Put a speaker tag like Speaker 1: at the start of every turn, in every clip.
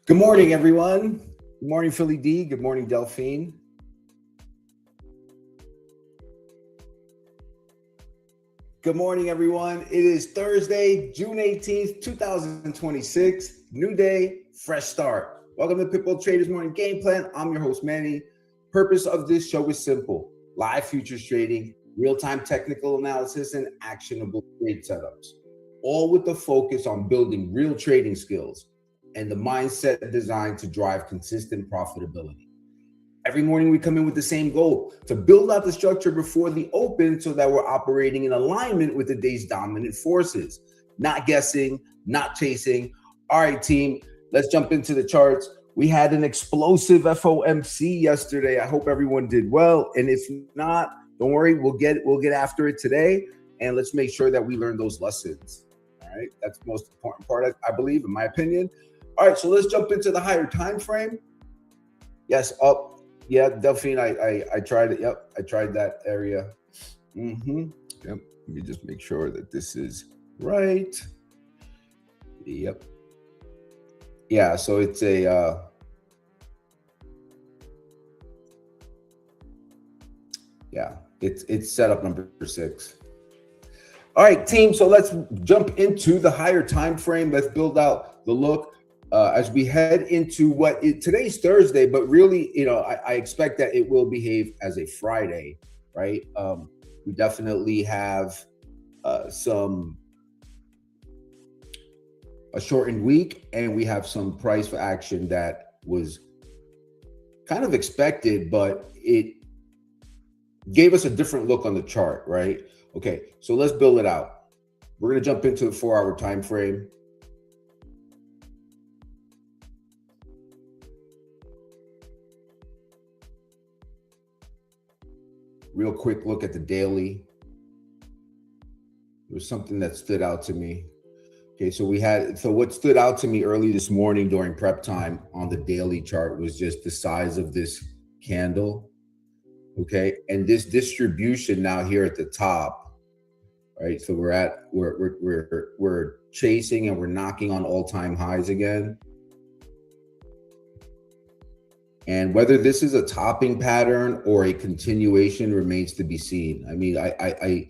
Speaker 1: Good morning, everyone. Good morning, Philly D. Good morning, Delphine. Good morning, everyone. It is Thursday, June 18th, 2026. New day, fresh start. Welcome to Pitbull Traders Morning Game Plan. I'm your host, Manny. Purpose of this show is simple. Live futures trading, real-time technical analysis, and actionable trade setups. All with the focus on building real trading skills and the mindset designed to drive consistent profitability. Every morning we come in with the same goal, to build out the structure before the open so that we're operating in alignment with the day's dominant forces. Not guessing, not chasing. All right, team, let's jump into the charts. We had an explosive FOMC yesterday. I hope everyone did well. And if not, don't worry, we'll get after it today. And let's make sure that we learn those lessons. All right, that's the most important part, I believe, in my opinion. All right, so let's jump into the higher time frame. Yes, up. Yeah, Delphine, I tried it. Yep, I tried that area. Yep. Let me just make sure that this is right. Yep. Yeah, so it's a it's setup number 6. All right, team. So let's jump into the higher time frame. Let's build out the look. As we head into today's Thursday, but really, I expect that it will behave as a Friday, right? We definitely have a shortened week, and we have some price for action that was kind of expected, but it gave us a different look on the chart, right? Okay, so let's build it out. We're going to jump into the 4-hour time frame. Real quick look at the daily. There was something that stood out to me. Okay, so what stood out to me early this morning during prep time on the daily chart was just the size of this candle. Okay, and this distribution now here at the top, right? So we're chasing and we're knocking on all-time highs again. And whether this is a topping pattern or a continuation remains to be seen. I mean, I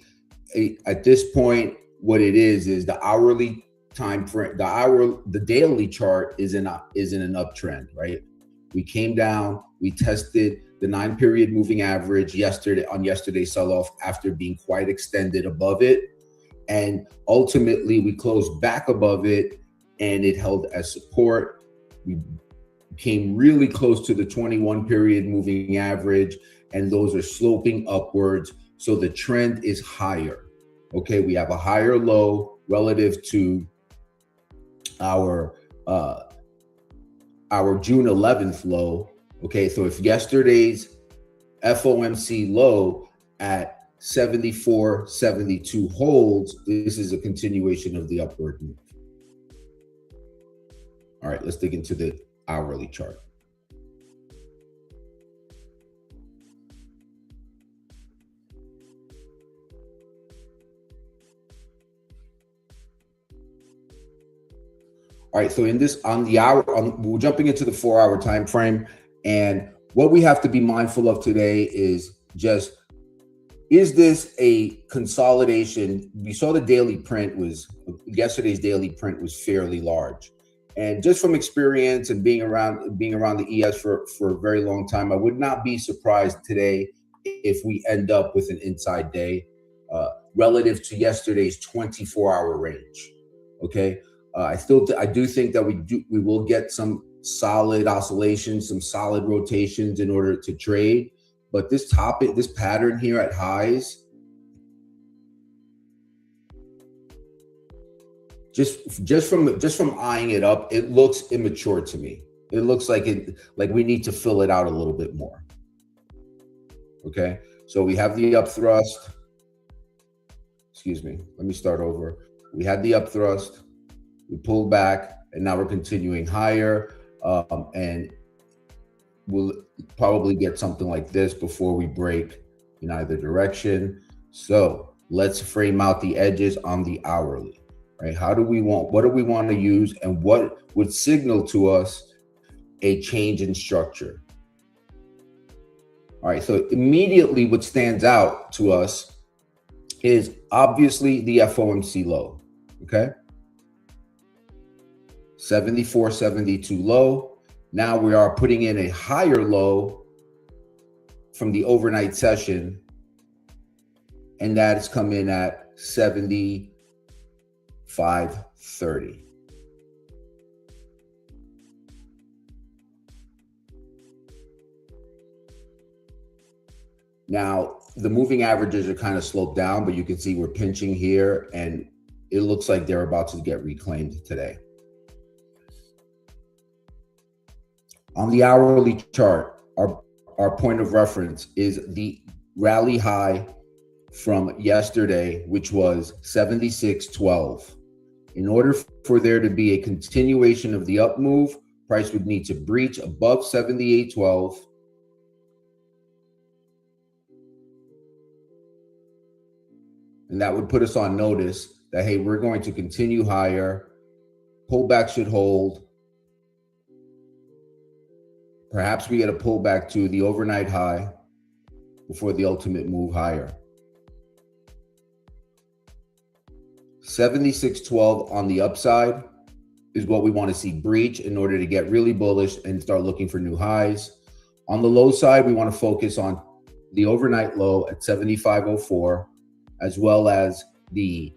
Speaker 1: at this point, what it is the hourly time frame, the daily chart is in an uptrend, right? We came down, we tested the 9-period moving average yesterday's sell-off after being quite extended above it, and ultimately we closed back above it, and it held as support. We came really close to the 21-period moving average, and those are sloping upwards. So the trend is higher. Okay, we have a higher low relative to our June 11th low. Okay, so if yesterday's FOMC low at 74.72 holds, this is a continuation of the upward move. All right, let's dig into the hourly chart. All right, so we're jumping into the 4-hour time frame, and what we have to be mindful of today is this a consolidation? We saw yesterday's daily print was fairly large. And just from experience and being around the ES for a very long time, I would not be surprised today if we end up with an inside day relative to yesterday's 24-hour range. Okay, I do think that we will get some solid oscillations, some solid rotations in order to trade. But this pattern here at highs, just from eyeing it up, it looks immature to me. It looks like we need to fill it out a little bit more. Okay, so we have the up thrust. Excuse me, let me start over. We had the up thrust, we pulled back, and now we're continuing higher. And we'll probably get something like this before we break in either direction. So let's frame out the edges on the hourly. Right? What do we want to use, and what would signal to us a change in structure. All right, so immediately what stands out to us is obviously the FOMC low, okay? 74.72 low. Now we are putting in a higher low from the overnight session, and that has come in at 75.30. Now, the moving averages are kind of sloped down, but you can see we're pinching here, and it looks like they're about to get reclaimed today. On the hourly chart, our point of reference is the rally high from yesterday, which was 76.12. In order for there to be a continuation of the up move, price would need to breach above 78.12. And that would put us on notice that, hey, we're going to continue higher. Pullback should hold. Perhaps we get a pullback to the overnight high before the ultimate move higher. 76.12 on the upside is what we want to see breach in order to get really bullish and start looking for new highs. On the low side, we want to focus on the overnight low at 75.04, as well as the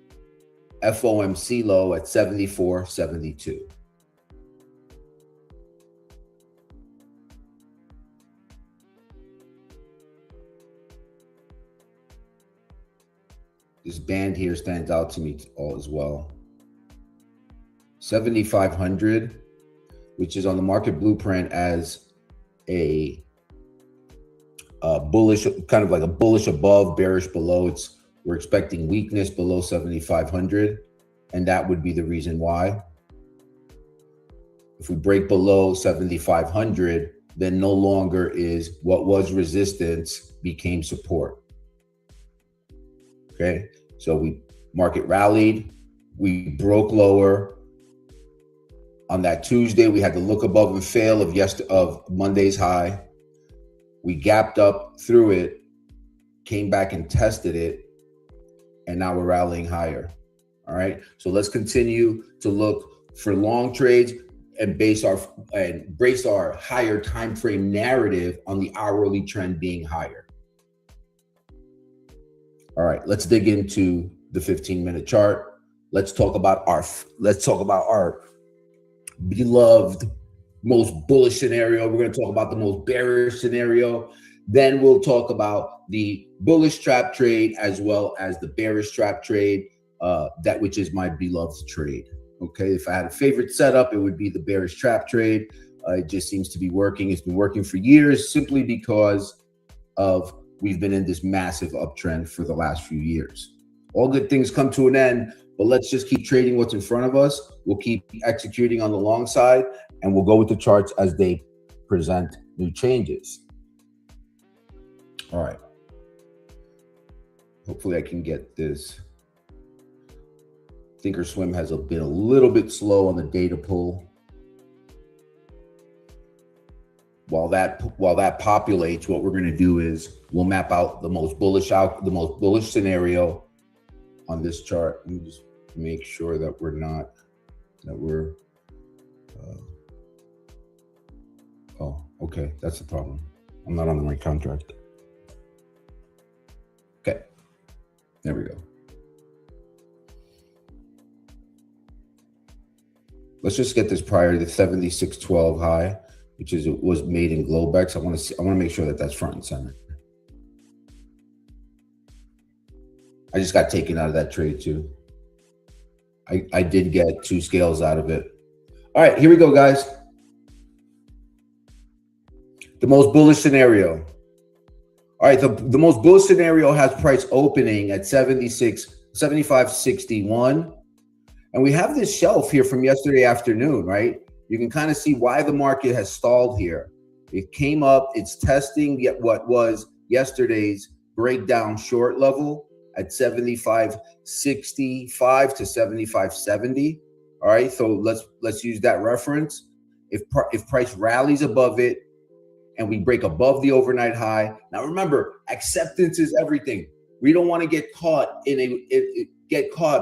Speaker 1: FOMC low at 74.72. This band here stands out to me all as well. 7,500, which is on the market blueprint as a bullish, kind of like a bullish above, bearish below. We're expecting weakness below 7,500, and that would be the reason why. If we break below 7,500, then no longer is what was resistance became support. Okay, so market rallied, we broke lower. On that Tuesday, we had to look above and fail of Monday's high. We gapped up through it, came back and tested it, and now we're rallying higher. All right, so let's continue to look for long trades and brace our higher time frame narrative on the hourly trend being higher. All right, let's dig into the 15-minute chart. Let's talk about our beloved most bullish scenario. We're going to talk about the most bearish scenario. Then we'll talk about the bullish trap trade as well as the bearish trap trade, which is my beloved trade. Okay, if I had a favorite setup, it would be the bearish trap trade. It just seems to be working. It's been working for years simply because we've been in this massive uptrend for the last few years. All good things come to an end, but let's just keep trading what's in front of us. We'll keep executing on the long side, and we'll go with the charts as they present new changes. All right. Hopefully I can get this. Thinkorswim has been a little bit slow on the data pull. While that populates, what we're going to do is we'll map out the most bullish scenario on this chart. Let me just make sure that oh, okay, that's the problem. I'm not on the right contract. Okay, there we go. Let's just get this prior to the 76.12 high, which was made in Globex. I want to make sure that that's front and center. I just got taken out of that trade too. I did get 2 scales out of it. All right, here we go, guys. The most bullish scenario. All right, the most bullish scenario has price opening at 75.61. And we have this shelf here from yesterday afternoon, right? You can kind of see why the market has stalled here. It came up, it's testing what was yesterday's breakdown short level at 75.65 to 75.70. All right, so let's use that reference. If price rallies above it and we break above the overnight high, now remember, acceptance is everything. We don't want to get caught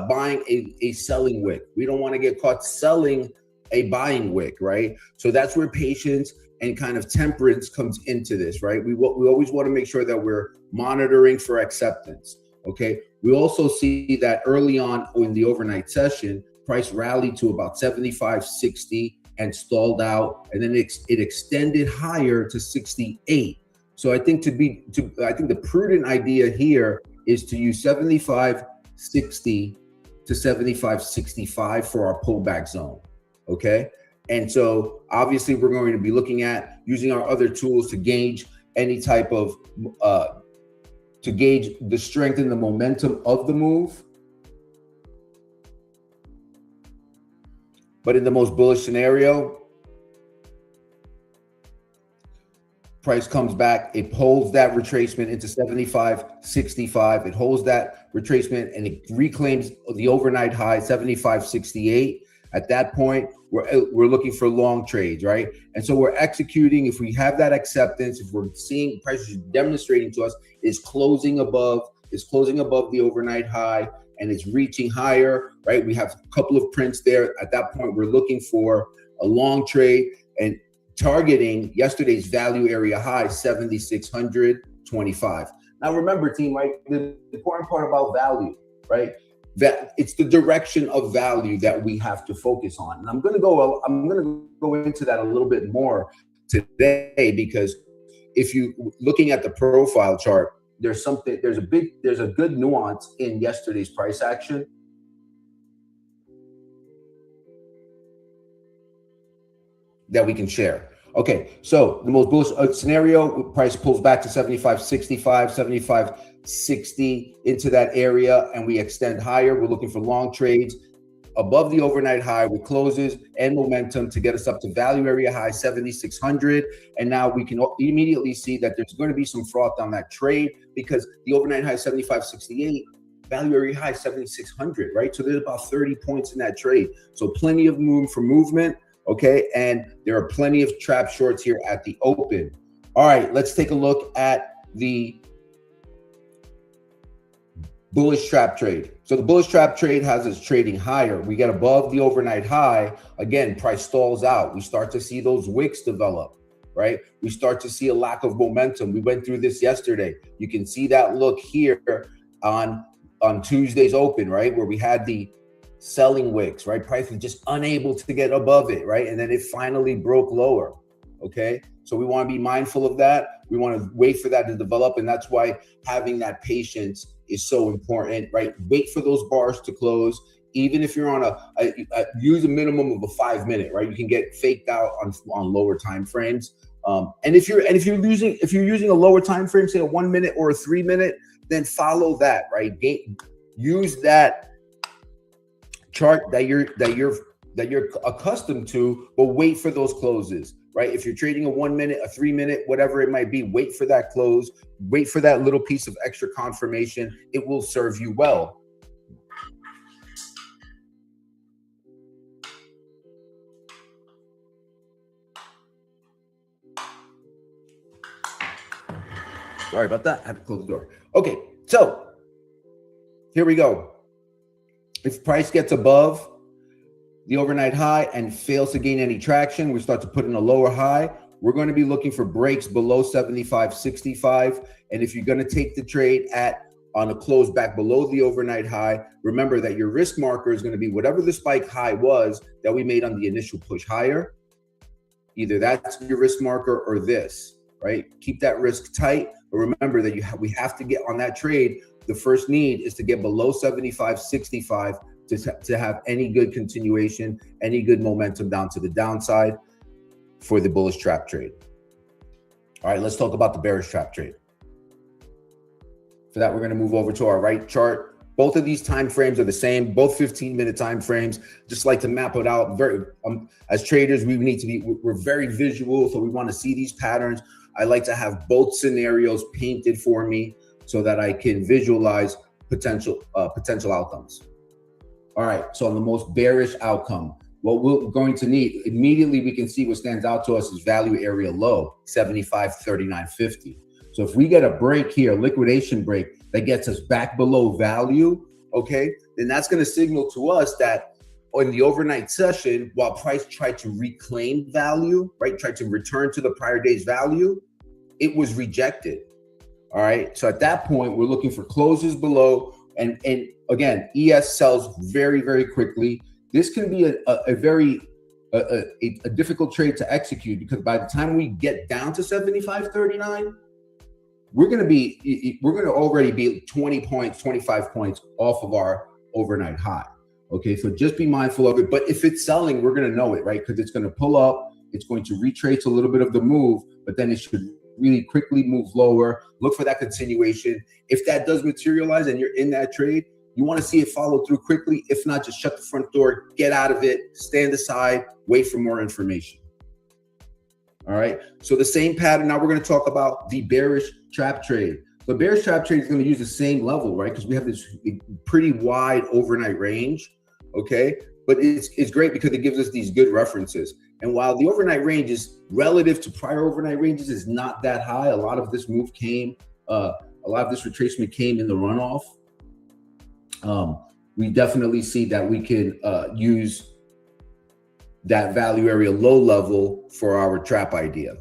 Speaker 1: buying a selling wick. We don't want to get caught selling a buying wick, right? So that's where patience and kind of temperance comes into this, right? We always want to make sure that we're monitoring for acceptance, okay? We also see that early on in the overnight session, price rallied to about 75.60 and stalled out, and then it extended higher to 68. So I think I think the prudent idea here is to use 75.60 to 75.65 for our pullback zone, okay? And so obviously we're going to be looking at using our other tools to gauge any type of, to gauge the strength and the momentum of the move. But in the most bullish scenario, price comes back, it holds that retracement into 75.65. It holds that retracement and it reclaims the overnight high, 75.68. At that point, we're looking for long trades, right? And so we're executing. If we have that acceptance, if we're seeing prices demonstrating to us is closing above the overnight high and it's reaching higher, right? We have a couple of prints there. At that point, we're looking for a long trade and targeting yesterday's value area high, 7,625. Now remember, team, right? The important part about value, right? That it's the direction of value that we have to focus on. And I'm gonna go into that a little bit more today, because if you looking at the profile chart, there's a good nuance in yesterday's price action. That we can share. Okay, so the most bullish scenario, price pulls back to 75.65, 75.60 into that area, and we extend higher. We're looking for long trades above the overnight high with closes and momentum to get us up to value area high 7,600. And now we can immediately see that there's going to be some froth on that trade because the overnight high 75.68, value area high 7,600, right? So there's about 30 points in that trade. So plenty of room for movement. Okay, and there are plenty of trap shorts here at the open. All right, let's take a look at the bullish trap trade. So the bullish trap trade has us trading higher. We get above the overnight high. Again, price stalls out. We start to see those wicks develop, right? We start to see a lack of momentum. We went through this yesterday. You can see that look here on Tuesday's open, right? Where we had the selling wicks, right? Price was just unable to get above it, right? And then it finally broke lower, okay? So we want to be mindful of that. We want to wait for that to develop, and that's why having that patience is so important, right? Wait for those bars to close. Even if you're on use a minimum of a 5 minute, right? You can get faked out on lower time frames. And if you're using a lower time frame, say a 1 minute or a 3 minute, then follow that, right? Use that chart that you're accustomed to, but wait for those closes, right? If you're trading a 1 minute, a 3 minute, whatever it might be, wait for that close, wait for that little piece of extra confirmation. It will serve you well. Sorry about that. I had to close the door. Okay, so here we go. If price gets above the overnight high and fails to gain any traction, we start to put in a lower high. We're going to be looking for breaks below 75.65. And if you're going to take the trade on a close back below the overnight high, remember that your risk marker is going to be whatever the spike high was that we made on the initial push higher. Either that's your risk marker or this, right? Keep that risk tight. But remember that we have to get on that trade. The first need is to get below 75.65 to have any good continuation, any good momentum down to the downside for the bullish trap trade. All right, let's talk about the bearish trap trade. For that, we're going to move over to our right chart. Both of these time frames are the same, both 15-minute time frames. Just like to map it out. As traders, we're very visual, so we want to see these patterns. I like to have both scenarios painted for me so that I can visualize potential outcomes. All right, so on the most bearish outcome, what we're going to need immediately, we can see what stands out to us is value area low, 75.3950. So if we get a break here, liquidation break that gets us back below value, okay, then that's going to signal to us that in the overnight session, while price tried to reclaim value, right, tried to return to the prior day's value, it was rejected. All right. So at that point, we're looking for closes below. And again, ES sells very, very quickly. This can be a very difficult trade to execute, because by the time we get down to 75.39, we're going to already be 20 points, 25 points off of our overnight high. Okay. So just be mindful of it. But if it's selling, we're going to know it, right? Because it's going to pull up, it's going to retrace a little bit of the move, but then it should really quickly move lower. Look for that continuation. If that does materialize and you're in that trade, you want to see it follow through quickly. If not, just shut the front door, get out of it, stand aside, wait for more information. All right. So the same pattern. Now we're going to talk about the bearish trap trade. The bearish trap trade is going to use the same level, right? Because we have this pretty wide overnight range. Okay. But it's great because it gives us these good references. And while the overnight range is relative to prior overnight ranges is not that high, a lot of this move came, a lot of this retracement came in the runoff. We definitely see that we can use that value area low level for our trap idea.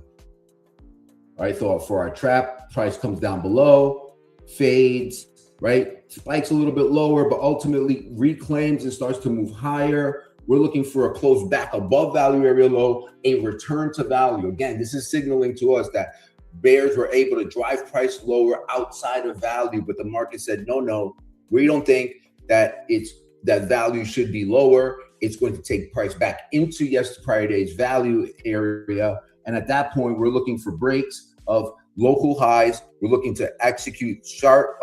Speaker 1: All right, so for our trap, price comes down below, fades, right? Spikes a little bit lower, but ultimately reclaims and starts to move higher. We're looking for a close back above value area low, a return to value. Again, this is signaling to us that bears were able to drive price lower outside of value, but the market said, no, we don't think that that value should be lower. It's going to take price back into prior day's value area. And at that point, we're looking for breaks of local highs. We're looking to execute sharp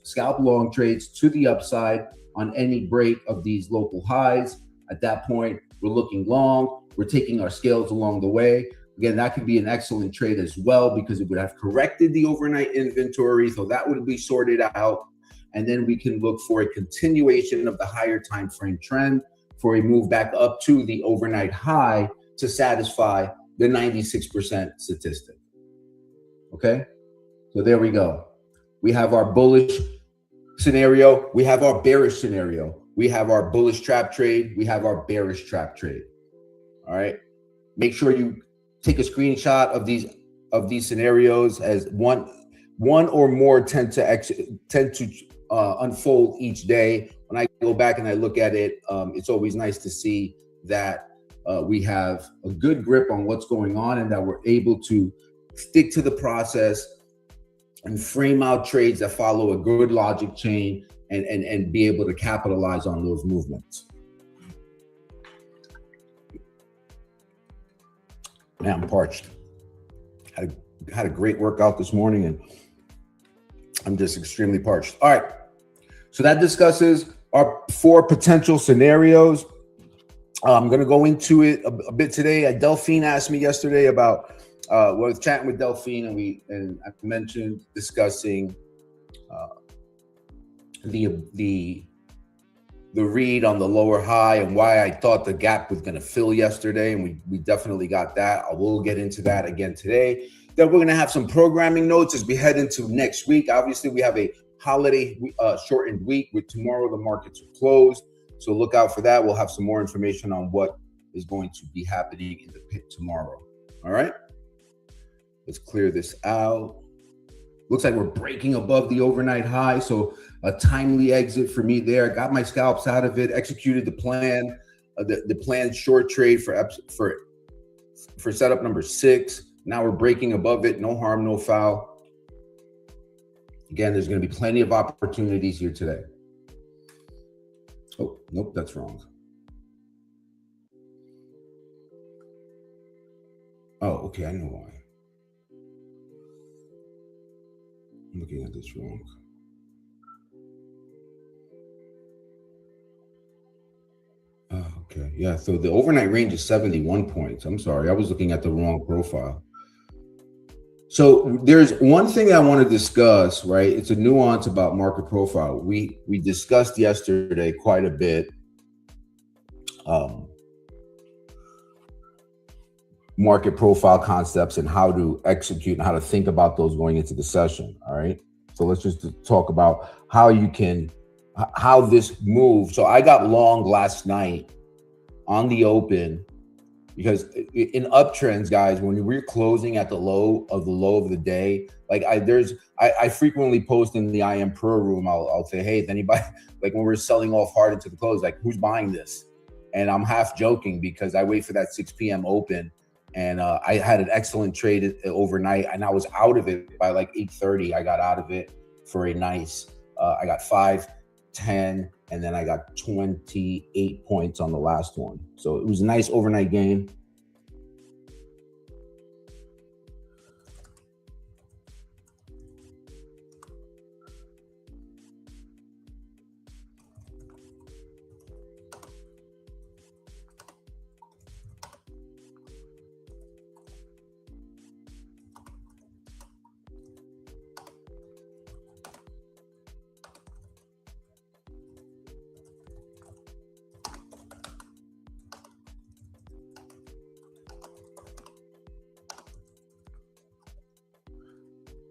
Speaker 1: scalp long trades to the upside on any break of these local highs. At that point, we're looking long. We're taking our scales along the way. Again, that could be an excellent trade as well, because it would have corrected the overnight inventory. So that would be sorted out. And then we can look for a continuation of the higher time frame trend for a move back up to the overnight high to satisfy the 96% statistic. Okay, so there we go. We have our bullish scenario. We have our bearish scenario. We have our bullish trap trade. We have our bearish trap trade. All right. Make sure you take a screenshot of these scenarios, as one or more tend to unfold each day. When I go back and I look at it, it's always nice to see that we have a good grip on what's going on and that we're able to stick to the process and frame out trades that follow a good logic chain and be able to capitalize on those movements. Man, I'm parched. Had a great workout this morning and I'm just extremely parched. All right. So that discusses our 4 potential scenarios. I'm going to go into it a bit today. Delphine asked me yesterday about, I was chatting with Delphine and I mentioned discussing the read on the lower high and why I thought the gap was going to fill yesterday. And we definitely got that. I will get into that again today. Then we're going to have some programming notes as we head into next week. Obviously, we have a holiday shortened week with tomorrow. The markets are closed. So look out for that. We'll have some more information on what is going to be happening in the pit tomorrow. All right. Let's clear this out. Looks like we're breaking above the overnight high. So a timely exit for me there. Got my scalps out of it, executed the plan, the planned short trade for setup number 6. Now we're breaking above it. No harm, no foul. Again, there's going to be plenty of opportunities here today. Oh, nope, that's wrong. Oh, okay, I know why. I'm looking at this wrong. Oh, okay, yeah, so the overnight range is 71 points. I'm sorry, I was looking at the wrong profile. So there's one thing I want to discuss, right? It's a nuance about market profile. We discussed yesterday quite a bit market profile concepts and how to execute and how to think about those going into the session. All right. So let's just talk about how this moved. So I got long last night on the open because in uptrends, guys, when we're closing at the low of the day, like I frequently post in the I Am Pro room. I'll say, hey, if anybody, like when we're selling off hard into the close, like who's buying this? And I'm half joking because I wait for that 6 p.m. open. And I had an excellent trade overnight, and I was out of it by like 8:30. I got out of it for a nice, I got 5, 10, and then I got 28 points on the last one. So it was a nice overnight gain.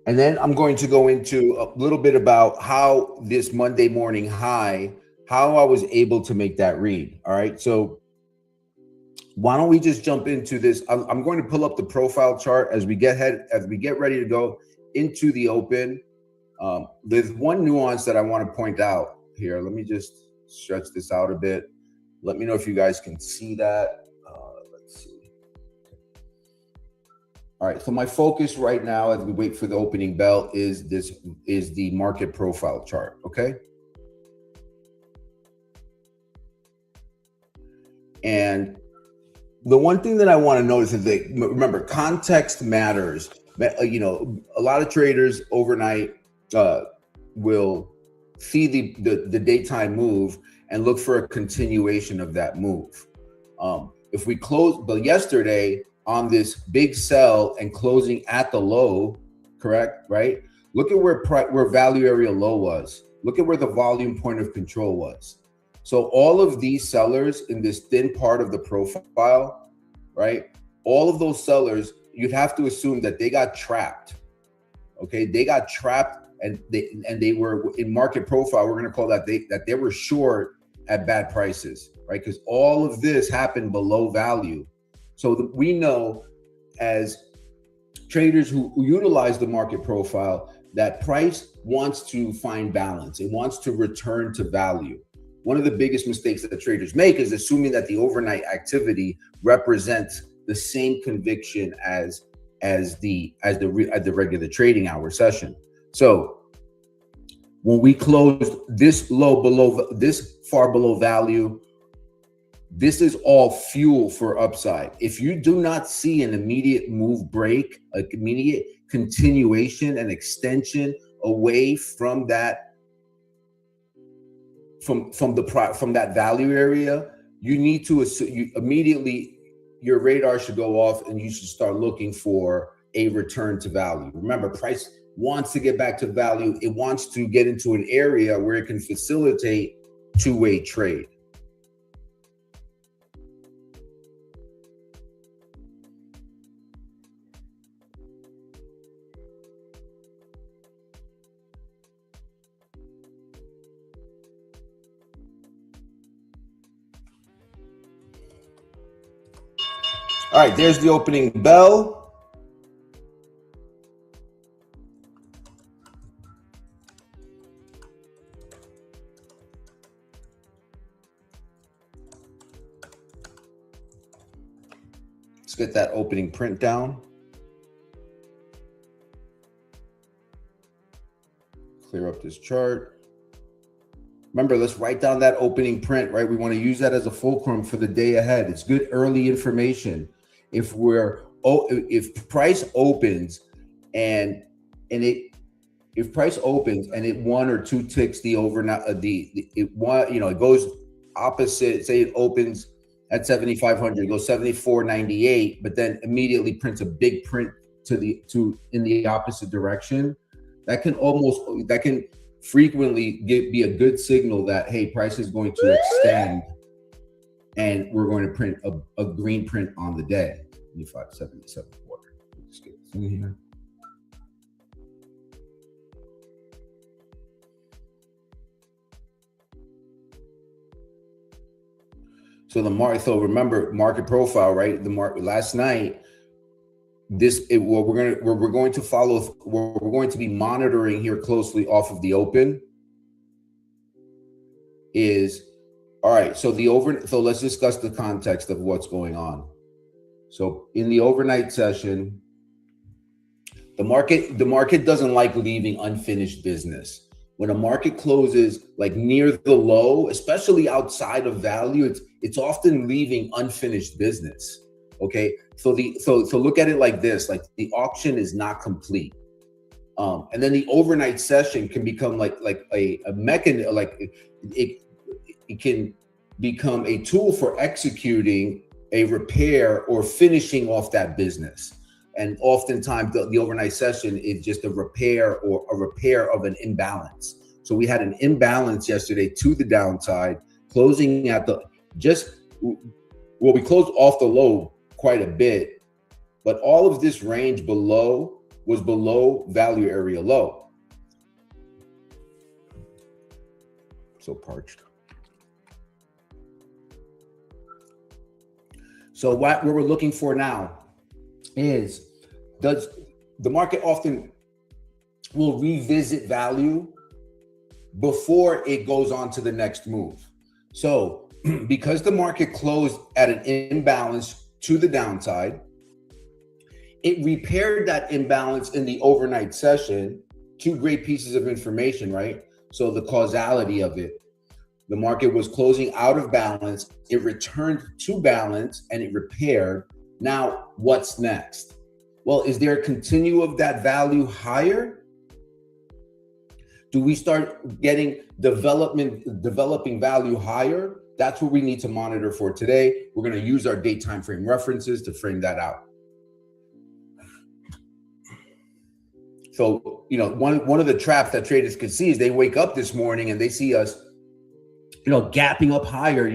Speaker 1: And then I'm going to go into a little bit about how this Monday morning high, how I was able to make that read. All right. So why don't we just jump into this? I'm going to pull up the profile chart as we get ready to go into the open. There's one nuance that I want to point out here. Let me just stretch this out a bit. Let me know if you guys can see that. Let's see. All right, so my focus right now as we wait for the opening bell is the market profile chart, okay? And the one thing that I want to notice is that, remember, context matters. You know, a lot of traders overnight will see the daytime move and look for a continuation of that move. If we close, but yesterday, on this big sell and closing at the low, correct, right? Look at where value area low was. Look at where the volume point of control was. So all of these sellers in this thin part of the profile, right? All of those sellers, you'd have to assume that they got trapped, okay? They got trapped and they were in market profile. We're gonna call that they were short at bad prices, right? Because all of this happened below value. So we know as traders who utilize the market profile that price wants to find balance. It wants to return to value. One of the biggest mistakes that the traders make is assuming that the overnight activity represents the same conviction as the regular trading hour session. So when we closed this far below value, this is all fuel for upside. If you do not see an immediate move break, an immediate continuation and extension away from that, from that value area, you need to assume immediately your radar should go off and you should start looking for a return to value. Remember, price wants to get back to value. It wants to get into an area where it can facilitate two-way trade. All right, there's the opening bell. Let's get that opening print down. Clear up this chart. Remember, let's write down that opening print, right? We want to use that as a fulcrum for the day ahead. It's good early information. If price opens and it one or two ticks the overnight, it goes opposite. Say it opens at 7,500, it goes 74.98, but then immediately prints a big print in the opposite direction. That can frequently be a good signal that, hey, price is going to extend and we're going to print a green print on the day. 75.77 quarter. Let's get this in here. So remember market profile, right? The market last night. What we're going to follow. What we're going to be monitoring here closely off of the open is all right. So let's discuss the context of what's going on. So in the overnight session, the market doesn't like leaving unfinished business. When a market closes like near the low, especially outside of value, it's often leaving unfinished business. Okay, so look at it like this: like the auction is not complete, and then the overnight session can become like a mechanism, like it can become a tool for executing a repair or finishing off that business. And oftentimes the overnight session is just a repair of an imbalance. So we had an imbalance yesterday to the downside, closing at we closed off the low quite a bit, but all of this range below was below value area low. So parched. So what we're looking for now is, does the market often will revisit value before it goes on to the next move. So because the market closed at an imbalance to the downside, it repaired that imbalance in the overnight session. Two great pieces of information, right? So the causality of it. The market was closing out of balance. It returned to balance and it repaired. Now, what's next? Well, is there a continue of that value higher? Do we start getting developing value higher? That's what we need to monitor for today. We're going to use our day time frame references to frame that out. So, one of the traps that traders could see is they wake up this morning and they see us, gapping up higher, we're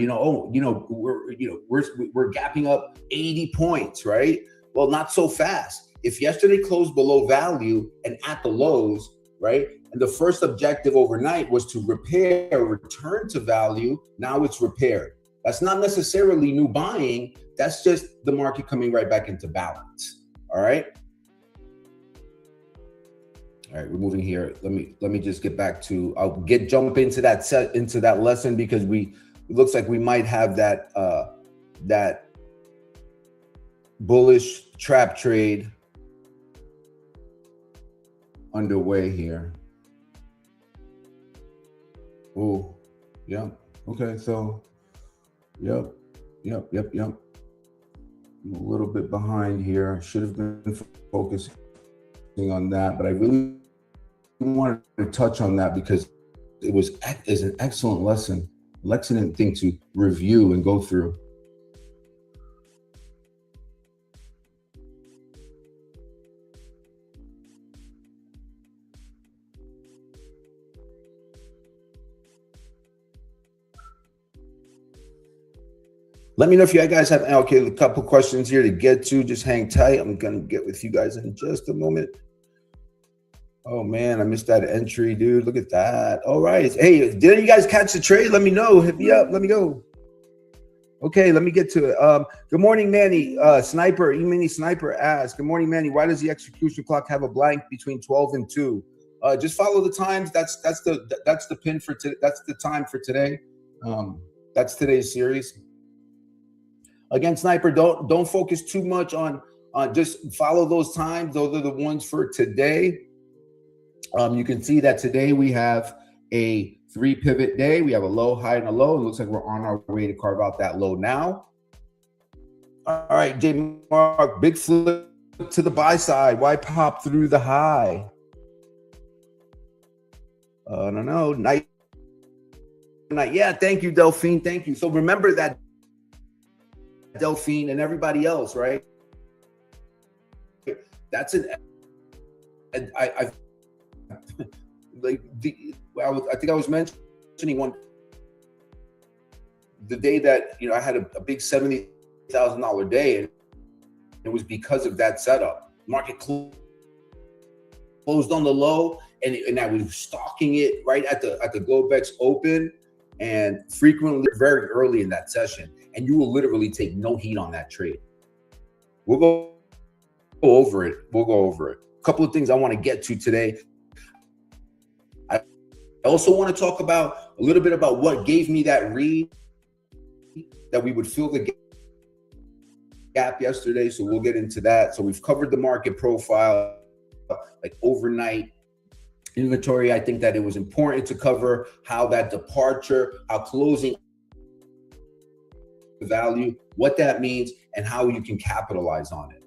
Speaker 1: gapping up 80 points, right? Well, not so fast. If yesterday closed below value and at the lows, right? And the first objective overnight was to return to value. Now it's repaired. That's not necessarily new buying. That's just the market coming right back into balance. All right. All right, we're moving here. Let me just get back to. I'll jump into that lesson because it looks like we might have that bullish trap trade underway here. Oh, yeah. Okay, so yep. I'm a little bit behind here. I should have been focusing on that, but I really wanted to touch on that because it is an excellent thing to review and go through. Let me know if you guys have a couple questions here to get to. Just hang tight. I'm gonna get with you guys in just a moment. Oh man, I missed that entry, dude. Look at that. All right. Hey, did you guys catch the trade? Let me know. Hit me up. Let me go. Okay, let me get to it. Good morning, Manny. Sniper, E-Mini Sniper asks, good morning, Manny. Why does the execution clock have a blank between 12 and 2? Just follow the times. That's the pin for today. That's the time for today. That's today's series. Again, Sniper, don't focus too much on just follow those times. Those are the ones for today. You can see that today we have a 3 pivot day. We have a low, high, and a low. It looks like we're on our way to carve out that low now. All right, J Mark, big flip to the buy side. Why pop through the high? I don't know. Night. Yeah, thank you, Delphine. Thank you. So remember that, Delphine and everybody else, right? That's I think I was mentioning the day that I had a big $70,000 day, It was because of that setup. Market closed on the low, and I was stalking it right at the Globex open, and frequently very early in that session, and you will literally take no heat on that trade. We'll go over it. A couple of things I want to get to today. I also want to talk about a little bit about what gave me that read that we would fill the gap yesterday. So we'll get into that. So we've covered the market profile, like overnight inventory. I think that it was important to cover how that departure, how closing value, what that means, and how you can capitalize on it.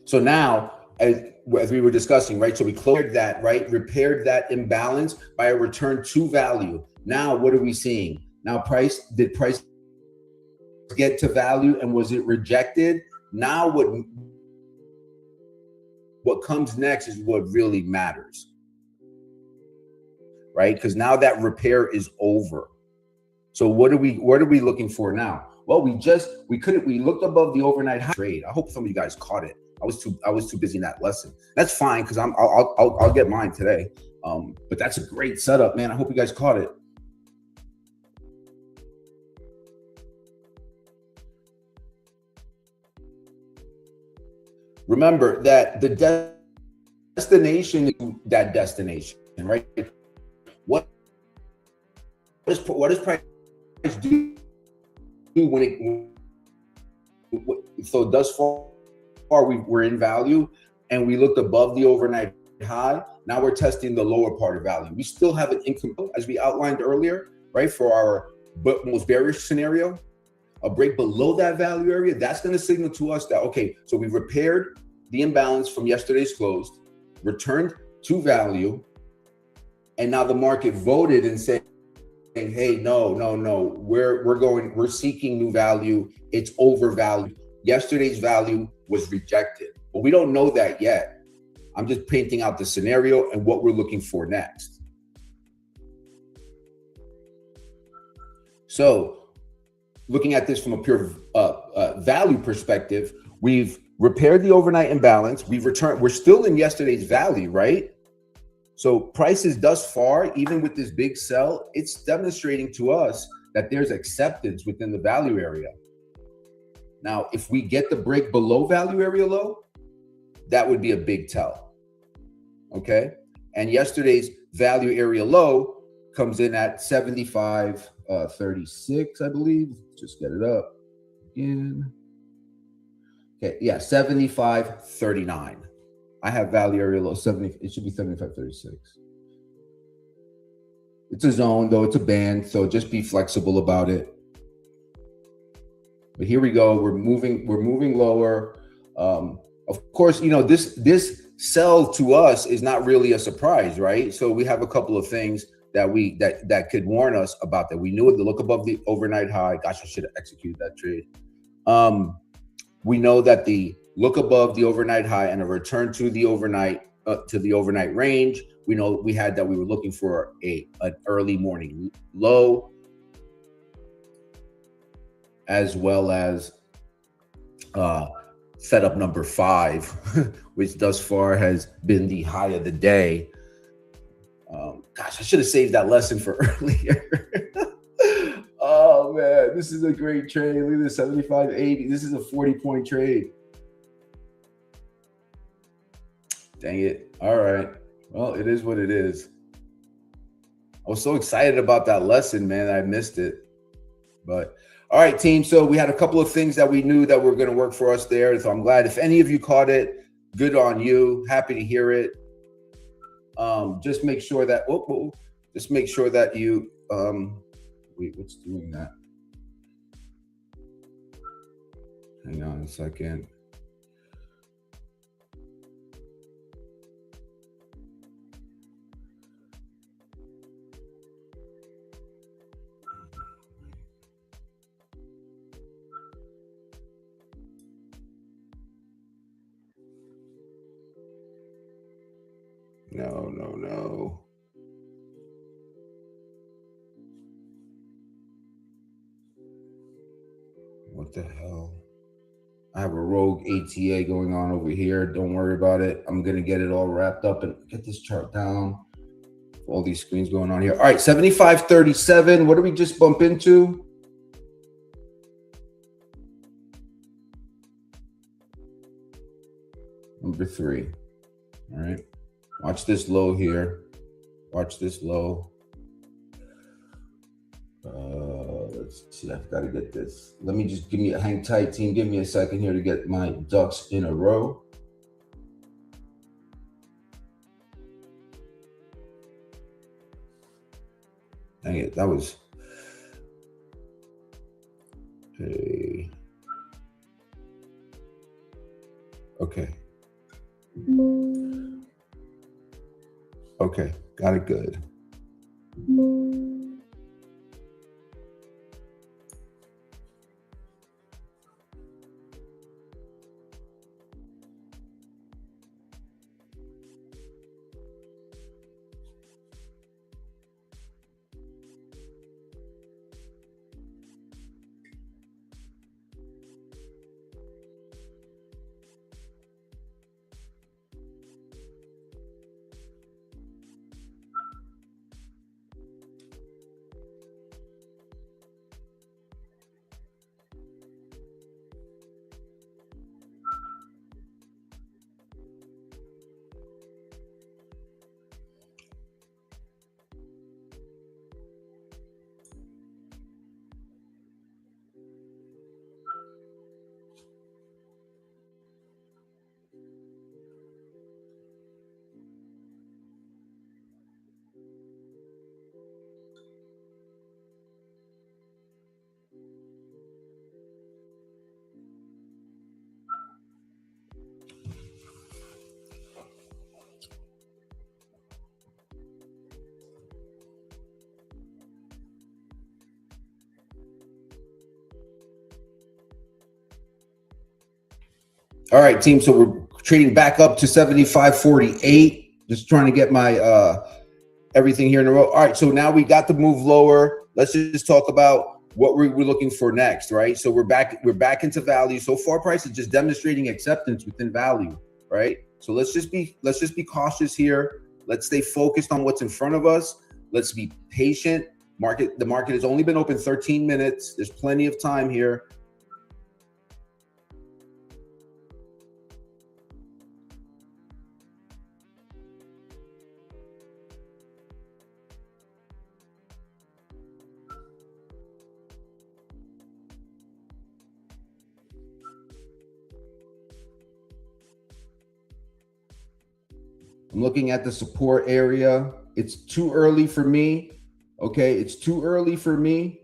Speaker 1: So now, as we were discussing, right? So we cleared that, right? Repaired that imbalance by a return to value. Now, what are we seeing? Now, did price get to value, and was it rejected? Now, what comes next is what really matters, right? Because now that repair is over. So what are we looking for now? Well, we looked above the overnight high trade. I hope some of you guys caught it. I was too busy in that lesson. That's fine, because I'll get mine today. But that's a great setup, man. I hope you guys caught it. Remember that the destination, right? What does price do when it? So thus far we're in value, and we looked above the overnight high. Now we're testing the lower part of value. We still have an income, as we outlined earlier, right? For our most bearish scenario, a break below that value area, that's going to signal to us that, okay, so we've repaired the imbalance from yesterday's close, returned to value, and now the market voted and said, hey, no, we're seeking new value. It's overvalued. Yesterday's value was rejected, but we don't know that yet. I'm just painting out the scenario and what we're looking for next. So looking at this from a pure value perspective, we've repaired the overnight imbalance. We've returned. We're still in yesterday's value, right? So prices thus far, even with this big sell, it's demonstrating to us that there's acceptance within the value area. Now, if we get the break below value area low, that would be a big tell. Okay. And yesterday's value area low comes in at 75.36, I believe. Just get it up again. Okay, yeah, 75.39. I have value area low 70. It should be 75.36. It's a zone, though. It's a band, so just be flexible about it. But here we go. We're moving lower. Of course, you know, this sell to us is not really a surprise, right? So we have a couple of things that could warn us about that. We knew it to look above the overnight high. Gosh, I should have executed that trade. We know that the look above the overnight high and a return to the overnight range. We know we were looking for an early morning low, as well as setup number 5, which thus far has been the high of the day. Gosh, I should have saved that lesson for earlier. Oh man, this is a great trade. Look at this 75.80. This is a 40-point trade. Dang it. All right. Well, it is what it is. I was so excited about that lesson, man. I missed it. But all right, team. So we had a couple of things that we knew that were going to work for us there. So I'm glad if any of you caught it, good on you. Happy to hear it. Just make sure that you wait, what's doing that? Hang on a second. No. What the hell? I have a rogue ATA going on over here. Don't worry about it. I'm going to get it all wrapped up and get this chart down. All these screens going on here. All right, 75.37. What did we just bump into? Number 3. All right. Watch this low here. Watch this low. Let's see. I've got to get this. Let me just hang tight, team. Give me a second here to get my ducks in a row. Dang it, that was okay. Okay, got it good. All right, team. So we're trading back up to 75.48. Just trying to get my everything here in a row. All right, so now we got the move lower. Let's just talk about what we're looking for next, right? So we're back into value. So far, price is just demonstrating acceptance within value, right? So let's just be cautious here. Let's stay focused on what's in front of us. Let's be patient. The market has only been open 13 minutes. There's plenty of time here. I'm looking at the support area. It's too early for me. Okay, it's too early for me.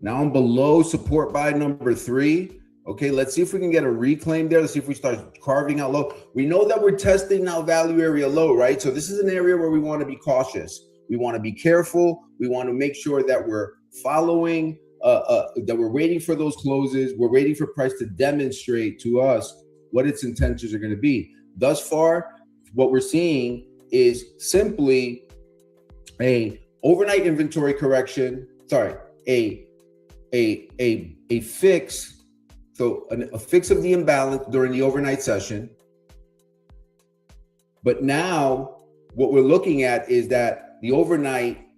Speaker 1: Now I'm below support buy number 3. Okay, let's see if we can get a reclaim there. Let's see if we start carving out low. We know that we're testing now value area low, right? So this is an area where we want to be cautious. We want to be careful. We want to make sure that we're following, that we're waiting for those closes. We're waiting for price to demonstrate to us what its intentions are going to be. Thus far, what we're seeing is simply a overnight inventory correction. Sorry, a fix. So a fix of the imbalance during the overnight session. But now what we're looking at is that the overnight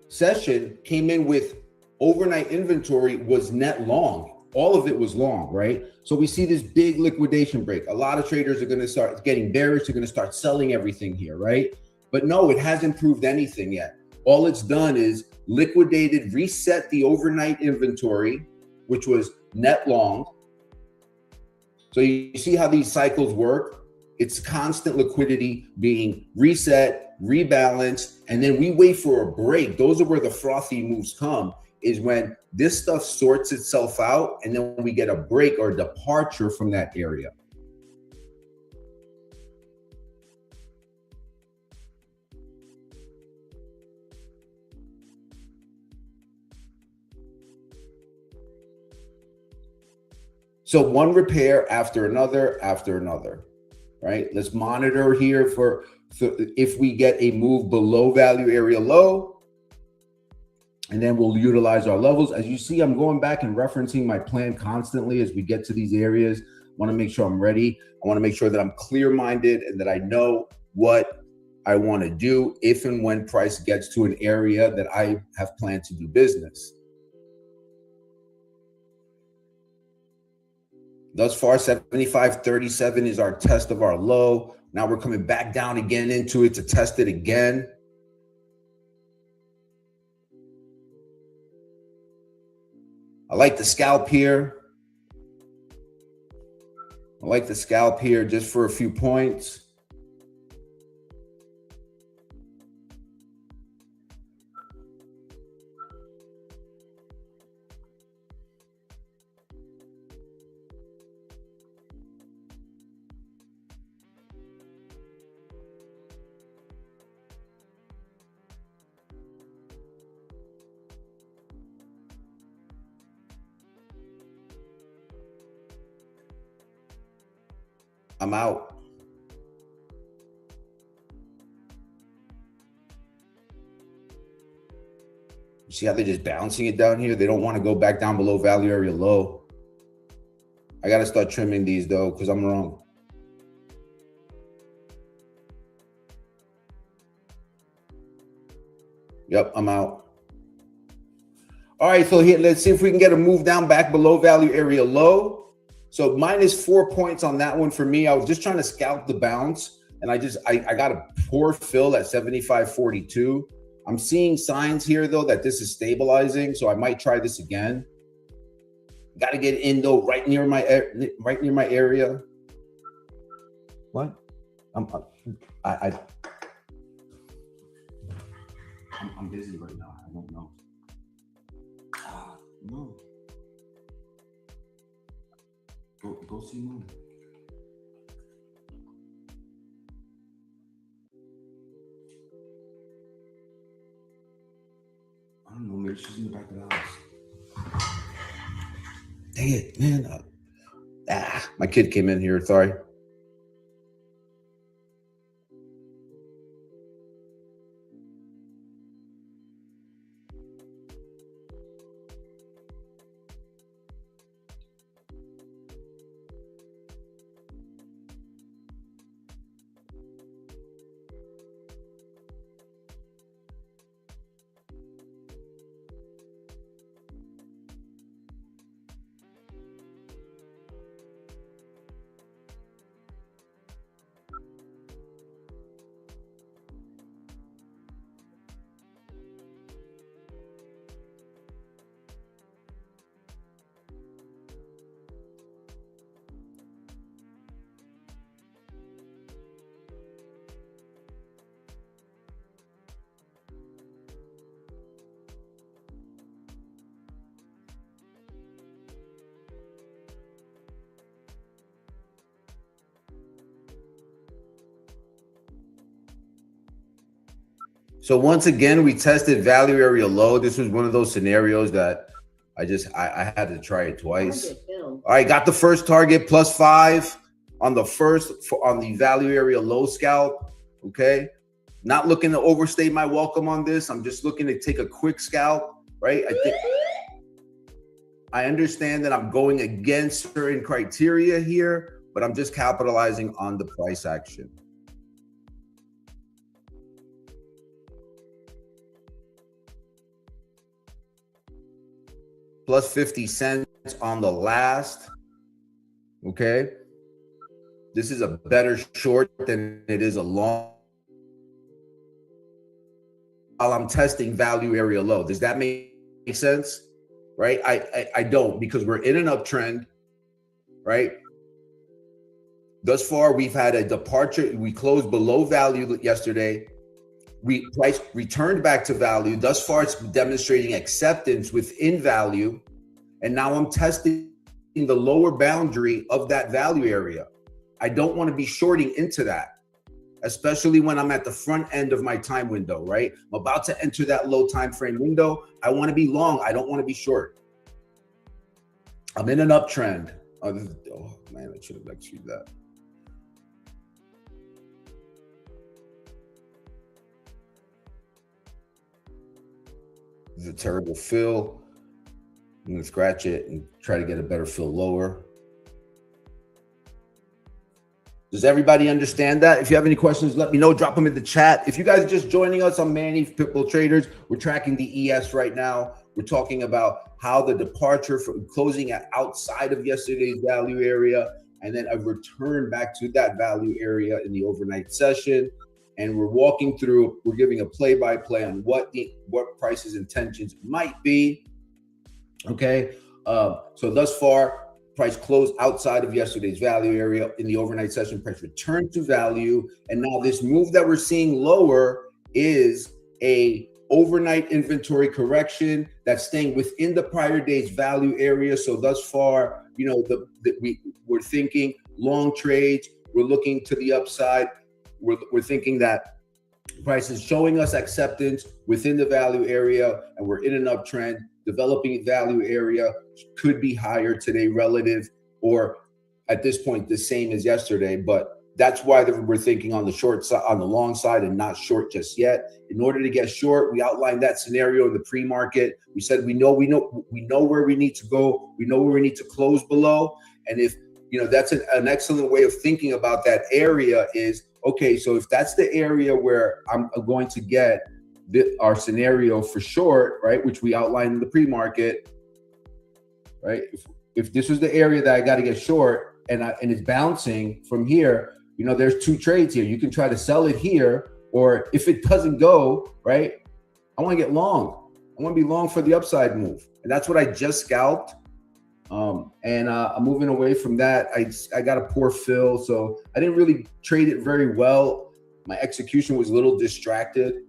Speaker 1: session came in with overnight inventory was net long. All of it was long, right? So we see this big liquidation break. A lot of traders are going to start getting bearish. They're going to start selling everything here, right? But no, it hasn't proved anything yet. All it's done is liquidated, reset the overnight inventory, which was net long. So you see how these cycles work? It's constant liquidity being reset, rebalanced, and then we wait for a break. Those are where the frothy moves come, is when this stuff sorts itself out and then we get a break or a departure from that area. So one repair after another, right? Let's monitor here for if we get a move below value area low, and then we'll utilize our levels. As you see, I'm going back and referencing my plan constantly as we get to these areas. I want to make sure I'm ready. I want to make sure that I'm clear-minded and that I know what I want to do if and when price gets to an area that I have planned to do business. Thus far, 75.37 is our test of our low. Now we're coming back down again into it to test it again. I like the scalp here. I like the scalp here just for a few points. I'm out. You see how they're just bouncing it down here? They don't want to go back down below value area low. I got to start trimming these though, because I'm wrong. Yep, I'm out. All right, so here, let's see if we can get a move down back below value area low. So minus 4 points on that one for me. I was just trying to scalp the bounce, and I got a poor fill at 75.42. I'm seeing signs here though that this is stabilizing, so I might try this again. Got to get in though, right near my area. What? I'm busy right now. I don't know. No. Go see Moon. I don't know, maybe she's in the back of the house. Dang it, man. My kid came in here, sorry. So once again, we tested value area low. This was one of those scenarios that I had to try it twice. All right, got the first target +5 on the value area low scalp. Okay, not looking to overstay my welcome on this. I'm just looking to take a quick scalp, right? I understand that I'm going against certain criteria here, but I'm just capitalizing on the price action. Plus 50 cents on the last, okay? This is a better short than it is a long. While I'm testing value area low. Does that make sense? Right? I don't, because we're in an uptrend, right? Thus far, we've had a departure. We closed below value yesterday. Price returned back to value. Thus far, it's demonstrating acceptance within value. And now I'm testing the lower boundary of that value area. I don't want to be shorting into that, especially when I'm at the front end of my time window, right? I'm about to enter that low time frame window. I want to be long. I don't want to be short. I'm in an uptrend. Oh, oh man, I should have executed that. This is a terrible fill. I'm gonna scratch it and try to get a better fill lower. Does everybody understand that? If you have any questions, let me know. Drop them in the chat. If you guys are just joining us, I'm Manny, Pitbull Traders. We're tracking the ES right now. We're talking about how the departure from closing outside of yesterday's value area and then a return back to that value area in the overnight session. And we're walking through, we're giving a play-by-play on what prices intentions might be. Okay. So thus far, price closed outside of yesterday's value area in the overnight session. Price returned to value, and now this move that we're seeing lower is a overnight inventory correction that's staying within the prior day's value area. So thus far, you know, we're thinking long trades. We're looking to the upside. We're thinking that price is showing us acceptance within the value area, and we're in an uptrend. Developing value area could be higher today relative, or at this point the same as yesterday, but that's why we're thinking on the short side, on the long side, and not short just yet. In order to get short, we outlined that scenario in the pre-market. We said we know where we need to go, we know where we need to close below, and if you know, that's an excellent way of thinking about that area is, okay, so if that's the area where I'm going to get our scenario for short, right, which we outlined in the pre-market, right? If this was the area that I got to get short and it's bouncing from here, you know, there's two trades here. You can try to sell it here, or if it doesn't go, right, I want to get long. I want to be long for the upside move. And that's what I just scalped. I'm moving away from that. I got a poor fill, so I didn't really trade it very well. My execution was a little distracted.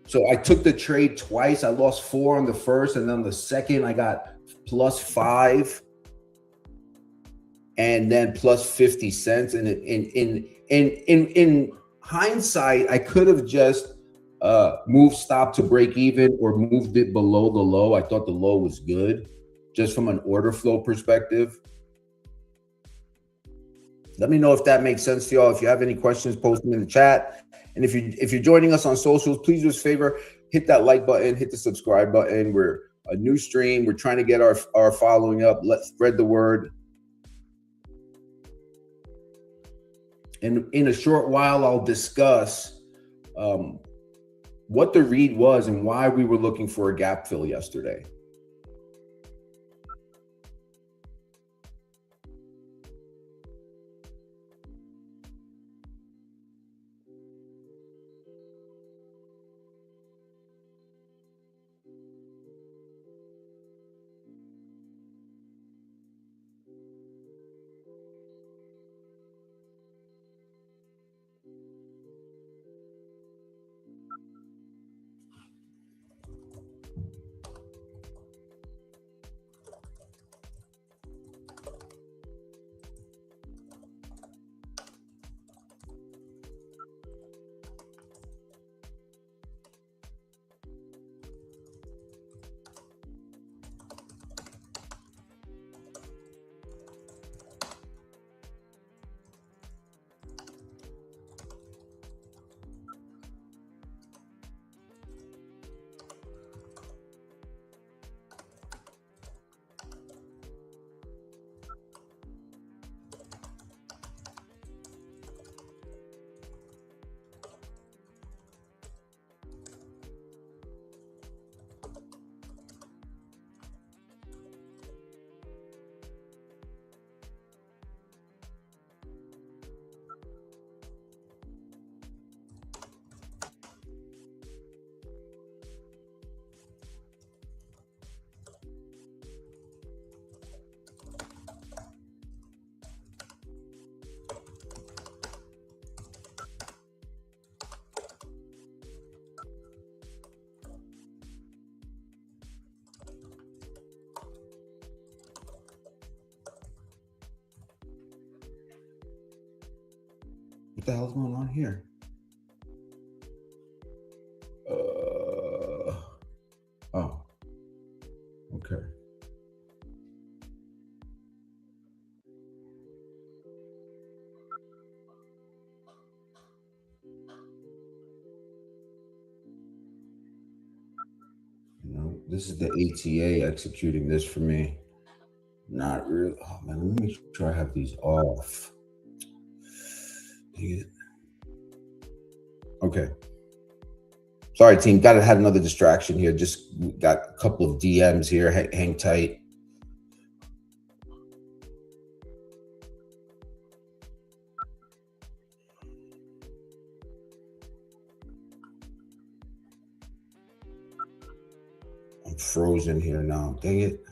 Speaker 1: So I took the trade twice. I lost 4 on the first, and then the second I got +5 and then +50 cents. And in hindsight, I could have just moved stop to break even or moved it below the low. I thought the low was good just from an order flow perspective. Let me know if that makes sense to y'all. If you have any questions, post them in the chat. And if you're joining us on socials, please do us a favor, hit that like button, hit the subscribe button. We're a new stream. We're trying to get our following up. Let's spread the word. And in a short while, I'll discuss what the read was and why we were looking for a gap fill yesterday. What the hell's going on here? Oh, okay. You know, this is the ATA executing this for me. Not really. Oh man, let me make sure I have these off. Dang it. Okay. Sorry, team. Had another distraction here. Just got a couple of DMs here. Hang tight. I'm frozen here now. Dang it.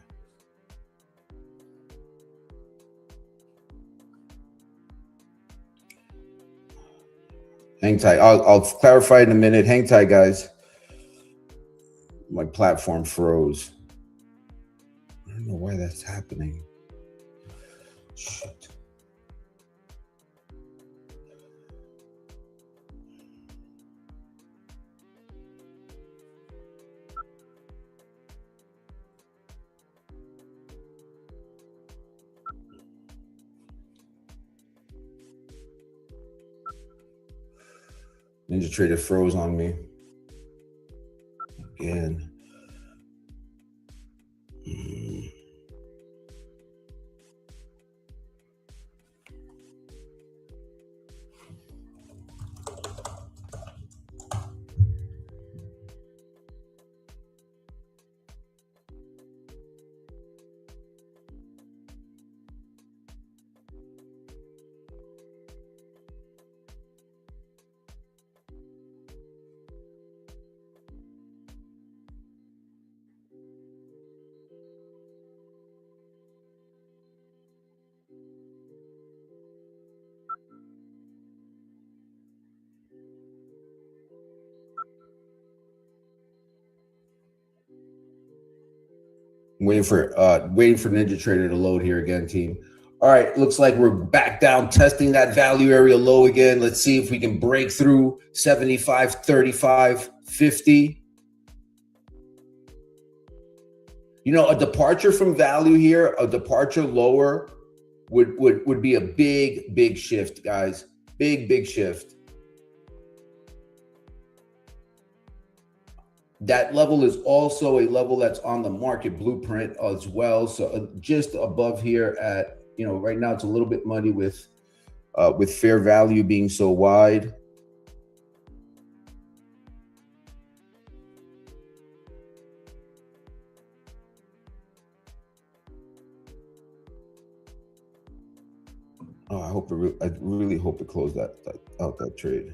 Speaker 1: Hang tight. I'll clarify in a minute. Hang tight, guys. My platform froze. I don't know why that's happening. Shit. Ninja Trader froze on me again. Waiting for Ninja Trader to load here again, team. All right, looks like we're back down testing that value area low again. Let's see if we can break through 75, 35, 50. You know, a departure from value here, a departure lower would be a big shift, guys. Big shift. That level is also a level that's on the market blueprint as well. So just above here at, you know, right now it's a little bit muddy with fair value being so wide. Oh, I really hope it closed that trade.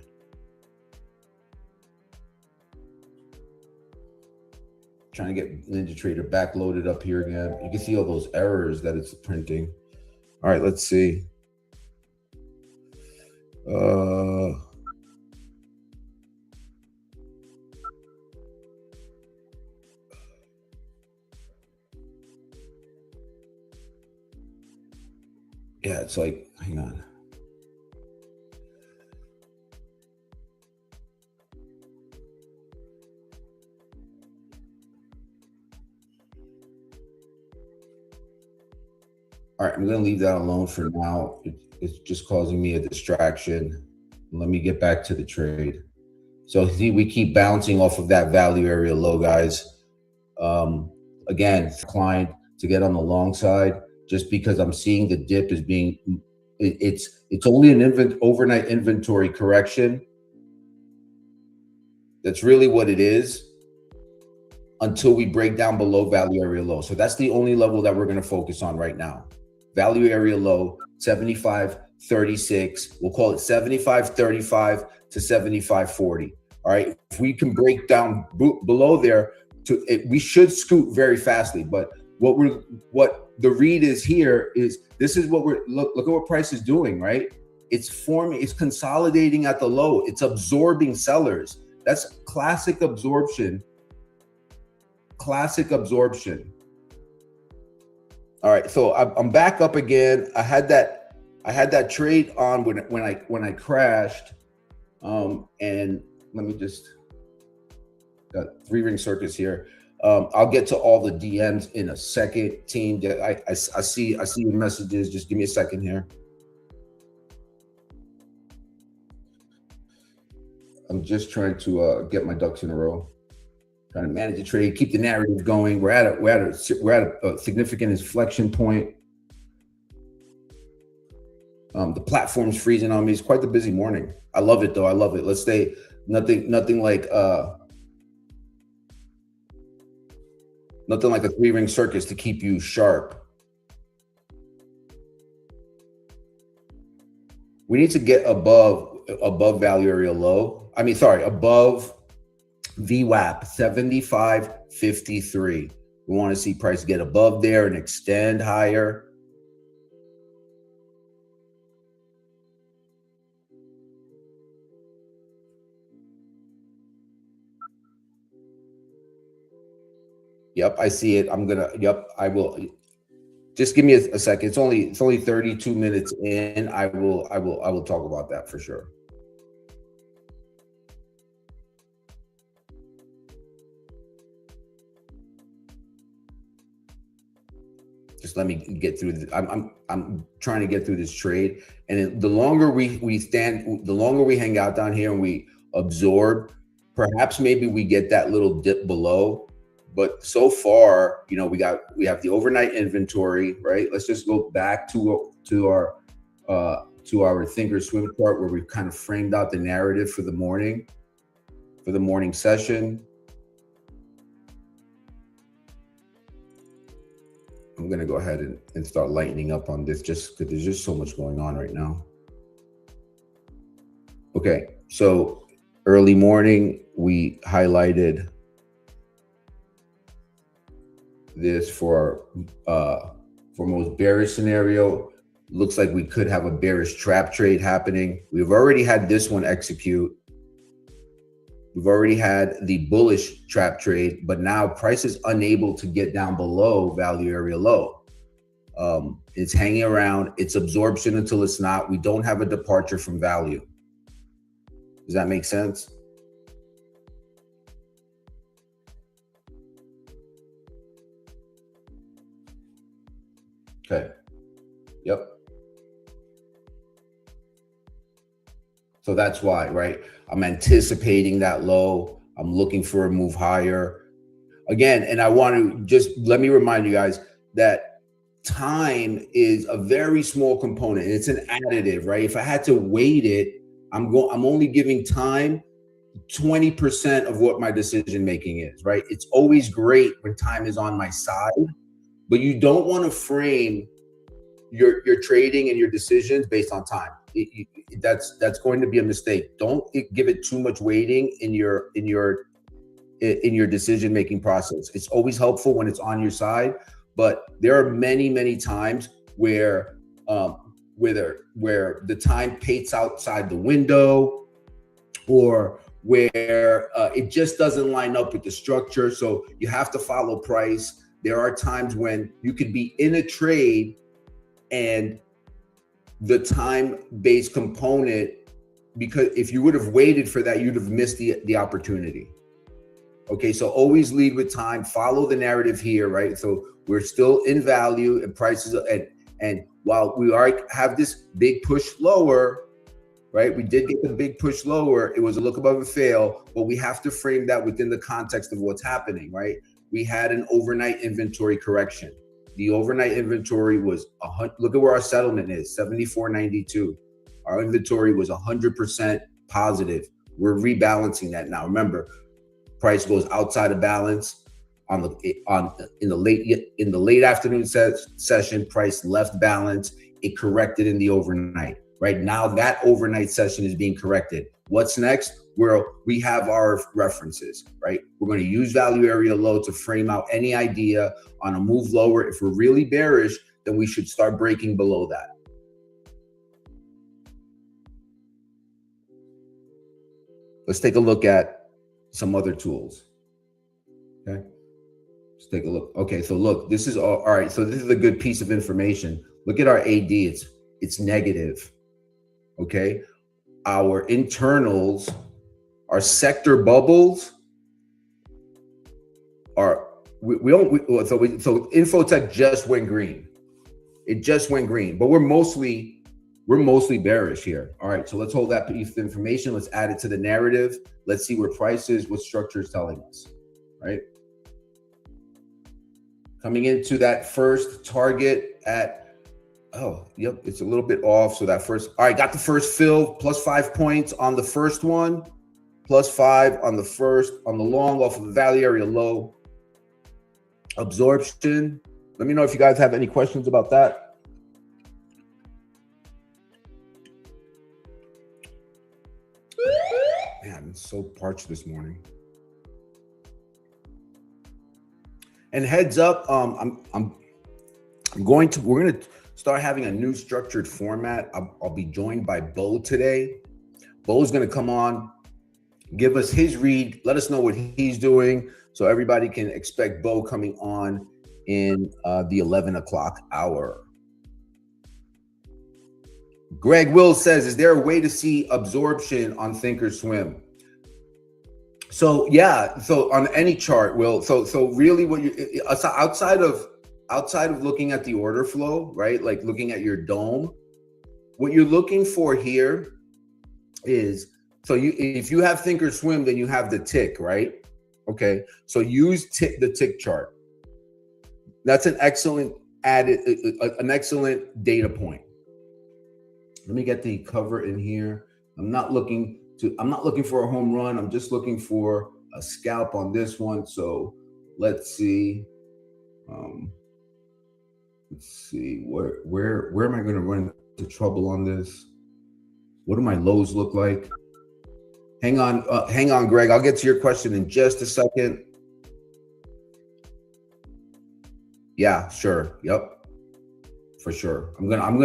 Speaker 1: Trying to get Ninja Trader back loaded up here again. You can see all those errors that it's printing. All right, let's see. Yeah, it's like, hang on. All right, I'm going to leave that alone for now. It's just causing me a distraction. Let me get back to the trade. So see, we keep bouncing off of that value area low, guys. Again, declined to get on the long side just because I'm seeing the dip as being, it's only an overnight inventory correction. That's really what it is until we break down below value area low. So that's the only level that we're going to focus on right now. Value area low, 75.36. We'll call it 75.35 to 75.40. All right. If we can break down below there, we should scoot very fastly. But what the read is here is this is what look at what price is doing, right? It's consolidating at the low. It's absorbing sellers. That's classic absorption. Classic absorption. All right, so I'm back up again. I had that trade on when I crashed, and let me just got 3-ring circuits here. I'll get to all the DMs in a second, team. I see your messages. Just give me a second here. I'm just trying to get my ducks in a row. Trying to manage the trade, keep the narrative going. We're at a significant inflection point. The platform's freezing on me. It's quite the busy morning. I love it though. I love it. Let's stay nothing like nothing like a 3-ring circus to keep you sharp. We need to get above value area low. Above VWAP 75.53. We want to see price get above there and extend higher. Yep, I see it. I will. Just give me a second. It's only 32 minutes in. I will talk about that for sure. Just let me get through this. I'm trying to get through this trade, and the longer we stand, the longer we hang out down here and we absorb, perhaps maybe we get that little dip below. But so far, you know, we have the overnight inventory, right? Let's just go back to our Thinkorswim chart where we've kind of framed out the narrative for the morning session. I'm gonna go ahead and start lightening up on this just because there's just so much going on right now. Okay, so early morning, we highlighted this for most bearish scenario. Looks like we could have a bearish trap trade happening. We've already had this one execute. We've already had the bullish trap trade, but now price is unable to get down below value area low. It's hanging around. It's absorption until it's not. We don't have a departure from value. Does that make sense? Okay. Yep. So that's why, right? I'm anticipating that low. I'm looking for a move higher. Again, and I want to just let me remind you guys that time is a very small component. It's an additive, right? If I had to weight it, I'm only giving time 20% of what my decision making is, right? It's always great when time is on my side, but you don't want to frame your trading and your decisions based on time. That's going to be a mistake. Don't give it too much weighting in your decision making process. It's always helpful when it's on your side, but there are many times where the time paints outside the window, or where it just doesn't line up with the structure. So you have to follow price. There are times when you could be in a trade and the time-based component, because if you would have waited for that, you'd have missed the opportunity. Okay, so always lead with time, follow the narrative here, right? So we're still in value and prices, and while we have this big push lower, right? We did get the big push lower. It was a look above a fail, but we have to frame that within the context of what's happening, right? We had an overnight inventory correction. The overnight inventory was look at where our settlement is, 74.92. Our inventory was 100% positive. We're rebalancing that now. Remember, price goes outside of balance in the late afternoon session. Price left balance. It corrected in the overnight. Right now, that overnight session is being corrected. What's next? We have our references, right? We're going to use value area low to frame out any idea on a move lower. If we're really bearish, then we should start breaking below that. Let's take a look at some other tools. Okay, let's take a look. Okay, so look, this is all right. So this is a good piece of information. Look at our AD. It's negative. Okay, our internals, our sector bubbles are so Infotech just went green. It just went green, but we're mostly bearish here. All right, so let's hold that piece of information. Let's add it to the narrative. Let's see where price is, what structure is telling us. right? Coming into that first target at, oh, yep, it's a little bit off. So that first, all right, got the first fill, plus 5 points on the first one, plus 5 on the first, on the long off of the value area low. Absorption. Let me know if you guys have any questions about that. Man, I'm so parched this morning. And heads up, we're going to start having a new structured format. I'll be joined by Bo today. Bo's going to come on, give us his read, let us know what he's doing, so everybody can expect Bo coming on in the 11 o'clock hour. Greg Will says, is there a way to see absorption on Thinkorswim? So yeah, so on any chart, Will. So really, what you outside of looking at the order flow, right? Like looking at your dome, what you're looking for here is, so if you have Thinkorswim, then you have the tick, right? Okay, so use the tick chart. That's an excellent excellent data point. Let me get the cover in here. I'm not looking for a home run. I'm just looking for a scalp on this one. So let's see. Let's see where am I going to run into trouble on this? What do my lows look like? Hang on, Greg. I'll get to your question in just a second. Yeah, sure. Yep, for sure. I'll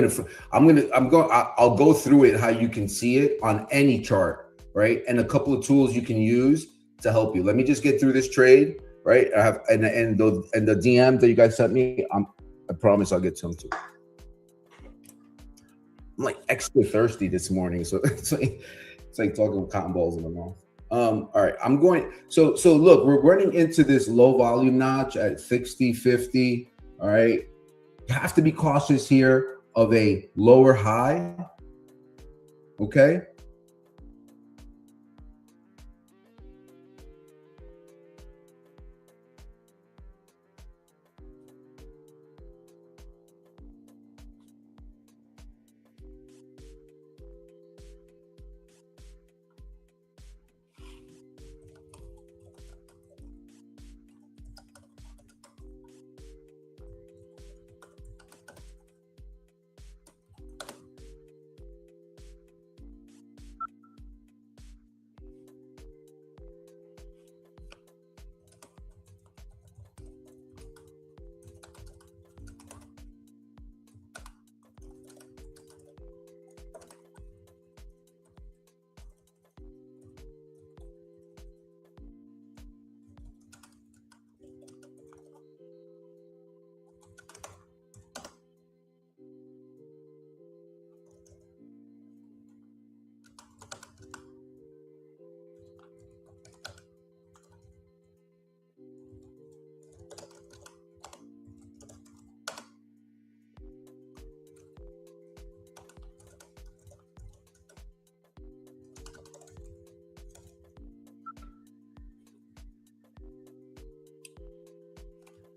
Speaker 1: go through it how you can see it on any chart, right? And a couple of tools you can use to help you. Let me just get through this trade, right? I have and the DM that you guys sent me. I promise I'll get to them too. I'm like extra thirsty this morning, so it's like talking with cotton balls in my mouth. All right, I'm going. So look, we're running into this low volume notch at 60.50. All right, you have to be cautious here of a lower high. Okay.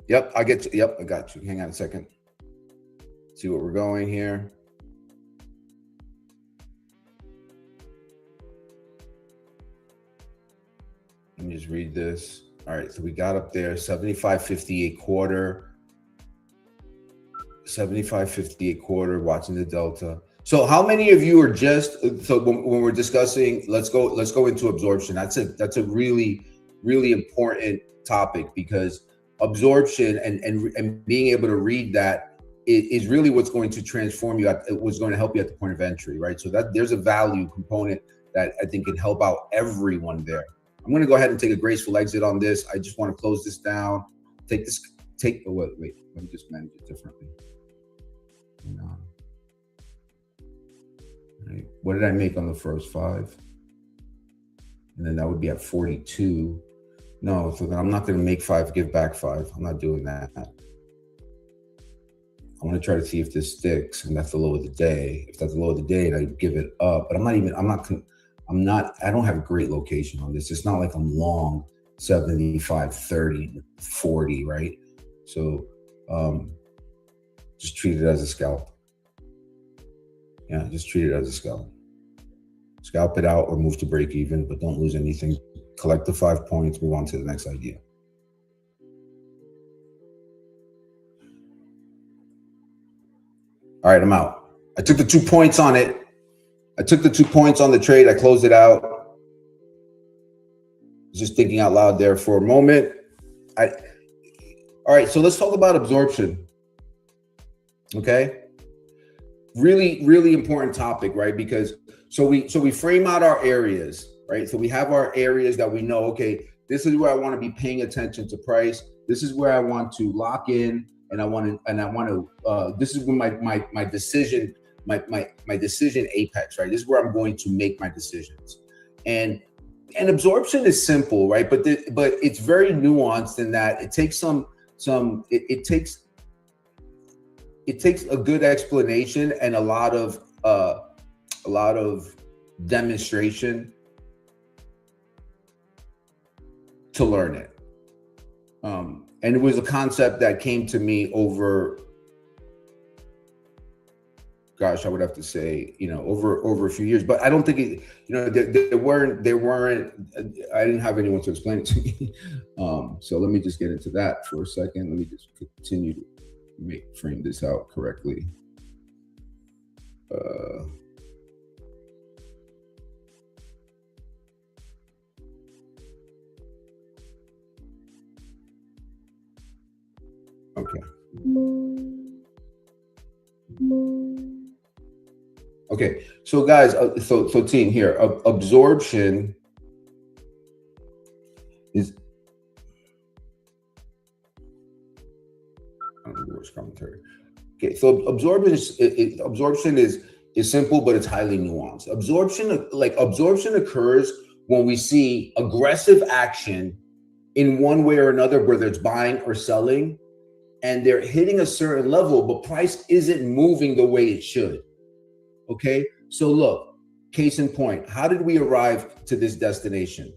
Speaker 1: Yep, I got you. Hang on a second. See what we're going here. Let me just read this. All right, so we got up there 75.58 quarter. 75.58 quarter, watching the delta. So how many of you are just, so when we're discussing, let's go into absorption. That's a really, really important topic, because absorption and being able to read that is really what's going to transform you, what's going to help you at the point of entry, right? So that there's a value component that I think can help out everyone there. I'm going to go ahead and take a graceful exit on this. I just want to close this down. Wait, let me just manage it differently. Hang on. All right. What did I make on the first 5? And then that would be at 42. No, so then I'm not going to make 5, give back 5. I'm not doing that. I want to try to see if this sticks, and that's the low of the day. If that's the low of the day, and I give it up, but I don't have a great location on this. It's not like I'm long 75, 30, 40, right? So just treat it as a scalp. Yeah, just treat it as a scalp. Scalp it out or move to break even, but don't lose anything. Collect the 5 points, move on to the next idea. All right, I'm out. I took the 2 points on it. I took the 2 points on the trade. I closed it out. Just thinking out loud there for a moment. All right, so let's talk about absorption. Okay. Really, really important topic, right? Because so we frame out our areas, right? So we have our areas that we know, okay, this is where I want to be paying attention to price. This is where I want to lock in, and I want to this is when my decision, my decision apex, right? This is where I'm going to make my decisions. And absorption is simple, right? But it's very nuanced in that it takes it takes a good explanation and a lot of demonstration to learn it. And it was a concept that came to me over, gosh, I would have to say, over a few years, but I don't think it, there weren't, I didn't have anyone to explain it to me. So let me just get into that for a second. Let me just continue to frame this out correctly. Okay, so guys, so team here, absorption is, commentary. Okay, so absorption is simple, but it's highly nuanced. Absorption occurs when we see aggressive action in one way or another, whether it's buying or selling, and they're hitting a certain level, but price isn't moving the way it should. Okay, so look, case in point, how did we arrive to this destination?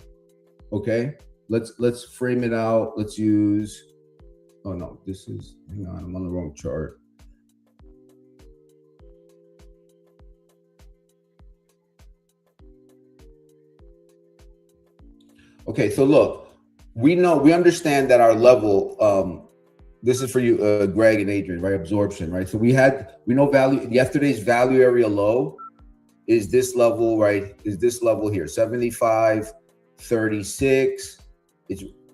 Speaker 1: Okay, let's frame it out. Let's use, oh no, this is, hang on, I'm on the wrong chart. Okay, so look, we understand that our level, this is for you, Greg and Adrian, right? Absorption, right? So we know value, yesterday's value area low is this level, right? Is this level here, 75.36.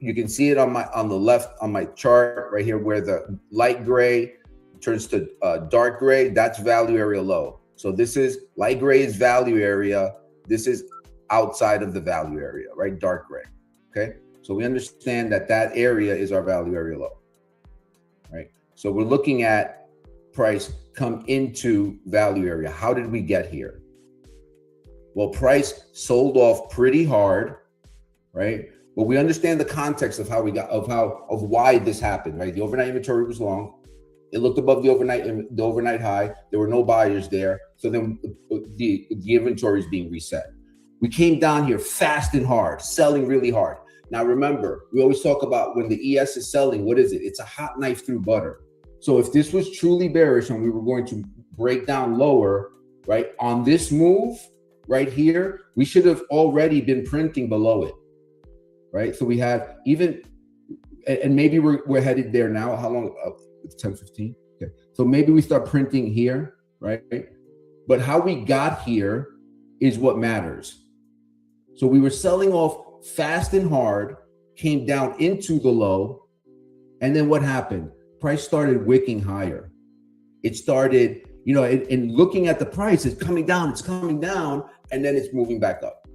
Speaker 1: You can see it on the left on my chart right here, where the light gray turns to dark gray. That's value area low. So this is light gray is value area. This is outside of the value area, right? Dark gray. Okay. So we understand that area is our value area low, right? So we're looking at price come into value area. How did we get here? Well, price sold off pretty hard, right? But we understand the context of how we got, of why this happened, right? The overnight inventory was long. It looked above the overnight high. There were no buyers there. So then the inventory is being reset. We came down here fast and hard, selling really hard. Now remember, we always talk about when the ES is selling, what is it? It's a hot knife through butter. So if this was truly bearish and we were going to break down lower, right, on this move right here, we should have already been printing below it, right? So we had even, and maybe we're headed there now. How long? It's 10:15. Okay, so maybe we start printing here, right? But how we got here is what matters. So we were selling off fast and hard, came down into the low, and then what happened? Price started wicking higher. It started, and looking at the price, it's coming down, and then it's moving back up.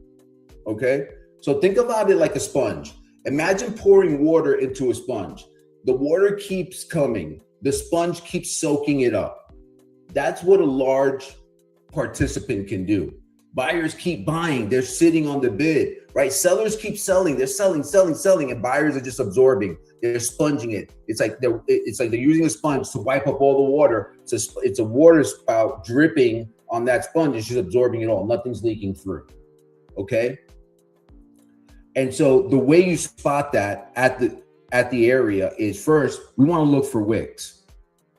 Speaker 1: Okay, so think about it like a sponge. Imagine pouring water into a sponge. The water keeps coming. The sponge keeps soaking it up. That's what a large participant can do. Buyers keep buying. They're sitting on the bid, right? Sellers keep selling. They're selling, and buyers are just absorbing. They're sponging it. It's like they're using a sponge to wipe up all the water. It's a water spout dripping on that sponge. It's just absorbing it all. Nothing's leaking through. Okay. And so the way you spot that at the area is, first, we want to look for wicks,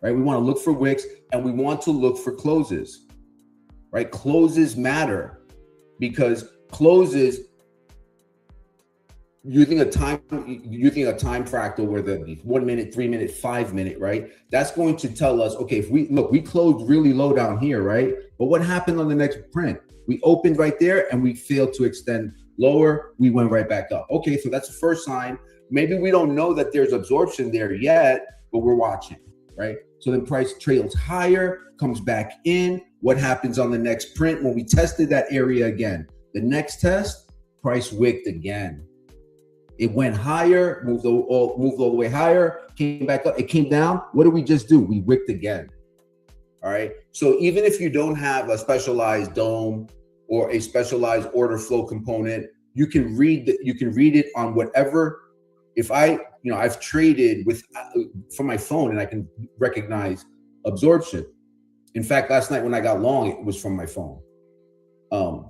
Speaker 1: right? We want to look for wicks, and we want to look for closes, right? Closes matter, because closes, using a time fractal where the 1 minute, 3 minute, 5 minute, right? That's going to tell us, okay, if we closed really low down here, right? But what happened on the next print? We opened right there and we failed to extend lower. We went right back up. Okay, so that's the first sign. Maybe we don't know that there's absorption there yet, but we're watching, right? So then price trails higher, comes back in. What happens on the next print? When we tested that area again, the next test, price wicked again. It went higher, moved all the way higher, came back up, it came down. What did we just do? We wicked again. All right. So even if you don't have a specialized dome or a specialized order flow component, you can read it on whatever. If I've traded from my phone and I can recognize absorption. In fact, last night when I got long, it was from my phone. I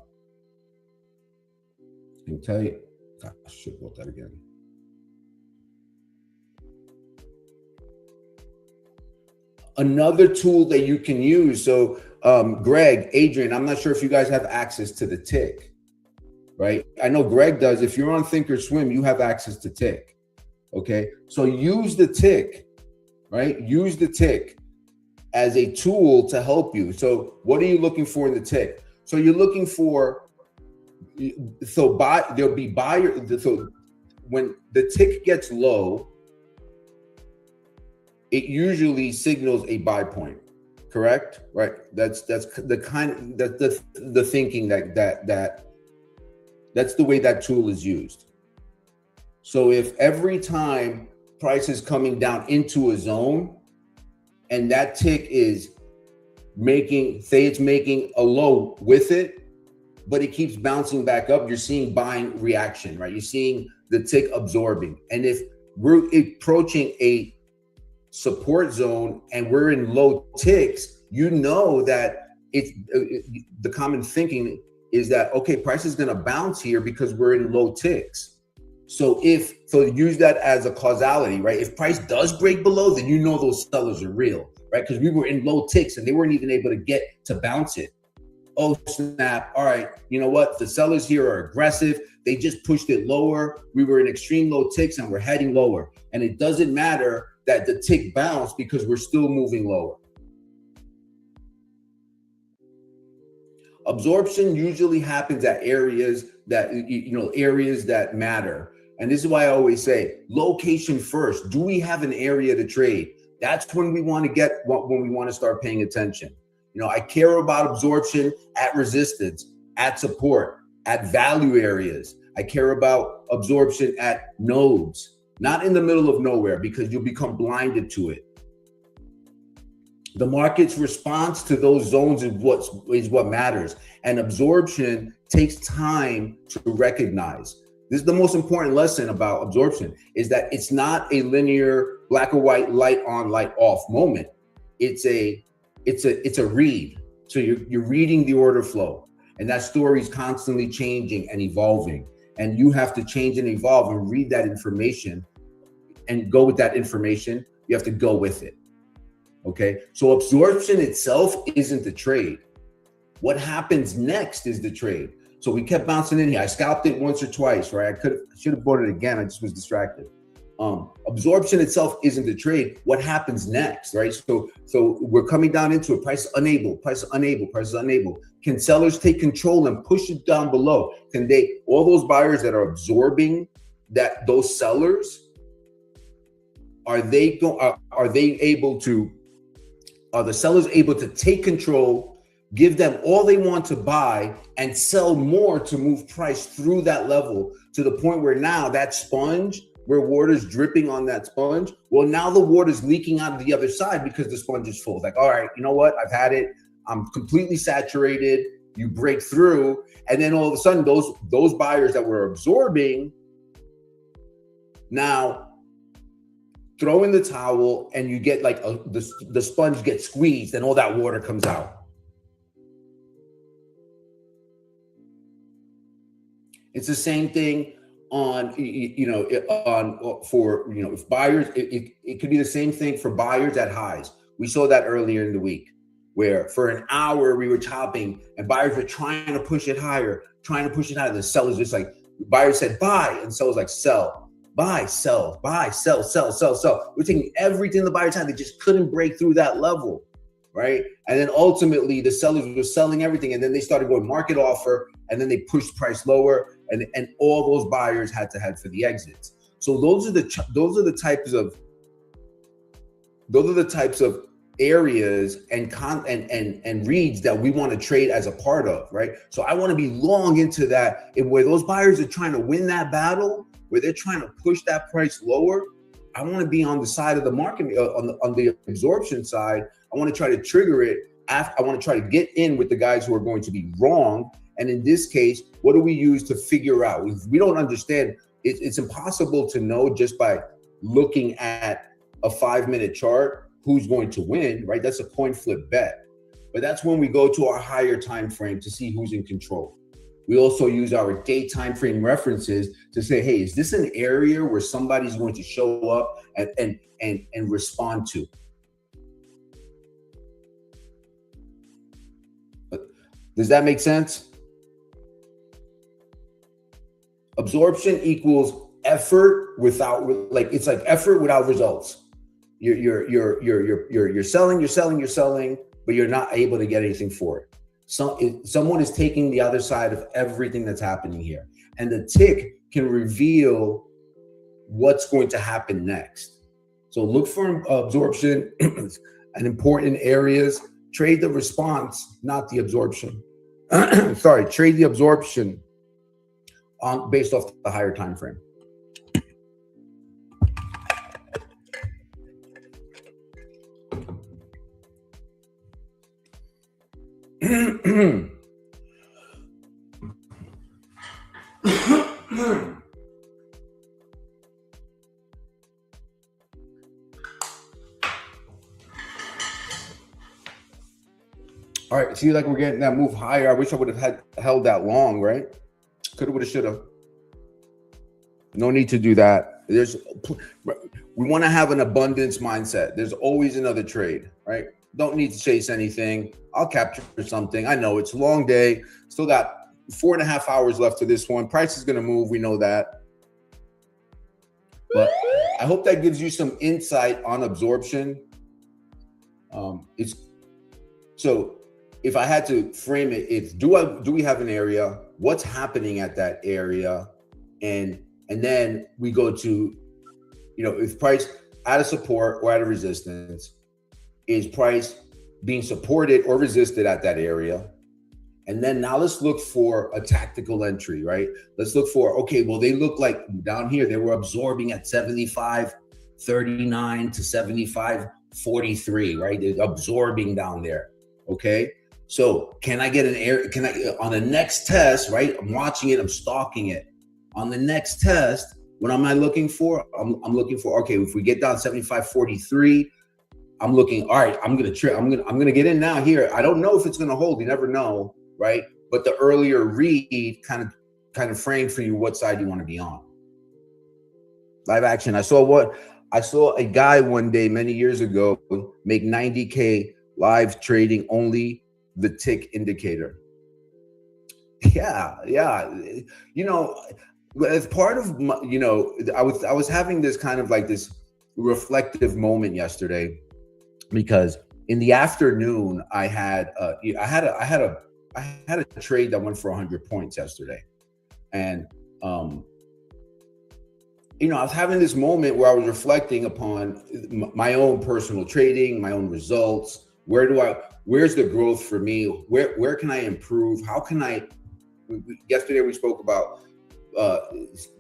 Speaker 1: can tell you, I should have bought that again. Another tool that you can use. So Greg, Adrian, I'm not sure if you guys have access to the tick, right? I know Greg does. If you're on Thinkorswim, you have access to tick. Okay. So use the tick, right? Use the tick as a tool to help you. So what are you looking for in the tick? So you're looking for, there'll be buyer. So when the tick gets low, it usually signals a buy point, correct? Right. That's the kind that's the thinking that's the way that tool is used. So if every time price is coming down into a zone and that tick is making a low with it, but it keeps bouncing back up, you're seeing buying reaction, right? You're seeing the tick absorbing. And if we're approaching a support zone and we're in low ticks, you know that the common thinking is that, okay, price is going to bounce here because we're in low ticks. So use that as a causality, right? If price does break below, then you know those sellers are real, right? Because we were in low ticks and they weren't even able to get to bounce it. Oh snap, all right, you know what? The sellers here are aggressive. They just pushed it lower. We were in extreme low ticks and we're heading lower. And it doesn't matter that the tick bounced because we're still moving lower. Absorption usually happens at areas that matter. And this is why I always say location first. Do we have an area to trade? That's when we want to start paying attention. I care about absorption at resistance, at support, at value areas. I care about absorption at nodes, not in the middle of nowhere, because you'll become blinded to it. The market's response to those zones is what matters. And absorption takes time to recognize. This is the most important lesson about absorption, is that it's not a linear black or white, light on, light off moment. It's a read. So you're reading the order flow, and that story is constantly changing and evolving. And you have to change and evolve and read that information and go with that information. You have to go with it. Okay. So absorption itself isn't the trade. What happens next is the trade. So we kept bouncing in here. I scalped it once or twice, right? I should have bought it again. I just was distracted. Absorption itself isn't the trade. What happens next, right? So we're coming down into a price unable. Can sellers take control and push it down below? Can all those buyers that are absorbing those sellers, are the sellers able to take control, give them all they want to buy, and sell more to move price through that level to the point where now that sponge, where water's dripping on that sponge, well, now the water's leaking out of the other side because the sponge is full. It's like, all right, you know what? I've had it. I'm completely saturated. You break through. And then all of a sudden, those buyers that were absorbing now throw in the towel, and you get like the sponge gets squeezed and all that water comes out. It's the same thing on, if buyers, it could be the same thing for buyers at highs. We saw that earlier in the week, where for an hour we were chopping and buyers were trying to push it higher, The sellers just like, buyers said buy, and sellers like sell, buy, sell, buy, sell, sell, sell, sell. We're taking everything the buyers had. They just couldn't break through that level, right? And then ultimately the sellers were selling everything, and then they started going market offer, and then they pushed price lower, and all those buyers had to head for the exits. So those are the types of areas and reads that we want to trade as a part of, right? So I want to be long into that, and where those buyers are trying to win that battle, where they're trying to push that price lower, I want to be on the side of the market, on the absorption side. I want to try to trigger it. I want to try to get in with the guys who are going to be wrong. And in this case, what do we use to figure out? If we don't understand, it's impossible to know just by looking at a 5-minute chart who's going to win, right? That's a coin flip bet. But that's when we go to our higher time frame to see who's in control. We also use our day time frame references to say, hey, is this an area where somebody's going to show up and respond to? Does that make sense? Absorption equals effort without, it's like effort without results. You're selling, but you're not able to get anything for it. Someone is taking the other side of everything that's happening here, and the tick can reveal what's going to happen next. So look for absorption and important areas. Trade the response, not the absorption. Trade the absorption based off the higher time frame. All right, see, like we're getting that move higher. I wish I would have held that long, right? Coulda, woulda, shoulda. No need to do that. We want to have an abundance mindset. There's always another trade, right? Don't need to chase anything. I'll capture something. I know it's a long day. Still got 4.5 hours left to this one. Price is going to move. We know that. But I hope that gives you some insight on absorption. So if I had to frame it, it's do we have an area? What's happening at that area? And then we go to, if price at a support or at a resistance, is price being supported or resisted at that area? And then now let's look for a tactical entry, right? Let's look for, okay, well, they look like down here, they were absorbing at 75.39 to 75.43, right? They're absorbing down there, okay? So can I get on the next test, right? I'm watching it, I'm stalking it. On the next test, what am I looking for? I'm looking for, okay, if we get down 75.43, I'm looking, all right, I'm gonna get in now here. I don't know if it's gonna hold, you never know, right? But the earlier read kind of framed for you what side you want to be on. Live action. I saw a guy one day many years ago make 90K live trading only the tick indicator. Yeah. As part of my, I was having this kind of like this reflective moment yesterday, because in the afternoon I had a trade that went for 100 points yesterday, and I was having this moment where I was reflecting upon my own personal trading, my own results. Where's the growth for me? Where can I improve? How can yesterday we spoke about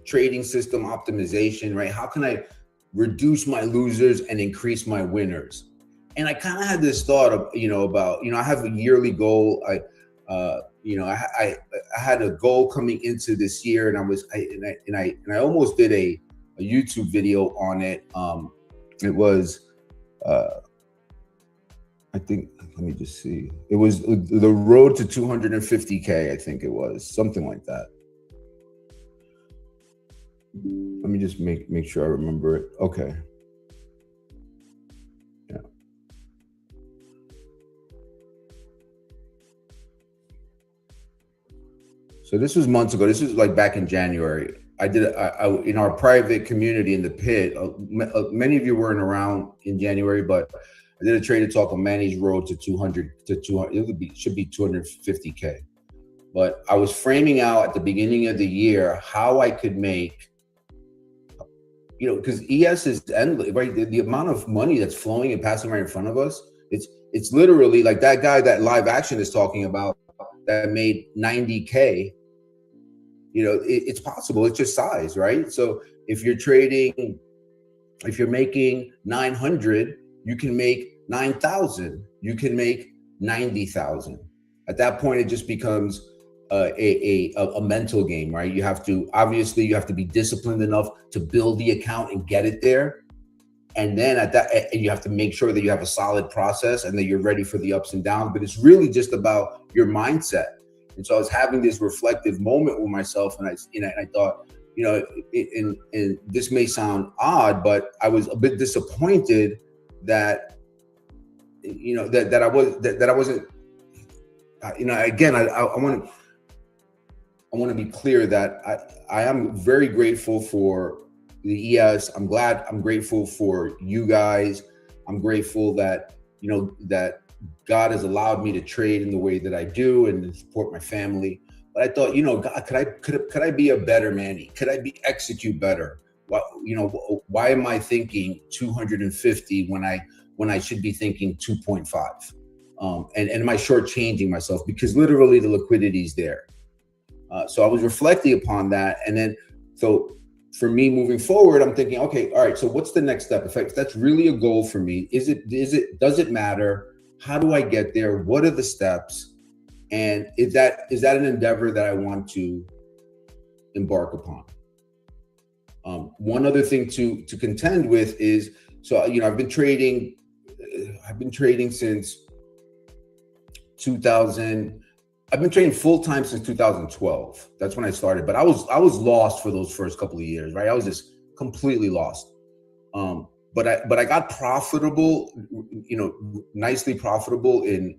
Speaker 1: trading system optimization, right? How can I reduce my losers and increase my winners? And I kind of had this thought of, I have a yearly goal. I had a goal coming into this year, and I almost did a YouTube video on it. It was, I think, let me just see. It was the road to 250K. I think it was something like that. Let me just make sure I remember it. Okay. Yeah. So this was months ago. This was like back in January. I did in our private community in the pit. Many of you weren't around in January, but I did a trade talk on Manny's road to 200 to 200. Should be 250K. But I was framing out at the beginning of the year how I could make, because ES is endless, right? The amount of money that's flowing and passing right in front of us, it's literally like that guy that Live Action is talking about that made 90K. It's possible. It's just size, right? So if you're making 900, you can make 9,000. You can make 90,000. At that point, it just becomes a mental game, right? You have to be disciplined enough to build the account and get it there. And then and you have to make sure that you have a solid process and that you're ready for the ups and downs. But it's really just about your mindset. And so I was having this reflective moment with myself, and I thought, and this may sound odd, but I was a bit disappointed that I wasn't. Again, I want to be clear that I am very grateful for the ES. I'm grateful for you guys. I'm grateful that that God has allowed me to trade in the way that I do and support my family. But I thought, God, could I be a better Manny? Could I execute better? Why am I thinking 250 when I should be thinking 2.5? And am I shortchanging myself? Because literally the liquidity is there. So I was reflecting upon that. And then, so for me moving forward, I'm thinking, okay, all right, so what's the next step? If that's really a goal for me, does it matter? How do I get there? What are the steps? And is that an endeavor that I want to embark upon? One other thing to contend with is, so, I've been trading since 2000. I've been trading full time since 2012. That's when I started, but I was lost for those first couple of years, right? I was just completely lost. But I got profitable, nicely profitable in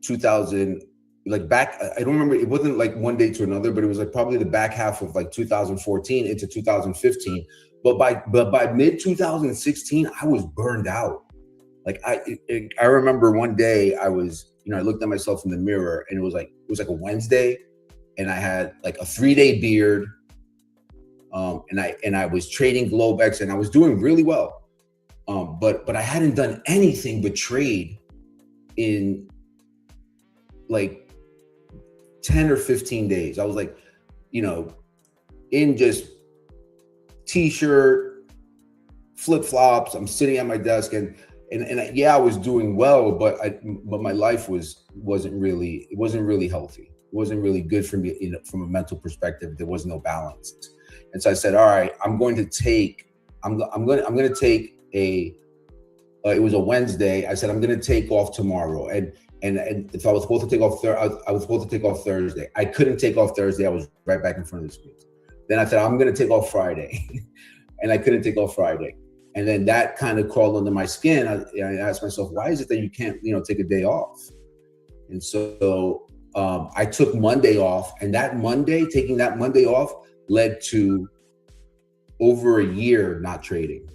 Speaker 1: 2000. Like back, I don't remember. It wasn't like one day to another, but it was like probably the back half of like 2014 into 2015. But by mid 2016, I was burned out. Like I remember one day I was, I looked at myself in the mirror, and it was like a Wednesday, and I had like a 3-day beard, and I was trading Globex, and I was doing really well, but I hadn't done anything but trade in like 10 or 15 days. I was like, in just t-shirt, flip-flops. I'm sitting at my desk, and yeah, I was doing well, but my life wasn't really healthy. It wasn't really good for me, from a mental perspective. There was no balance. And so I said, all right, I'm going to take a, it was a Wednesday. I said, I'm going to take off tomorrow. And if I was supposed to take off, I was supposed to take off Thursday. I couldn't take off Thursday. I was right back in front of the screen. Then I said, I'm going to take off Friday. And I couldn't take off Friday. And then that kind of crawled under my skin. I asked myself, why is it that you can't, take a day off? And so I took Monday off, and taking that Monday off led to over a year not trading.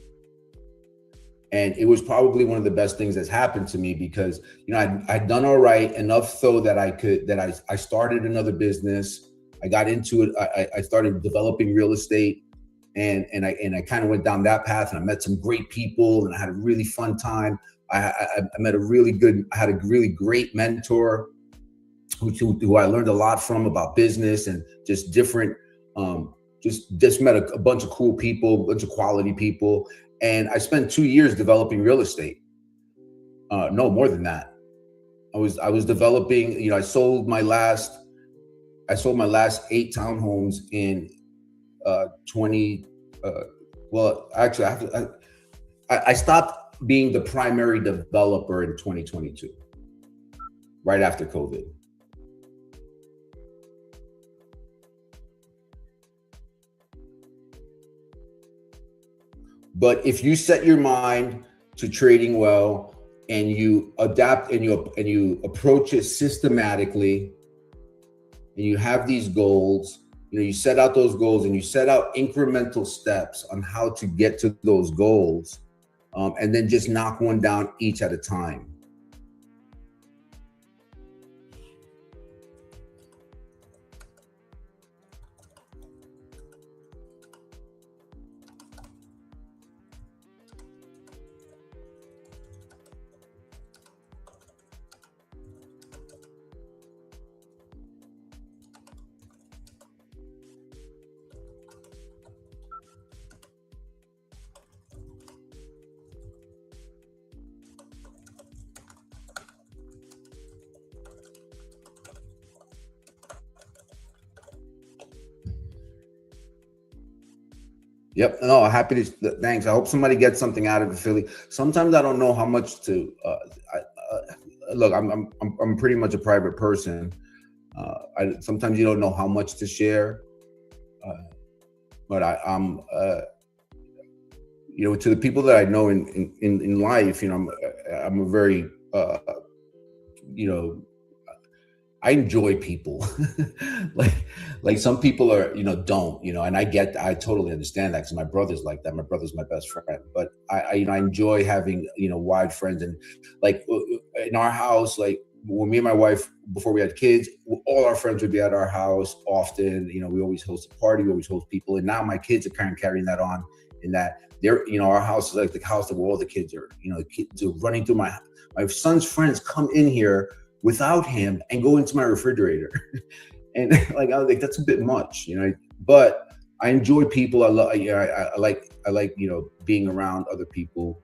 Speaker 1: And it was probably one of the best things that's happened to me, because, I'd done all right enough so that I started another business. I got into it. I started developing real estate. And I kind of went down that path, and I met some great people, and I had a really fun time. I had a really great mentor who I learned a lot from about business and just different, just met a bunch of cool people, a bunch of quality people. And I spent 2 years developing real estate. No, more than that. I was developing, I sold my last 8 townhomes in 20, well, actually, I stopped being the primary developer in 2022, right after COVID. But if you set your mind to trading well and you adapt and you approach it systematically, and you have these goals, you set out those goals and you set out incremental steps on how to get to those goals, and then just knock one down each at a time. Yep. No, happy to. Thanks. I hope somebody gets something out of it, Philly. Sometimes I don't know how much to. Look, I'm pretty much a private person. Sometimes you don't know how much to share, but I'm. To the people that I know in life, I'm a very. I enjoy people. like some people are, don't, and I totally understand that because my brother's like that. My brother's my best friend, but I enjoy having, wide friends. And like in our house, like when me and my wife, before we had kids, all our friends would be at our house often. We always host a party, we always host people. And now my kids are kind of carrying that on in that they're, our house is like the house where all the kids are, the kids are running through my son's friends come in here without him and go into my refrigerator. And like, I was like, that's a bit much, but I enjoy people. I like, being around other people.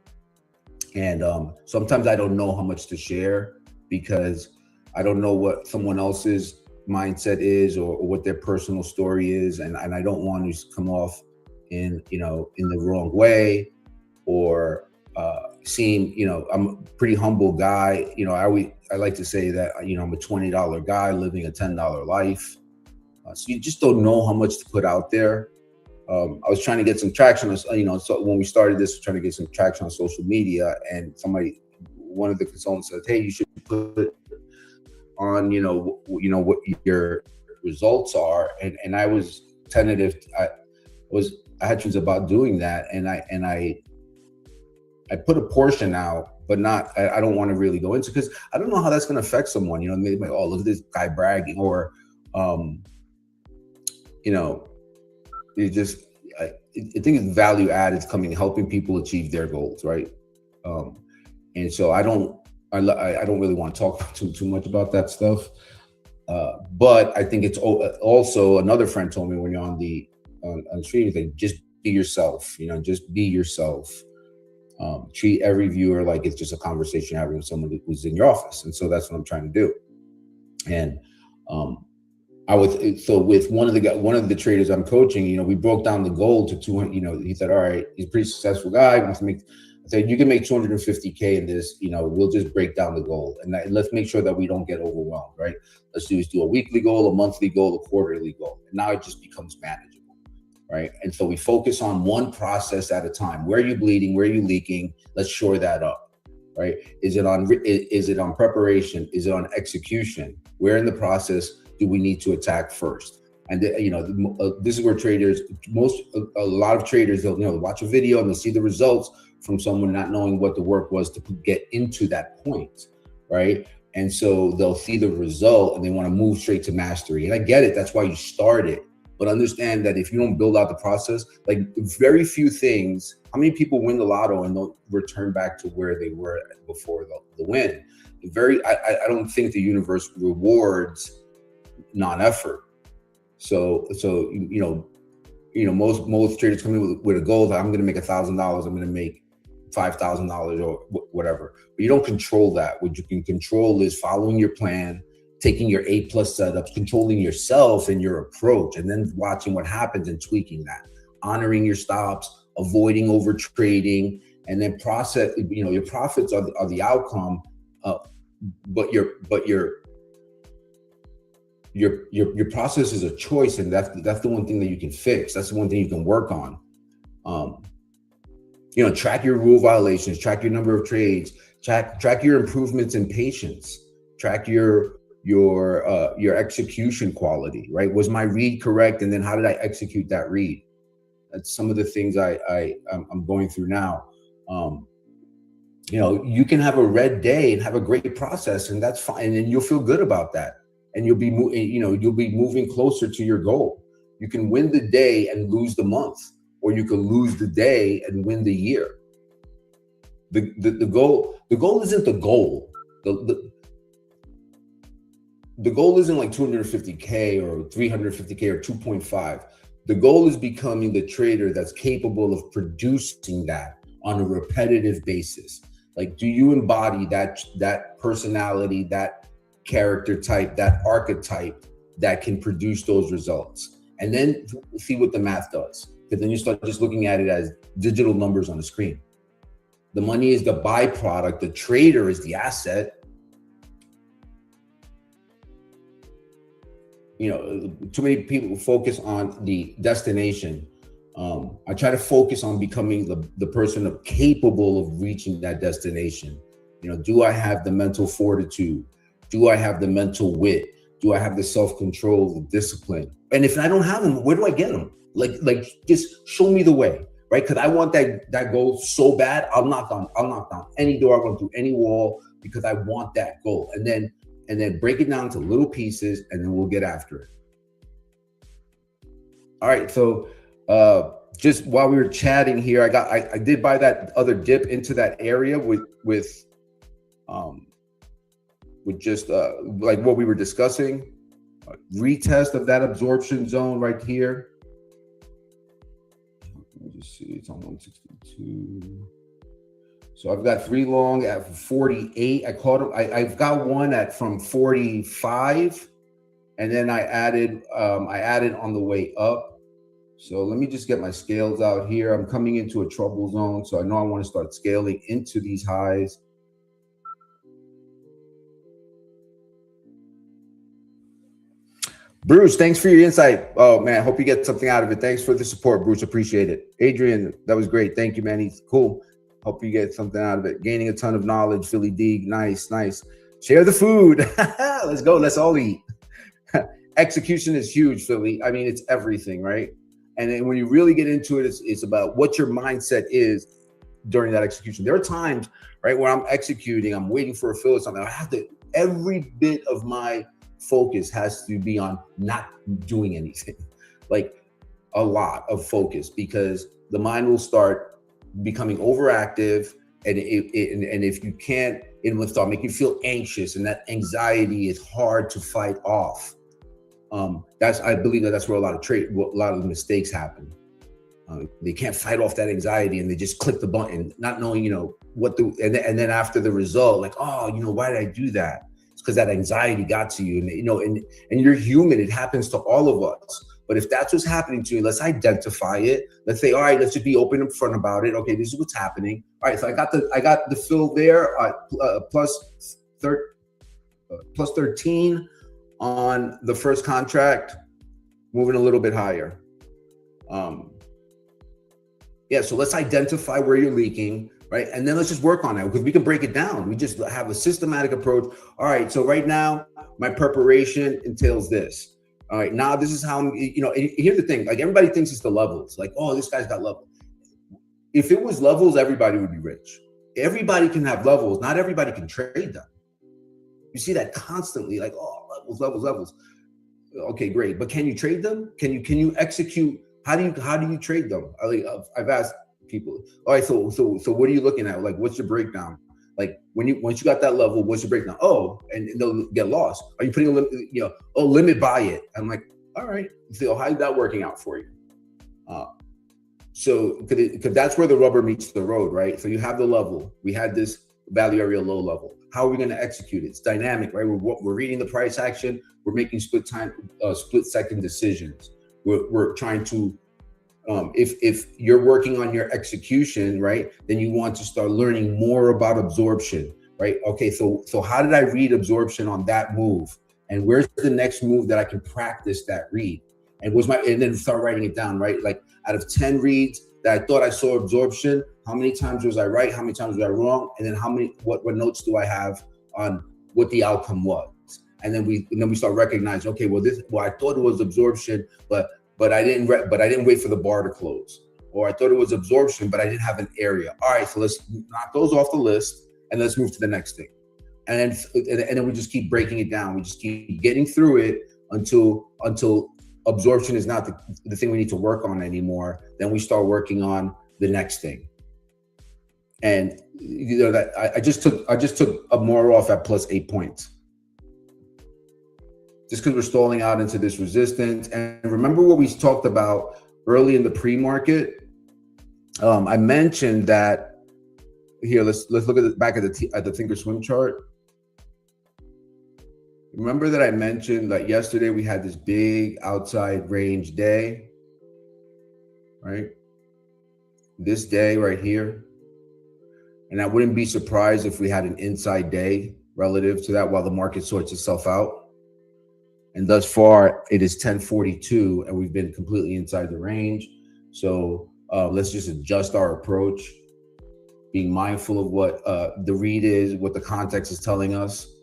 Speaker 1: And sometimes I don't know how much to share because I don't know what someone else's mindset is or what their personal story is. And I don't want to come off in the wrong way or seem, I'm a pretty humble guy. I like to say that, I'm a $20 guy living a $10 life. So you just don't know how much to put out there. I was trying to get some traction, so when we started this, trying to get some traction on social media, and one of the consultants said, hey, you should put on, what your results are. And I was tentative. I had dreams about doing that. And I put a portion out, but not, I don't want to really go into, because I don't know how that's going to affect someone, maybe like, oh, look at this guy bragging, or, it just, I think it's value add is helping people achieve their goals. Right. And so I don't really want to talk too much about that stuff. But I think it's also, another friend told me when you're on stream, like, just be yourself, just be yourself. Treat every viewer like it's just a conversation you're having with someone who's in your office. And so that's what I'm trying to do. And with one of the traders I'm coaching, we broke down the goal to 200. He said, all right, he's a pretty successful guy. I said, you can make 250K in this. We'll just break down the goal, and let's make sure that we don't get overwhelmed. Right? Let's do a weekly goal, a monthly goal, a quarterly goal, and now it just becomes manageable. Right. And so we focus on one process at a time. Where are you bleeding? Where are you leaking? Let's shore that up. Right. Is it on preparation? Is it on execution? Where in the process do we need to attack first? And this is where a lot of traders, they'll watch a video and they'll see the results from someone not knowing what the work was to get into that point. Right. And so they'll see the result and they want to move straight to mastery. And I get it. That's why you started. But understand that if you don't build out the process, like very few things, how many people win the lotto and don't return back to where they were before the win? I don't think the universe rewards non-effort. So most traders come in with a goal that I'm going to make $1,000, I'm going to make $5,000 or whatever. But you don't control that. What you can control is following your plan, taking your A+ setups, controlling yourself and your approach, and then watching what happens and tweaking that, honoring your stops, avoiding over trading, and then process. Your profits are the outcome, but your process is a choice, and that's the one thing that you can fix. That's the one thing you can work on. Track your rule violations, track your number of trades, track your improvements in patience, track your execution quality, right? Was my read correct? And then how did I execute that read? That's some of the things I'm going through now. You can have a red day and have a great process, and that's fine, and you'll feel good about that, and you'll be moving closer to your goal. You can win the day and lose the month, or you can lose the day and win the year. The goal isn't the goal. The goal isn't like 250K or 350K or 2.5. The goal is becoming the trader that's capable of producing that on a repetitive basis. Like, do you embody that personality, that character type, that archetype that can produce those results? And then see what the math does. Because then you start just looking at it as digital numbers on the screen. The money is the byproduct. The trader is the asset. Too many people focus on the destination. I try to focus on becoming the person capable of reaching that destination. Do I have the mental fortitude? Do I have the mental wit? Do I have the self-control, the discipline? And if I don't have them, where do I get them? Like just show me the way, right? Because I want that goal so bad. I'll knock down any door. I'll go through any wall because I want that goal. And then break it down to little pieces, and then we'll get after it. All right, so just while we were chatting here, I did buy that other dip into that area with just like what we were discussing, retest of that absorption zone right here. Let me just see, it's on 162. So I've got 3 long at 48. I caught them. I've got one from 45, and then I added on the way up. So let me just get my scales out here. I'm coming into a trouble zone, so I know I want to start scaling into these highs. Bruce, thanks for your insight. Oh man, hope you get something out of it. Thanks for the support, Bruce. Appreciate it. Adrian, that was great. Thank you, Manny. Cool. Hope you get something out of it. Gaining a ton of knowledge. Philly D, nice. Share the food. Let's go. Let's all eat. Execution is huge, Philly. I mean, it's everything, right? And then when you really get into it, it's about what your mindset is during that execution. There are times, right, where I'm executing, I'm waiting for a fill or something. Every bit of my focus has to be on not doing anything, like a lot of focus, because the mind will start becoming overactive, and if you can't, it will start making you feel anxious, and that anxiety is hard to fight off. I believe that's where a lot of mistakes happen. They can't fight off that anxiety, and they just click the button, not knowing, and then after the result, like, oh, why did I do that? It's because that anxiety got to you, and you're human. It happens to all of us. But if that's what's happening to you, let's identify it. Let's say, all right, let's just be open and front about it. Okay, this is what's happening. All right, so I got the fill there, plus 13 on the first contract, moving a little bit higher. So let's identify where you're leaking, right? And then let's just work on it, because we can break it down. We just have a systematic approach. All right, so right now, my preparation entails this. All right, now this is how I'm, here's the thing, like everybody thinks it's the levels, like, oh, this guy's got levels. If it was levels, everybody would be rich. Everybody can have levels, not everybody can trade them. You see that constantly, like, oh, levels. Okay, great, but can you trade them? Can you execute? How do you trade them? I've asked people, all right, so what are you looking at? Like, what's your breakdown? Like once you got that level, what's your breakdown? Oh, and they'll get lost. Are you putting a limit? Limit buy it. I'm like, all right. So how's that working out for you? So because that's where the rubber meets the road, right? So you have the level. We had this value area low level. How are we going to execute it? It's dynamic, right? We're reading the price action. We're making split second decisions. We're trying to. If you're working on your execution, right, then you want to start learning more about absorption, right? Okay, so how did I read absorption on that move? And where's the next move that I can practice that read? And then start writing it down, right? Like out of 10 reads, that I thought I saw absorption. How many times was I right? How many times was I wrong? And then what notes do I have on what the outcome was? And then we start recognizing, okay, I thought it was absorption, but I didn't wait for the bar to close. Or I thought it was absorption, but I didn't have an area. All right, so let's knock those off the list and let's move to the next thing. And then we just keep breaking it down. We just keep getting through it until absorption is not the thing we need to work on anymore. Then we start working on the next thing. And that I just took a more off at plus 8 points. Just because we're stalling out into this resistance. And remember what we talked about early in the pre-market? I mentioned that here. Let's look at back at the Thinkorswim chart. Remember that I mentioned that yesterday we had this big outside range day, right? This day right here. And I wouldn't be surprised if we had an inside day relative to that while the market sorts itself out. And thus far, it is 10:42, and we've been completely inside the range. So let's just adjust our approach, being mindful of what the read is, what the context is telling us.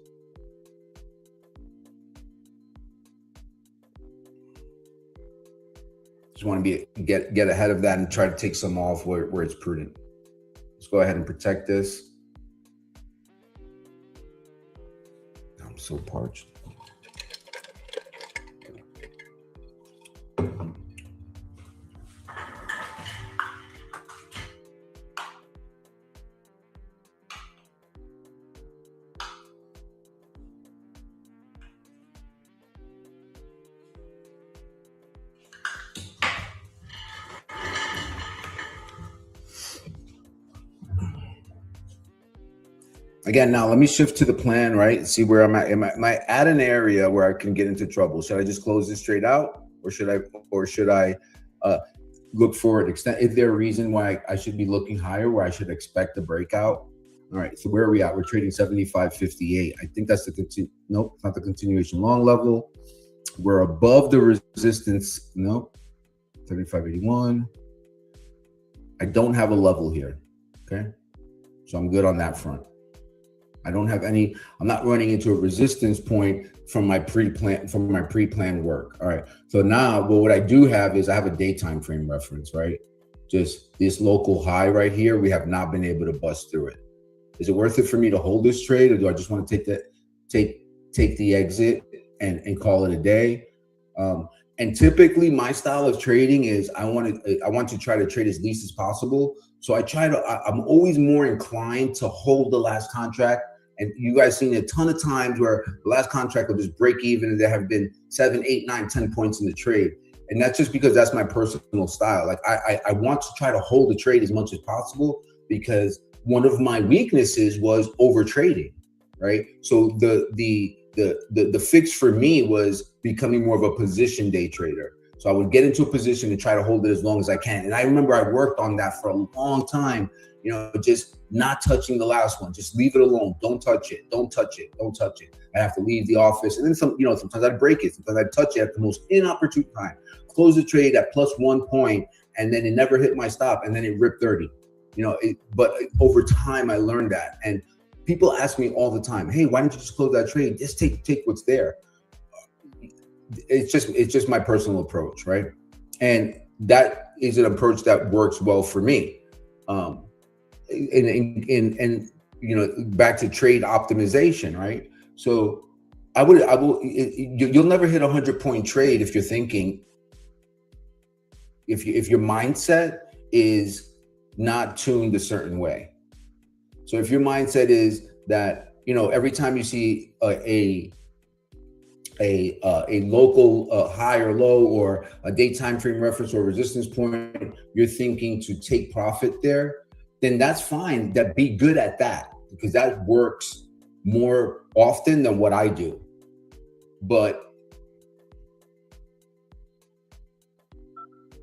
Speaker 1: Just want to get ahead of that and try to take some off where it's prudent. Let's go ahead and protect this. I'm so parched. Again, now let me shift to the plan, right? See where I'm at. Am I at an area where I can get into trouble? Should I just close this trade out, or should I look for an extent? Is there a reason why I should be looking higher, where I should expect a breakout? All right, so where are we at? We're trading 75.58. I think that's nope, it's not the continuation long level. We're above the resistance. Nope, 75.81. I don't have a level here. Okay, so I'm good on that front. I don't have any, I'm not running into a resistance point from my pre-planned work. All right. So now, well, what I do have is I have a daytime frame reference, right? Just this local high right here. We have not been able to bust through it. Is it worth it for me to hold this trade, or do I just want to take the exit and call it a day? And typically my style of trading is I want to try to trade as least as possible. So I'm always more inclined to hold the last contract. And you guys seen a ton of times where the last contract will just break even and there have been 7, 8, 9, 10 points in the trade. And that's just because that's my personal style. Like I want to try to hold the trade as much as possible, because one of my weaknesses was over trading, right? So the fix for me was becoming more of a position day trader. So I would get into a position and try to hold it as long as I can. And I remember I worked on that for a long time, just not touching the last one. Just leave it alone. Don't touch it. Don't touch it. Don't touch it. I have to leave the office. And then sometimes I'd break it. Sometimes I'd touch it at the most inopportune time. Close the trade at plus 1 point, and then it never hit my stop, and then it ripped 30. But over time I learned that. And people ask me all the time, hey, why don't you just close that trade? Just take what's there. It's just my personal approach, right? And that is an approach that works well for me. And back to trade optimization, right? So you'll never hit 100-point trade if you're thinking, if your mindset is not tuned a certain way. So if your mindset is that, every time you see a local high or low, or a daytime frame reference or resistance point, you're thinking to take profit there, then that's fine. Be good at that, because that works more often than what I do. But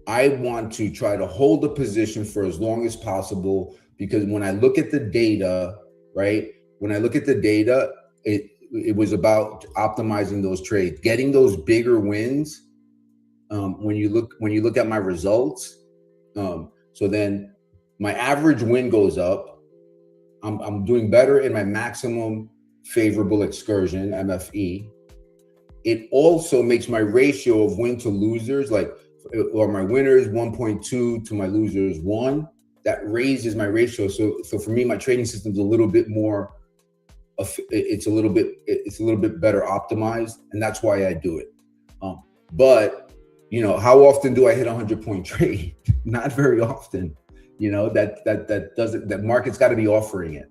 Speaker 1: I want to try to hold a position for as long as possible, because when I look at the data, right? When I look at the data, it was about optimizing those trades, getting those bigger wins. When you look at my results, So then my average win goes up. I'm doing better in my maximum favorable excursion, MFE. It also makes my ratio of win to losers, or my winners 1.2 to my losers 1. That raises my ratio. So for me, my trading system's a little bit more. It's a little bit better optimized, and that's why I do it. But how often do I hit a 100-point trade? Not very often. That market's got to be offering it,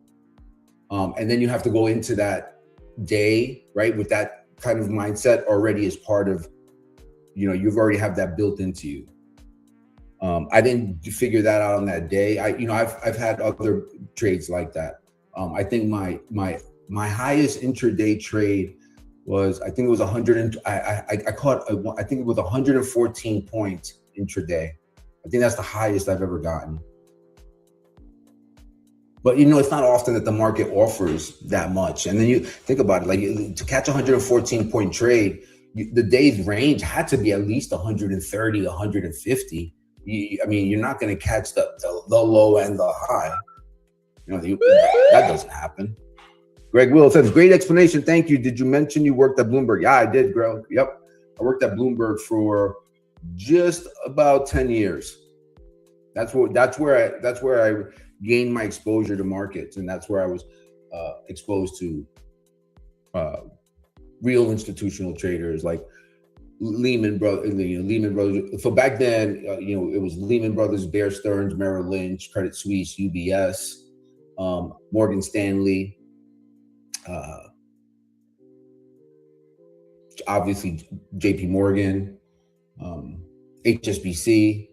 Speaker 1: and then you have to go into that day, right, with that kind of mindset already as part of, you've already have that built into you. I didn't figure that out on that day. I've had other trades like that. I think my highest intraday trade was, I think it was 100. I think it was 114 points intraday. I think that's the highest I've ever gotten. But it's not often that the market offers that much. And then you think about it, to catch a 114-point trade, the day's range had to be at least 130, 150. You're not going to catch the low and the high. That doesn't happen. Greg Will says, great explanation. Thank you. Did you mention you worked at Bloomberg? Yeah, I did, Greg. Yep. I worked at Bloomberg for just about 10 years. That's where I gained my exposure to markets, and that's where I was exposed to real institutional traders like Lehman Brothers. So back then, it was Lehman Brothers, Bear Stearns, Merrill Lynch, Credit Suisse, UBS, Morgan Stanley, obviously JP Morgan, HSBC,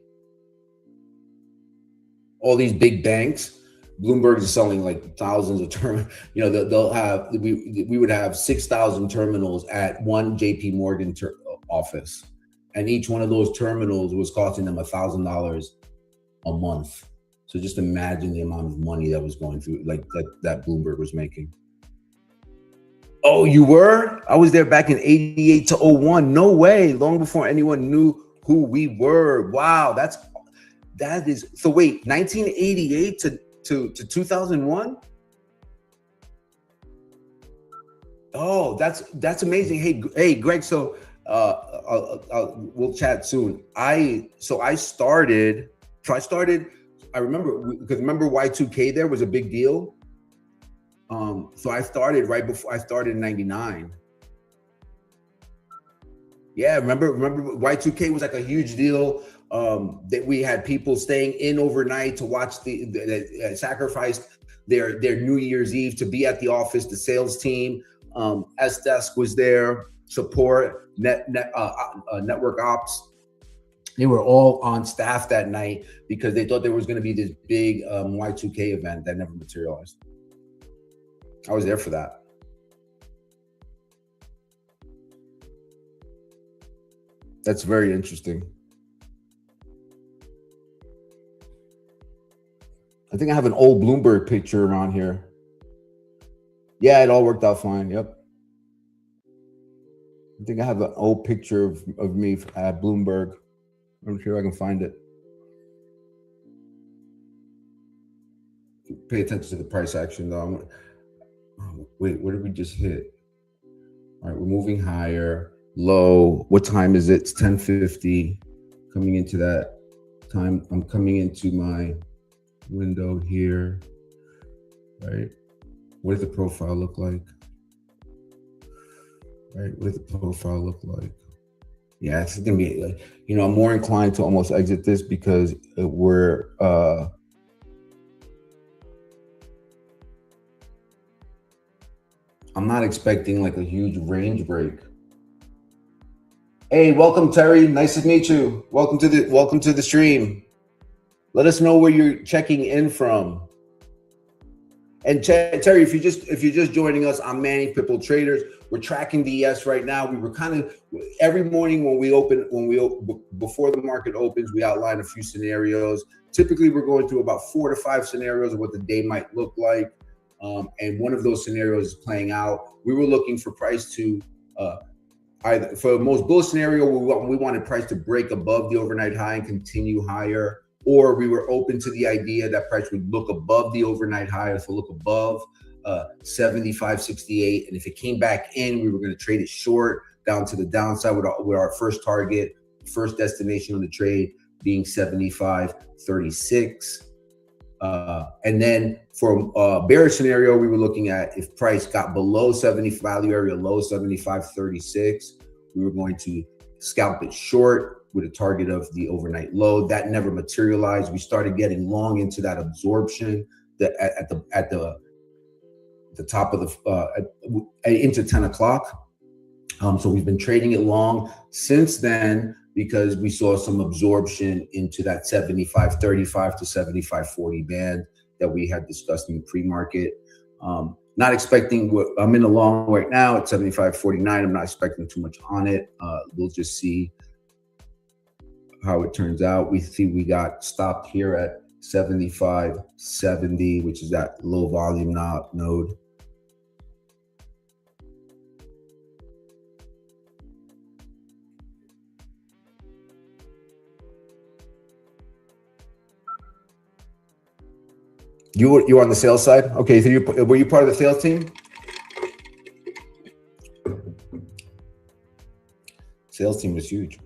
Speaker 1: all these big banks. Bloomberg is selling like thousands of terminals. We would have 6,000 terminals at one JP Morgan office, and each one of those terminals was costing them $1,000 a month. So just imagine the amount of money that was going through, that Bloomberg was making. Oh, you were? I was there back in 88 to 01. No way. Long before anyone knew who we were. Wow, that is. So wait, 1988 to 2001? Oh, that's amazing. Hey, Greg. So we'll chat soon. I started. I remember, because remember Y2K there was a big deal. So I started right before. I started in 99. Yeah, remember Y2K was like a huge deal. That we had people staying in overnight to watch the sacrificed their New Year's Eve to be at the office. The sales team, S-Desk was there, support, network ops. They were all on staff that night because they thought there was going to be this big Y2K event that never materialized. I was there for that. That's very interesting. I think I have an old Bloomberg picture around here. Yeah, it all worked out fine. Yep. I think I have an old picture of me at Bloomberg. I'm sure I can find it. Pay attention to the price action though. Wait, what did we just hit? All right, we're moving higher. Low. What time is it? It's 10:50. Coming into that time. I'm coming into my window here. Right. What does the profile look like? Right. What does the profile look like? Yeah, it's gonna be, I'm more inclined to almost exit this because we're I'm not expecting like a huge range break. Hey, welcome Terry. Nice to meet you. Welcome to the stream. Let us know where you're checking in from. And Terry, if you're just joining us, I'm Manny, Pitbull Traders. We're tracking the ES right now. We were kind of every morning before the market opens, we outline a few scenarios. Typically, we're going through about 4 to 5 scenarios of what the day might look like. And one of those scenarios is playing out. We were looking for price to either, for the most bullish scenario, we wanted price to break above the overnight high and continue higher. or we were open to the idea that price would look above the overnight high, if it look above 75.68, and if it came back in, we were going to trade it short down to the downside with our first target, first destination on the trade being 75.36. And then for a bearish scenario, we were looking at if price got below 70 value area low 75.36, we were going to scalp it short with a target of the overnight low. That never materialized. We started getting long into that absorption at the top of the into 10 o'clock. So we've been trading it long since then because we saw some absorption into that 75.35 to 75.40 band that we had discussed in the pre-market. Not expecting I'm in the long right now at 75.49. I'm not expecting too much on it. We'll just see how it turns out. We see we got stopped here at 75.70, which is that low volume node. You were on the sales side? Okay, so were you part of the sales team? Sales team was huge.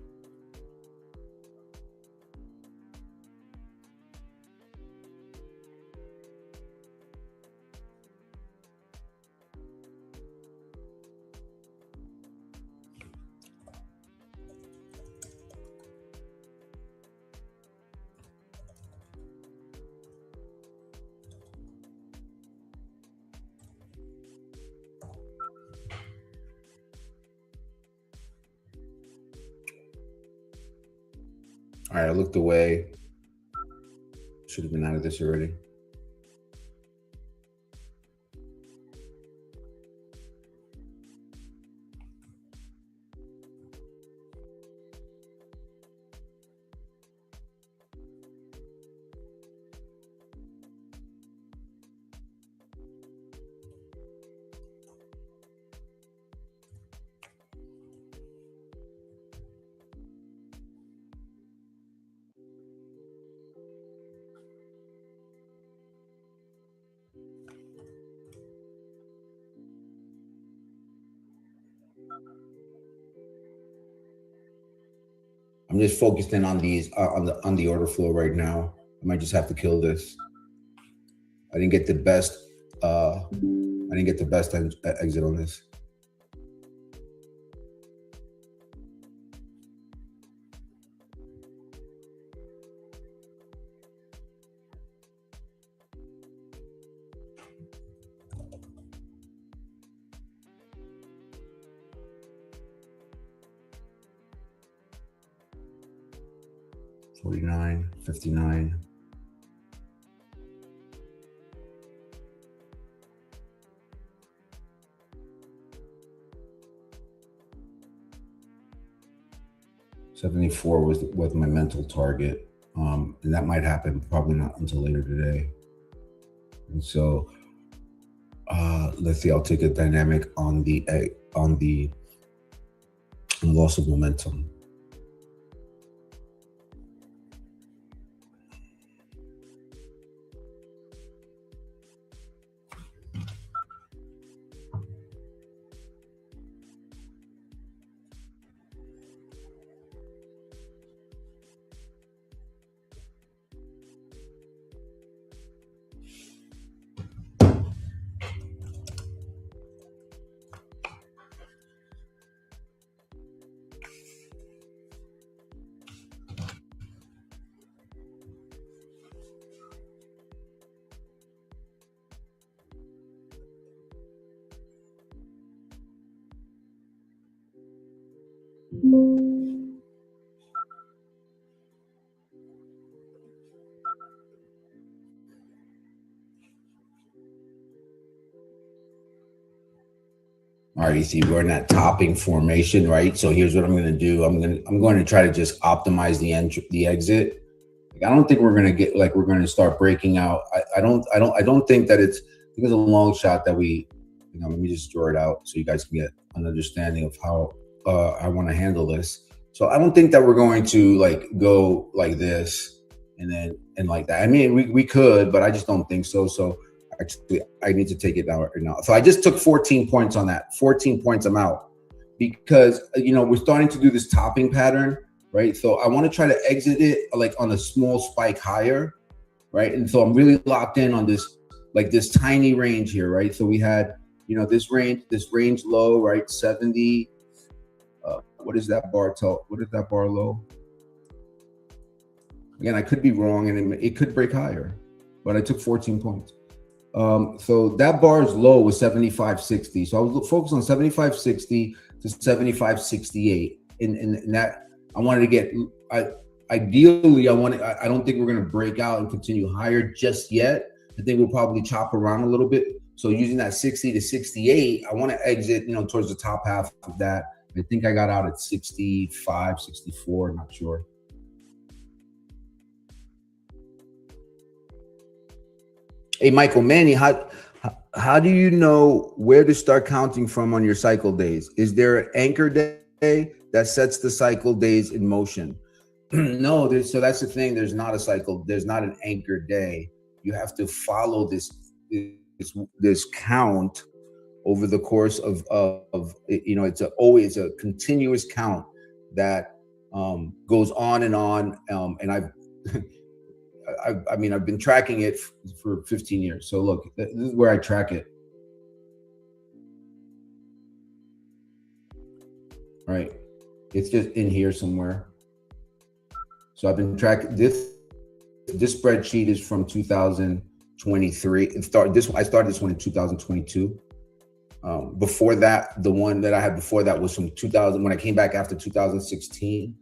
Speaker 1: All right, I looked away. Should have been out of this already. I'm just focused in on these on the order flow right now. I might just have to kill this. I didn't get the best. Exit on this. $49, $59. $74 was my mental target, and that might happen probably not until later today. And so let's see. I'll take a dynamic on the loss of momentum. All right, you see, we're in that topping formation, right? So here's what I'm going to do. I'm going to try to just optimize the exit. I don't think we're going to get we're going to start breaking out. I don't think that it's. I think it's a long shot that we. Let me just draw it out so you guys can get an understanding of how I want to handle this. So I don't think that we're going to go like this and like that. I mean, we could, but I just don't think so. So actually, I need to take it down right now. So I just took 14 points on that. 14 points, I'm out, because we're starting to do this topping pattern, right? So I want to try to exit it like on a small spike higher, right? And so I'm really locked in on this, like this tiny range here, right? So we had, this range low, right? 70. What is that bar tell? What is that bar low? Again, I could be wrong, and it could break higher, but I took 14 points. So that bar's low was 75.60. So I was focused on 75.60 to 75.68. In that, I wanted to get. Ideally, I don't think we're going to break out and continue higher just yet. I think we'll probably chop around a little bit. So using that 60 to 68, I want to exit, towards the top half of that. I think I got out at 65, 64. Not sure. Hey, Michael, Manny, how do you know where to start counting from on your cycle days? Is there an anchor day that sets the cycle days in motion? No, so that's the thing. There's not a cycle. There's not an anchor day. You have to follow this count over the course of it's always a continuous count that goes on and on. And I've been tracking it for 15 years. So look, this is where I track it. Right. It's just in here somewhere. So I've been tracking this. This spreadsheet is from 2023. I started this one in 2022. Before that, the one that I had before that was from 2000. When I came back after 2016,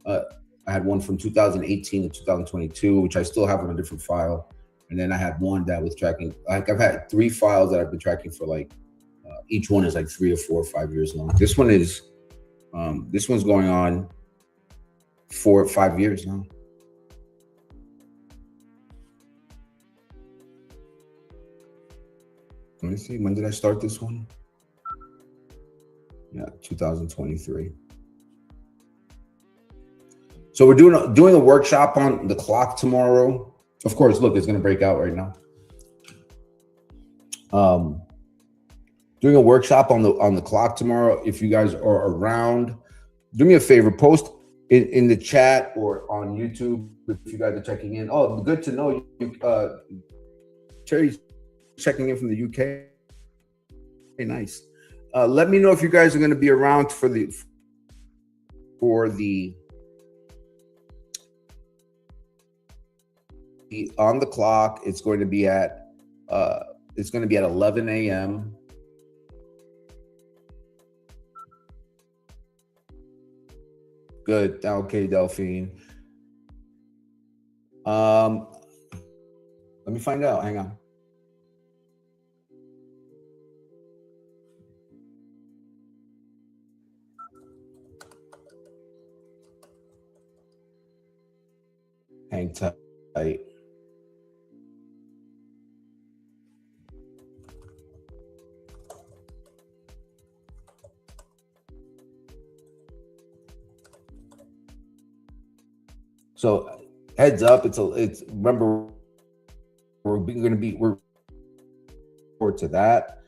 Speaker 1: I had one from 2018 to 2022, which I still have on a different file. And then I had one that was tracking. Like I've had 3 files that I've been tracking for each one is like 3 or 4 or 5 years long. This one is, this one's going on 4 or 5 years now. Let me see. When did I start this one? Yeah, 2023. So we're doing a workshop on the clock tomorrow. Of course, look, it's going to break out right now. Doing a workshop on the clock tomorrow. If you guys are around, do me a favor, post in the chat or on YouTube if you guys are checking in. Oh, good to know you. Terry's checking in from the UK. Hey, nice. Let me know if you guys are going to be around for the on the clock. It's going to be at 11 a.m. Good. Okay, Delphine. Let me find out. Hang on. Hang tight. So heads up, it's remember we're forward to that.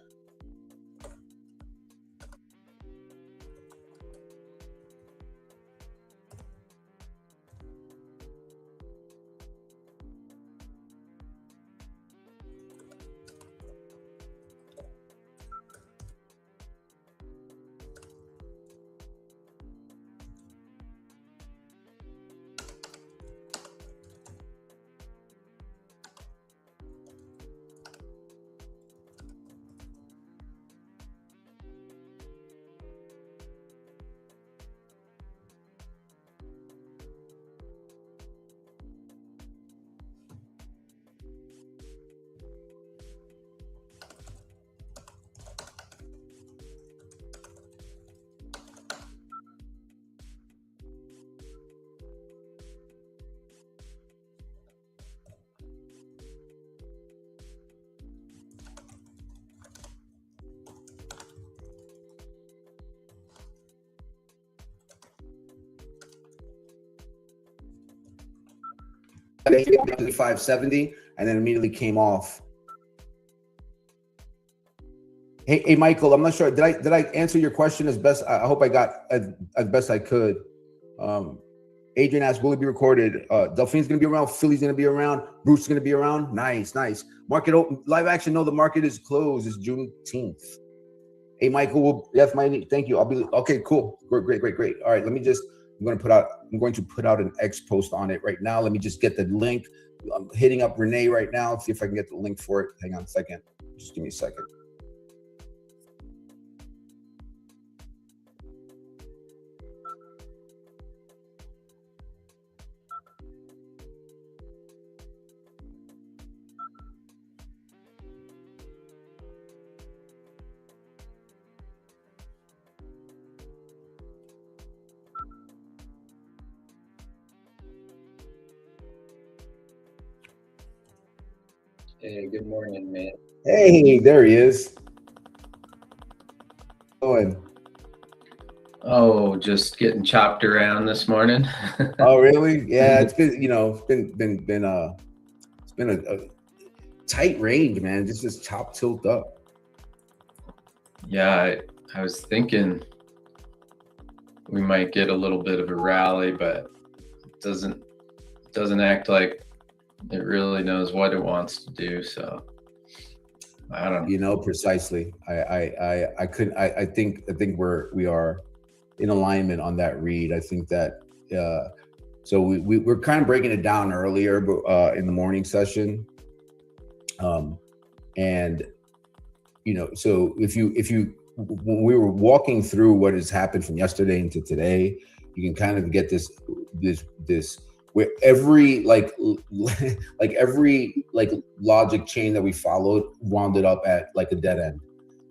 Speaker 1: to 570 and then immediately came off. Hey, Michael, I'm not sure. Did I answer your question as best? I hope I got as best I could. Adrian asked, will it be recorded? Delphine's going to be around. Philly's going to be around. Bruce is going to be around. Nice. Market open. Live action. No, the market is closed. It's Juneteenth. Hey, Michael. Yes, Manny. Thank you. I'll be okay. Cool. Great. All right. I'm going to put out an X post on it right now. Let me just get the link. I'm hitting up Renee right now. See if I can get the link for it. Hang on a second. Just give me a second.
Speaker 2: Hey, good morning, man.
Speaker 1: Hey, there he is.
Speaker 2: Oh, just getting chopped around this morning.
Speaker 1: Oh, really? Yeah, it's been, it's been a tight range, man. Just chop tilt up.
Speaker 2: Yeah, I was thinking we might get a little bit of a rally, but it doesn't act like it really knows what it wants to do. So I don't know.
Speaker 1: Precisely. I think we are in alignment on that read. I think that so we're kind of breaking it down earlier, but in the morning session. And so when we were walking through what has happened from yesterday into today, you can kind of get this where every every logic chain that we followed wound up at like a dead end.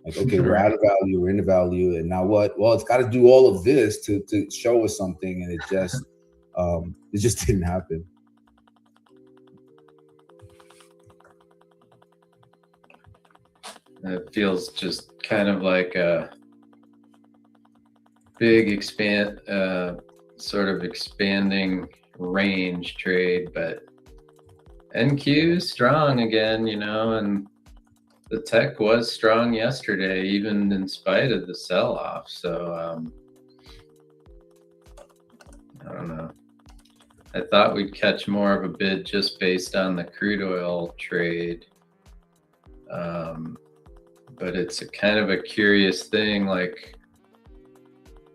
Speaker 1: Like, okay, we're out of value, we're into value, and now what? Well, it's got to do all of this to show us something, and it just didn't happen.
Speaker 2: It feels just kind of like a big sort of expanding range trade, but NQ is strong again, and the tech was strong yesterday, even in spite of the sell-off. So I don't know. I thought we'd catch more of a bid just based on the crude oil trade. But it's a kind of a curious thing, like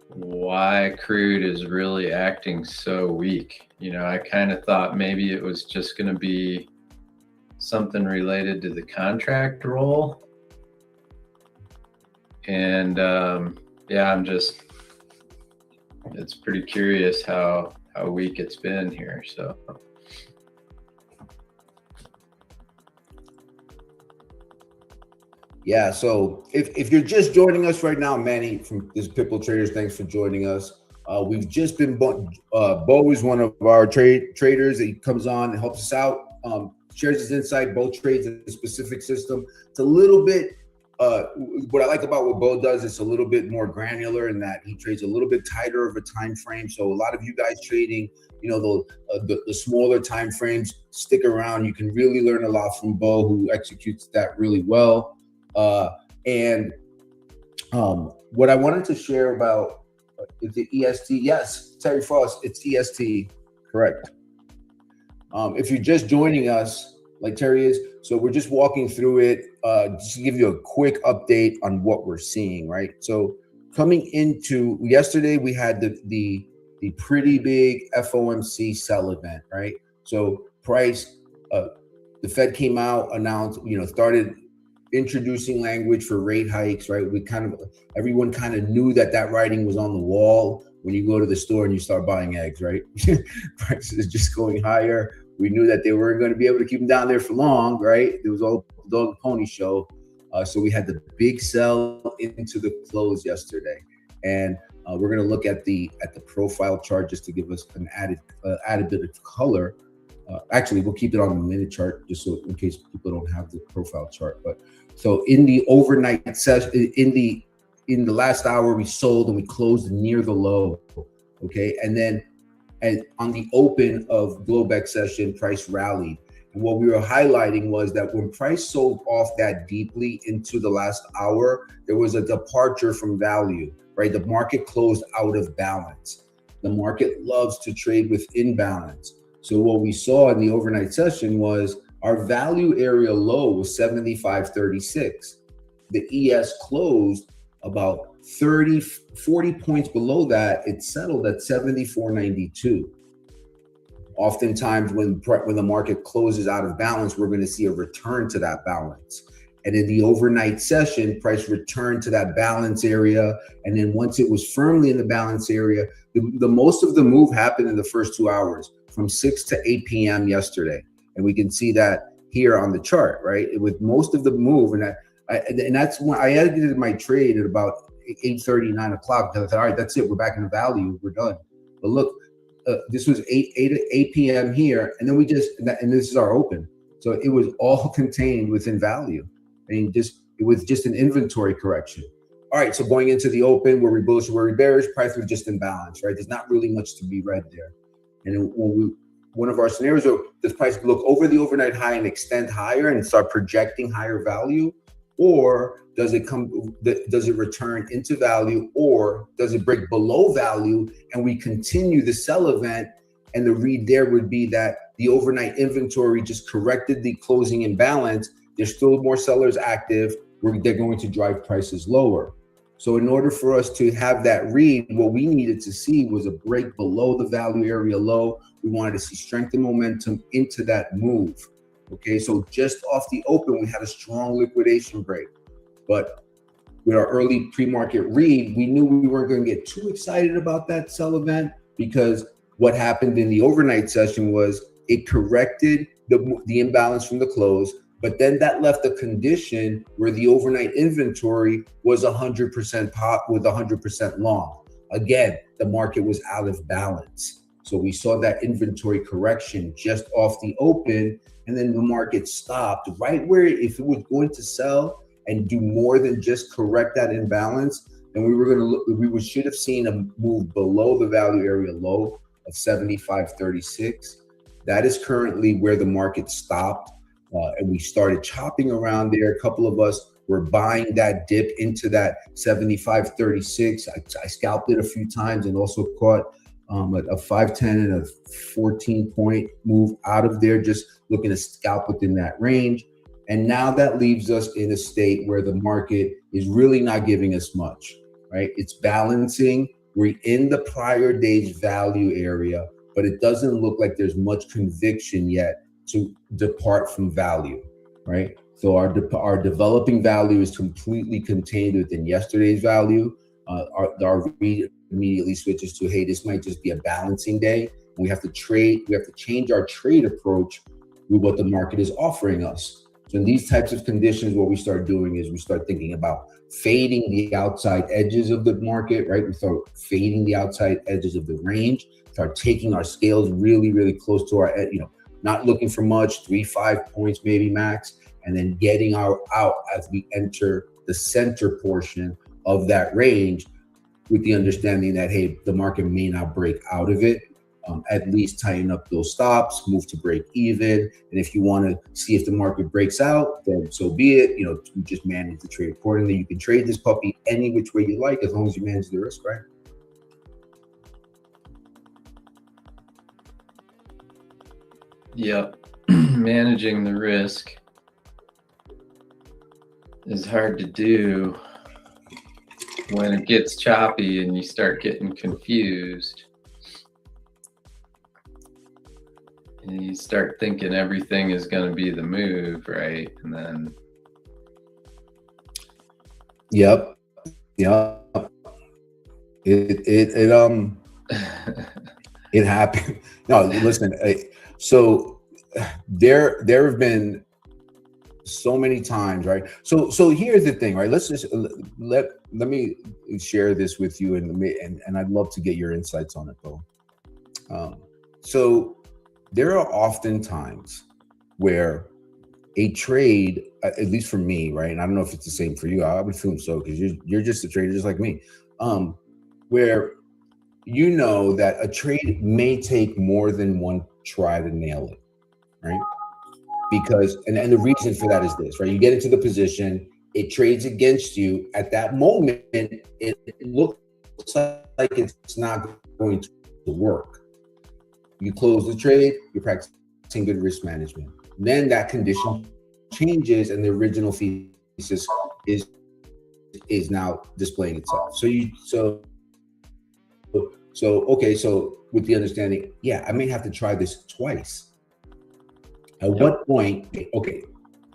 Speaker 2: why crude is really acting so weak. I kind of thought maybe it was just going to be something related to the contract roll. And it's pretty curious how weak it's been here. So
Speaker 1: yeah, so if you're just joining us right now, Manny from this Pitbull Traders, thanks for joining us. We've just been Bo is one of our traders. He comes on and helps us out, shares his insight. Bo trades in a specific system. It's a little bit what I like about what Bo does. It's a little bit more granular in that he trades a little bit tighter of a time frame. So a lot of you guys trading, the smaller time frames, stick around. You can really learn a lot from Bo, who executes that really well. What I wanted to share about is the EST. Yes, Terry Frost, it's EST, correct. If you're just joining us, like Terry is, so we're just walking through it, just to give you a quick update on what we're seeing, right? So coming into yesterday, we had the pretty big FOMC sell event, right? So price, the Fed came out, announced, started introducing language for rate hikes, right? Everyone kind of knew that writing was on the wall when you go to the store and you start buying eggs, right? Prices just going higher. We knew that they weren't going to be able to keep them down there for long, right? It was all dog and pony show. So we had the big sell into the close yesterday, and we're going to look at the profile chart just to give us an added bit of color. Actually, we'll keep it on the minute chart just so in case people don't have the profile chart. But so in the overnight session, in the last hour, we sold and we closed near the low. Okay, and then And on the open of Globex session, price rallied. And what we were highlighting was that when price sold off that deeply into the last hour, there was a departure from value, right? The market closed out of balance. The market loves to trade with imbalance. So what we saw in the overnight session was our value area low was 75.36. The ES closed about 40 points below that. It settled at 74.92. Oftentimes when the market closes out of balance, we're going to see a return to that balance. And in the overnight session, price returned to that balance area. And then once it was firmly in the balance area, the most of the move happened in the first 2 hours from 6 to 8 p.m. yesterday. And we can see that here on the chart, right? With most of the move, and that's when I exited my trade at about 8:30, 9 o'clock. I thought, all right, that's it. We're back in the value. We're done. But look, this was 8 p.m. here, and then and this is our open. So it was all contained within value. And it was just an inventory correction. All right, so going into the open, were we bullish or were we bearish? Price was just in balance, right? There's not really much to be read there. And one of our scenarios, does price look over the overnight high and extend higher and start projecting higher value? Or does it return into value, or does it break below value and we continue the sell event? And the read there would be that the overnight inventory just corrected the closing imbalance. There's still more sellers active. They're going to drive prices lower. So in order for us to have that read, what we needed to see was a break below the value area low. We wanted to see strength and momentum into that move. Okay, so just off the open, we had a strong liquidation break. But with our early pre-market read, we knew we weren't going to get too excited about that sell event, because what happened in the overnight session was it corrected the imbalance from the close, but then that left a condition where the overnight inventory was 100% pop with 100% long. Again, the market was out of balance. So we saw that inventory correction just off the open, and then the market stopped right where, if it was going to sell and do more than just correct that imbalance, then we should have seen a move below the value area low of 75.36. That is currently where the market stopped. And we started chopping around there. A couple of us were buying that dip into that 75.36. I scalped it a few times and also caught a 5-10 and a 14-point move out of there, just looking to scalp within that range. And now that leaves us in a state where the market is really not giving us much, right? It's balancing. We're in the prior day's value area, but it doesn't look like there's much conviction yet to depart from value, right? So our developing value is completely contained within yesterday's value. Our read immediately switches to, hey, this might just be a balancing day. We have to change our trade approach with what the market is offering us. So in these types of conditions, what we start doing is we start thinking about fading the outside edges of the market, right? We start fading the outside edges of the range, start taking our scales really, really close to our, not looking for much, 3-5 points maybe max, and then getting out as we enter the center portion of that range, with the understanding that, hey, the market may not break out of it. At least tighten up those stops, move to break even. And if you want to see if the market breaks out, then so be it. You just manage the trade accordingly. You can trade this puppy any which way you like, as long as you manage the risk, right?
Speaker 2: Yep. Managing the risk is hard to do when it gets choppy and you start getting confused. And you start thinking everything is going to be the move, right? And then.
Speaker 1: Yep. It happened. No, listen. So there have been so many times, right? So here's the thing, right? Let's just let me share this with you, and I'd love to get your insights on it, though. So there are often times where a trade, at least for me, right? And I don't know if it's the same for you. I would assume so, because you're just a trader just like me. Where you know that a trade may take more than one try to nail it, right? Because and the reason for that is this, right? You get into the position, it trades against you. At that moment, it looks like it's not going to work. You close the trade, you're practicing good risk management. Then that condition changes, and the original thesis is now displaying itself. So with the understanding, yeah, I may have to try this twice. At what point, okay,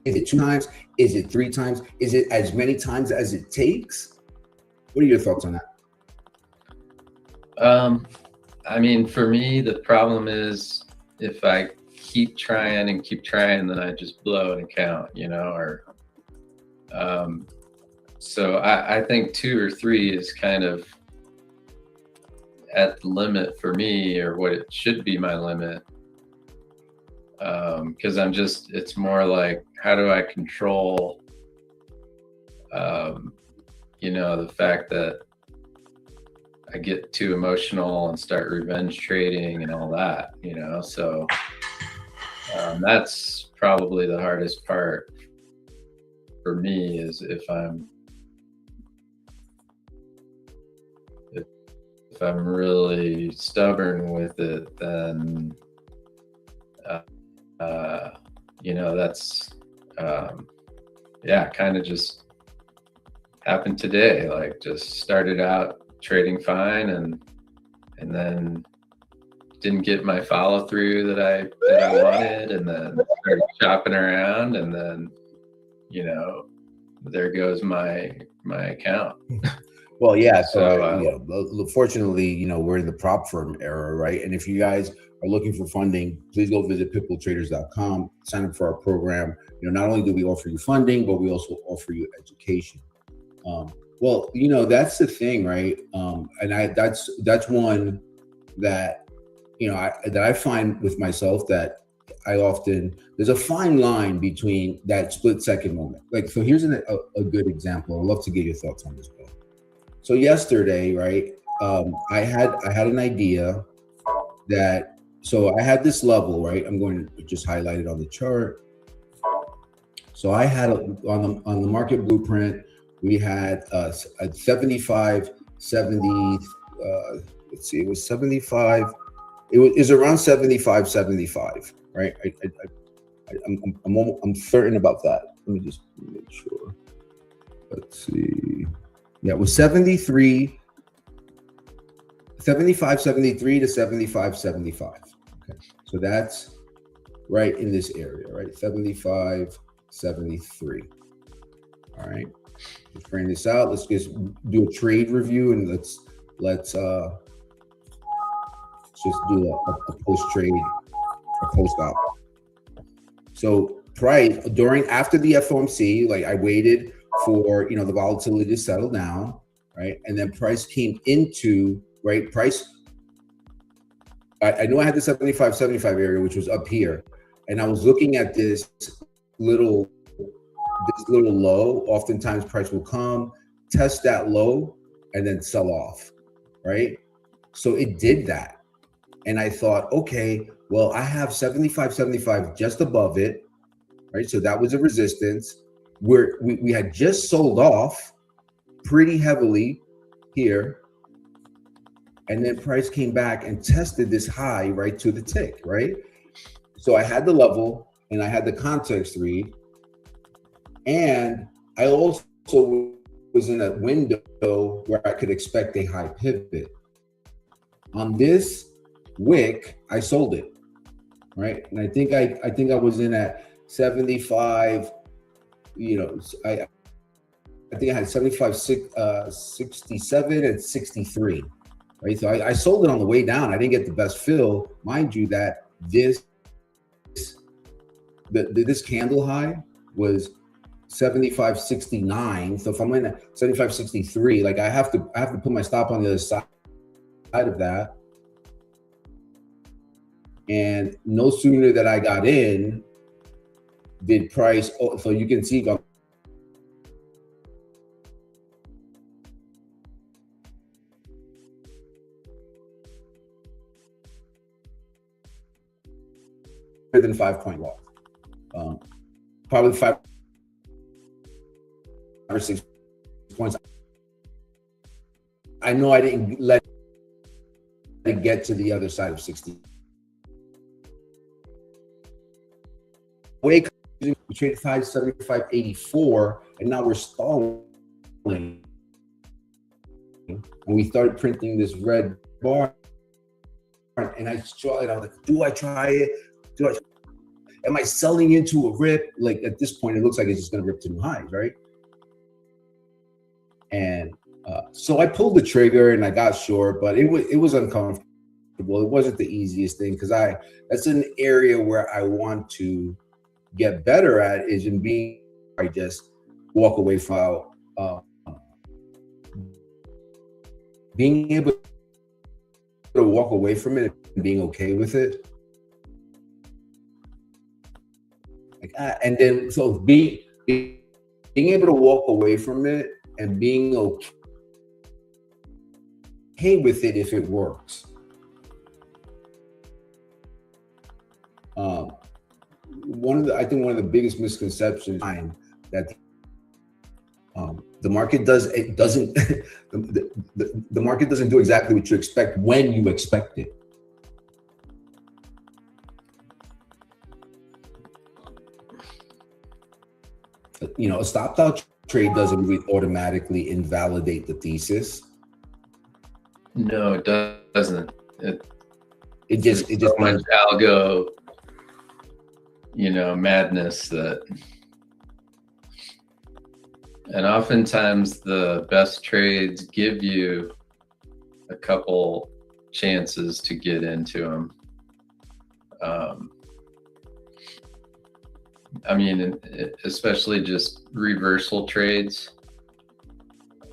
Speaker 1: is it 2 times? Is it 3 times? Is it as many times as it takes? What are your thoughts on that?
Speaker 2: I mean, for me, the problem is if I keep trying and keep trying, then I just blow an account, you know, or so I think 2 or 3 is kind of at the limit for me, or what it should be my limit. Because it's more like, how do I control, you know, the fact that I get too emotional and start revenge trading and all that, you know? So that's probably the hardest part for me, is if I'm really stubborn with it, then you know, that's yeah, kind of just happened today. Like, just started out trading fine, and then didn't get my follow through that I wanted, and then started shopping around, and then, you know, there goes my account.
Speaker 1: Well, yeah. So, fortunately, you know, we're in the prop firm era, right? And if you guys are looking for funding, please go visit pitbulltraders.com, sign up for our program. You know, not only do we offer you funding, but we also offer you education. Well, you know, that's the thing, right? And that's one that, you know, that I find with myself, that I often, there's a fine line between that split second moment. Like, so here's a good example. I'd love to get your thoughts on this, Bill. So yesterday, right, I had an idea that, so I had this level, right? I'm going to just highlight it on the chart. So I had on the market blueprint, we had a 75, 70. Let's see, it was 75. It was around 75, 75, right? I'm certain about that. Let me just make sure. Let's see. Yeah, it was 73, 75, 73 to 75, 75. Okay, so that's right in this area, right? 75, 73. All right, let's bring this out. Let's just do a trade review, and let's just do a post trade, a post op. So price after the FOMC, like, I waited for, you know, the volatility to settle down, right? And then price came into, right, price, I knew I had the 75, 75 area, which was up here. And I was looking at this little low. Oftentimes price will come, test that low, and then sell off, right? So it did that. And I thought, okay, well, I have 75, 75 just above it, right? So that was a resistance where we had just sold off pretty heavily here. And then price came back and tested this high right to the tick, right? So I had the level, and I had the context read. And I also was in a window where I could expect a high pivot. On this wick, I sold it, right? And I think I was in at 75. You know, I think I had 75, 67, and 63, right? So I sold it on the way down. I didn't get the best fill, mind you. That this candle high was 75.69. So if I'm in at 75.63, like, I have to put my stop on the other side of that. And no sooner that I got in did price. Oh, so you can see than 5-point loss. Probably 5 or 6 points. I know I didn't let it get to the other side of 60. We traded 575.84, and now we're stalling. And we started printing this red bar, and I saw it. I was like, do I try it? Am I selling into a rip? Like at this point, it looks like it's just going to rip to new highs, right? And so I pulled the trigger and I got short, but it was uncomfortable. It wasn't the easiest thing because that's an area where I want to get better at, is in being, I just walk away from being able to walk away from it and being okay with it. And then so being able to walk away from it and being okay with it if it works. I think one of the biggest misconceptions that the market doesn't the market doesn't do exactly what you expect when you expect it. You know, a stopped out trade doesn't really automatically invalidate the thesis.
Speaker 2: No, it doesn't.
Speaker 1: It just
Speaker 2: so much algo, madness that, and oftentimes the best trades give you a couple chances to get into them. I mean, especially just reversal trades.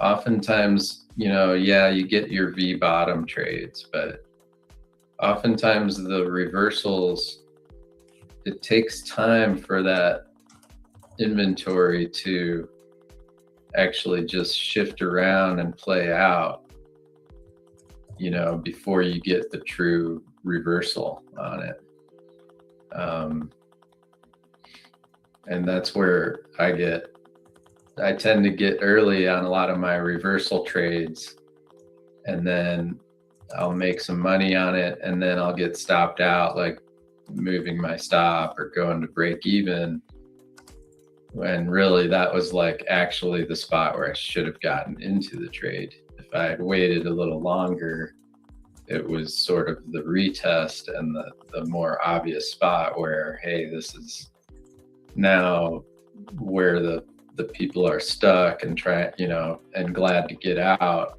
Speaker 2: Oftentimes, you get your V bottom trades, but oftentimes the reversals, it takes time for that inventory to actually just shift around and play out, before you get the true reversal on it. And that's where I tend to get early on a lot of my reversal trades, and then I'll make some money on it, and then I'll get stopped out, like moving my stop or going to break even, when really that was like actually the spot where I should have gotten into the trade. If I had waited a little longer, it was sort of the retest and the more obvious spot where, hey, this is now where the people are stuck and and glad to get out.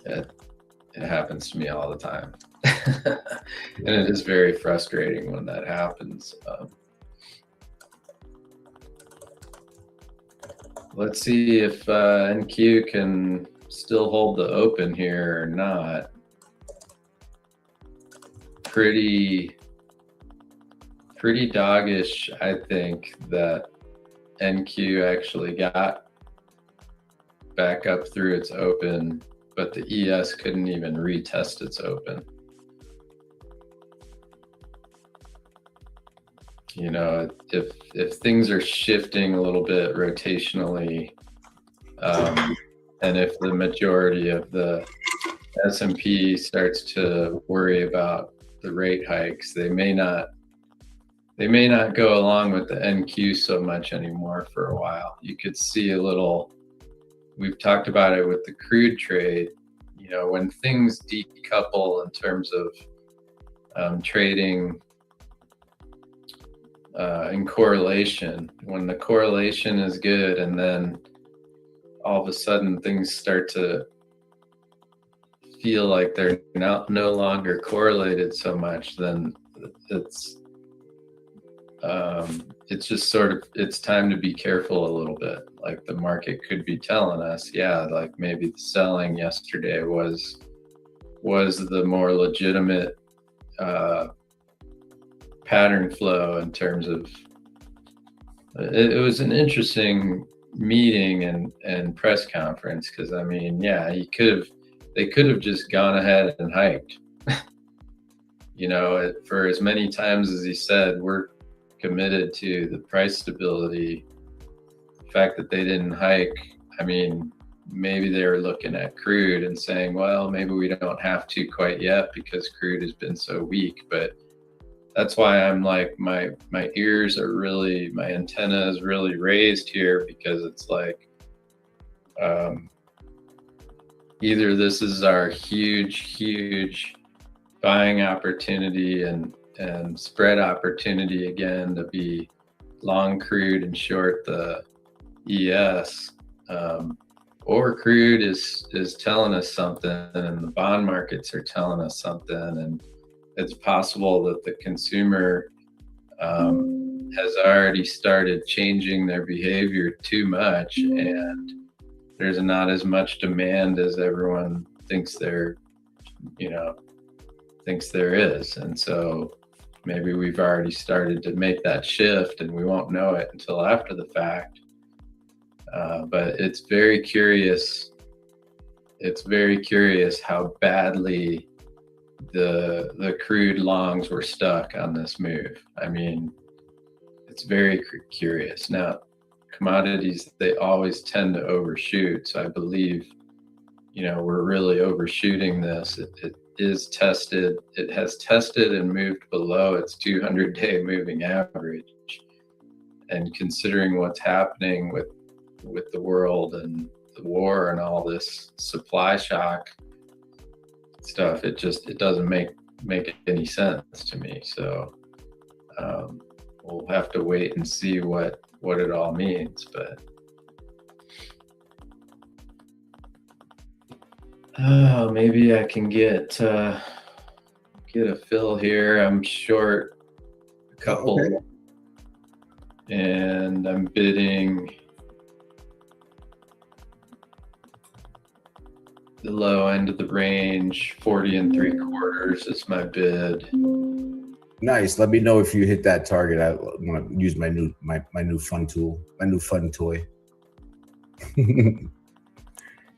Speaker 2: It happens to me all the time. And it is very frustrating when that happens. Let's see if NQ can still hold the open here or not. Pretty doggish, I think, that NQ actually got back up through its open, but the ES couldn't even retest its open. If things are shifting a little bit rotationally, and if the majority of the S&P starts to worry about the rate hikes, they may not go along with the NQ so much anymore for a while. You could see a little, we've talked about it with the crude trade, when things decouple in terms of trading in correlation, when the correlation is good and then all of a sudden things start to feel like they're no longer correlated so much, then it's just sort of, it's time to be careful a little bit. Like the market could be telling us, like maybe the selling yesterday was the more legitimate pattern flow in terms of, it was an interesting meeting and press conference, because I mean, they could have just gone ahead and hiked you know, for as many times as he said, we're committed to the price stability. The fact that they didn't hike, I mean, maybe they were looking at crude and saying, well, maybe we don't have to quite yet because crude has been so weak. But that's why I'm like, my ears are really, my antenna is really raised here, because it's like, either this is our huge buying opportunity and spread opportunity again to be long crude and short the ES, or crude is telling us something and the bond markets are telling us something, and it's possible that the consumer has already started changing their behavior too much, and there's not as much demand as everyone thinks there is. And so maybe we've already started to make that shift and we won't know it until after the fact. But it's very curious. It's very curious how badly the crude longs were stuck on this move. I mean, it's very curious. Now, commodities, they always tend to overshoot. So I believe, we're really overshooting this. It is tested. It has tested and moved below its 200-day moving average. And considering what's happening with the world and the war and all this supply shock stuff, it doesn't make any sense to me. So we'll have to wait and see what it all means. But maybe I can get a fill here. I'm short a couple.
Speaker 1: Okay.
Speaker 2: And I'm bidding the low end of the range. 40 3/4 is my bid.
Speaker 1: Nice. Let me know if you hit that target. I want to use my new fun tool, my new fun toy.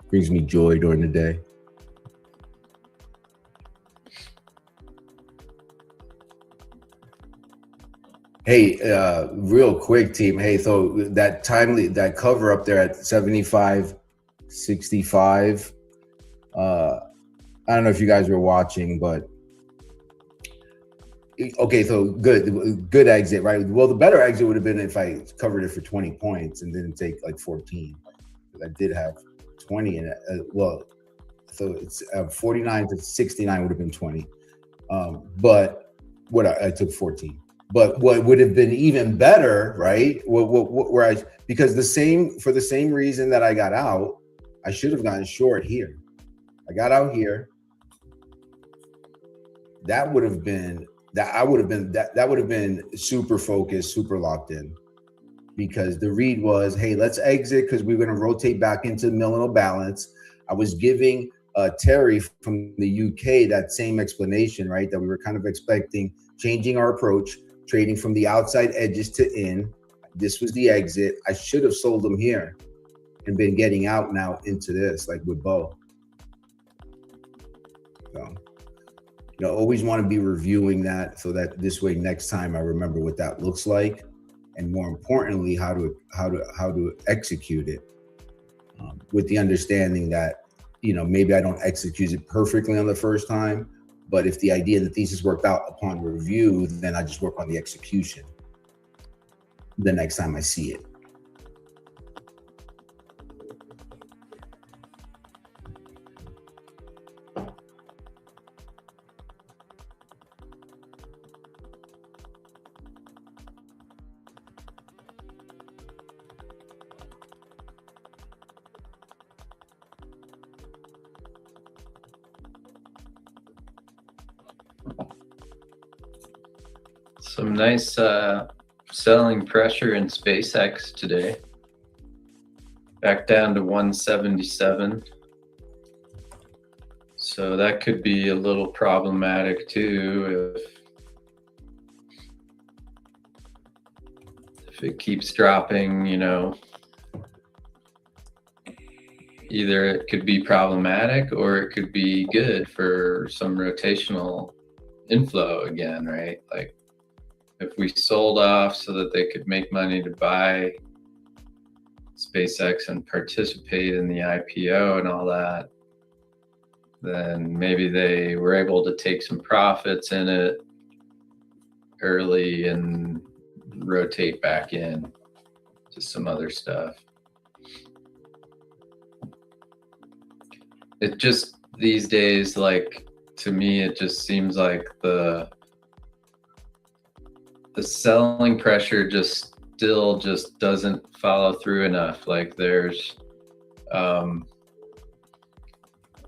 Speaker 1: Brings me joy during the day. Hey, real quick, team. Hey, so that cover up there at 75.65. I don't know if you guys were watching, but okay, so good exit, right? Well, the better exit would have been if I covered it for 20 points and didn't take like 14. I did have 20 in it. So it's 49 to 69 would have been 20. But what I took 14. But what would have been even better, right? Because for the same reason that I got out, I should have gotten short here. I got out here. That would have been super focused, super locked in, because the read was, hey, let's exit because we're going to rotate back into millennial balance. I was giving Terry from the UK that same explanation, right? That we were kind of expecting, changing our approach, trading from the outside edges to in. This was the exit. I should have sold them here and been getting out now into this, like with Bo. So, always want to be reviewing that so that this way next time I remember what that looks like, and more importantly, how to execute it, with the understanding that, maybe I don't execute it perfectly on the first time, but if the idea and the thesis worked out upon review, then I just work on the execution the next time I see it.
Speaker 2: Some nice selling pressure in SpaceX today. Back down to 177. So that could be a little problematic too if it keeps dropping, Either it could be problematic or it could be good for some rotational inflow again, right? Like if we sold off so that they could make money to buy SpaceX and participate in the IPO and all that, then maybe they were able to take some profits in it early and rotate back in to some other stuff. It just, these days, like, to me, it just seems like the selling pressure just still just doesn't follow through enough. Like there's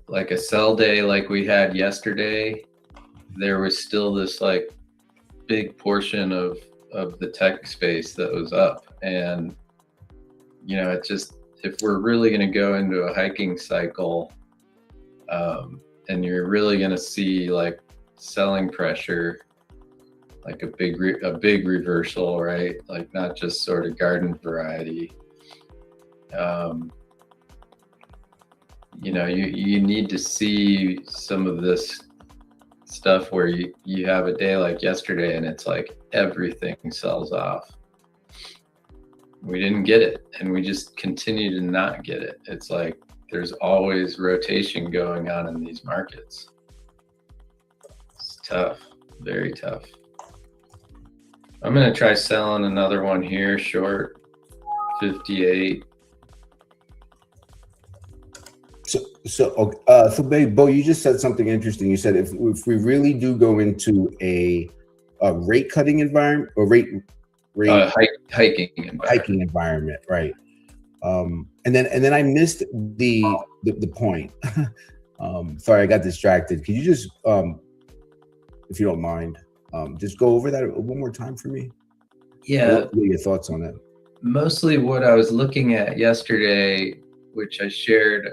Speaker 2: like a sell day like we had yesterday, there was still this like big portion of the tech space that was up. And you know, it just, if we're really going to go into a hiking cycle, and you're really going to see like selling pressure, like a big reversal, right? Like not just sort of garden variety. You know, you need to see some of this stuff where you have a day like yesterday and it's like everything sells off. We didn't get it, and we just continue to not get it. It's like there's always rotation going on in these markets. It's tough, very tough. I'm gonna try selling another one here, short 58.
Speaker 1: So babe, Bo, you just said something interesting. You said if we really do go into a rate cutting environment or hiking environment, right? And then I missed the point. Sorry, I got distracted. Could you just, if you don't mind, just go over that one more time for me?
Speaker 2: Yeah.
Speaker 1: What are your thoughts on it?
Speaker 2: Mostly what I was looking at yesterday, which I shared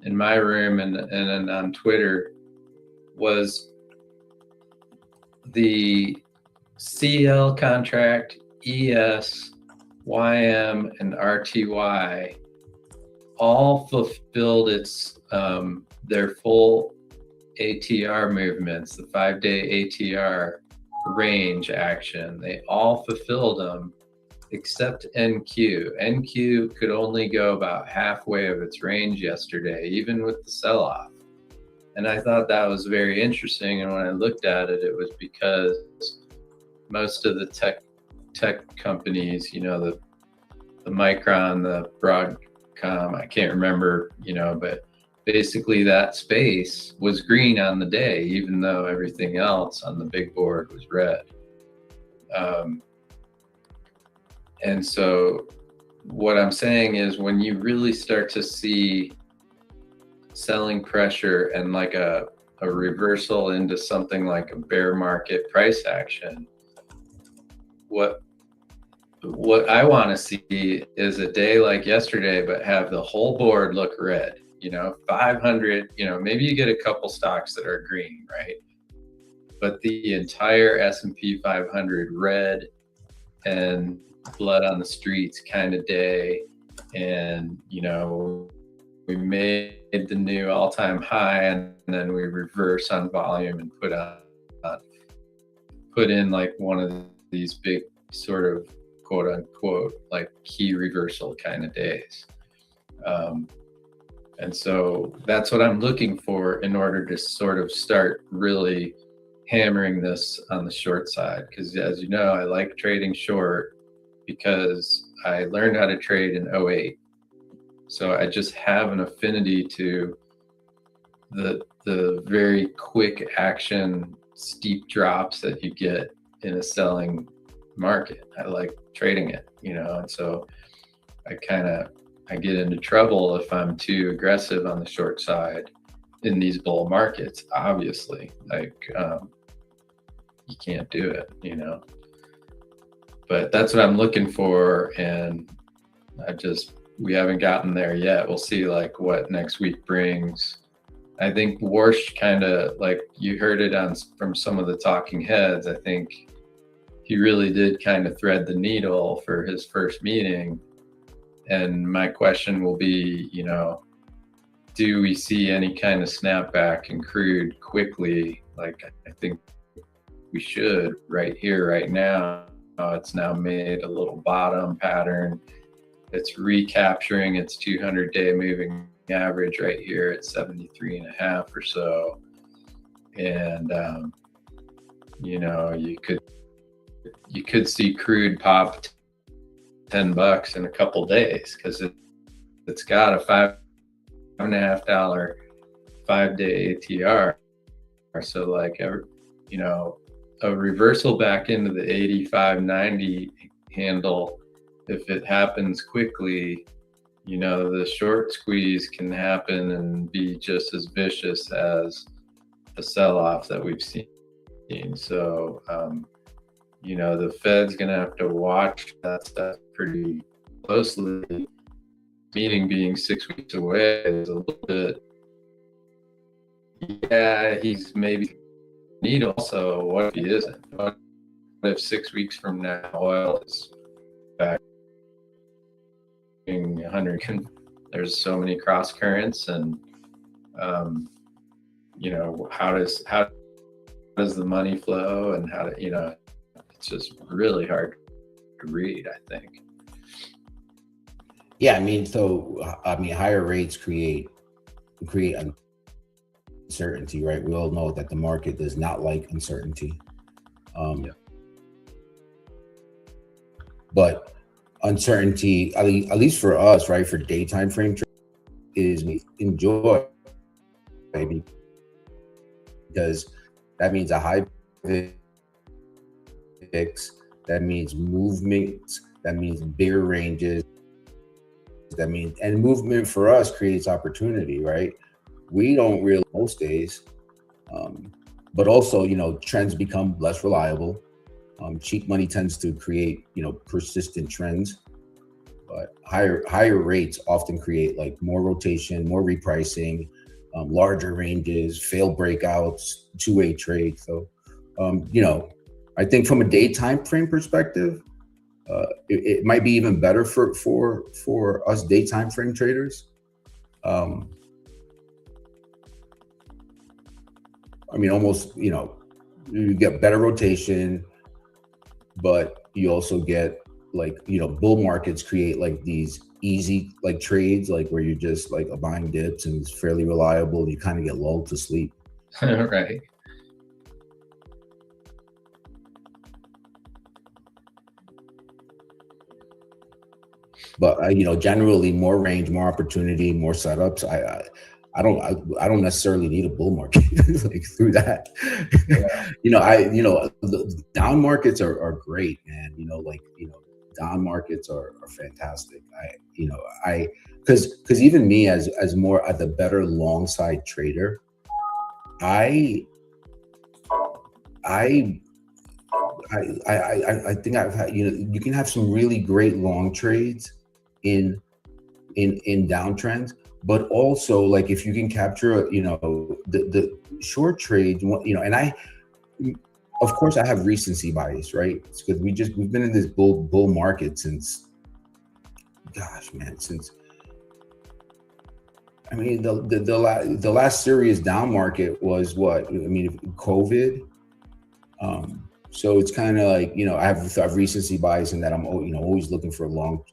Speaker 2: in my room and on Twitter, was the CL contract, ES, YM, and RTY all fulfilled its their full ATR movements, the 5-day ATR range action. They all fulfilled them except NQ. NQ could only go about halfway of its range yesterday, even with the sell-off. And I thought that was very interesting. And when I looked at it, it was because most of the tech companies, you know, the Micron, the Broadcom, I can't remember, you know, but basically that space was green on the day, even though everything else on the big board was red. And so what I'm saying is when you really start to see selling pressure and like a reversal into something like a bear market price action, what I want to see is a day like yesterday, but have the whole board look red, you know, 500, you know, maybe you get a couple stocks that are green, right? But the entire S&P 500 red and blood on the streets kind of day. And, you know, we made the new all-time high, and then we reverse on volume and put in like one of these big sort of quote unquote like key reversal kind of days. And so that's what I'm looking for in order to sort of start really hammering this on the short side. Because as you know, I like trading short because I learned how to trade in 08. So I just have an affinity to the very quick action, steep drops that you get in a selling market. I like trading it, you know, and so I get into trouble if I'm too aggressive on the short side in these bull markets. Obviously, like you can't do it, you know. But that's what I'm looking for, and we haven't gotten there yet. We'll see like what next week brings. I think Warsh kind of, like you heard it from some of the talking heads, I think he really did kind of thread the needle for his first meeting. And my question will be, you know, do we see any kind of snapback in crude quickly like I think we should right here, right now. It's now made a little bottom pattern. It's recapturing its 200-day moving average right here at 73.5 or so. And, you know, you could see crude pop $10 in a couple days because it's got a $5.5 5-day ATR. So like, you know, a reversal back into the 85-90 handle, if it happens quickly, you know, the short squeeze can happen and be just as vicious as the sell-off that we've seen. So, you know, the Fed's going to have to watch that stuff pretty closely. Meeting being 6 weeks away is a little bit, yeah, he's maybe need. Also, what if he isn't? What if 6 weeks from now oil is back 100? There's so many cross currents, and you know, how does the money flow, and how to, you know, it's just really hard to read, I think.
Speaker 1: Yeah, I mean, higher rates create uncertainty, right? We all know that the market does not like uncertainty. Yeah. But uncertainty, at least for us, right, for daytime frame trade, is we enjoy, maybe, because that means a high VIX, that means movements, that means bigger ranges, that means, and movement for us creates opportunity, right? We don't really most days, but also, you know, trends become less reliable. Cheap money tends to create, you know, persistent trends, but higher rates often create like more rotation, more repricing, larger ranges, failed breakouts, two-way trades. So, you know, I think from a daytime frame perspective, it might be even better for us daytime frame traders. I mean, almost, you know, you get better rotation, but you also get, like, you know, bull markets create like these easy like trades, like where you just like buying dips and it's fairly reliable. You kind of get lulled to sleep.
Speaker 2: Right.
Speaker 1: But you know, generally more range, more opportunity, more setups. I don't necessarily need a bull market like through that. Yeah. You know, the down markets are great, man. You know, like, you know, down markets are fantastic. Because even me as more at the better long side trader, I think I've had, you know, you can have some really great long trades in downtrends, but also like if you can capture, you know, the short trades, you know, and of course I have recency bias, right? It's because we've been in this bull market since, gosh, man, since, I mean, the last serious down market was what? I mean, COVID. So it's kind of like, you know, I have recency bias in that I'm, you know, always looking for long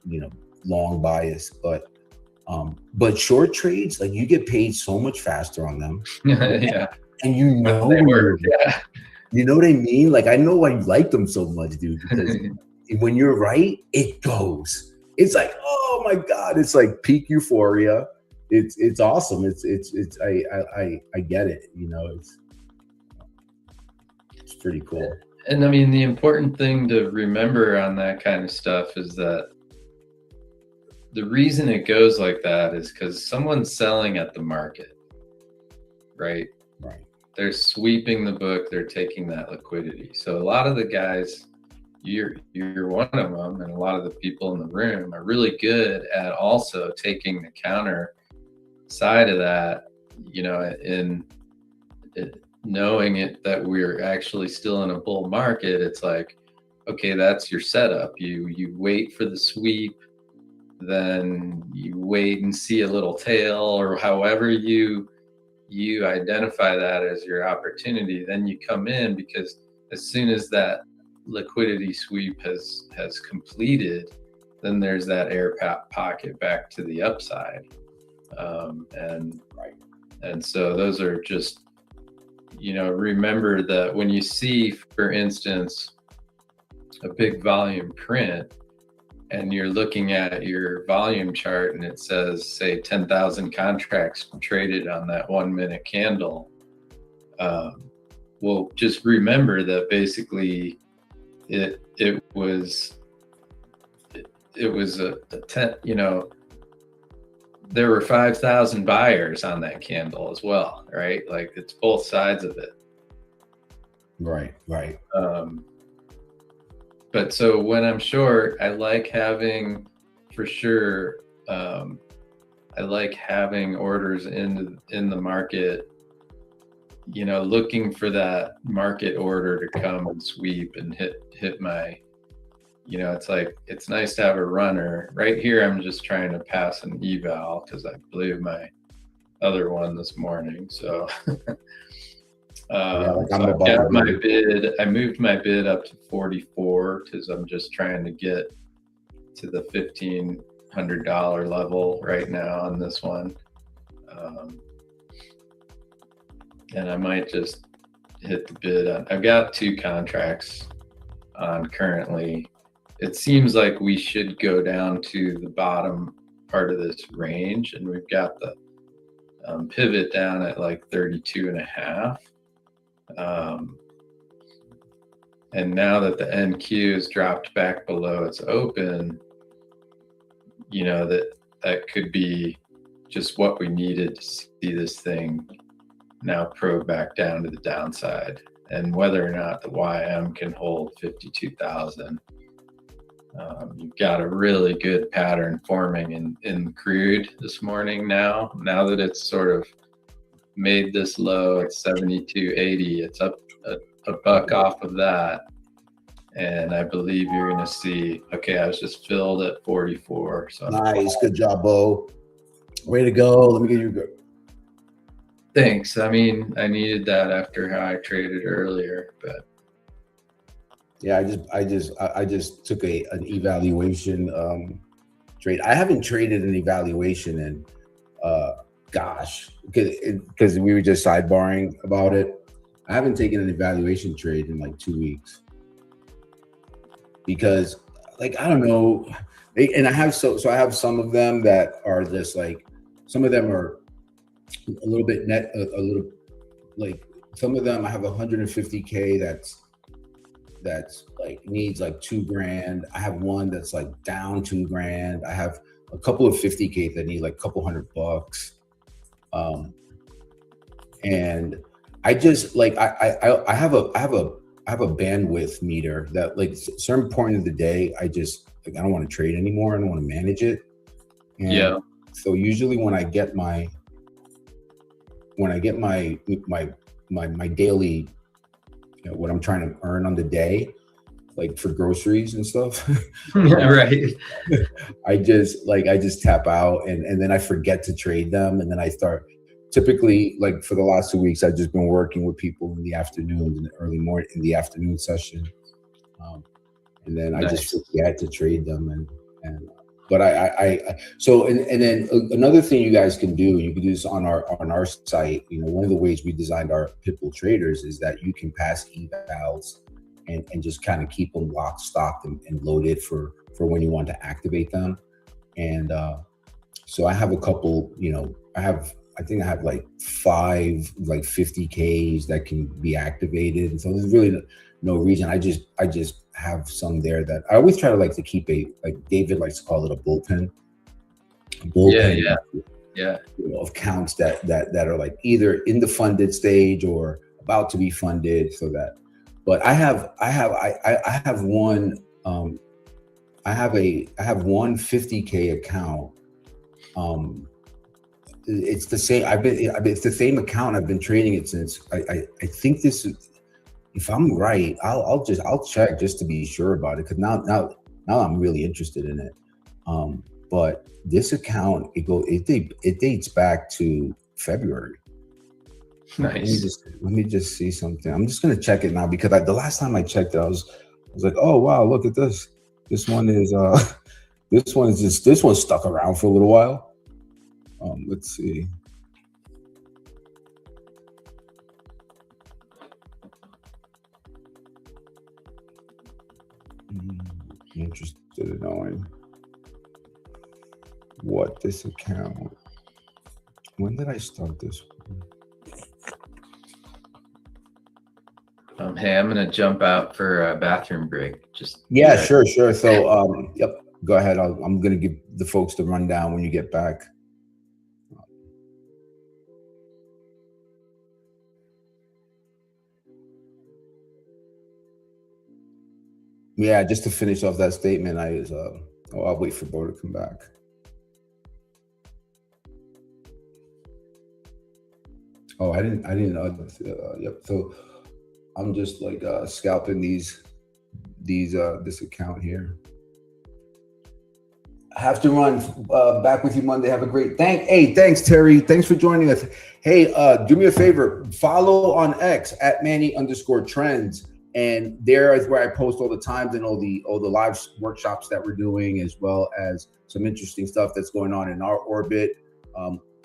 Speaker 1: bias, but short trades, like you get paid so much faster on them.
Speaker 2: Yeah.
Speaker 1: And you know,
Speaker 2: yeah.
Speaker 1: You know what I mean? Like, I know why you like them so much, dude, because when you're right, it goes. It's like, oh my God, it's like peak euphoria. It's awesome. I get it. You know, it's pretty cool.
Speaker 2: And I mean, the important thing to remember on that kind of stuff is that the reason it goes like that is because someone's selling at the market, right?
Speaker 1: Right.
Speaker 2: They're sweeping the book. They're taking that liquidity. So a lot of the guys, you're one of them, and a lot of the people in the room are really good at also taking the counter side of that, you know, in knowing it that we're actually still in a bull market. It's like, okay, that's your setup. You wait for the sweep, then you wait and see a little tail, or however you you identify that as your opportunity, then you come in, because as soon as that liquidity sweep has completed, then there's that air pocket back to the upside. And so those are just, remember that when you see, for instance, a big volume print, and you're looking at your volume chart and it says, say, 10,000 contracts traded on that 1 minute candle, well, just remember that basically it was a 10, there were 5,000 buyers on that candle as well, right? Like, it's both sides of it.
Speaker 1: Right.
Speaker 2: But so when I'm short, I like having, for sure, I like having orders in the market, looking for that market order to come and sweep and hit my, it's nice to have a runner. Right here, I'm just trying to pass an eval because I blew my other one this morning. So I got my bid. I moved my bid up to 44 because I'm just trying to get to the $1,500 level right now on this one. And I might just hit the bid on. I've got 2 contracts on currently. It seems like we should go down to the bottom part of this range, and we've got the pivot down at like 32.5. And now that the NQ has dropped back below its open, that could be just what we needed to see this thing now probe back down to the downside. And whether or not the YM can hold 52,000, you've got a really good pattern forming in crude this morning. Now that it's sort of made this low at 72.80, it's up a buck off of that, and I believe you're going to see. Okay, I was just filled at 44. So
Speaker 1: nice, good job, Bo. Way to go. Let me get you good.
Speaker 2: Thanks. I mean, I needed that after how I traded earlier, but
Speaker 1: yeah, I just took an evaluation trade. I haven't traded an evaluation in gosh, because we were just sidebarring about it. I haven't taken an evaluation trade in like 2 weeks because, like, I don't know. And I have so I have some of them that are just like, some of them are a little bit net, a little, like, some of them I have 150K that's like needs like $2,000. I have one that's like down $2,000. I have a couple of 50K that need like a couple $100. And I just like I have a bandwidth meter that, like, certain point of the day I just, like, I don't want to trade anymore. I don't want to manage it. And
Speaker 2: yeah.
Speaker 1: So usually when I get my daily, what I'm trying to earn on the day, like for groceries and stuff,
Speaker 2: right?
Speaker 1: I just tap out and then I forget to trade them, and then I start. Typically, like for the last 2 weeks, I've just been working with people in the afternoon, in the early morning, in the afternoon session, and then I just forget to trade them. But and then another thing you guys can do, you can do this on our site. One of the ways we designed our Pitbull Traders is that you can pass evals and just kind of keep them locked, stocked, and loaded for when you want to activate them. And so I have a couple. I think I have like 5 like 50Ks that can be activated, and so there's really no reason. I just have some there that I always try to like to keep like David likes to call it a bullpen.
Speaker 2: Yeah.
Speaker 1: Of counts that are like either in the funded stage or about to be funded, so that. But I have one. I have one 50K account. It's the same. It's the same account. I've been trading it since. I think this is. If I'm right, I'll check just to be sure about it, because now I'm really interested in it. But this account, it dates back to February.
Speaker 2: Nice.
Speaker 1: Let me just see something. I'm just gonna check it now because the last time I checked it, I was like, oh wow, look at this. This one is this one's stuck around for a little while. Let's see. Interested in knowing what this account. When did I start this one?
Speaker 2: Hey, I'm gonna jump out for a bathroom break. Just
Speaker 1: yeah, sure. So, yep, go ahead. I'm gonna give the folks the rundown when you get back. Yeah, just to finish off that statement, I'll wait for Bo to come back. Oh, I didn't know. Yep. So I'm just like scalping this account here. I have to run. Back with you Monday. Have a great thanks Terry. Thanks for joining us. Hey, do me a favor. Follow on X at Manny_trends. And there is where I post all the times and all the live workshops that we're doing, as well as some interesting stuff that's going on in our orbit.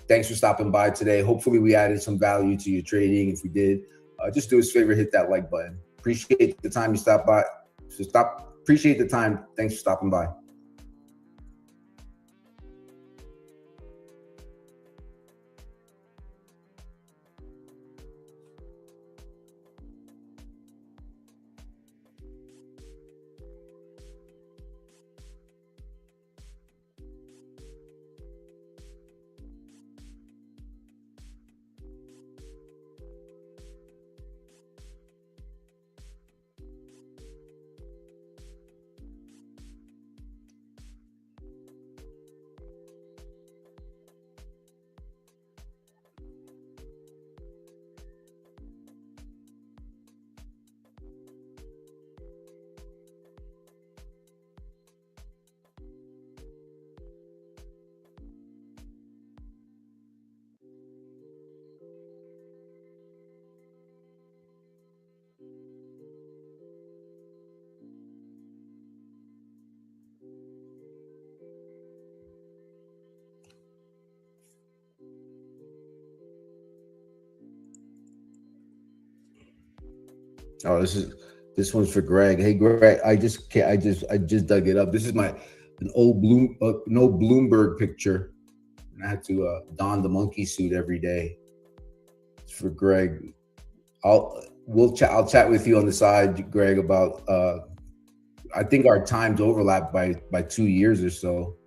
Speaker 1: Thanks for stopping by today. Hopefully we added some value to your trading. If we did, just do us a favor, hit that like button. Appreciate the time you stopped by. Appreciate the time. Thanks for stopping by. Oh, this one's for Greg. Hey, Greg, I just dug it up. This is an old Bloomberg picture. And I had to don the monkey suit every day. It's for Greg. I'll chat with you on the side, Greg, about I think our times overlap by 2 years or so.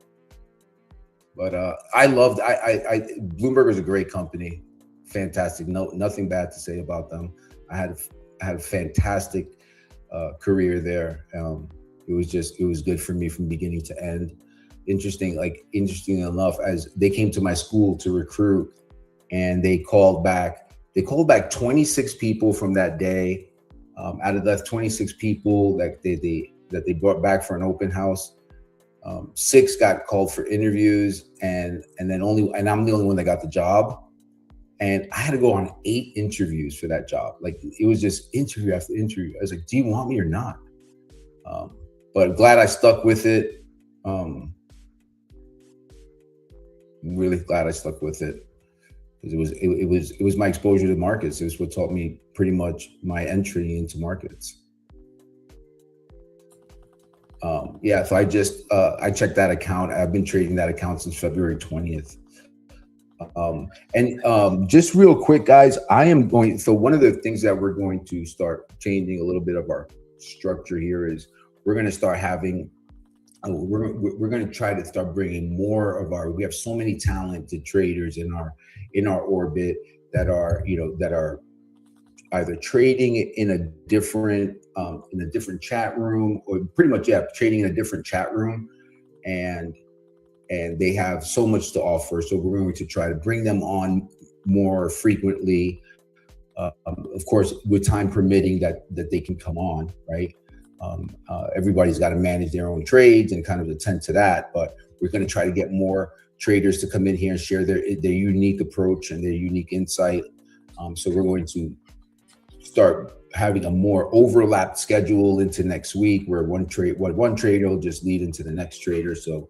Speaker 1: But Bloomberg is a great company. Fantastic. Nothing bad to say about them. I had a fantastic career there. It was good for me from beginning to end. Interesting enough, as they came to my school to recruit, and they called back 26 people from that day. Out of that 26 people that they brought back for an open house, 6 got called for interviews, and I'm the only one that got the job. And I had to go on 8 interviews for that job. Like, it was just interview after interview. I was like, do you want me or not? But glad I stuck with it. Really glad I stuck with it, because it was my exposure to markets. It was what taught me pretty much my entry into markets. Yeah, so I checked that account. I've been trading that account since February 20th. Just real quick, guys, so one of the things that we're going to start changing a little bit of our structure here is we're going to start having, we're going to try to start bringing more of we have so many talented traders in our orbit that are either trading in a different chat room, or pretty much, yeah, trading in a different chat room, and they have so much to offer. So we're going to try to bring them on more frequently. Of course, with time permitting that they can come on, right? Everybody's got to manage their own trades and kind of attend to that, but we're going to try to get more traders to come in here and share their unique approach and their unique insight. So we're going to start having a more overlapped schedule into next week, where one trader will just lead into the next trader. So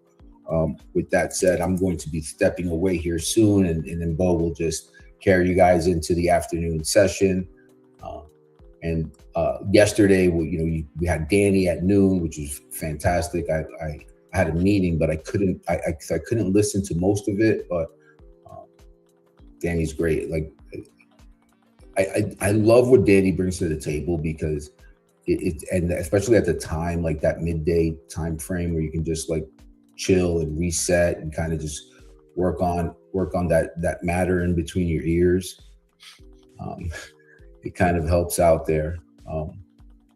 Speaker 1: with that said, I'm going to be stepping away here soon, and then Bo will just carry you guys into the afternoon session. And yesterday, we had Danny at noon, which was fantastic. I had a meeting, but I couldn't listen to most of it. But Danny's great. Like, I love what Danny brings to the table, because and especially at the time, like that midday time frame where you can just like chill and reset and kind of just work on that matter in between your ears. It kind of helps out there.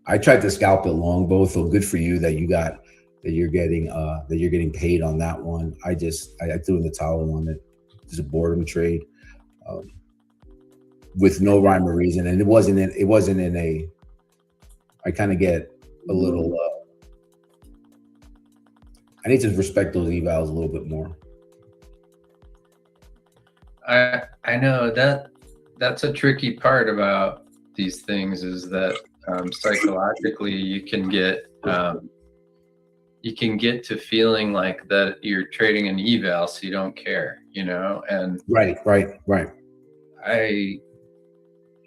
Speaker 1: I tried to scalp it long, Bo, so good for you that you're getting paid on that one. I threw in the towel on it. It's a boredom trade. With no rhyme or reason, and it wasn't in a. I kind of get a little. I need to respect those evals a little bit more.
Speaker 2: I know that's a tricky part about these things, is that psychologically you can get to feeling like that you're trading an eval, so you don't care, and
Speaker 1: right.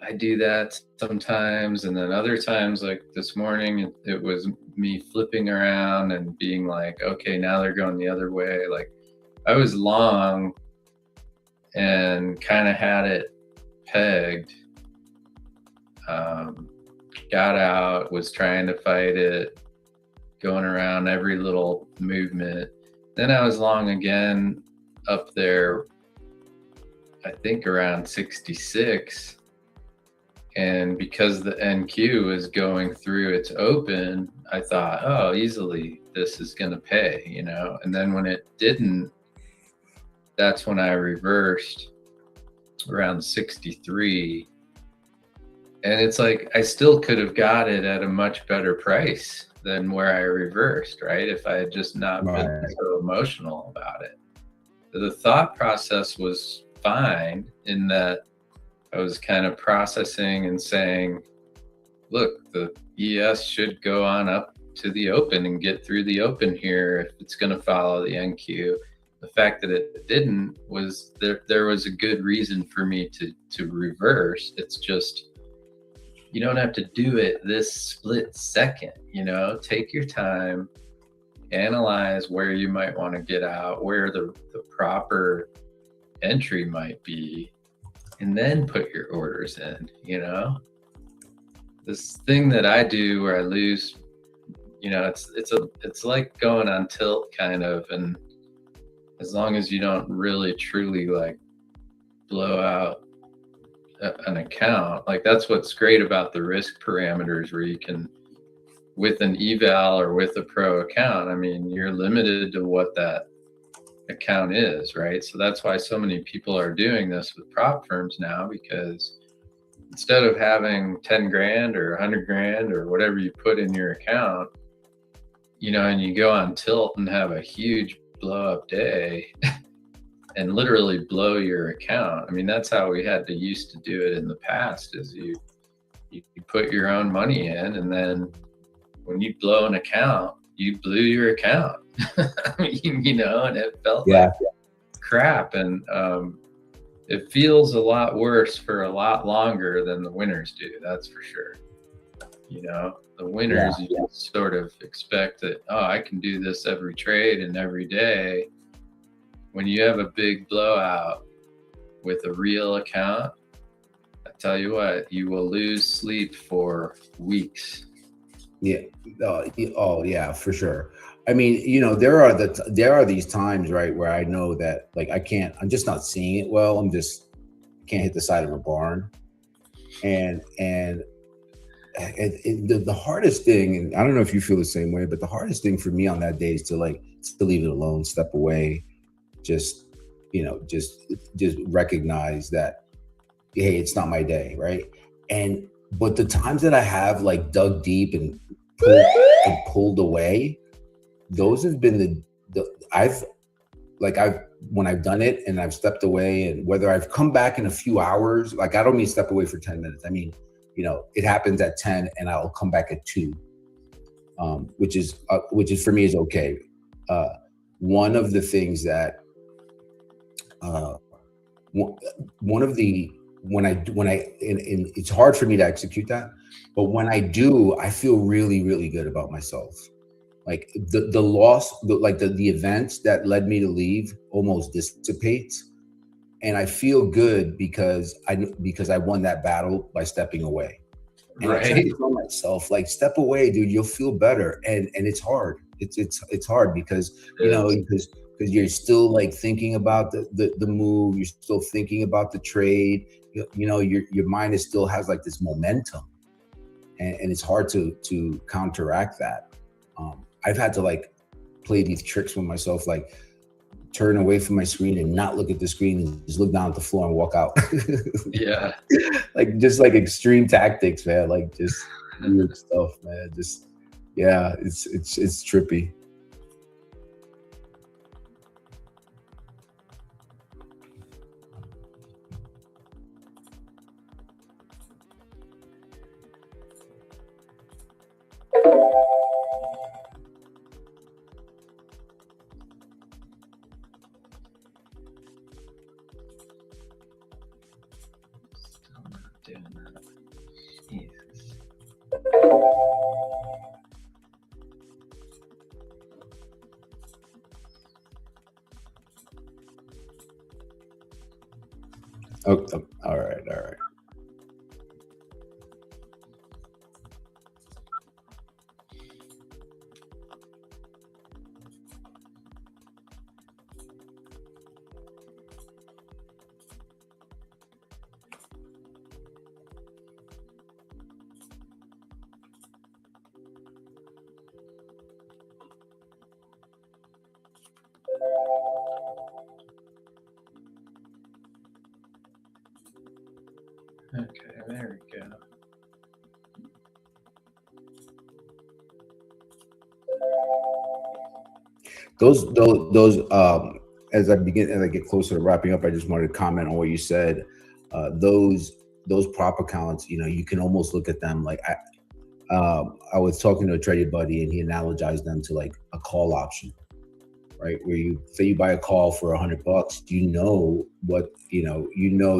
Speaker 2: I do that sometimes, and then other times, like this morning, it was me flipping around and being like, okay, now they're going the other way. Like, I was long and kind of had it pegged, got out, was trying to fight it, going around every little movement. Then I was long again up there, I think around 66. And because the NQ is going through its open, I thought, oh, easily this is going to pay, And then when it didn't, that's when I reversed around 63. And it's like, I still could have got it at a much better price than where I reversed, right? If I had just not been so emotional about it. The thought process was fine, in that I was kind of processing and saying, look, the ES should go on up to the open and get through the open here if it's going to follow the NQ. The fact that it didn't was there was a good reason for me to reverse. It's just, you don't have to do it this split second, take your time, analyze where you might want to get out, where the proper entry might be, and then put your orders in. This thing that I do where I lose, it's like going on tilt kind of, and as long as you don't really truly like blow out an account, like that's what's great about the risk parameters, where you can, with an eval or with a pro account, I mean, you're limited to what that account is, right? So that's why so many people are doing this with prop firms now, because instead of having 10 grand or 100 grand or whatever you put in your account, and you go on tilt and have a huge blow up day and literally blow your account. I mean, that's how we had to used to do it in the past, is you put your own money in, and then when you blow an account, you blew your account. I mean, and it felt like crap. And it feels a lot worse for a lot longer than the winners do. That's for sure. The winners, you just sort of expect that, oh, I can do this every trade and every day. When you have a big blowout with a real account, I tell you what, you will lose sleep for weeks.
Speaker 1: Yeah. Oh yeah, for sure. I mean, there are these times, right, where I know that, like, I'm just not seeing it well. Can't hit the side of a barn. And the hardest thing, and I don't know if you feel the same way, but the hardest thing for me on that day is to leave it alone, step away, just recognize that, hey, it's not my day, right? But the times that I have like dug deep and pulled away, those have been like when I've done it and I've stepped away, and whether I've come back in a few hours, like I don't mean step away for 10 minutes. I mean, it happens at 10 and I'll come back at 2, which is for me is okay. One of the things that one of the when I and it's hard for me to execute that, but when I do, I feel really, really good about myself. Like the loss, the events that led me to leave almost dissipates, and I feel good because I won that battle by stepping away. And I try to tell myself, like, step away, dude. You'll feel better, and it's hard. It's hard because because you're still like thinking about the move. You're still thinking about the trade. Your mind still has like this momentum, and it's hard to counteract that. I've had to like play these tricks with myself, like turn away from my screen and not look at the screen and just look down at the floor and walk out.
Speaker 2: Yeah.
Speaker 1: Like just like extreme tactics, man. Like just weird stuff, man. Just it's trippy. Oh, all right.
Speaker 2: Okay, there we go.
Speaker 1: Those as I get closer to wrapping up, I just wanted to comment on what you said. Those prop accounts, you can almost look at them like I was talking to a trading buddy and he analogized them to like a call option, right? Where you say you buy a call for $100,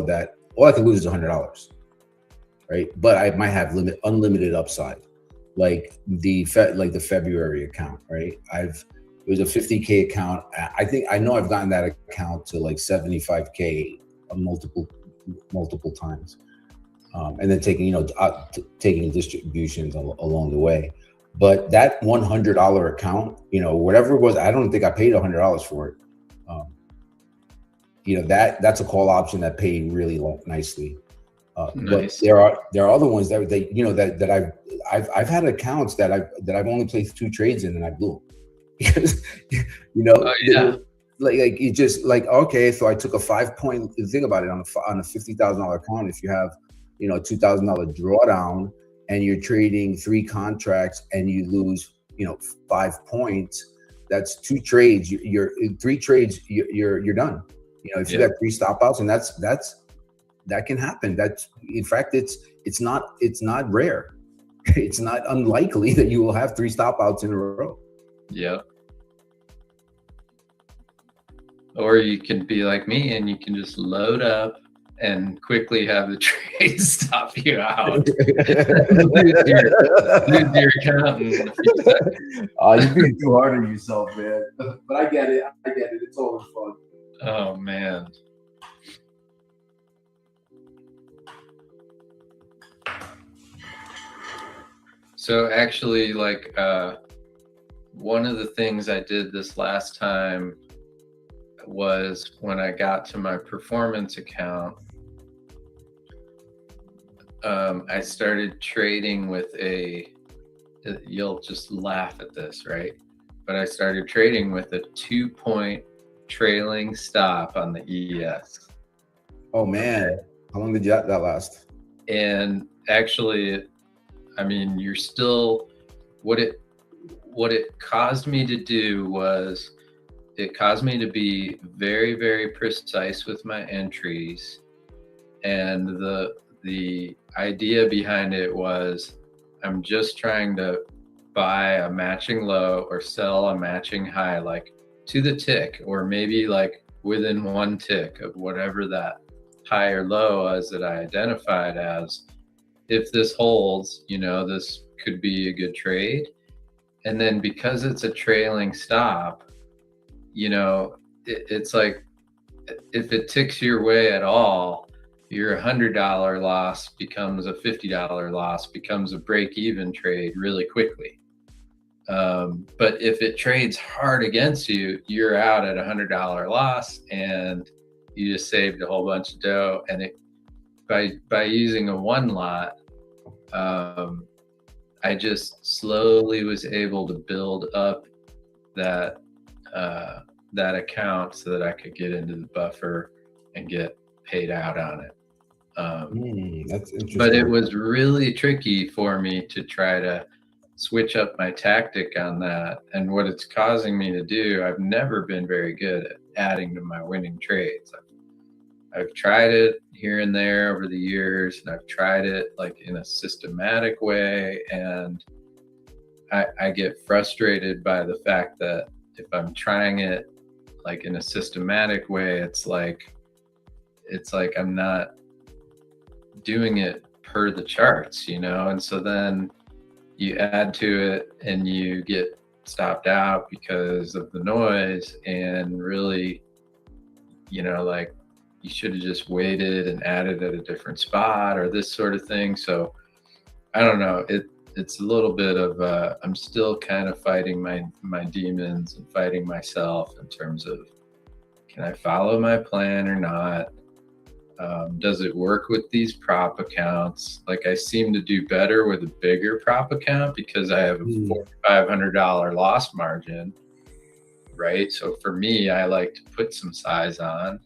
Speaker 1: that all I can lose is $100, right? But I might have unlimited upside, like the February account, right? It was a 50K account. I know I've gotten that account to like 75K multiple times, and then taking distributions along the way. But that $100 account, whatever it was, I don't think I paid $100 for it. That's a call option that paid really nicely.
Speaker 2: Nice.
Speaker 1: But there are other ones that I've had accounts that I've only placed 2 trades in and I blew. Because like you just like, okay, so I took a 5-point, think about it, on a $50,000 account. If you have a $2,000 drawdown and you're trading 3 contracts and you lose 5 points, that's 2 trades. You're 3 trades, you're done. If you got 3 stop outs, and that can happen. That's, in fact, it's not rare. It's not unlikely that you will have 3 stop outs in a row.
Speaker 2: Yeah. Or you can be like me and you can just load up and quickly have the trade stop you out. lose your account in a few seconds.
Speaker 1: You're being too hard on yourself, man. But I get it. It's all fun.
Speaker 2: Oh man. So actually, like, one of the things I did this last time was when I got to my performance account, I started trading with you'll just laugh at this, right? But I started trading with a 2-point trailing stop on the ES.
Speaker 1: Oh man, how long did that last?
Speaker 2: And actually, I mean, you're still, what it caused me to do was it caused me to be very, very precise with my entries. And the idea behind it was, I'm just trying to buy a matching low or sell a matching high, like to the tick, or maybe like within one tick of whatever that high or low was that I identified as. If this holds, this could be a good trade. And then because it's a trailing stop, it's like, if it ticks your way at all, your $100 loss becomes a $50 loss, becomes a break-even trade really quickly. But if it trades hard against you, you're out at $100 loss, and you just saved a whole bunch of dough. And by using a one lot, I just slowly was able to build up that account so that I could get into the buffer and get paid out on it.
Speaker 1: That's interesting.
Speaker 2: But it was really tricky for me to try to switch up my tactic on that. And what it's causing me to do, I've never been very good at adding to my winning trades. I've tried it here and there over the years, and I've tried it like in a systematic way. And I get frustrated by the fact that if I'm trying it like in a systematic way, it's like I'm not doing it per the charts, and so then you add to it and you get stopped out because of the noise, and really, like, you should have just waited and added at a different spot or this sort of thing. So I don't know, it's a little bit of I'm still kind of fighting my demons and fighting myself in terms of, can I follow my plan or not? Does it work with these prop accounts? Like, I seem to do better with a bigger prop account because I have a $4,500 loss margin, right? So for me, I like to put some size on.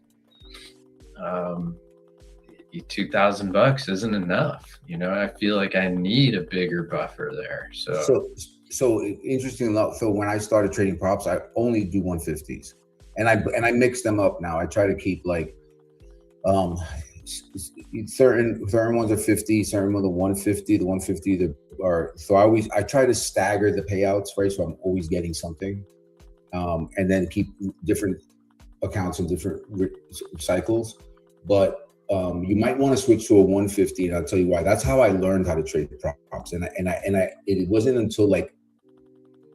Speaker 2: $2,000 isn't enough. I feel like I need a bigger buffer there.
Speaker 1: So interesting enough. So when I started trading props, I only do 150s, and I mix them up now. I try to keep like certain ones are 50, certain ones are 150. The 150 are, so I try to stagger the payouts, right? So I'm always getting something, and then keep different accounts in different cycles. But you might want to switch to a 150, and I'll tell you why. That's how I learned how to trade props, and it wasn't until like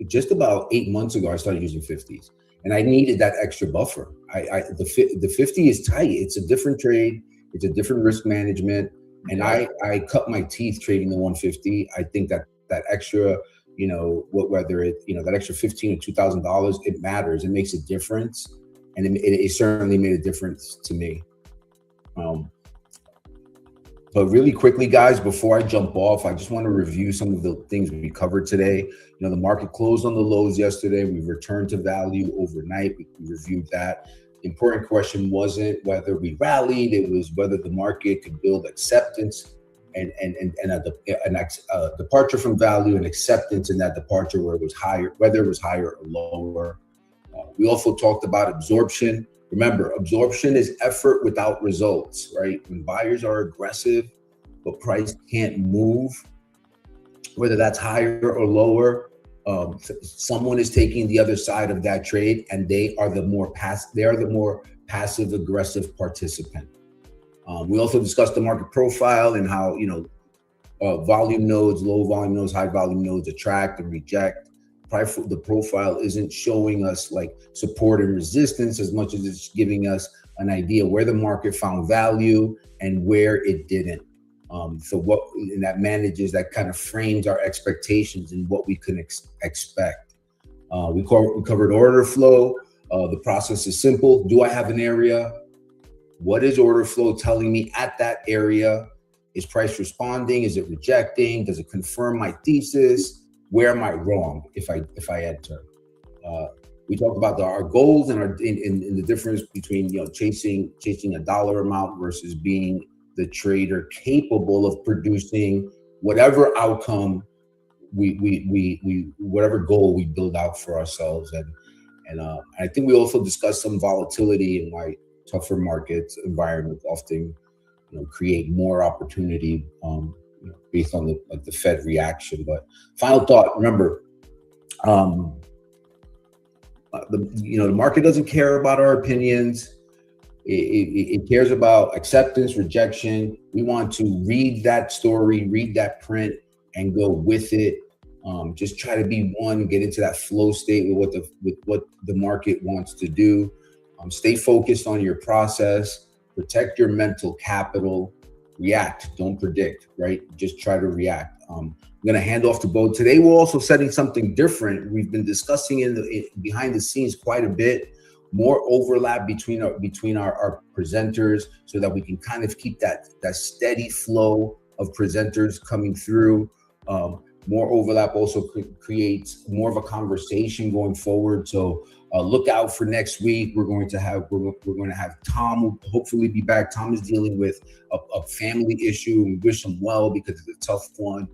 Speaker 1: just about 8 months ago I started using 50s, and I needed that extra buffer. The 50 is tight. It's a different trade. It's a different risk management, and I cut my teeth trading the 150. I think that extra, whether it that extra $1,500 or $2,000, it matters. It makes a difference, and it certainly made a difference to me. But really quickly, guys, before I jump off, I just want to review some of the things we covered today. The market closed on the lows yesterday. We returned to value overnight. We reviewed that. The important question wasn't whether we rallied. It was whether the market could build acceptance and a departure from value and acceptance in that departure, where it was higher, whether it was higher or lower. We also talked about absorption. Remember, absorption is effort without results, right? When buyers are aggressive, but price can't move, whether that's higher or lower, someone is taking the other side of that trade, and they are the more passive aggressive participant. We also discussed the market profile and how volume nodes, low volume nodes, high volume nodes attract and reject. The profile isn't showing us like support and resistance as much as it's giving us an idea where the market found value and where it didn't. So what, and that manages, that kind of frames our expectations and what we can expect. We covered order flow. The process is simple. Do I have an area? What is order flow telling me at that area? Is price responding? Is it rejecting? Does it confirm my thesis? Where am I wrong if I enter? We talked about our goals and in the difference between chasing a dollar amount versus being the trader capable of producing whatever outcome we whatever goal we build out for ourselves. And I think we also discussed some volatility and why tougher markets environments often, create more opportunity, based on the Fed reaction. But final thought: remember, the market doesn't care about our opinions. It cares about acceptance, rejection. We want to read that story, read that print, and go with it. Just try to be one, get into that flow state with what the market wants to do. Stay focused on your process, protect your mental capital, react, don't predict, right? Just try to react. I'm gonna hand off to Bo. Today we're also setting something different. We've been discussing behind the scenes quite a bit. More overlap between our presenters, so that we can kind of keep that steady flow of presenters coming through. More overlap also creates more of a conversation going forward. So look out for next week. We're going to have Tom will hopefully be back. Tom is dealing with a family issue. We wish him well because it's a tough one.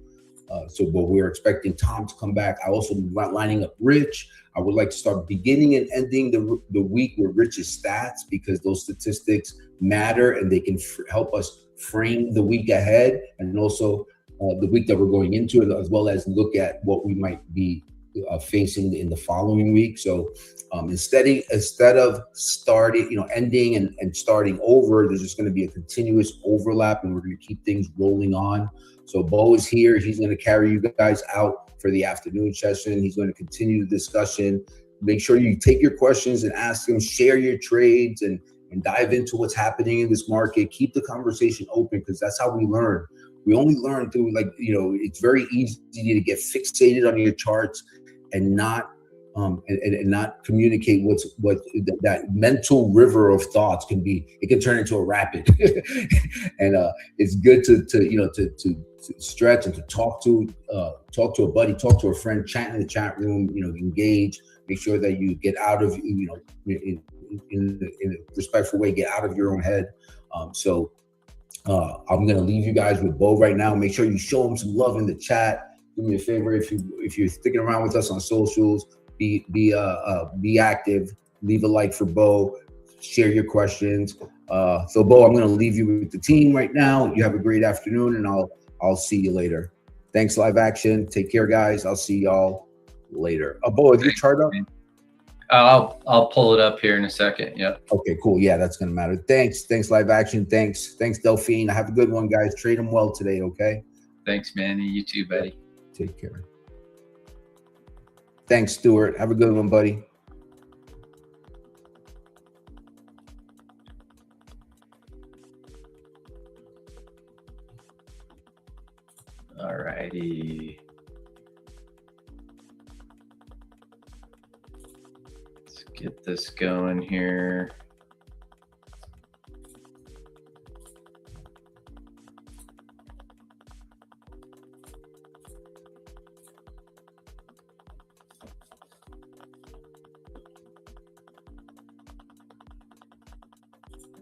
Speaker 1: But we're expecting Tom to come back. I also lining up Rich. I would like to start beginning and ending the week with Rich's stats, because those statistics matter and they can help us frame the week ahead, and also the week that we're going into, as well as look at what we might be facing in the following week. So instead of starting, ending and starting over, there's just going to be a continuous overlap, and we're going to keep things rolling on. So Bo is here. He's going to carry you guys out for the afternoon session. He's going to continue the discussion. Make sure you take your questions and ask him, share your trades, and dive into what's happening in this market. Keep the conversation open, because that's how we learn. We only learn through, it's very easy to get fixated on your charts and not not communicate what that mental river of thoughts can be. It can turn into a rapid. And it's good to stretch and to talk to a buddy, talk to a friend, chat in the chat room, engage, make sure that you get out of, in a respectful way, get out of your own head. I'm going to leave you guys with Bo right now. Make sure you show him some love in the chat. Do me a favor, if you're sticking around with us on socials, be active. Leave a like for Bo. Share your questions. So Bo, I'm going to leave you with the team right now. You have a great afternoon, and I'll see you later. Thanks, Live Action. Take care, guys. I'll see y'all later. Bo, is your chart up?
Speaker 2: I'll pull it up here in a second. Yep.
Speaker 1: Okay, cool. Yeah, that's gonna matter. Thanks, Live Action. Thanks, Delphine. Have a good one, guys. Trade them well today, okay?
Speaker 2: Thanks, Manny. You too, buddy.
Speaker 1: Take care. Thanks, Stuart. Have a good one, buddy.
Speaker 2: All righty. Let's get this going here.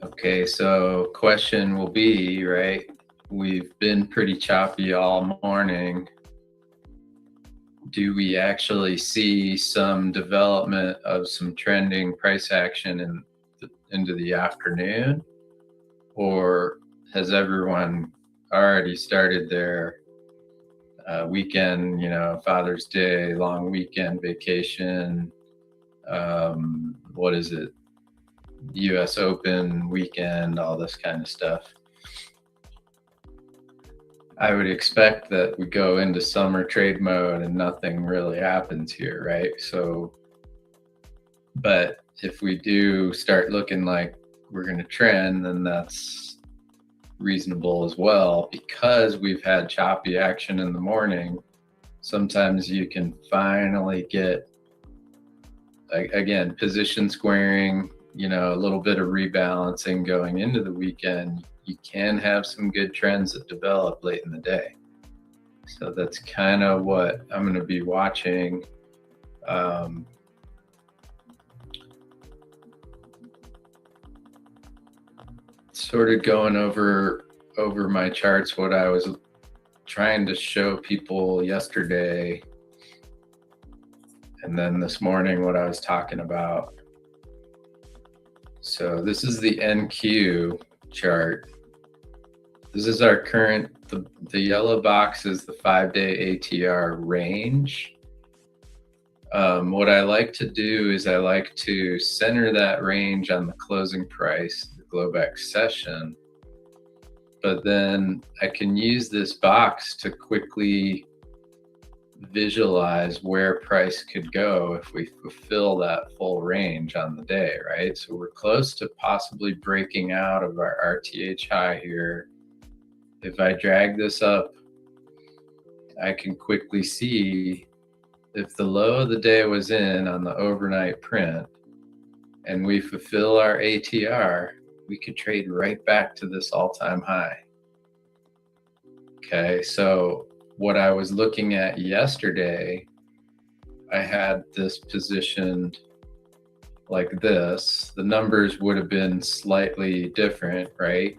Speaker 2: Okay, so question will be, right? We've been pretty choppy all morning. Do we actually see some development of some trending price action into the afternoon? Or has everyone already started their weekend, Father's Day, long weekend vacation, what is it? US Open weekend, all this kind of stuff. I would expect that we go into summer trade mode and nothing really happens here, right? So, but if we do start looking like we're going to trend, then that's reasonable as well, because we've had choppy action in the morning. Sometimes you can finally get, again, position squaring, a little bit of rebalancing going into the weekend. You can have some good trends that develop late in the day. So that's kind of what I'm going to be watching. Sort of going over my charts, what I was trying to show people yesterday, And then this morning, what I was talking about. So this is the NQ chart. This is our current, the yellow box is the 5-day ATR range. What I like to do is I like to center that range on the closing price, the Globex session, but then I can use this box to quickly visualize where price could go if we fulfill that full range on the day, right? So we're close to possibly breaking out of our RTH high here. If I drag this up, I can quickly see if the low of the day was in on the overnight print and we fulfill our ATR, we could trade right back to this all-time high. Okay, so what I was looking at yesterday, I had this positioned like this. The numbers would have been slightly different, right?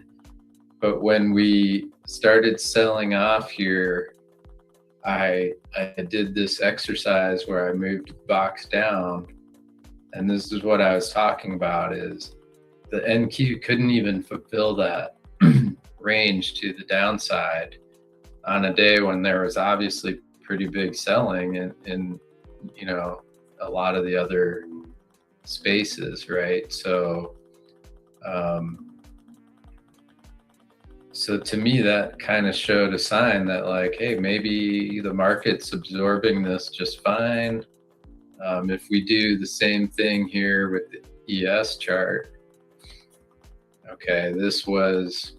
Speaker 2: But when we started selling off here, I did this exercise where I moved the box down, and this is what I was talking about, is the NQ couldn't even fulfill that range to the downside on a day when there was obviously pretty big selling in you know, a lot of the other spaces, right? So so to me, that kind of showed a sign that, like, hey, maybe the market's absorbing this just fine. If we do the same thing here with the ES chart, okay, this was,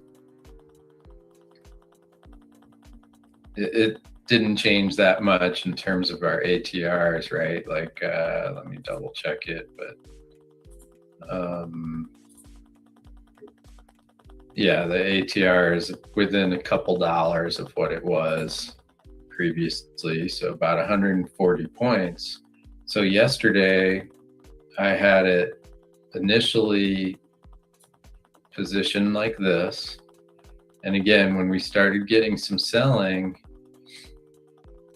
Speaker 2: it didn't change that much in terms of our ATRs, right? Like, let me double check it, but yeah, the ATR is within a couple dollars of what it was previously, so about 140 points. So yesterday, I had it initially positioned like this. And again, when we started getting some selling,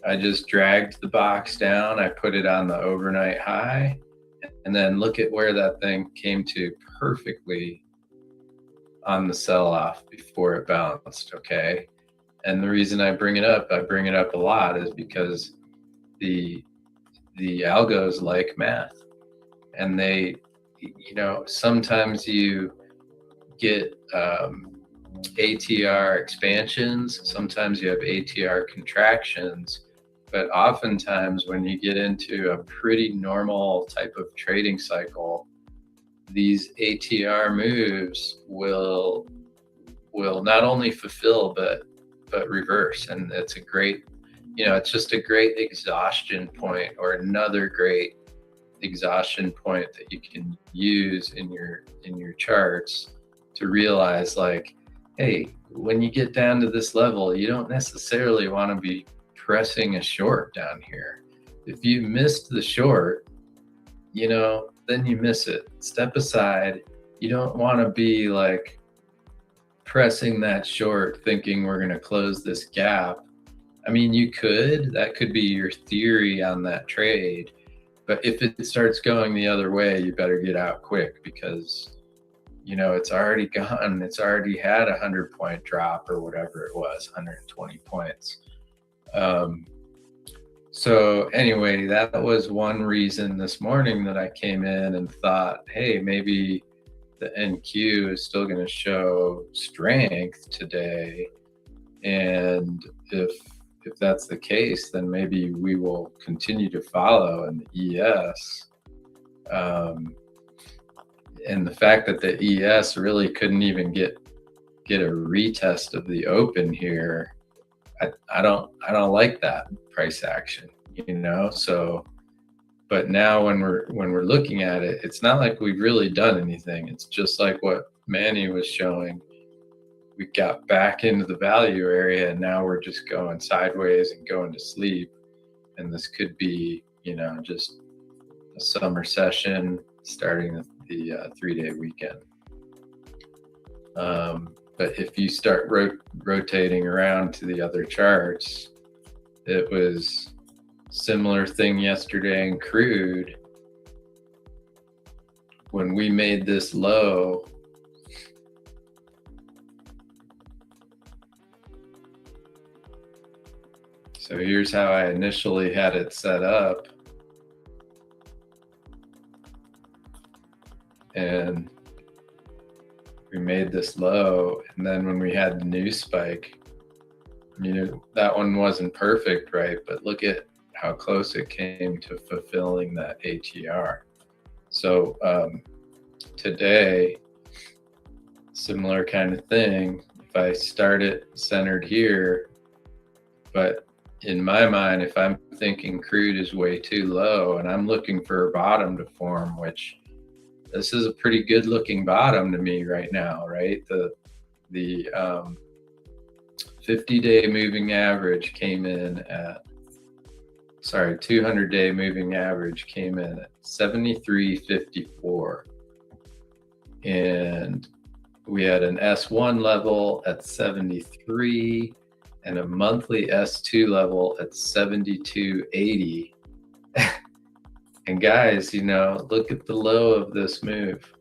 Speaker 2: I just dragged the box down, I put it on the overnight high, and then look at where that thing came to perfectly on the sell-off before it bounced, okay? And the reason I bring it up a lot, is because the algos like math, and they, you know, sometimes you get ATR expansions, sometimes you have ATR contractions, but oftentimes when you get into a pretty normal type of trading cycle, these ATR moves will not only fulfill but reverse, and it's a great, you know, it's just a great exhaustion point, or another great exhaustion point that you can use in your charts to realize, like, hey, when you get down to this level, you don't necessarily want to be pressing a short down here. If you missed the short, you know, then you miss it. Step aside. You don't want to be like pressing that short thinking we're going to close this gap. I mean, that could be your theory on that trade, but if it starts going the other way, you better get out quick, because, you know, it's already gone. It's already had a 100-point drop, or whatever it was, 120 points. So anyway, that was one reason this morning that I came in and thought, hey, maybe the NQ is still going to show strength today. And if that's the case, then maybe we will continue to follow in the ES. And the fact that the ES really couldn't even get a retest of the open here, I don't like that price action, you know. So, but now when we're looking at it, it's not like we've really done anything. It's just like what Manny was showing. We got back into the value area, and now we're just going sideways and going to sleep. And this could be, you know, just a summer session starting the 3-day weekend. But if you start rotating around to the other charts, it was Similar thing yesterday in crude. When we made this low, so here's how I initially had it set up. And we made this low, and then when we had the new spike, that one wasn't perfect, right? But look at how close it came to fulfilling that ATR. So today, similar kind of thing. If I start it centered here, but in my mind, if I'm thinking crude is way too low and I'm looking for a bottom to form, which this is a pretty good looking bottom to me right now, right? The 50-day moving average came in at, 200-day moving average came in at 73.54. And we had an S1 level at 73 and a monthly S2 level at 72.80. And guys, look at the low of this move.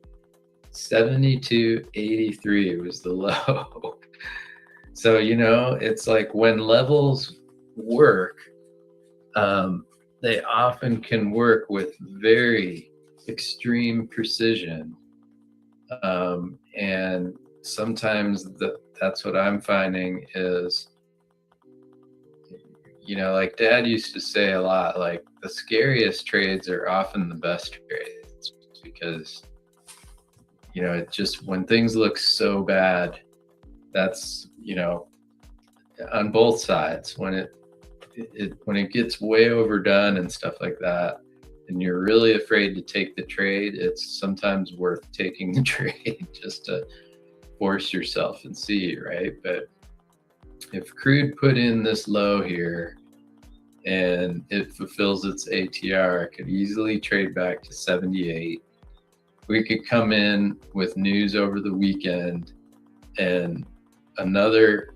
Speaker 2: 72.83 was the low. So, it's like when levels work, they often can work with very extreme precision. And sometimes that's what I'm finding is, like Dad used to say a lot, like the scariest trades are often the best trades, because, it just, when things look so bad, that's, on both sides, when it gets way overdone and stuff like that, and you're really afraid to take the trade, it's sometimes worth taking the trade just to force yourself and see, right? But if crude put in this low here and it fulfills its ATR, it could easily trade back to 78. We could come in with news over the weekend, and another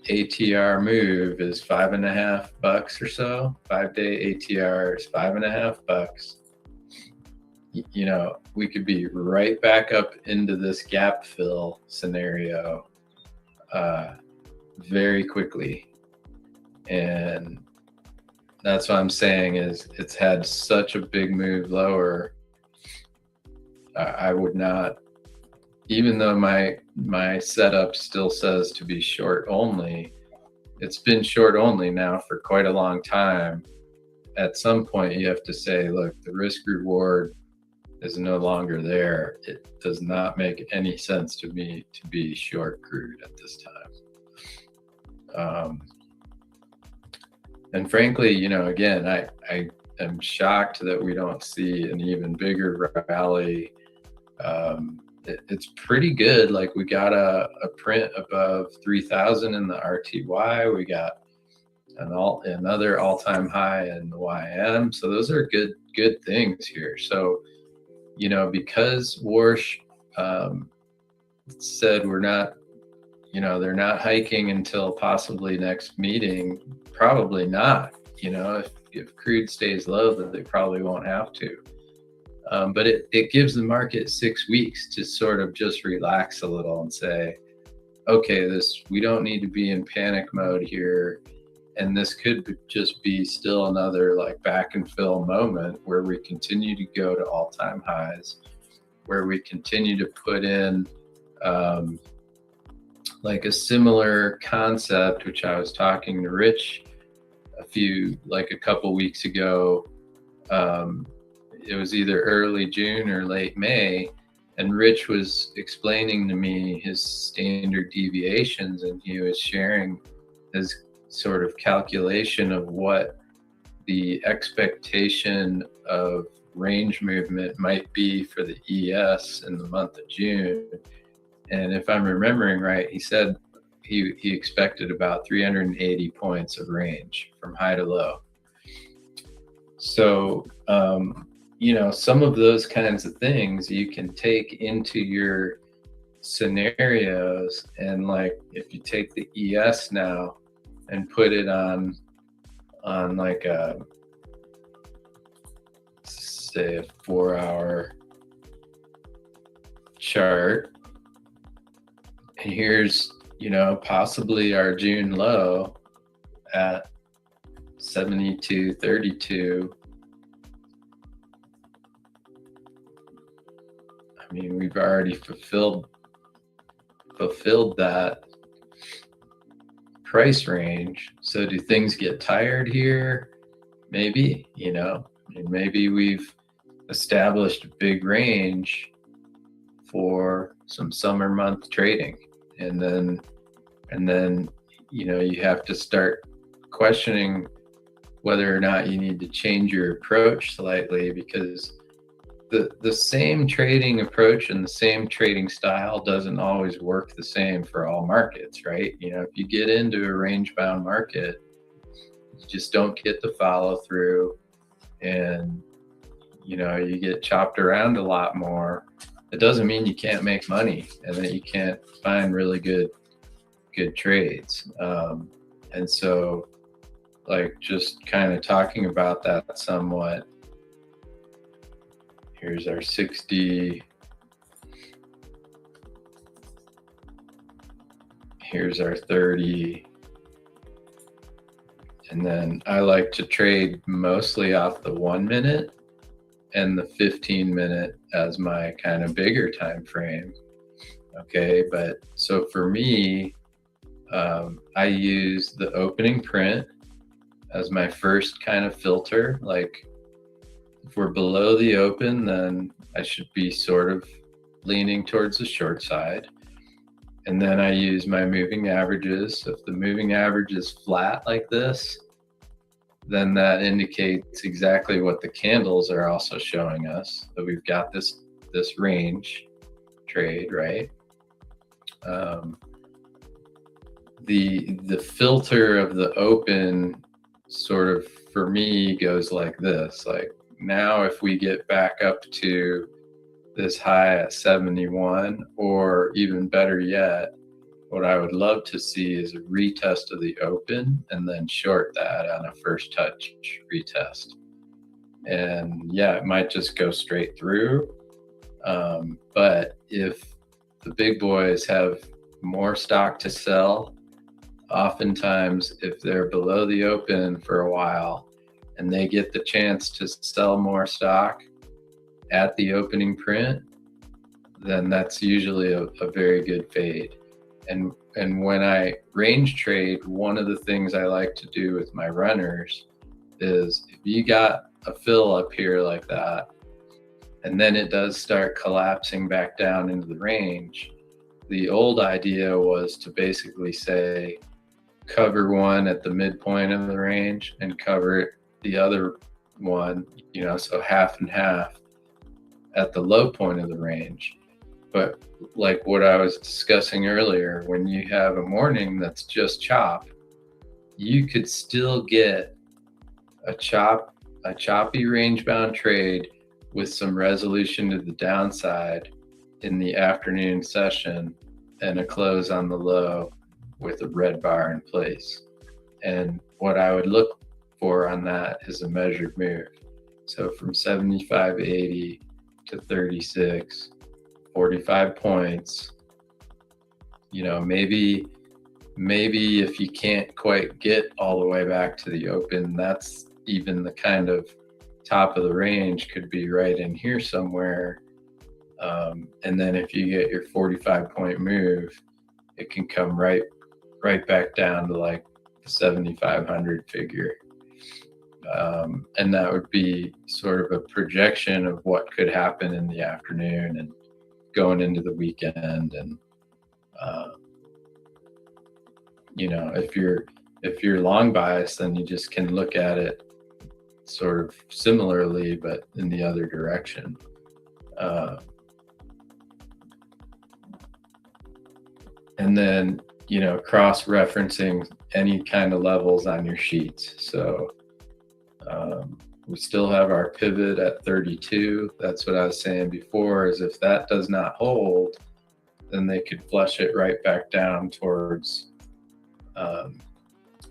Speaker 2: ATR move is $5.50 or so. 5-day ATR is $5.50. We could be right back up into this gap fill scenario very quickly. And that's what I'm saying is it's had such a big move lower. I would not, even though my setup still says to be short only, it's been short only now for quite a long time. At some point you have to say, look, the risk reward is no longer there. It does not make any sense to me to be short crude at this time. And frankly, again, I am shocked that we don't see an even bigger rally. It's pretty good. Like, we got a print above 3,000 in the RTY. We got another all-time high in the YM. So those are good things here. So, because Warsh said we're not, they're not hiking until possibly next meeting, probably not. If crude stays low, then they probably won't have to. But it gives the market 6 weeks to sort of just relax a little and say, okay, we don't need to be in panic mode here. And this could just be still another like back and fill moment where we continue to go to all-time highs, where we continue to put in like a similar concept, which I was talking to Rich a couple weeks ago. It was either early June or late May, and Rich was explaining to me his standard deviations, and he was sharing his sort of calculation of what the expectation of range movement might be for the ES in the month of June. And if I'm remembering right, he said he expected about 380 points of range from high to low. So, some of those kinds of things you can take into your scenarios. And like, if you take the ES now and put it on like a say a 4-hour chart. And here's, possibly our June low at 72.32. I mean, we've already fulfilled that price range. So do things get tired here? Maybe, maybe we've established a big range for some summer month trading, and then you have to start questioning whether or not you need to change your approach slightly, because the same trading approach and the same trading style doesn't always work the same for all markets, right? If you get into a range bound market, you just don't get the follow through, and you get chopped around a lot more. It doesn't mean you can't make money and that you can't find really good trades. And so, like, just kind of talking about that somewhat. Here's our 60. Here's our 30. And then I like to trade mostly off the 1 minute and the 15 minute as my kind of bigger time frame. Okay, but so for me, I use the opening print as my first kind of filter. Like, if we're below the open, then I should be sort of leaning towards the short side. And then I use my moving averages. So if the moving average is flat like this, then that indicates exactly what the candles are also showing us, that we've got this range trade, right? The filter of the open sort of, for me, goes like this. Like, now if we get back up to this high at 71, or even better yet, what I would love to see is a retest of the open and then short that on a first touch retest. And yeah, it might just go straight through. But if the big boys have more stock to sell, oftentimes if they're below the open for a while and they get the chance to sell more stock at the opening print, then that's usually a very good fade. And when I range trade, one of the things I like to do with my runners is, if you got a fill up here like that, and then it does start collapsing back down into the range, the old idea was to basically say, cover one at the midpoint of the range and cover the other one, so half and half at the low point of the range. But like what I was discussing earlier, when you have a morning that's just chop, you could still get a choppy range bound trade with some resolution to the downside in the afternoon session, and a close on the low with a red bar in place. And what I would look for on that is a measured move. So from 75.80 to 36, 45 points, maybe if you can't quite get all the way back to the open, that's even the kind of top of the range could be right in here somewhere. And then if you get your 45 point move, it can come right back down to like the 7,500 figure. And that would be sort of a projection of what could happen in the afternoon and going into the weekend. And if you're long biased, then you just can look at it sort of similarly, but in the other direction. And then, cross-referencing any kind of levels on your sheets. So we still have our pivot at 32. That's what I was saying before, is if that does not hold, then they could flush it right back down towards the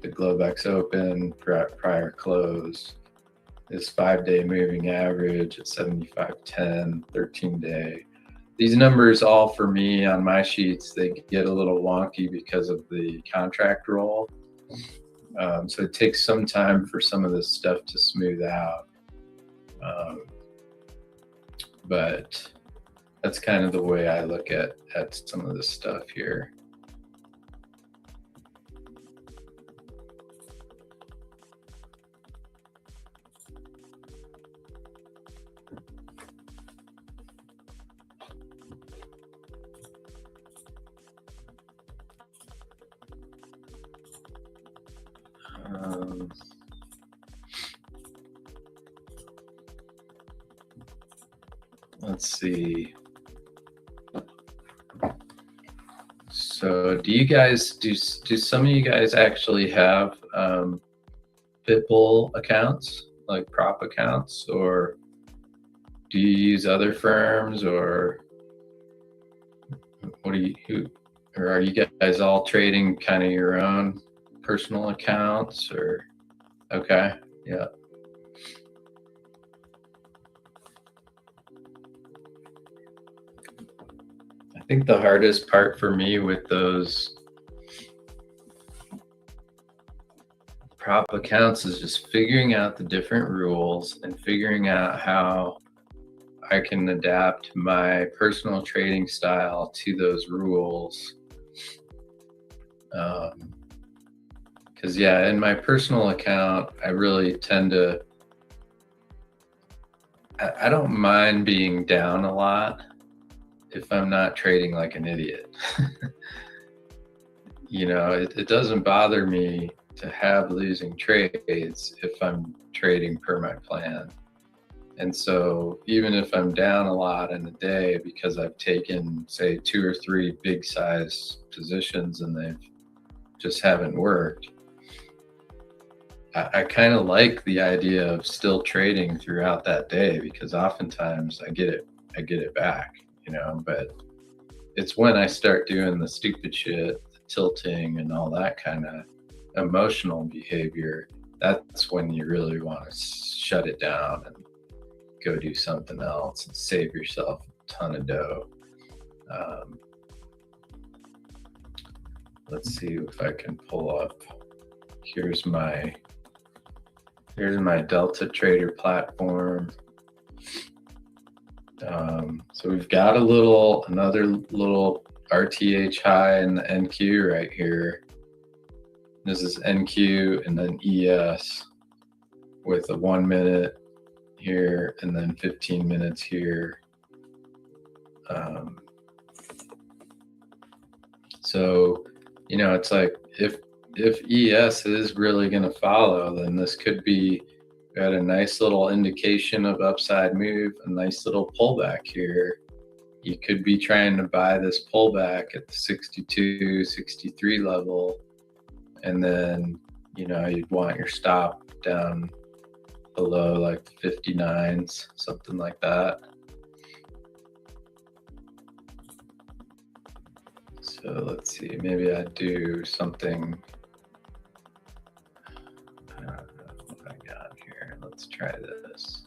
Speaker 2: Globex open, prior close. this 5-day moving average at 75.10, 13-day. These numbers all for me on my sheets, they get a little wonky because of the contract roll. So it takes some time for some of this stuff to smooth out. But that's kind of the way I look at some of this stuff here. Let's see. So do you guys, do some of you guys actually have Pitbull accounts, like prop accounts, or do you use other firms, or what do you, or are you guys all trading kind of your own personal accounts, or? Okay, yeah. I think the hardest part for me with those prop accounts is just figuring out the different rules and figuring out how I can adapt my personal trading style to those rules. Because yeah, in my personal account, I really tend to, I don't mind being down a lot if I'm not trading like an idiot. You know, it doesn't bother me to have losing trades if I'm trading per my plan. And so even if I'm down a lot in a day because I've taken, say, 2 or 3 big size positions and they've just haven't worked, I kind of like the idea of still trading throughout that day, because oftentimes I get it back, you know. But it's when I start doing the stupid shit, the tilting and all that kind of emotional behavior, that's when you really want to shut it down and go do something else and save yourself a ton of dough. Let's see if I can pull up. Here's my Delta Trader platform. So we've got another little RTH high in the NQ right here. This is NQ and then ES with a 1 minute here and then 15 minutes here. So, you know, it's like if ES is really going to follow, then this could be, got a nice little indication of upside move, a nice little pullback here. You could be trying to buy this pullback at the 62, 63 level. And then, you know, you'd want your stop down below like 59s, something like that. So let's see, maybe I'd do something. I don't know what I got here. Let's try this.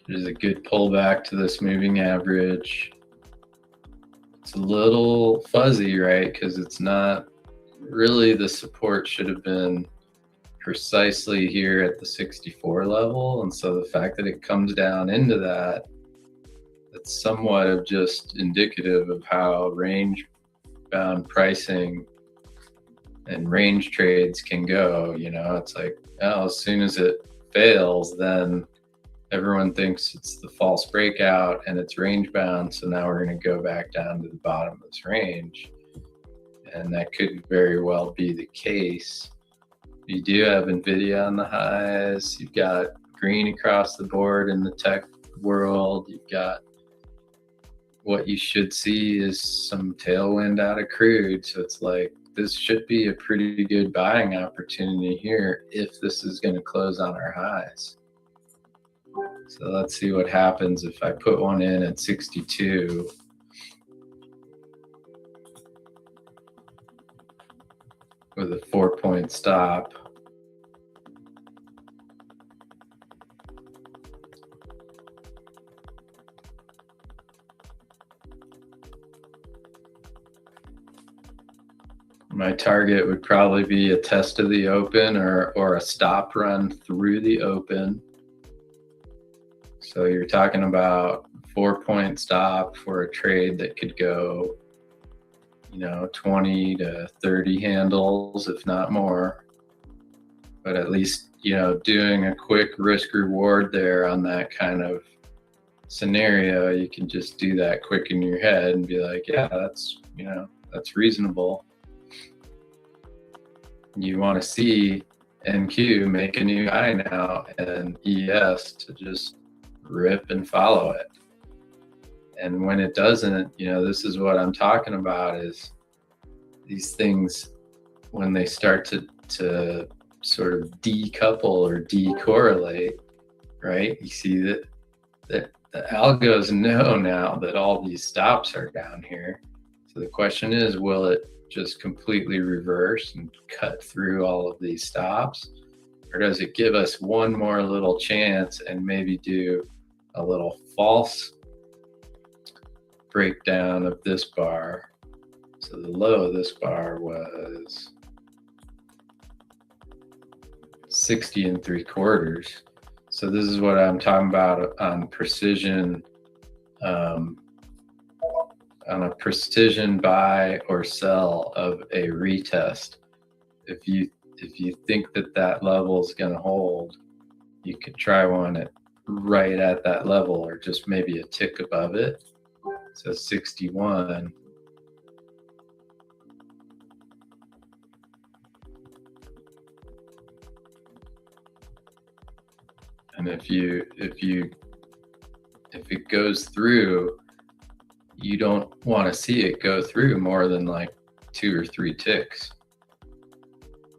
Speaker 2: There's a good pullback to this moving average. It's a little fuzzy, right? Because it's not really, the support should have been precisely here at the 64 level. And so the fact that it comes down into that, it's somewhat of just indicative of how range bound pricing and range trades can go. You know, it's like, oh, as soon as it fails, then everyone thinks it's the false breakout and it's range bound. So now we're going to go back down to the bottom of this range. And that could very well be the case. You do have NVIDIA on the highs. You've got green across the board in the tech world. You've got what you should see is some tailwind out of crude. So it's like, this should be a pretty good buying opportunity here if this is going to close on our highs. So let's see what happens if I put one in at 62. With a 4-point stop. My target would probably be a test of the open or a stop run through the open. So you're talking about 4-point stop for a trade that could go, 20 to 30 handles, if not more. But at least, doing a quick risk reward there on that kind of scenario, you can just do that quick in your head and be like, yeah, that's reasonable. You want to see NQ make a new high now and ES to just rip and follow it. And when it doesn't, this is what I'm talking about, is these things, when they start to sort of decouple or decorrelate, right? You see that the algos know now that all these stops are down here. So the question is, will it just completely reverse and cut through all of these stops? Or does it give us one more little chance and maybe do a little false breakdown of this bar? So the low of this bar was 60 3/4. So this is what I'm talking about on precision, on a precision buy or sell of a retest. If you think that level is going to hold, you could try one right at that level, or just maybe a tick above it. So 61. And if it goes through, you don't want to see it go through more than like 2 or 3 ticks,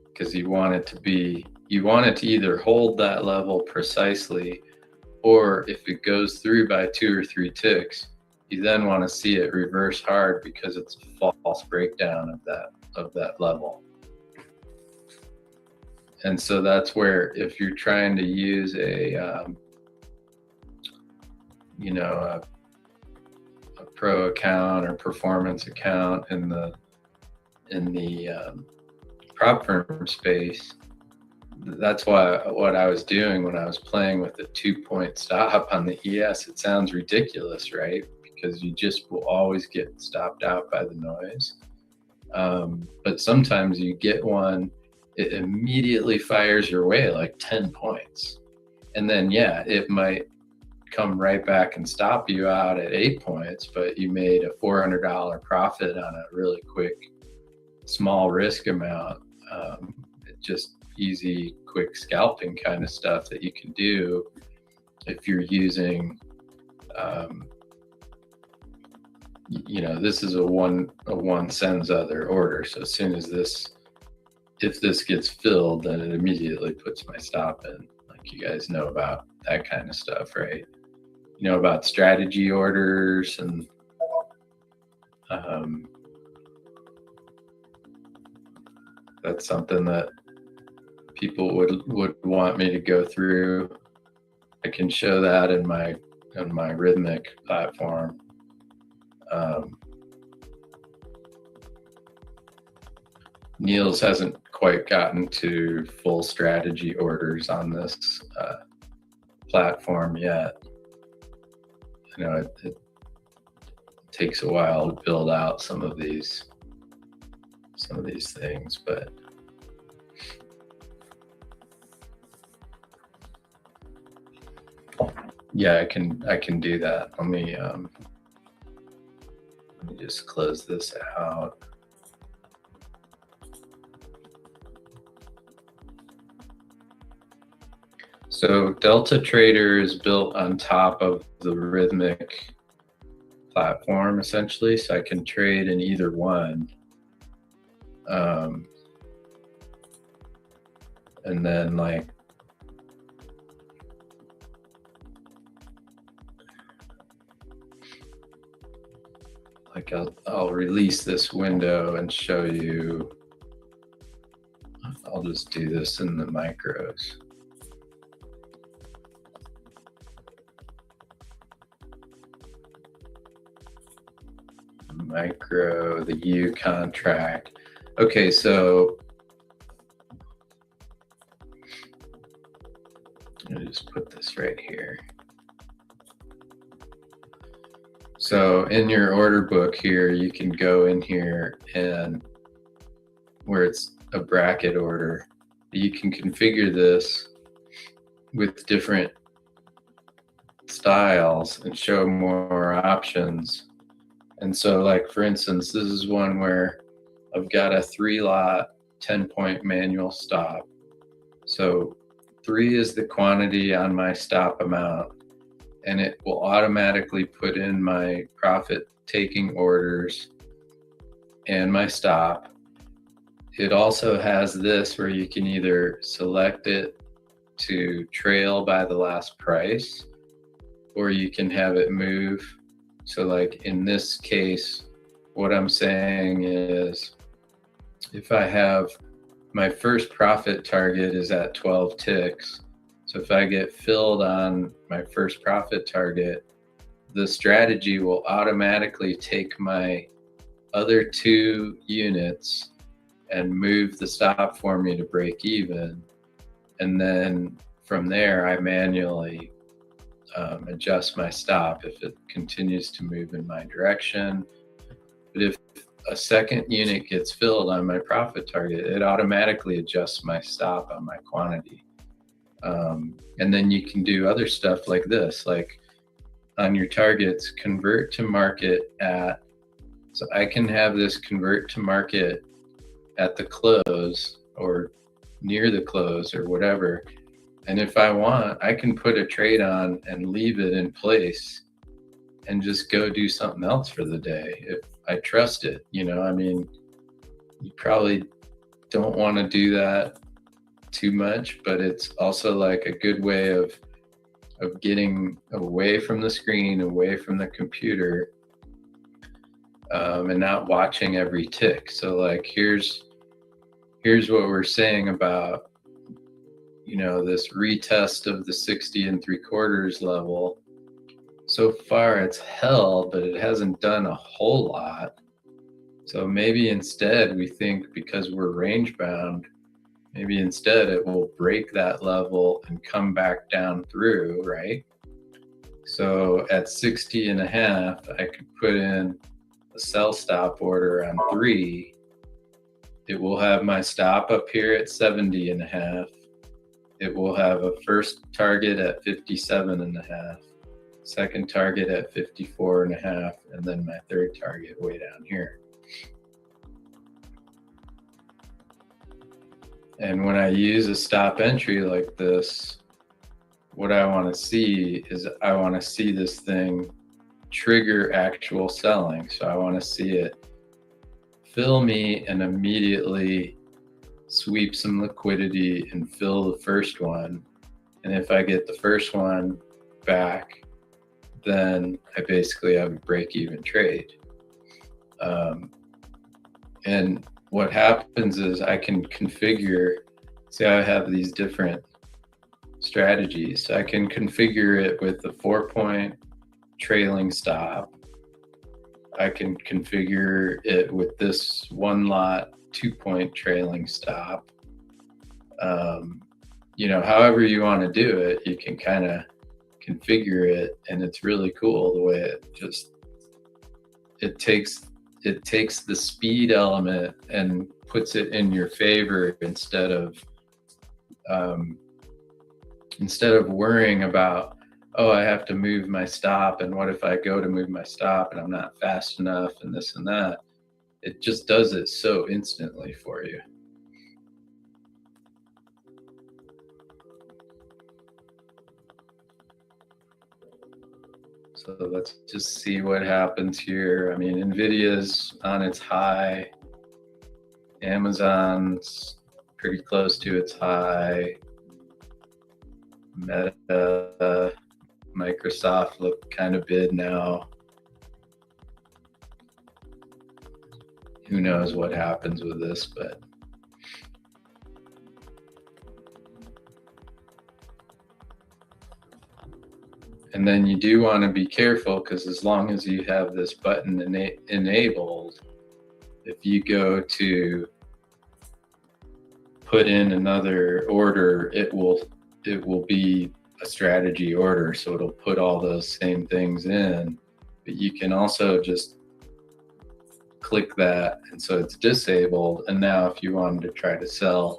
Speaker 2: because you want it to either hold that level precisely, or if it goes through by 2 or 3 ticks, you then want to see it reverse hard, because it's a false breakdown of that level. And so that's where, if you're trying to use a pro account or performance account in the prop firm space, that's what I was doing when I was playing with a 2-point stop on the ES. It sounds ridiculous, right? Because you just will always get stopped out by the noise. But sometimes you get one, it immediately fires your way like 10 points. And then, yeah, it might come right back and stop you out at 8 points, but you made a $400 profit on a really quick, small risk amount. Just easy, quick scalping kind of stuff that you can do if you're using, this is a one sends other order. So as soon as if this gets filled, then it immediately puts my stop in. Like, you guys know about that kind of stuff, right? You know about strategy orders, and that's something that people would want me to go through. I can show that in my Rhythmic platform. Niels hasn't quite gotten to full strategy orders on this platform yet. It takes a while to build out some of these things, but yeah, I can do that. Let me just close this out. So Delta Trader is built on top of the Rhythmic platform, essentially, so I can trade in either one. And then, like, like I'll release this window and show you. I'll just do this in the micros. Micro, the U contract. Okay, so I'll just put this right here. So in your order book here, you can go in here and where it's a bracket order, you can configure this with different styles and show more options. And so like, for instance, this is one where I've got a 3-lot, 10-point manual stop. So 3 is the quantity on my stop amount, and it will automatically put in my profit taking orders and my stop. It also has this where you can either select it to trail by the last price, or you can have it move. So like in this case, what I'm saying is if I have my first profit target is at 12 ticks. So if I get filled on my first profit target, the strategy will automatically take my other 2 units and move the stop for me to break even. And then from there, I manually adjust my stop if it continues to move in my direction. But if a second unit gets filled on my profit target, it automatically adjusts my stop on my quantity. And then you can do other stuff like this, like on your targets, convert to market at, so I can have this convert to market at the close or near the close or whatever. And if I want, I can put a trade on and leave it in place and just go do something else for the day if I trust it. You know, I mean, you probably don't want to do that too much, but it's also like a good way of getting away from the screen, away from the computer, and not watching every tick. So like here's what we're saying about, you know, this retest of the 60 3/4 level. So far it's held, but it hasn't done a whole lot. So maybe instead we think, because we're range bound, maybe instead it will break that level and come back down through, right? So at 60.5, I could put in a sell stop order on 3. It will have my stop up here at 70.5. It will have a first target at 57.5, second target at 54.5, and then my third target way down here. And when I use a stop entry like this, what I want to see is I want to see this thing trigger actual selling. So I want to see it fill me and immediately sweep some liquidity and fill the first one. And if I get the first one back, then I basically have a break-even trade. And what happens is I can configure, see, I have these different strategies. So I can configure it with the 4-point trailing stop. I can configure it with this 1-lot 2-point trailing stop. You know, however you want to do it, you can kind of configure it, and it's really cool the way it just, it takes the speed element and puts it in your favor instead of worrying about, oh, I have to move my stop, and what if I go to move my stop and I'm not fast enough and this and that. It just does it so instantly for you. So let's just see what happens here. I mean, Nvidia's on its high. Amazon's pretty close to its high. Meta, Microsoft look kind of bid now. who knows what happens with this, but and then you do want to be careful, because as long as you have this button enabled, if you go to put in another order, it will be a strategy order, so it'll put all those same things in. But you can also just click that, and so it's disabled. And now if you wanted to try to sell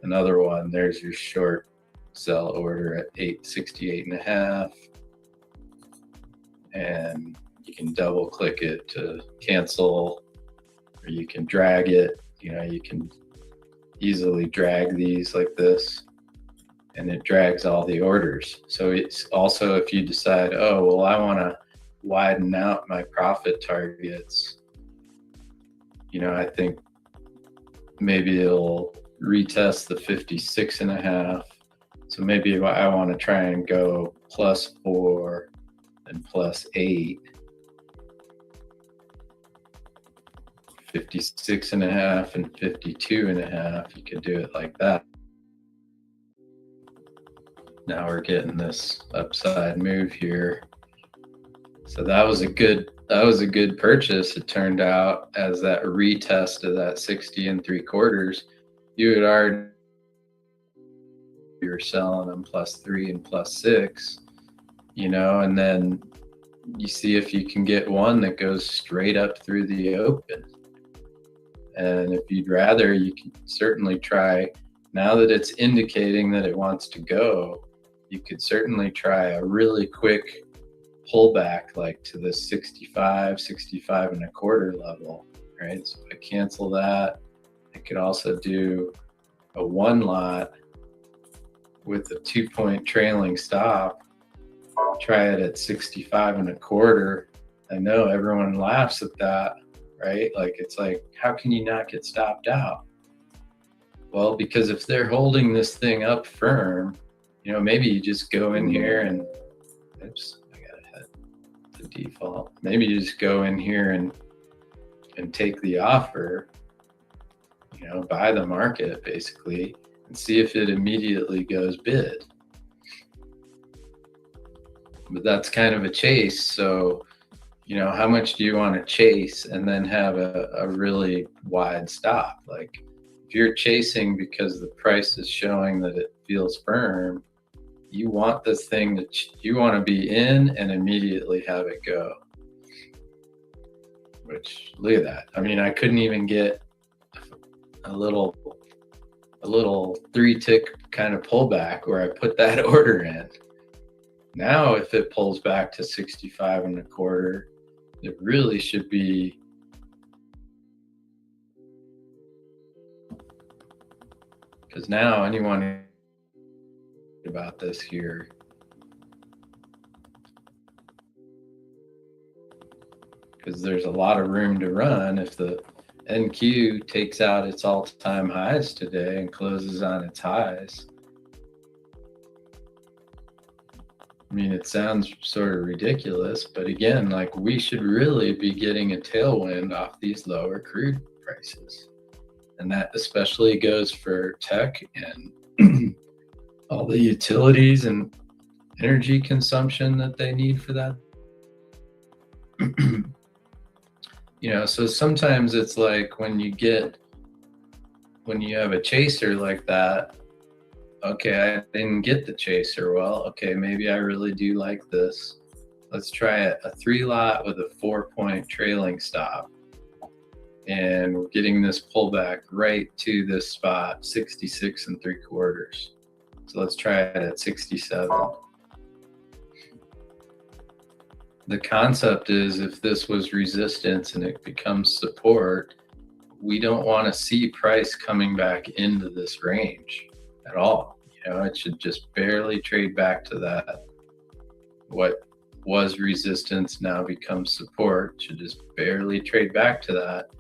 Speaker 2: another one, there's your short sell order at 868.5, and you can double click it to cancel, or you can drag it. You can easily drag these like this, and it drags all the orders. So it's also, if you decide, oh, well, I want to widen out my profit targets, I think maybe it'll retest the 56.5. So maybe I want to try and go +4 and +8, 56.5 and 52.5. You could do it like that. Now we're getting this upside move here. So that was a good purchase. It turned out, as that retest of that 60 3/4, you were selling them +3 and +6, and then you see if you can get one that goes straight up through the open. And if you'd rather, you can certainly try, now that it's indicating that it wants to go, you could certainly try a really quick pullback, like to the 65 1/4 level, right? So if I cancel that, I could also do a 1 lot with a 2-point trailing stop, try it at 65 1/4. I know everyone laughs at that, right? Like, it's like, how can you not get stopped out? Well, because if they're holding this thing up firm, maybe you just go in here and, oops, I gotta hit the default. Maybe you just go in here and take the offer, buy the market basically, and see if it immediately goes bid. But that's kind of a chase. So, how much do you want to chase and then have a really wide stop? Like, if you're chasing because the price is showing that it feels firm, you want this thing you want to be in and immediately have it go. Which, look at that. I mean, I couldn't even get a little 3-tick kind of pullback where I put that order in. Now, if it pulls back to 65 1/4, it really should be, because now anyone about this here, because there's a lot of room to run. If the NQ takes out its all-time highs today and closes on its highs, I mean, it sounds sort of ridiculous, but again, like, we should really be getting a tailwind off these lower crude prices. And that especially goes for tech and all the utilities and energy consumption that they need for that. So sometimes it's like, when you have a chaser like that, okay, I didn't get the chaser. Well, okay, maybe I really do like this. Let's try a 3 lot with a 4-point trailing stop. And we're getting this pullback right to this spot, 66 3/4. So let's try it at 67. The concept is, if this was resistance and it becomes support, we don't want to see price coming back into this range at all. It should just barely trade back to that. What was resistance now becomes support. It should just barely trade back to that,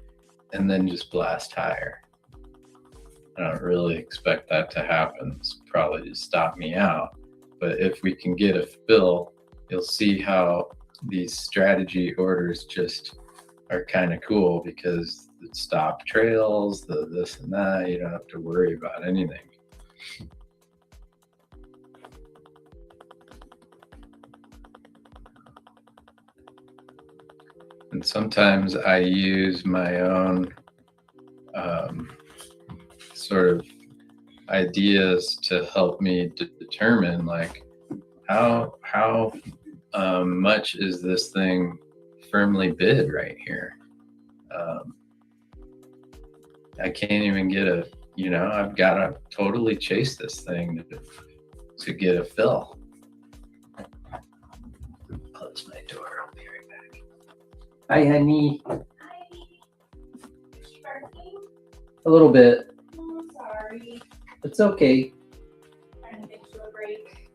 Speaker 2: and then just blast higher. I don't really expect that to happen. It's probably just stop me out. But if we can get a fill, you'll see how these strategy orders just are kind of cool, because the stop trails, the this and that. You don't have to worry about anything. And sometimes I use my own sort of ideas to help me determine like how much is this thing firmly bid right here. I can't even get a, I've got to totally chase this thing to get a fill. Close my door. I'll be right back. Hi, honey.
Speaker 3: Hi. Barking?
Speaker 2: A little bit.
Speaker 3: Oh, sorry.
Speaker 2: It's okay.
Speaker 3: Trying to get you a break.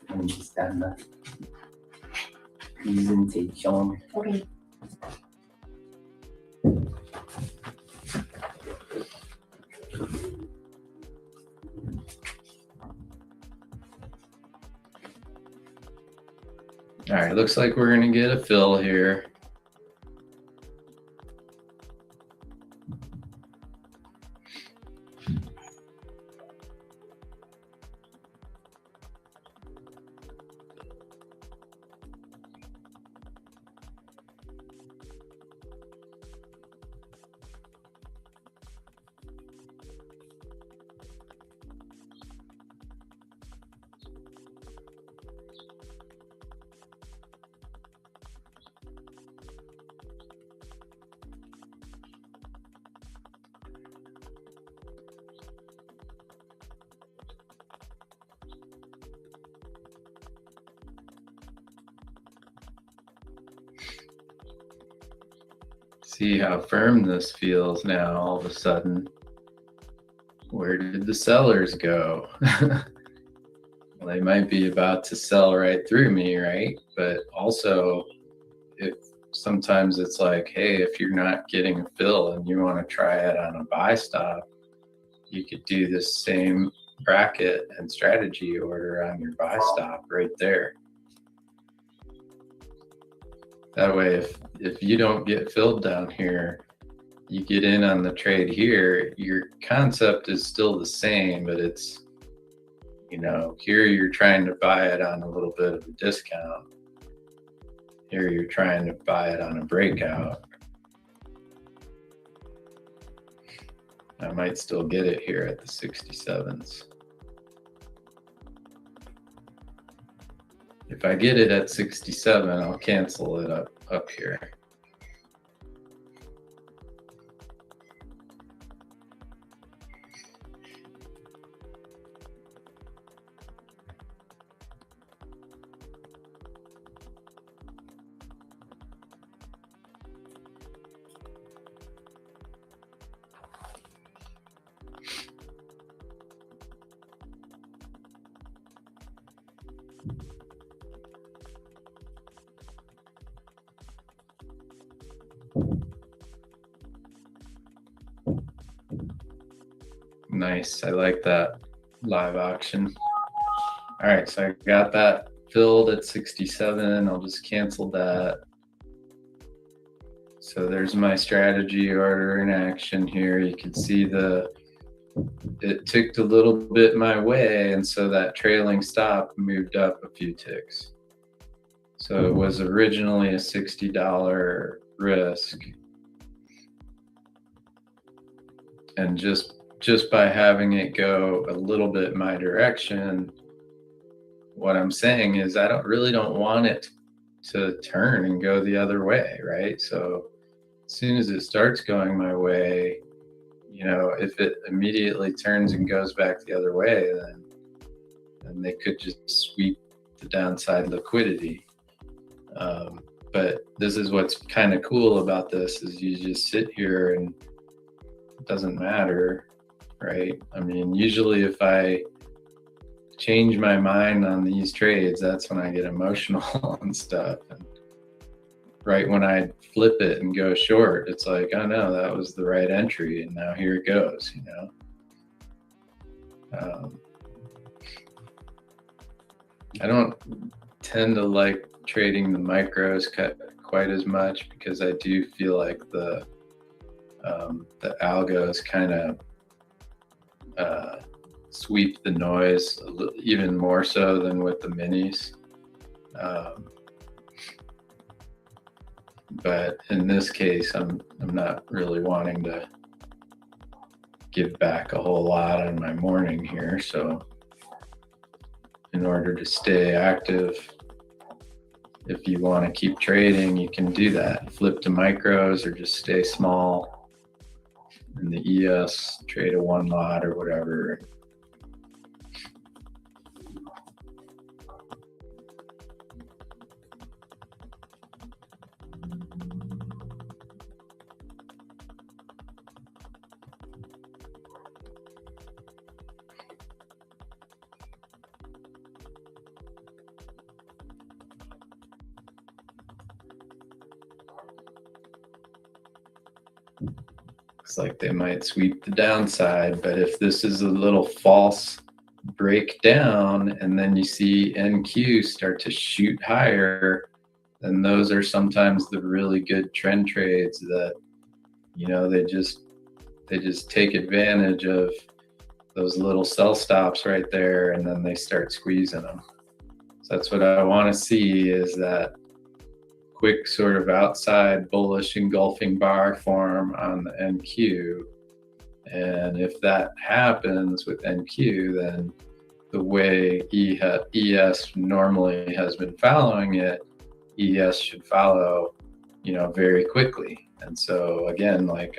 Speaker 2: I'm just on the presentation.
Speaker 3: Okay.
Speaker 2: All right, looks like we're gonna get a fill here. See how firm this feels now all of a sudden. Where did the sellers go? Well, they might be about to sell right through me, right? But also, if sometimes it's like, hey, if you're not getting a fill and you want to try it on a buy stop, you could do the same bracket and strategy order on your buy stop right there. That way, if you don't get filled down here, you get in on the trade here, your concept is still the same, but it's, here you're trying to buy it on a little bit of a discount. Here you're trying to buy it on a breakout. I might still get it here at the 67s. If I get it at 67, I'll cancel it up here. Nice, I like that live auction. All right, so I got that filled at 67. I'll just cancel that. So there's my strategy order in action here. You can see it ticked a little bit my way, and so that trailing stop moved up a few ticks. So it was originally a $60 risk. And just by having it go a little bit my direction, what I'm saying is I really don't want it to turn and go the other way, right? So as soon as it starts going my way, if it immediately turns and goes back the other way, then they could just sweep the downside liquidity. But this is what's kind of cool about this is you just sit here and it doesn't matter, right? I mean, usually if I change my mind on these trades, that's when I get emotional and stuff. And right when I flip it and go short, it's like, oh no, that was the right entry, and now here it goes, I don't tend to like trading the micros quite as much because I do feel like the The algos kind of sweep the noise even more so than with the minis. But in this case, I'm not really wanting to give back a whole lot on my morning here. So in order to stay active, if you want to keep trading, you can do that. Flip to micros or just stay small in the ES, trade a one lot or whatever. Looks like they might sweep the downside, but if this is a little false breakdown and then you see NQ start to shoot higher, then those are sometimes the really good trend trades that, you know, they just take advantage of those little sell stops right there, and then they start squeezing them. So that's what I want to see, is that quick sort of outside bullish engulfing bar form on the NQ. And if that happens with NQ, then the way ES normally has been following it, ES should follow, you know, very quickly. And so again, like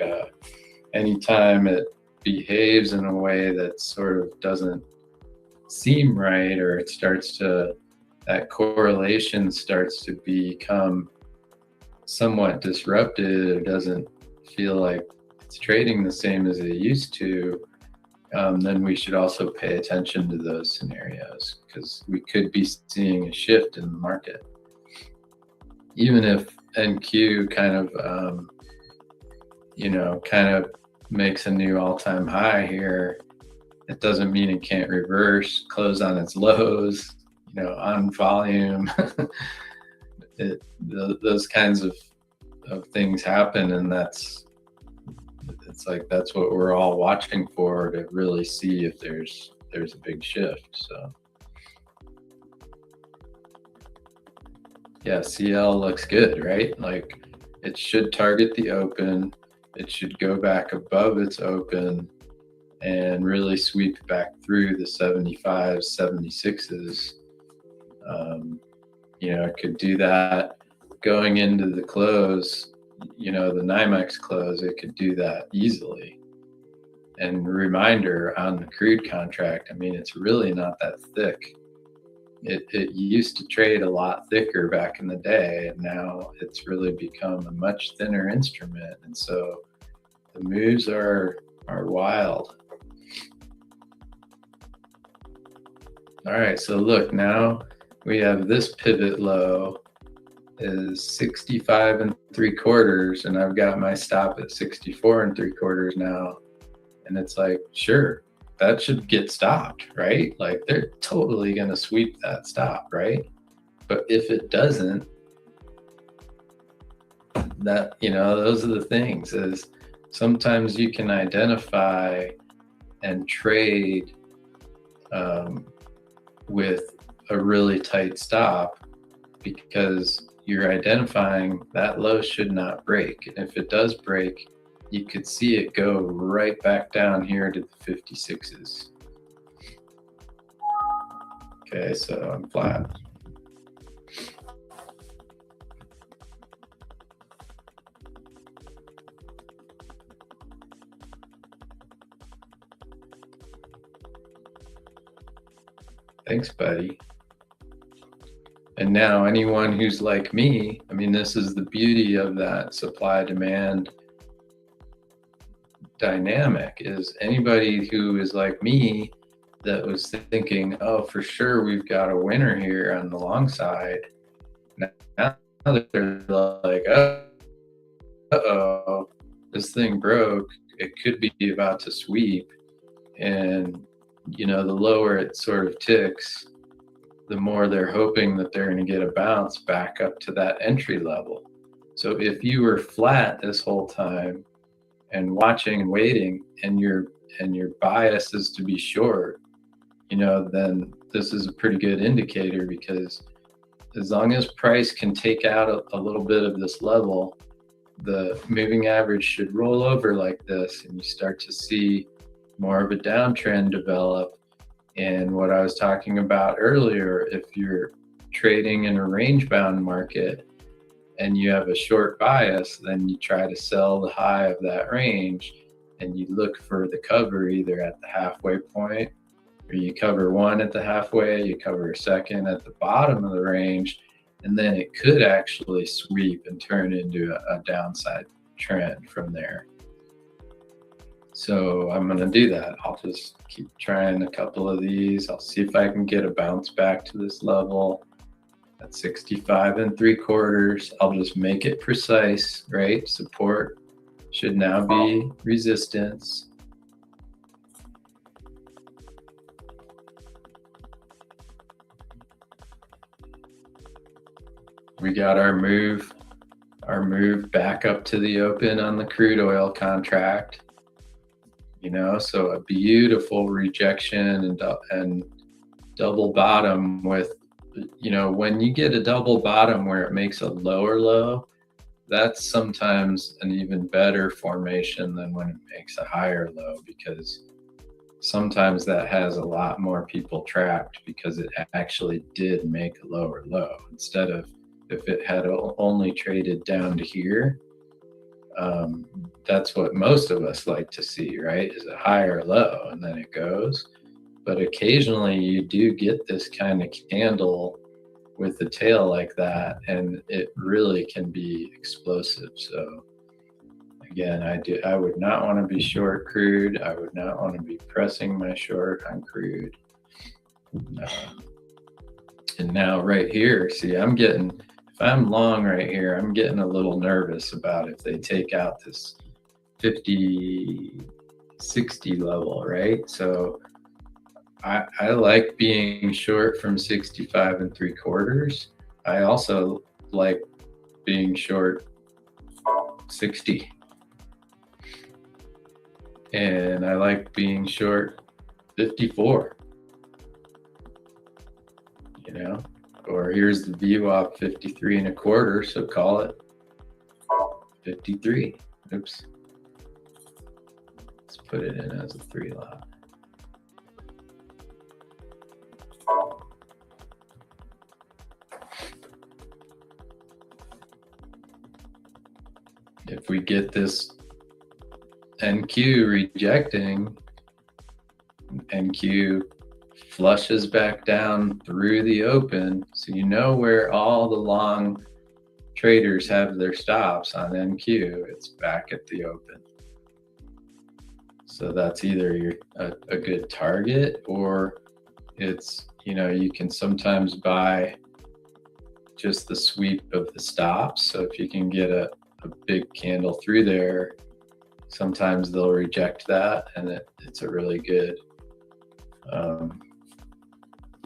Speaker 2: anytime it behaves in a way that sort of doesn't seem right, or it starts to, that correlation starts to become somewhat disrupted, or doesn't feel like it's trading the same as it used to, then we should also pay attention to those scenarios, because we could be seeing a shift in the market. Even if NQ kind of, you know, kind of makes a new all-time high here, it doesn't mean it can't reverse, close on its lows, you know, on volume. Those kinds of things happen, and it's like that's what we're all watching for, to really see if there's a big shift. So yeah, CL looks good, right? Like it should target the open, it should go back above its open and really sweep back through the 75s, 76s. You know, it could do that going into the close, you know, the NYMEX close, it could do that easily. And reminder on the crude contract, I mean, it's really not that thick. It used to trade a lot thicker back in the day, and now it's really become a much thinner instrument. And so the moves are wild. All right, so look, now we have this pivot low is 65 3/4, and I've got my stop at 64 3/4 now. And it's like, sure, that should get stopped, right? Like they're totally going to sweep that stop, right? But if it doesn't, that, you know, those are the things, is sometimes you can identify and trade with a really tight stop, because you're identifying that low should not break. And if it does break, you could see it go right back down here to the 56s. Okay, so I'm flat. Thanks, buddy. And now anyone who's like me, I mean, this is the beauty of that supply-demand dynamic, is anybody who is like me that was thinking, oh, for sure we've got a winner here on the long side. Now they're like, uh-oh, this thing broke. It could be about to sweep. And, you know, the lower it sort of ticks, the more they're hoping that they're going to get a bounce back up to that entry level. So if you were flat this whole time and watching and waiting, and your bias is to be short, then this is a pretty good indicator, because as long as price can take out a little bit of this level, the moving average should roll over like this, and you start to see more of a downtrend develop. And what I was talking about earlier, if you're trading in a range bound market and you have a short bias, then you try to sell the high of that range, and you look for the cover either at the halfway point, or you cover one at the halfway, you cover a second at the bottom of the range, and then it could actually sweep and turn into a downside trend from there. So I'm going to do that. I'll just keep trying a couple of these. I'll see if I can get a bounce back to this level at 65 3/4. I'll just make it precise, right? Support should now be resistance. We got our move back up to the open on the crude oil contract. So a beautiful rejection and double bottom with, when you get a double bottom where it makes a lower low, that's sometimes an even better formation than when it makes a higher low, because sometimes that has a lot more people trapped because it actually did make a lower low, instead of if it had only traded down to here. That's what most of us like to see, right? Is a higher low and then it goes. But occasionally you do get this kind of candle with the tail like that, and it really can be explosive. So again, I would not want to be short crude. I would not want to be pressing my short on crude. And now right here, see, if I'm long right here, I'm getting a little nervous about if they take out this 50, 60 level, right? So I like being short from 65 3/4. I also like being short 60. And I like being short 54. Or here's the VWAP 53 1/4, so call it 53. Oops. Let's put it in as a 3 lot. If we get this NQ rejecting, NQ flushes back down through the open, so where all the long traders have their stops on NQ, it's back at the open. So that's either a good target, or it's, you can sometimes buy just the sweep of the stops. So if you can get a big candle through there, sometimes they'll reject that, and it's a really good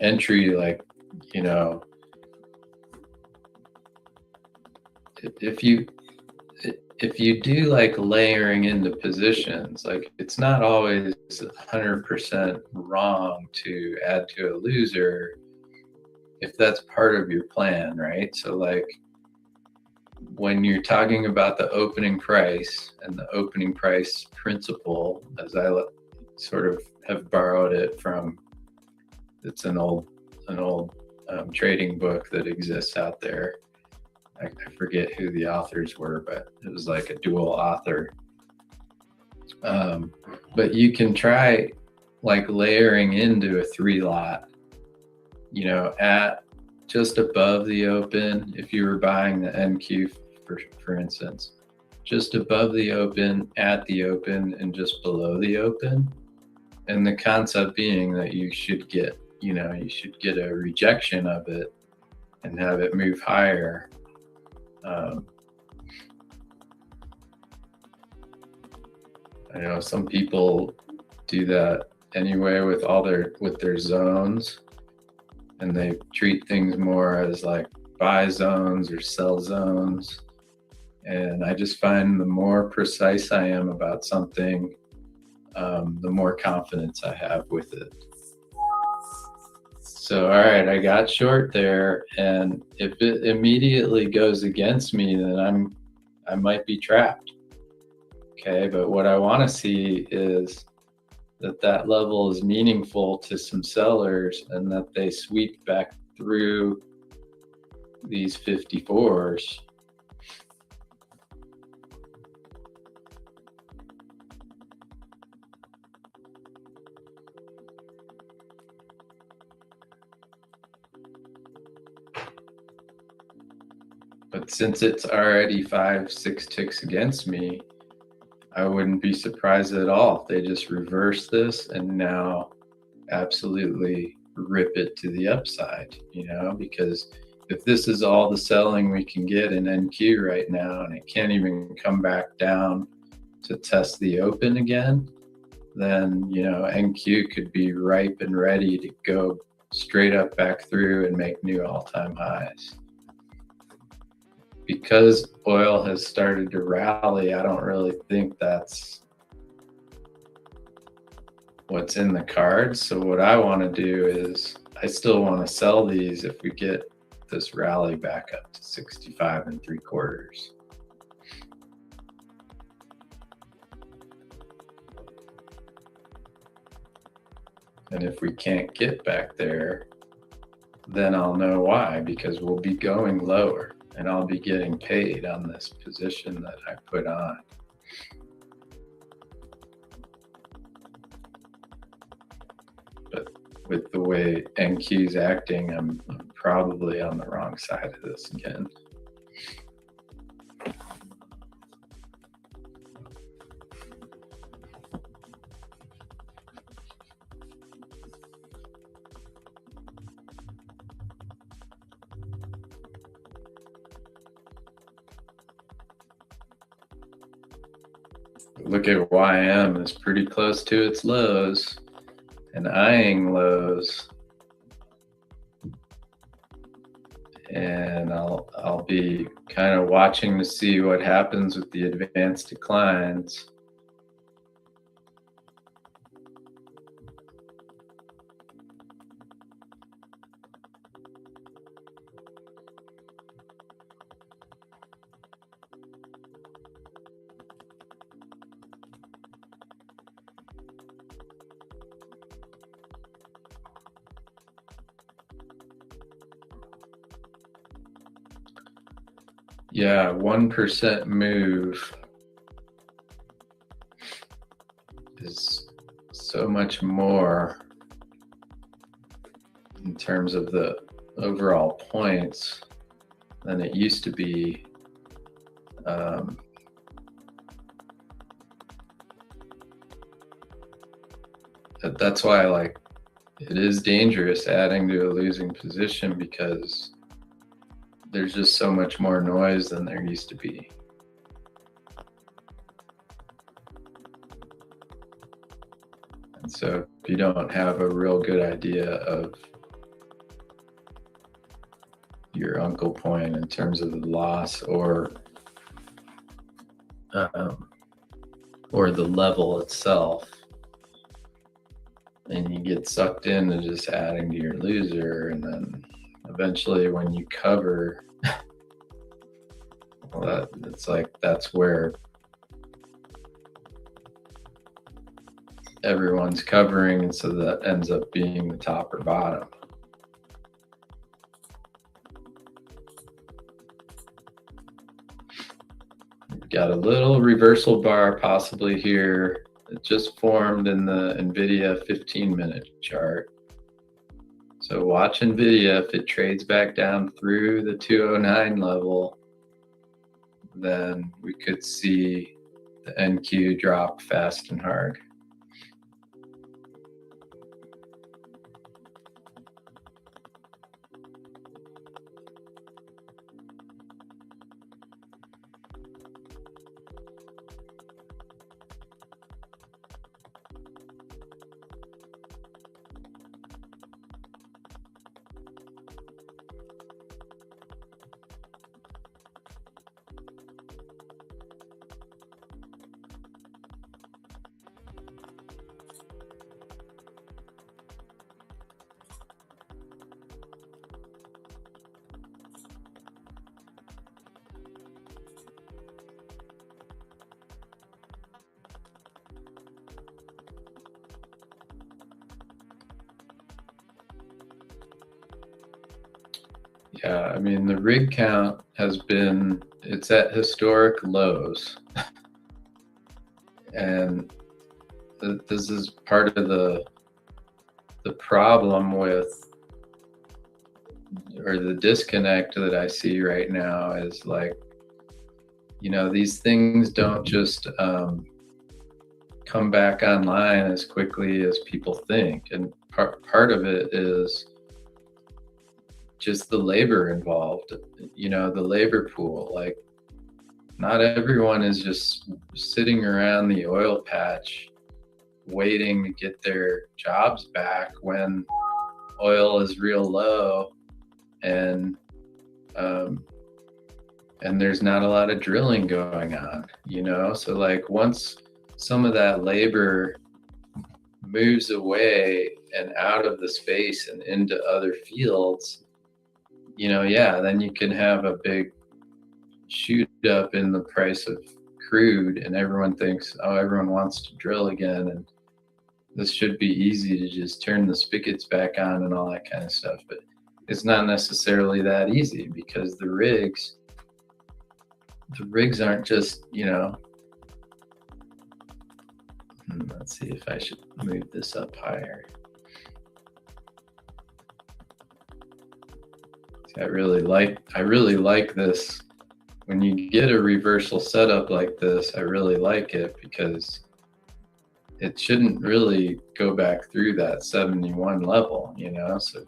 Speaker 2: entry. Like, if you do like layering into positions, like it's not always 100% wrong to add to a loser if that's part of your plan, right? So like when you're talking about the opening price and the opening price principle, as I sort of have borrowed it from, it's an old trading book that exists out there. I forget who the authors were, but it was like a dual author. But you can try like layering into a 3 lot, at just above the open. If you were buying the NQ, for instance, just above the open, at the open, and just below the open. And the concept being that you should get a rejection of it and have it move higher. I know some people do that anyway with their zones, and they treat things more as like buy zones or sell zones. And I just find the more precise I am about something, the more confidence I have with it. So, all right, I got short there, and if it immediately goes against me, then I might be trapped. Okay, but what I want to see is that level is meaningful to some sellers and that they sweep back through these 54s. But since it's already 5-6 ticks against me, I wouldn't be surprised at all if they just reverse this and now absolutely rip it to the upside, because if this is all the selling we can get in NQ right now and it can't even come back down to test the open again, then, NQ could be ripe and ready to go straight up back through and make new all-time highs. Because oil has started to rally, I don't really think that's what's in the cards. So what I want to do is I still want to sell these if we get this rally back up to 65 3/4. And if we can't get back there, then I'll know why, because we'll be going lower. And I'll be getting paid on this position that I put on. But with the way NQ's acting, I'm probably on the wrong side of this again. Look at YM is pretty close to its lows and eyeing lows. And I'll be kind of watching to see what happens with the advanced declines. Yeah, 1% move is so much more in terms of the overall points than it used to be. That's why it is dangerous adding to a losing position, because there's just so much more noise than there used to be. And so if you don't have a real good idea of your uncle point in terms of the loss or the level itself, and you get sucked into just adding to your loser, and then eventually when you cover, well, that's where everyone's covering, and so that ends up being the top or bottom. We've got a little reversal bar possibly here. It just formed in the NVIDIA 15-minute chart. So watch NVIDIA. If it trades back down through the 209 level, then we could see the NQ drop fast and hard. Yeah, I mean, the rig count it's at historic lows. And this is part of the problem with, or the disconnect that I see right now is like, these things don't just come back online as quickly as people think. And part of it is just the labor involved, the labor pool. Like, not everyone is just sitting around the oil patch waiting to get their jobs back when oil is real low, and there's not a lot of drilling going on, so like once some of that labor moves away and out of the space and into other fields, then you can have a big shoot up in the price of crude, and everyone thinks, oh, everyone wants to drill again, and this should be easy to just turn the spigots back on and all that kind of stuff. But it's not necessarily that easy, because the rigs aren't just, let's see if I should move this up higher. I really like this. When you get a reversal setup like this, I really like it, because it shouldn't really go back through that 71 level, so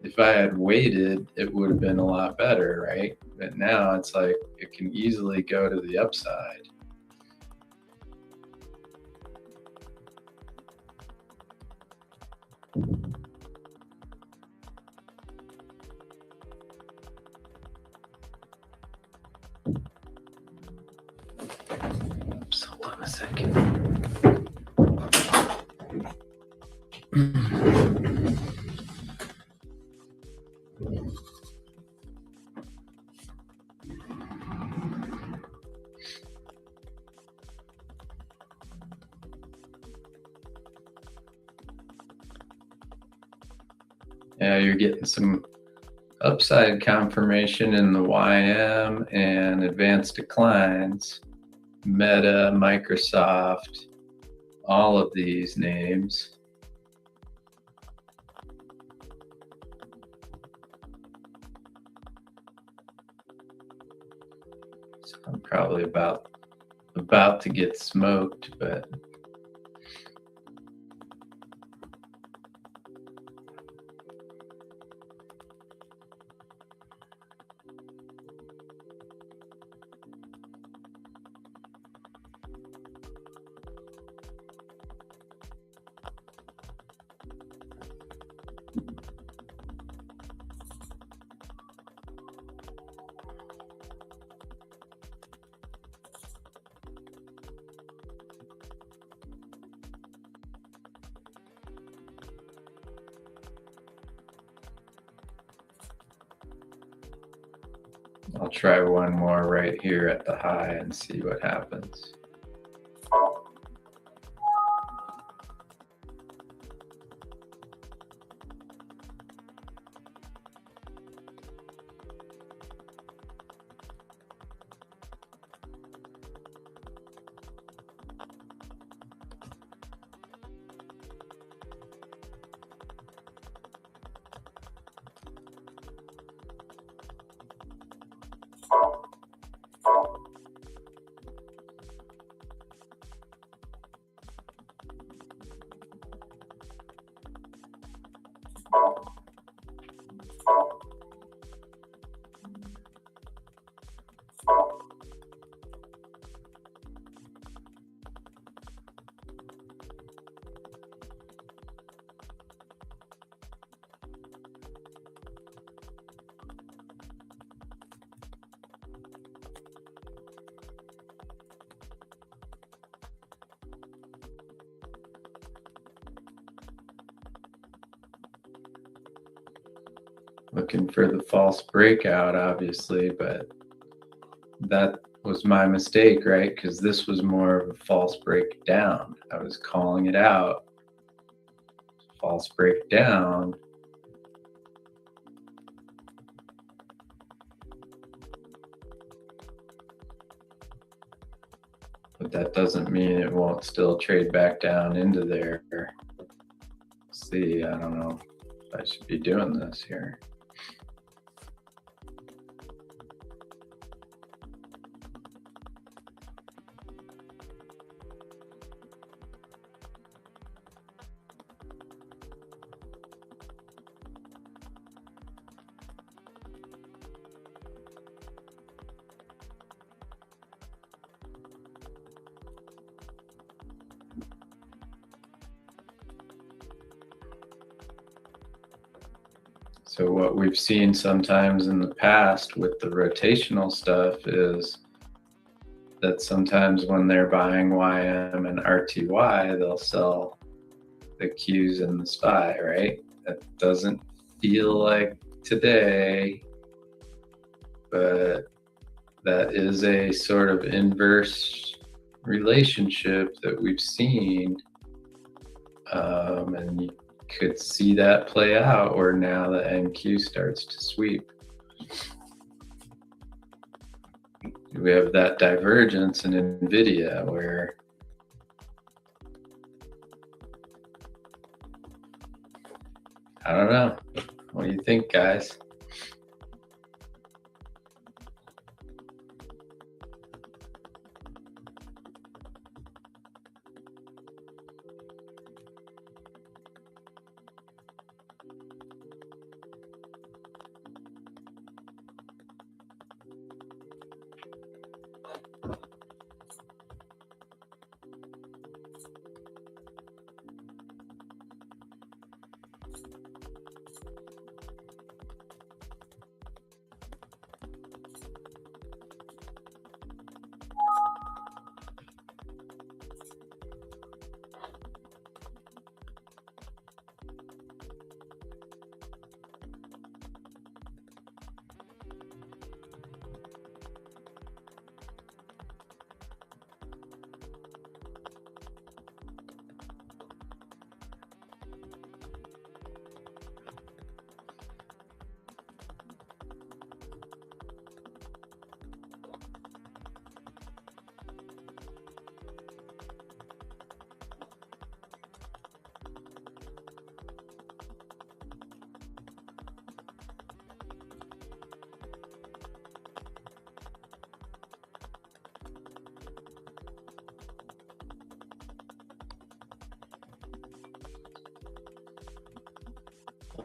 Speaker 2: if I had waited, it would have been a lot better, right? But now it's like it can easily go to the upside. Oops, hold on a second. Yeah, you're getting some upside confirmation in the YM and advanced declines. Meta, Microsoft, all of these names. So I'm probably about to get smoked, but I'll try one more right here at the high and see what happens. Looking for the false breakout, obviously, but that was my mistake, right? Because this was more of a false breakdown. I was calling it out. False breakdown. but that doesn't mean it won't still trade back down into there. See, I don't know if I should be doing this here. So what we've seen sometimes in the past with the rotational stuff is that sometimes when they're buying YM and RTY, they'll sell the Qs and the SPY, right? That doesn't feel like today, but that is a sort of inverse relationship that we've seen, and you could see that play out where now the NQ starts to sweep. We have that divergence in NVIDIA where I don't know. What do you think, guys?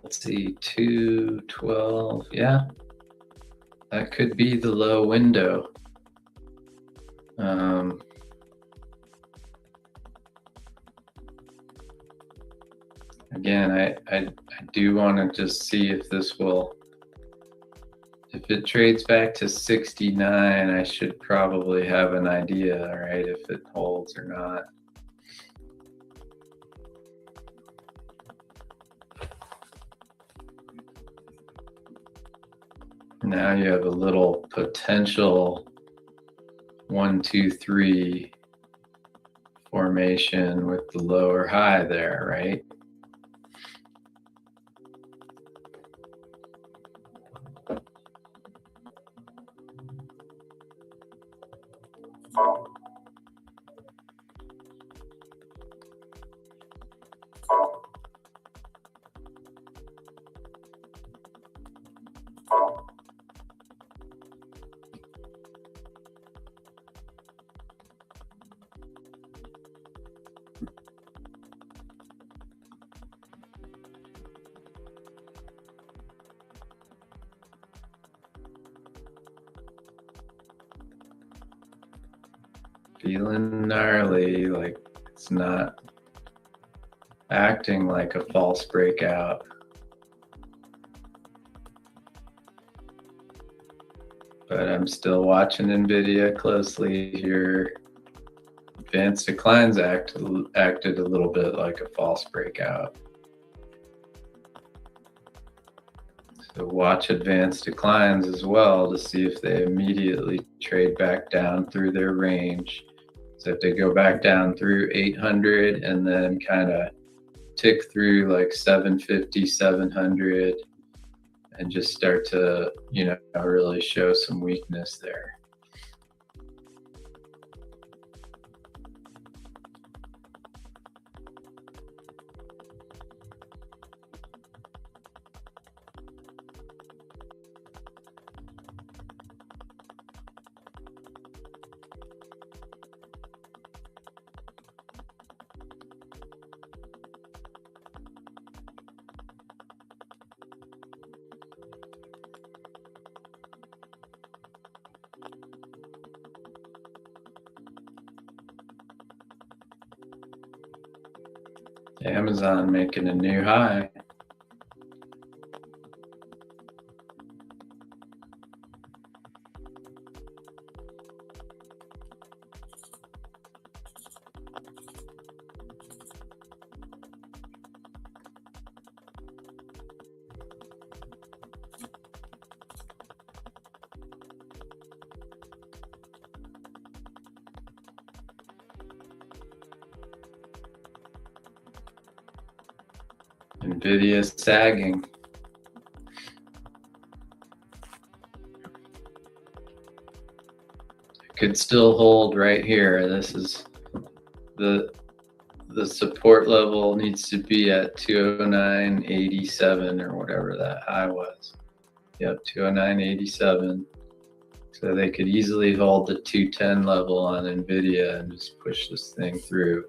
Speaker 2: Let's see, 212. Yeah, that could be the low window. Again, I do want to just see if this will, if it trades back to 69, I should probably have an idea, right, if it holds or not. Now you have a little potential 1, 2, 3 formation with the lower high there, right? Feeling gnarly, like it's not acting like a false breakout. But I'm still watching NVIDIA closely here. Advanced declines acted a little bit like a false breakout. So watch advanced declines as well to see if they immediately trade back down through their range. So if they go back down through 800 and then kind of tick through like 750, 700 and just start to, you know, really show some weakness there. Amazon making a new high. Nvidia sagging. Could still hold right here. This is the support level needs to be at 209.87 or whatever that high was. Yep, 209.87. So they could easily hold the 210 level on Nvidia and just push this thing through.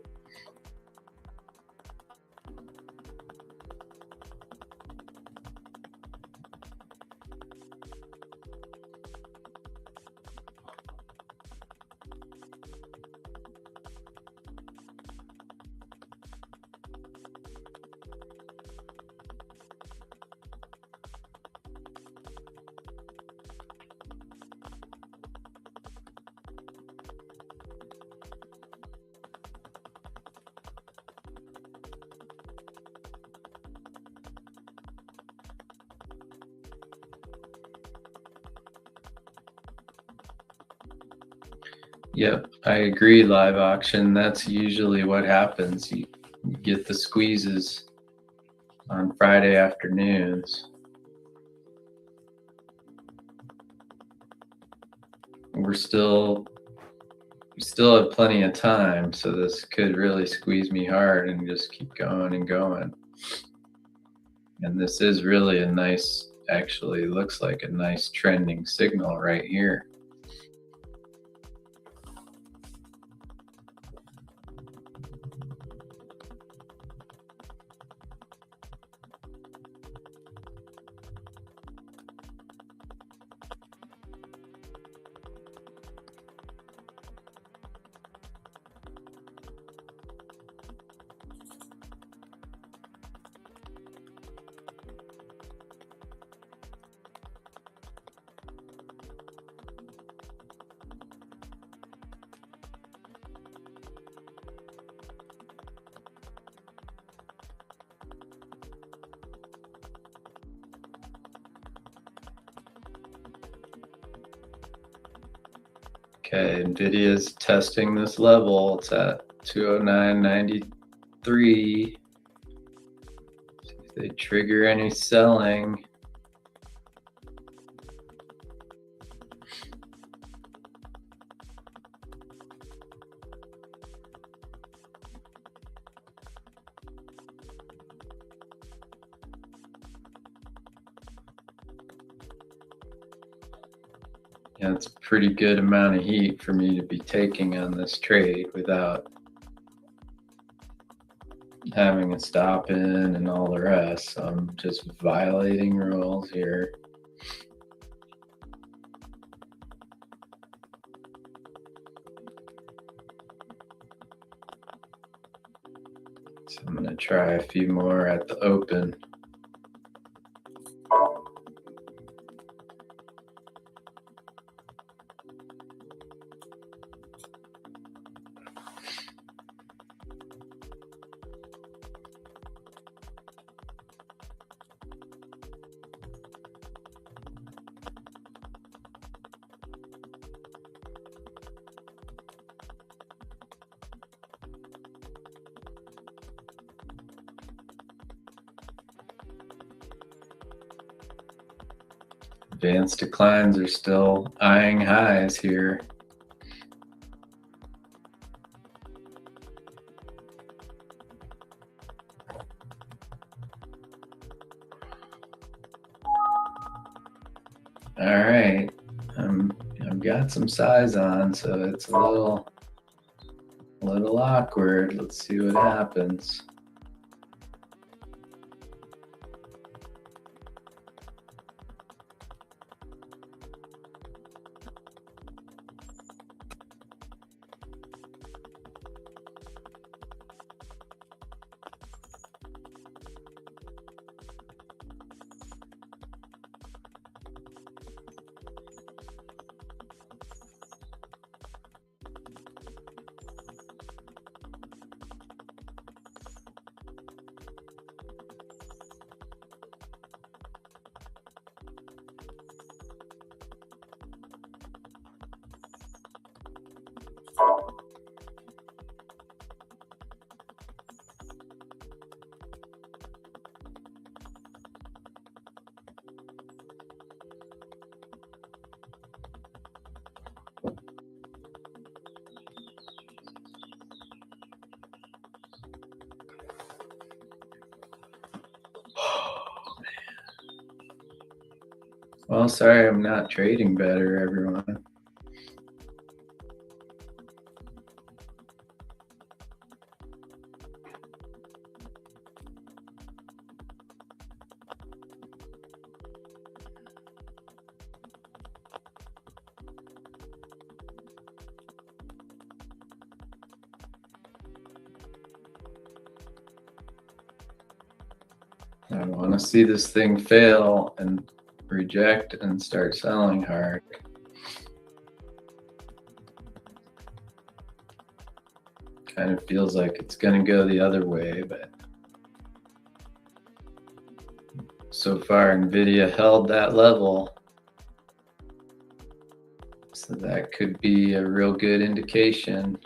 Speaker 2: Yep, I agree, live auction. That's usually what happens. You get the squeezes on Friday afternoons. We still have plenty of time, so this could really squeeze me hard and just keep going and going. And this is really a nice, actually looks like a nice trending signal right here. Okay, Nvidia's testing this level. It's at 209.93. See if they trigger any selling. Yeah, it's a pretty good amount of heat for me to be taking on this trade without having a stop in and all the rest. So I'm just violating rules here. So I'm going to try a few more at the open. Advanced declines are still eyeing highs here. All right, I've got some size on, so it's a little awkward. Let's see what happens. Well, sorry, I'm not trading better, everyone. I want to see this thing fail and reject and start selling hard. Kind of feels like it's going to go the other way, but so far Nvidia held that level. So that could be a real good indication.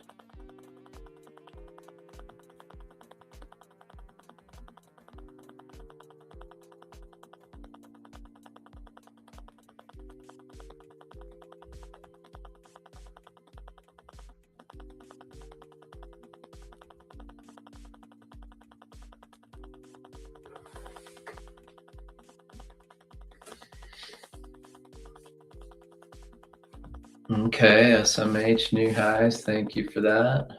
Speaker 2: Okay, SMH new highs. Thank you for that.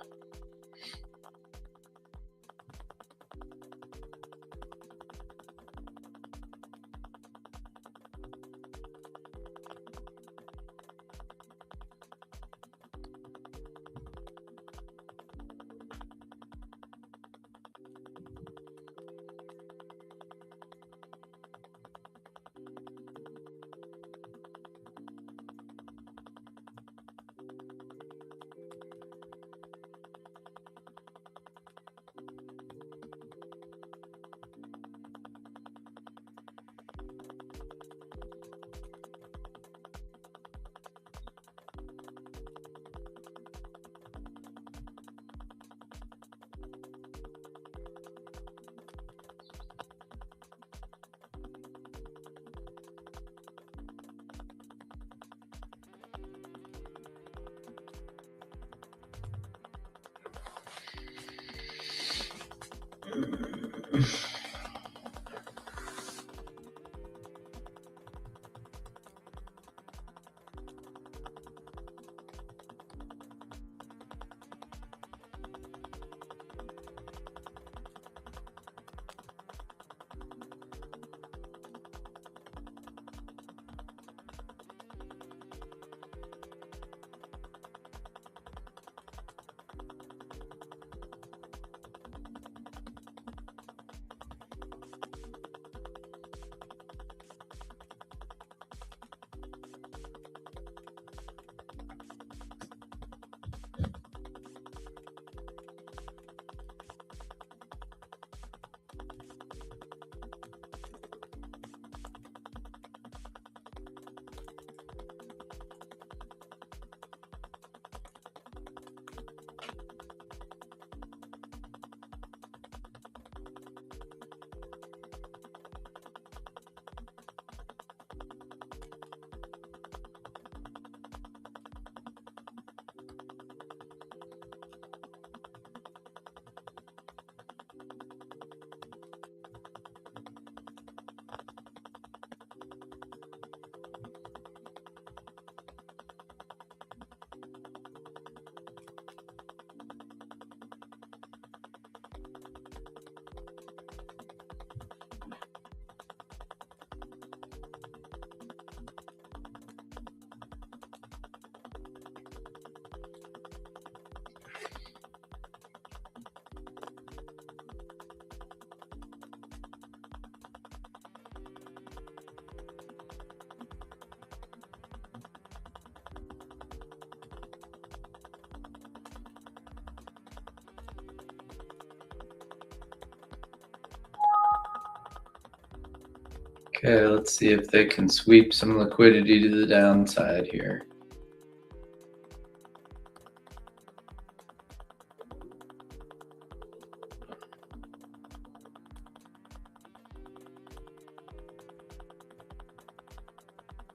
Speaker 2: Okay, let's see if they can sweep some liquidity to the downside here.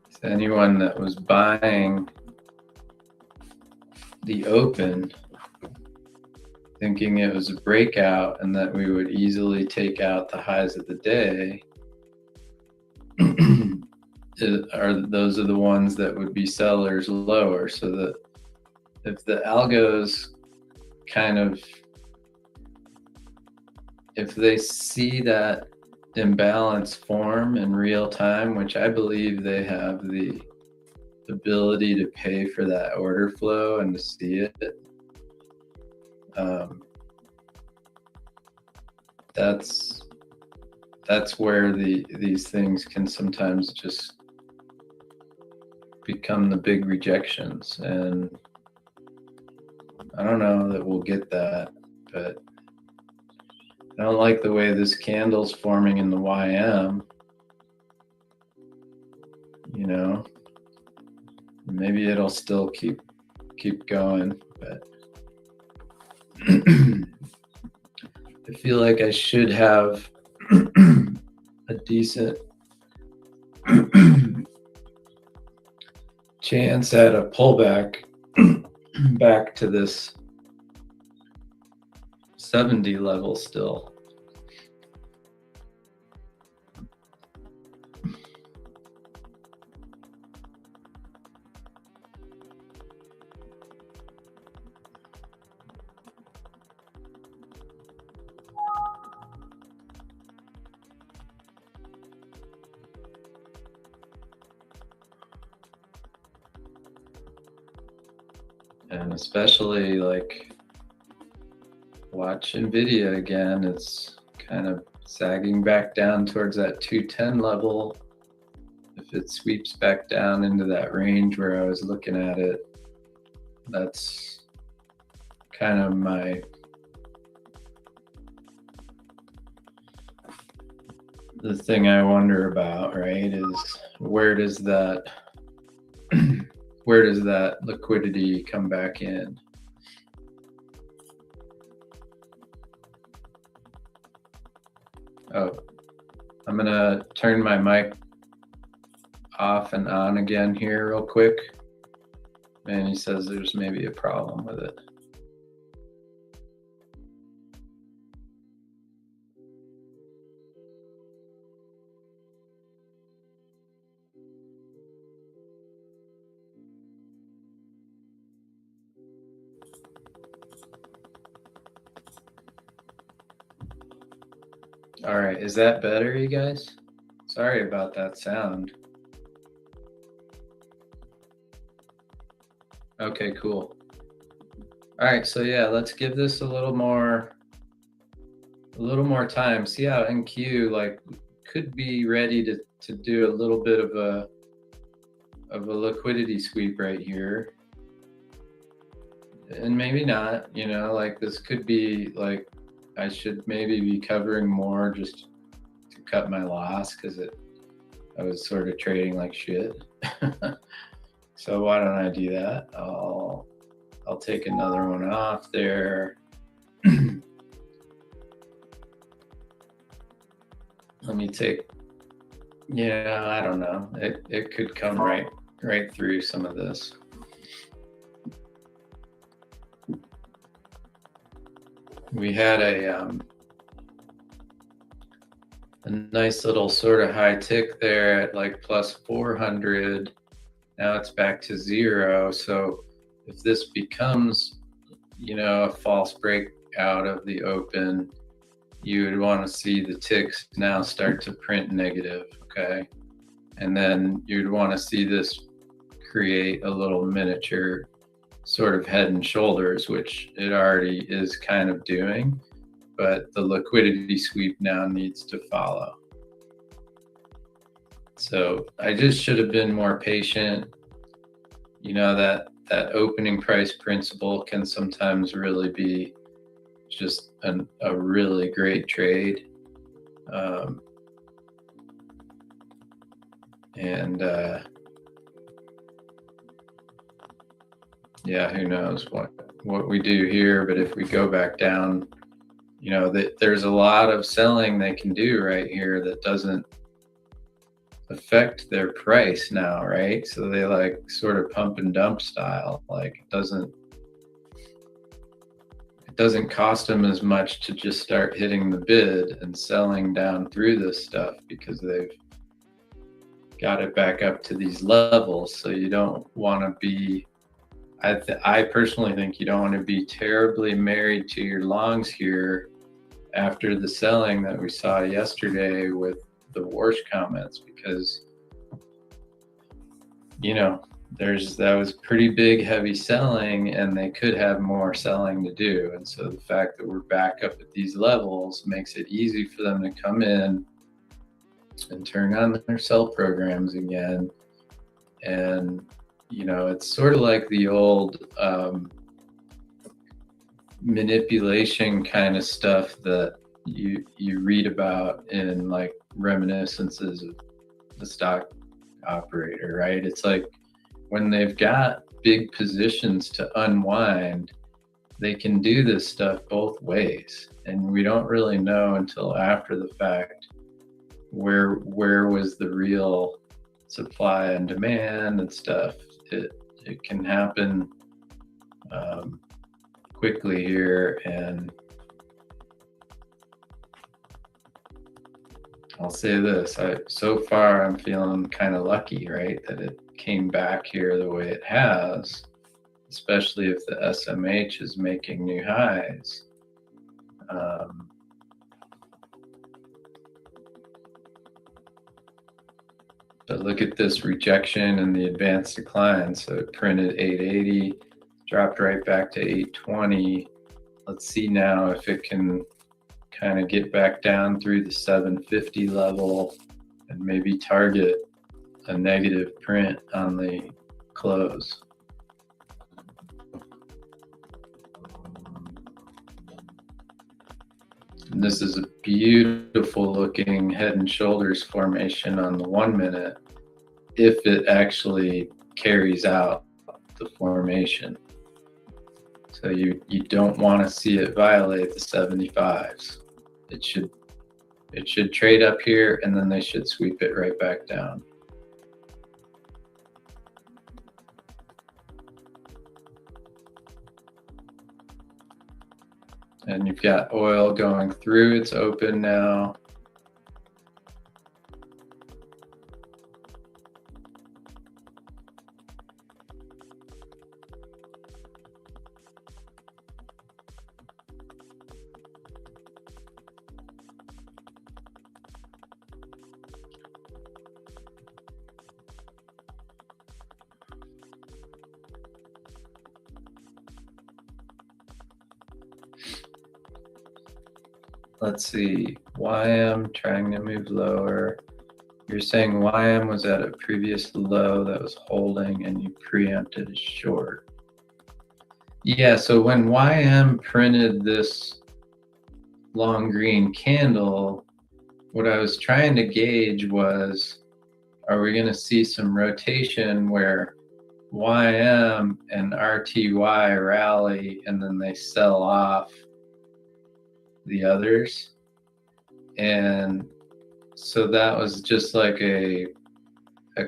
Speaker 2: So anyone that was buying the open, thinking it was a breakout and that we would easily take out the highs of the day, those are the ones that would be sellers lower. So that if the algos kind of, if they see that imbalance form in real time, which I believe they have the ability to pay for that order flow and to see it, that's where these things can sometimes just become the big rejections. And I don't know that we'll get that, but I don't like the way this candle's forming in the YM. You know, maybe it'll still keep going, but I feel like I should have a decent chance at a pullback back to this 70 level still. And especially like watch Nvidia again, it's kind of sagging back down towards that 210 level. If it sweeps back down into that range where I was looking at it, that's kind of the thing I wonder about, right? Is where does that liquidity come back in? Oh, I'm gonna turn my mic off and on again here real quick. Manny says there's maybe a problem with it. All right, is that better, you guys? Sorry about that sound. Okay, cool. All right, so yeah, let's give this a little more time. See how NQ like could be ready to do a little bit of a liquidity sweep right here. And maybe not, you know, like this could be like I should maybe be covering more just to cut my loss because I was sort of trading like shit. So why don't I do that? I'll take another one off there. Let me take, yeah, I don't know. It could come right through some of this. We had a nice little sort of high tick there at like plus 400. Now it's back to 0. So if this becomes, you know, a false break out of the open, you would want to see the ticks now start to print negative, okay? And then you'd want to see this create a little miniature sort of head and shoulders, which it already is kind of doing, but the liquidity sweep now needs to follow. So I just should have been more patient. You know, that opening price principle can sometimes really be just a really great trade. Yeah, who knows what we do here, but if we go back down, you know, there's a lot of selling they can do right here that doesn't affect their price now, right? So they like sort of pump and dump style, like it doesn't cost them as much to just start hitting the bid and selling down through this stuff because they've got it back up to these levels. So you don't want to be, I personally think you don't want to be terribly married to your longs here after the selling that we saw yesterday with the Warsh comments, because, you know, that was pretty big, heavy selling, and they could have more selling to do. And so the fact that we're back up at these levels makes it easy for them to come in and turn on their sell programs again. And, you know, it's sort of like the old manipulation kind of stuff that you read about in like reminiscences of the stock operator, right? It's like when they've got big positions to unwind, they can do this stuff both ways. And we don't really know until after the fact where was the real supply and demand and stuff. It can happen quickly here, and I'll say this, so far I'm feeling kind of lucky, right, that it came back here the way it has, especially if the SMH is making new highs. But look at this rejection and the advanced decline. So it printed 880, dropped right back to 820. Let's see now if it can kind of get back down through the 750 level and maybe target a negative print on the close. And this is a beautiful looking head and shoulders formation on the 1 minute, if it actually carries out the formation. So you don't want to see it violate the 75s. It should trade up here, and then they should sweep it right back down. And you've got oil going through, it's open now. Let's see, YM trying to move lower. You're saying YM was at a previous low that was holding and you preempted a short. Yeah, so when YM printed this long green candle, what I was trying to gauge was, are we going to see some rotation where YM and RTY rally and then they sell off the others? And so that was just like a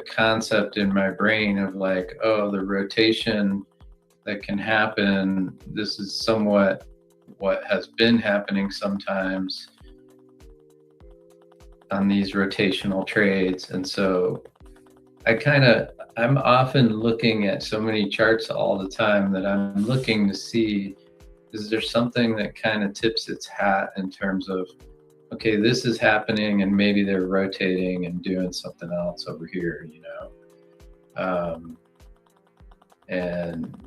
Speaker 2: concept in my brain of like, oh, the rotation that can happen, this is somewhat what has been happening sometimes on these rotational trades. And so I'm often looking at so many charts all the time that I'm looking to see, is there something that kind of tips its hat in terms of, okay, this is happening and maybe they're rotating and doing something else over here, you know? And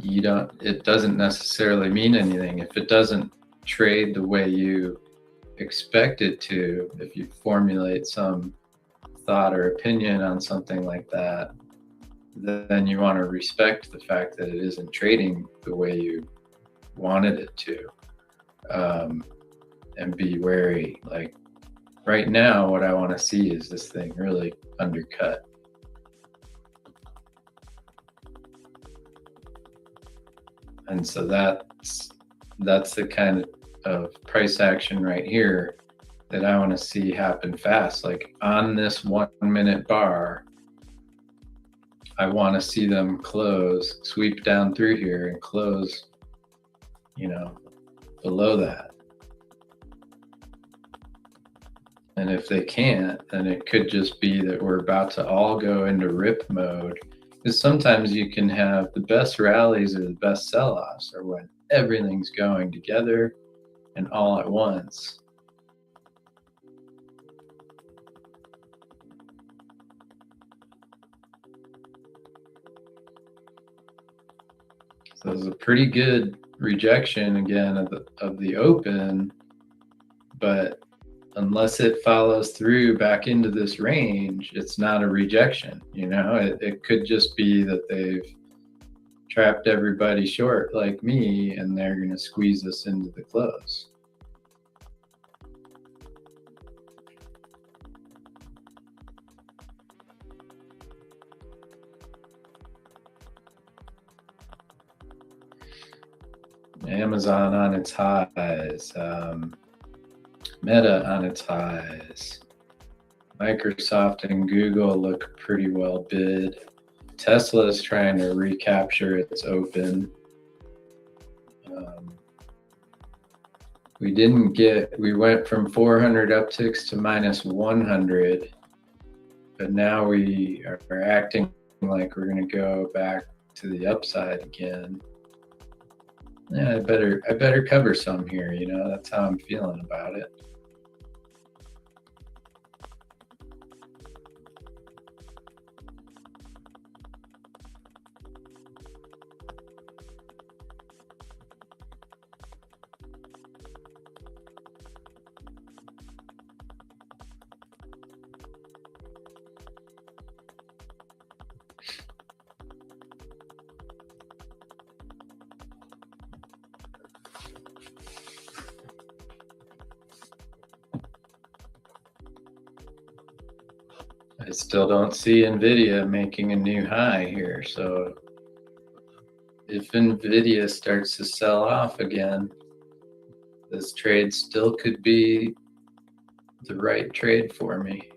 Speaker 2: it doesn't necessarily mean anything. If it doesn't trade the way you expect it to, if you formulate some thought or opinion on something like that, then you want to respect the fact that it isn't trading the way you wanted it to, and be wary. Like right now, what I want to see is this thing really undercut. And so that's the kind of price action right here that I want to see happen fast. Like on this 1 minute bar, I want to see them close, sweep down through here and close, you know, below that. And if they can't, then it could just be that we're about to all go into rip mode. Because sometimes you can have the best rallies or the best sell-offs are when everything's going together and all at once. So it was a pretty good rejection again of the open, but unless it follows through back into this range, it's not a rejection. You know, it could just be that they've trapped everybody short like me and they're going to squeeze us into the close. Amazon on its highs, Meta on its highs, Microsoft and Google look pretty well bid. Tesla is trying to recapture its open. We went from 400 upticks to minus 100, but now we are acting like we're going to go back to the upside again. Yeah, I better cover some here, you know, that's how I'm feeling about it. I still don't see NVIDIA making a new high here. So if NVIDIA starts to sell off again, this trade still could be the right trade for me.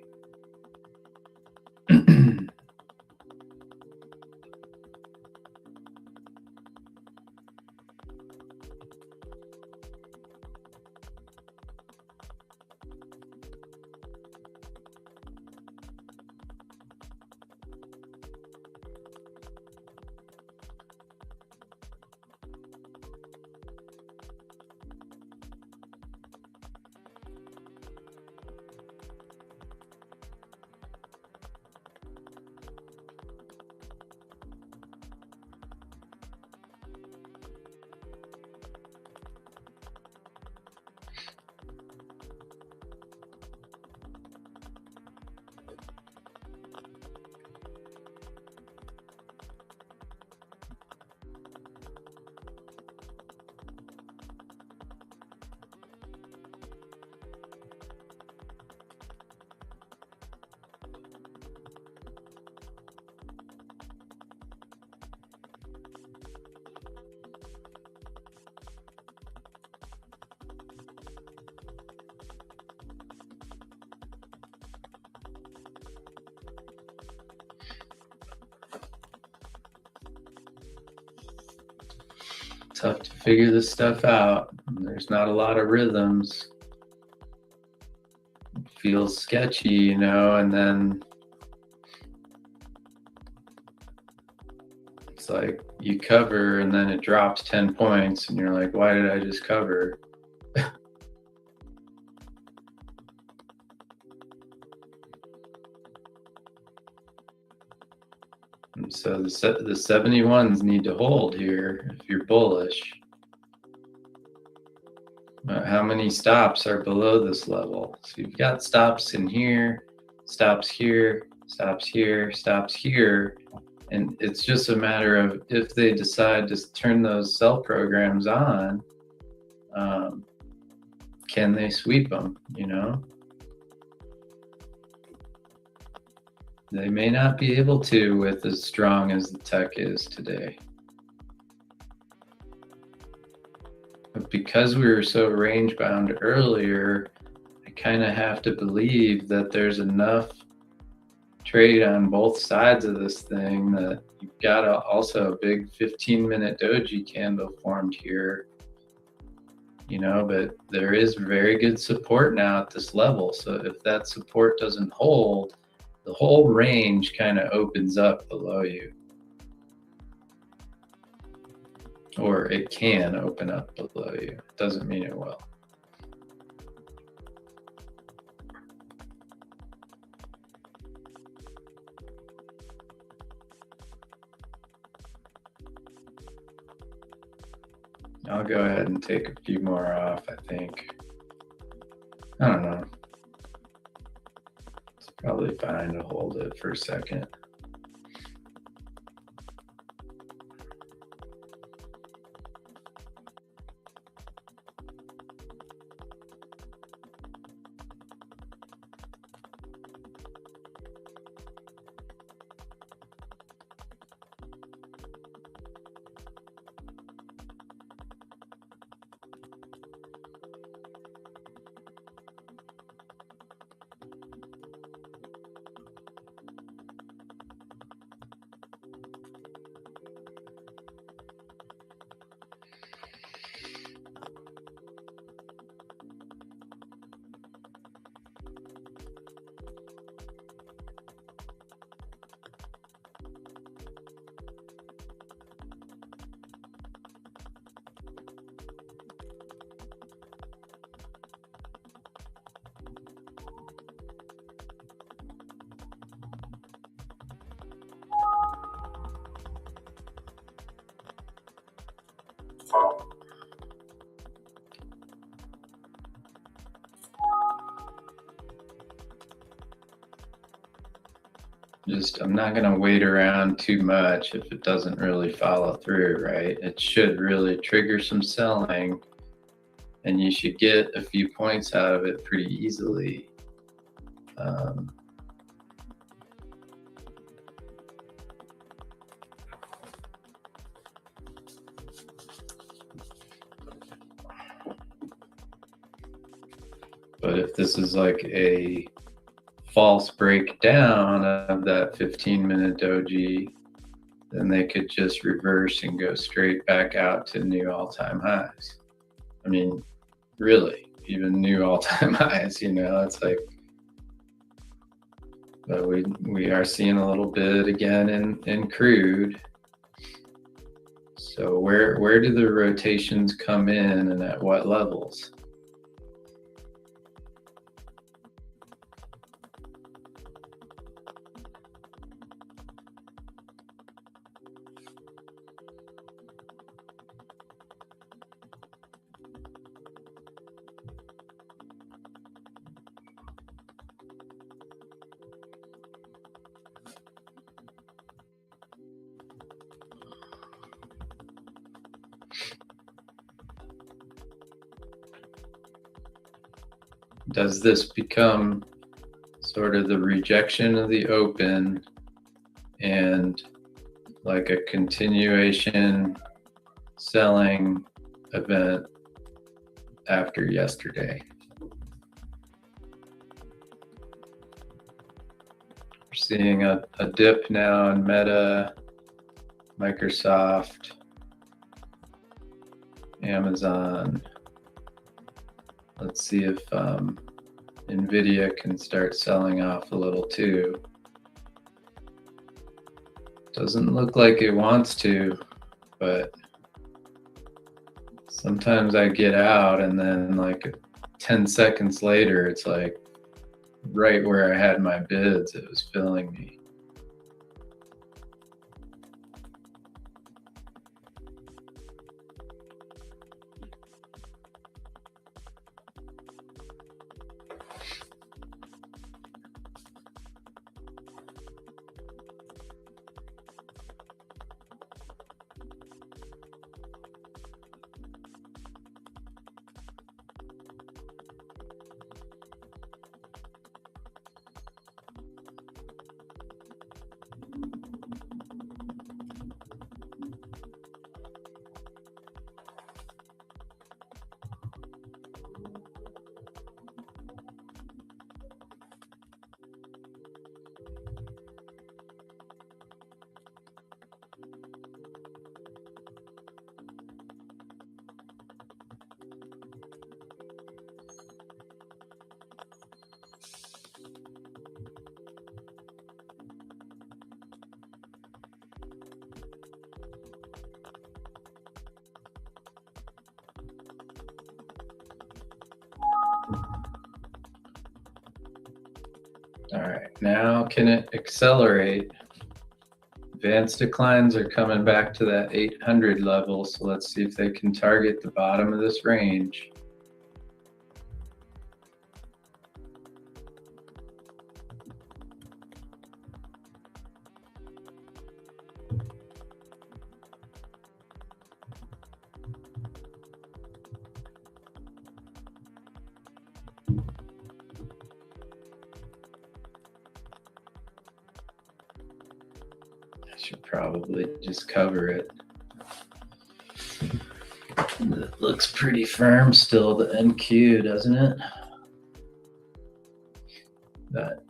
Speaker 2: Tough to figure this stuff out. There's not a lot of rhythms. It feels sketchy, you know, and then it's like you cover and then it drops 10 points and you're like, why did I just cover? And so the 71s need to hold here if you're bullish. How many stops are below this level? So you've got stops in here, stops here, stops here, stops here. And it's just a matter of if they decide to turn those sell programs on, can they sweep them, you know? They may not be able to with as strong as the tech is today. But because we were so range bound earlier, I kind of have to believe that there's enough trade on both sides of this thing that you've got also a big 15-minute doji candle formed here. you know, but there is very good support now at this level. So if that support doesn't hold, the whole range kind of opens up below you. Or it can open up below you. It doesn't mean it will. I'll go ahead and take a few more off, I think. I don't know. It's probably fine to hold it for a second. I'm not going to wait around too much if it doesn't really follow through, right? It should really trigger some selling, and you should get a few points out of it pretty easily. But if this is like a false breakdown of that 15-minute doji, then they could just reverse and go straight back out to new all-time highs. I mean, really, even new all-time highs, you know, it's like, but we are seeing a little bit again in crude. So where do the rotations come in and at what levels? Does this become sort of the rejection of the open and like a continuation selling event after yesterday? We're seeing a dip now in Meta, Microsoft, Amazon. Let's see if NVIDIA can start selling off a little too. Doesn't look like it wants to, but sometimes I get out and then like 10 seconds later, it's like right where I had my bids, it was filling me. All right, now can it accelerate? Advanced declines are coming back to that 800 level, so let's see if they can target the bottom of this range. Should probably just cover it. It looks pretty firm still, the NQ, doesn't it? But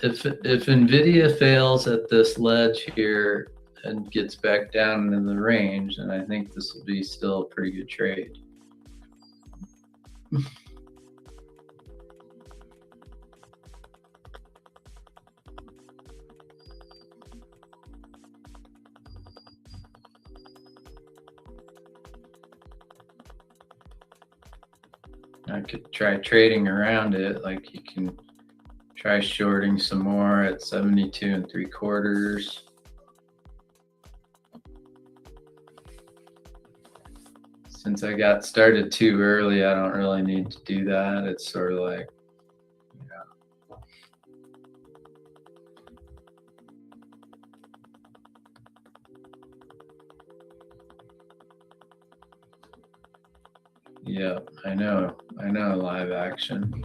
Speaker 2: if NVIDIA fails at this ledge here and gets back down in the range, then I think this will be still a pretty good trade. I could try trading around it, like you can try shorting some more at 72 3/4. Since I got started too early, I don't really need to do that. It's sort of like, yeah, I know live action.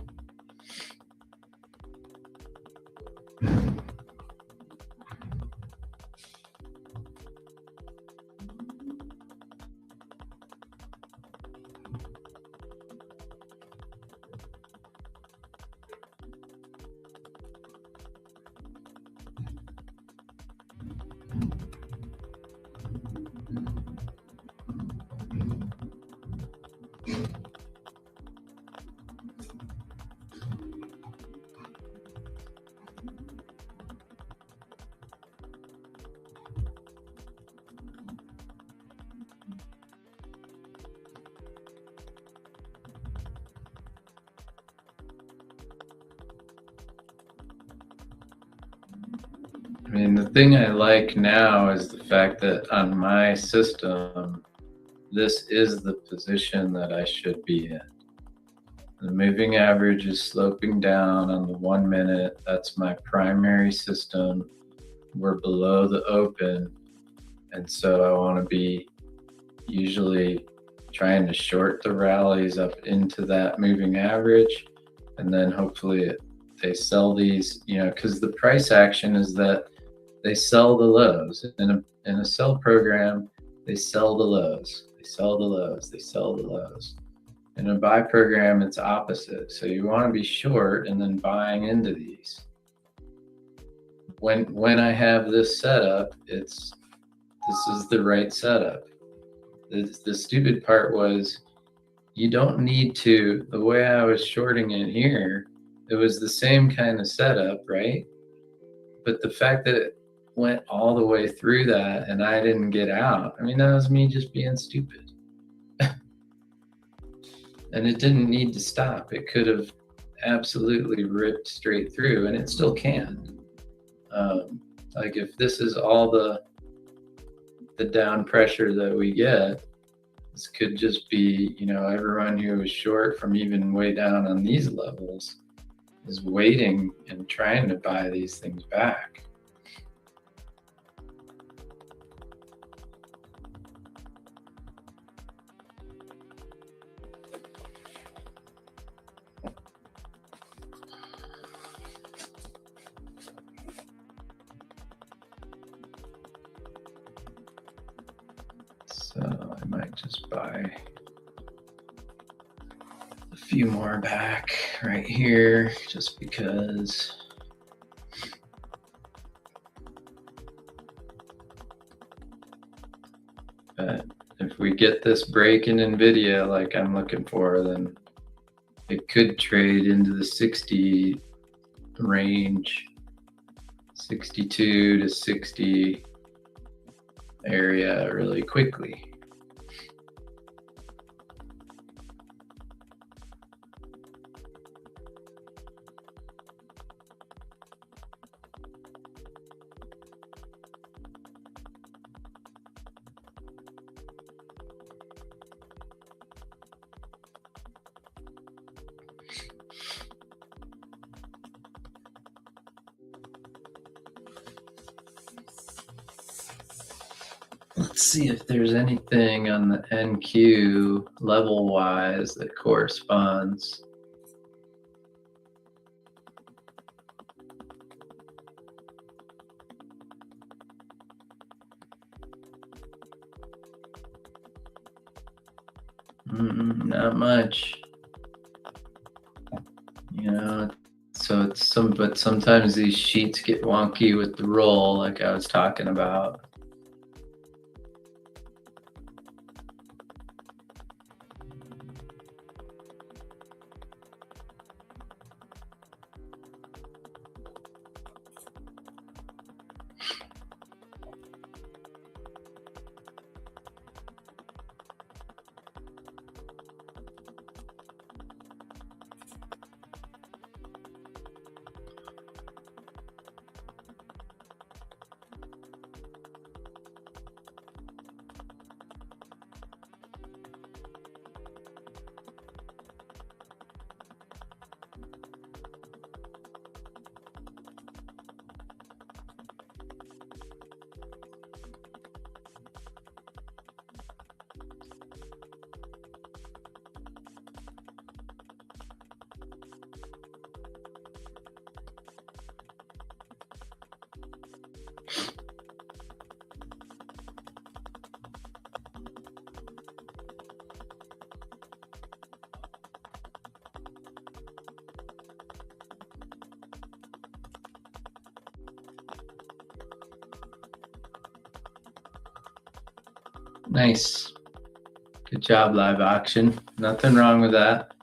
Speaker 2: I mean, the thing I like now is the fact that on my system, this is the position that I should be in. The moving average is sloping down on the 1 minute. That's my primary system. We're below the open. And so I want to be usually trying to short the rallies up into that moving average. And then hopefully they sell these, because the price action is that they sell the lows. In a sell program, they sell the lows. They sell the lows. They sell the lows. In a buy program, it's opposite. So you want to be short and then buying into these. When I have this setup, this is the right setup. The stupid part was you don't need to, the way I was shorting it here, it was the same kind of setup, right? But the fact that it went all the way through that and I didn't get out, I mean, that was me just being stupid. And it didn't need to stop. It could have absolutely ripped straight through, and it still can. Like if this is all the down pressure that we get, this could just be, everyone who was short from even way down on these levels is waiting and trying to buy these things back. So I might just buy a few more back right here just because. But if we get this break in NVIDIA like I'm looking for, then it could trade into the 60 range, 62 to 60 area really quickly. Let's see if there's anything on the NQ level-wise that corresponds. Not much. You know, so it's but sometimes these sheets get wonky with the roll, like I was talking about. Nice. Good job, live auction. Nothing wrong with that.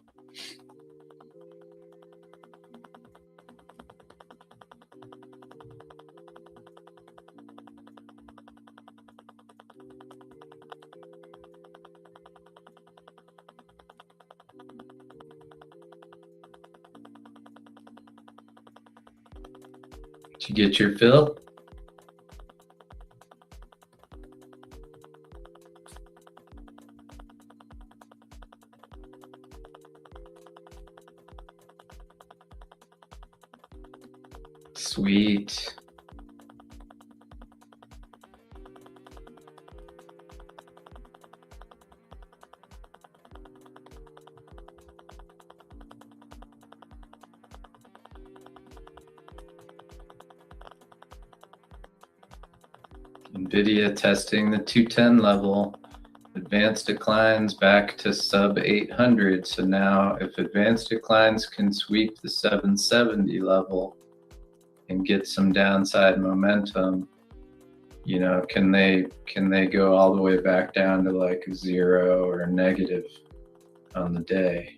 Speaker 2: Did you get your fill? Sweet. NVIDIA testing the 210 level. Advanced declines back to sub 800. So now if advanced declines can sweep the 770 level and get some downside momentum, you know, can they go all the way back down to like 0 or negative on the day?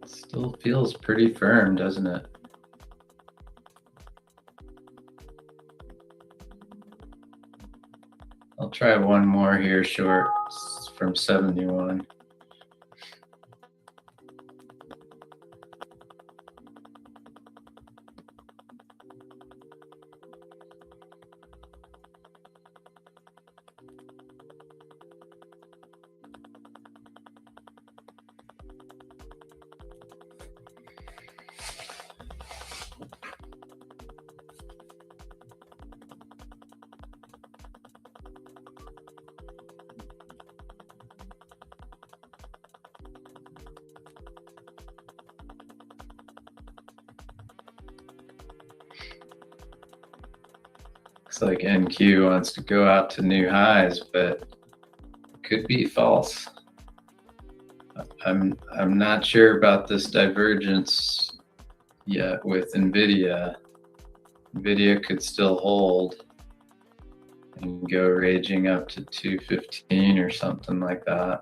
Speaker 2: Still feels pretty firm, doesn't it? I'll try one more here short from 71. Looks like NQ wants to go out to new highs, but it could be false. I'm not sure about this divergence yet with NVIDIA. NVIDIA could still hold and go raging up to 215 or something like that.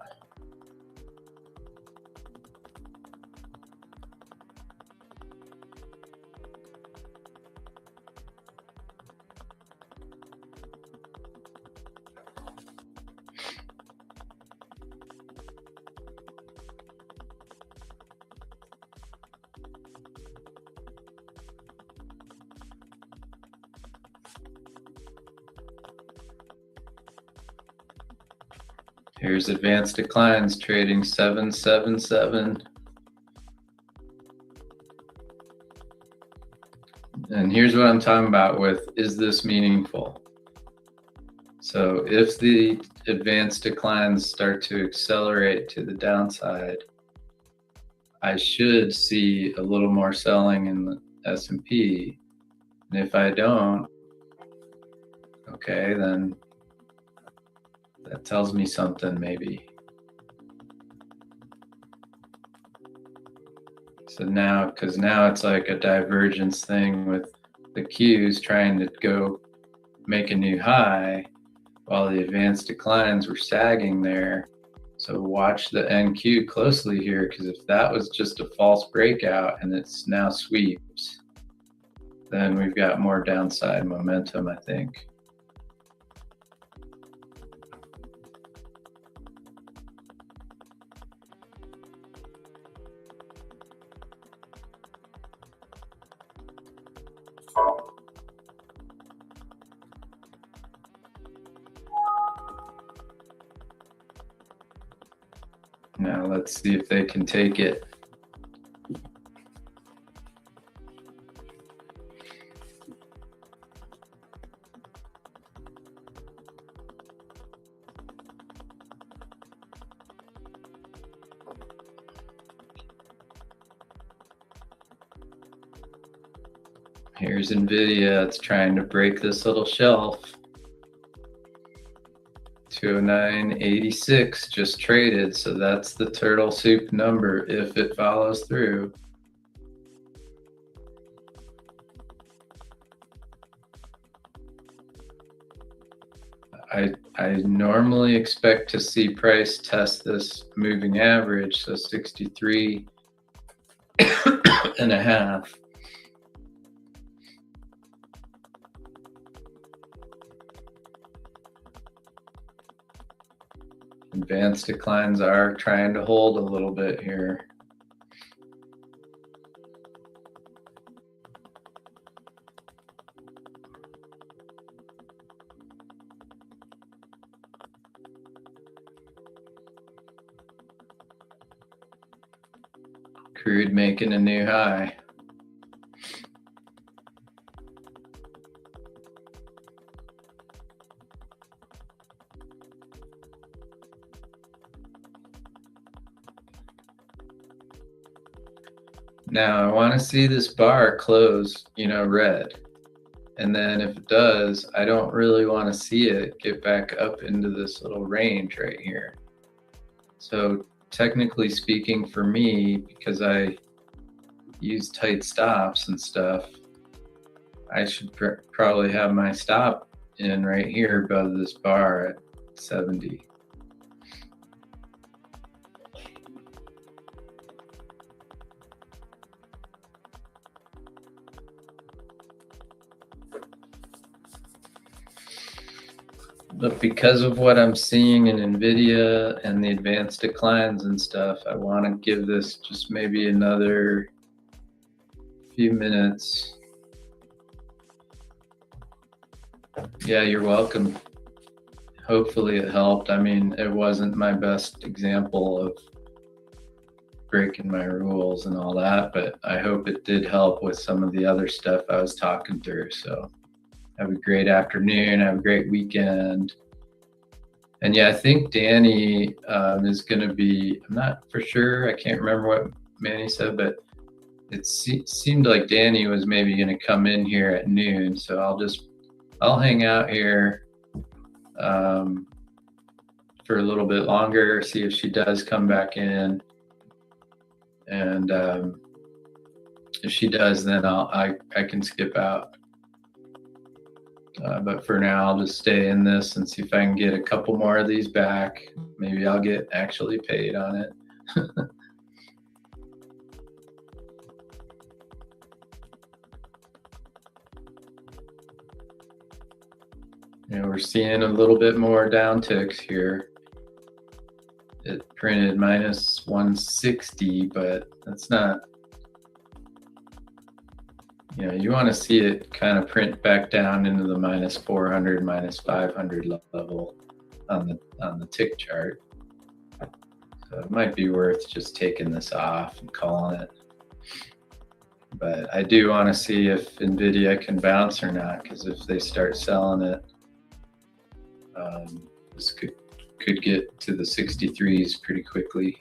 Speaker 2: Here's advanced declines trading 777. And here's what I'm talking about with, is this meaningful? So if the advanced declines start to accelerate to the downside, I should see a little more selling in the S&P. And if I don't, okay, then that tells me something maybe. So now, because now it's like a divergence thing with the Qs trying to go make a new high while the advanced declines were sagging there. So watch the NQ closely here, because if that was just a false breakout and it's now sweeps, then we've got more downside momentum, I think. Now let's see if they can take it. Here's NVIDIA, it's trying to break this little shelf. 209.86 just traded, so that's the turtle soup number if it follows through. I normally expect to see price test this moving average, so 63 and a half. Advanced declines are trying to hold a little bit here. Crude making a new high. Now I want to see this bar close, red. And then if it does, I don't really want to see it get back up into this little range right here. So technically speaking for me, because I use tight stops and stuff, I should probably have my stop in right here above this bar at 70. But because of what I'm seeing in NVIDIA and the advanced declines and stuff, I want to give this just maybe another few minutes. Yeah, you're welcome. Hopefully it helped. I mean, it wasn't my best example of breaking my rules and all that, but I hope it did help with some of the other stuff I was talking through. So have a great afternoon. Have a great weekend. And yeah, I think Danny is going to be, I'm not for sure. I can't remember what Manny said, but it seemed like Danny was maybe going to come in here at noon. So I'll hang out here for a little bit longer, see if she does come back in. And if she does, then I can skip out. But for now, I'll just stay in this and see if I can get a couple more of these back. Maybe I'll get actually paid on it. We're seeing a little bit more down ticks here. It printed minus 160, but that's not, you want to see it kind of print back down into the minus 400, minus 500 level on the tick chart. So it might be worth just taking this off and calling it. But I do want to see if NVIDIA can bounce or not, because if they start selling it, this could get to the 63s pretty quickly.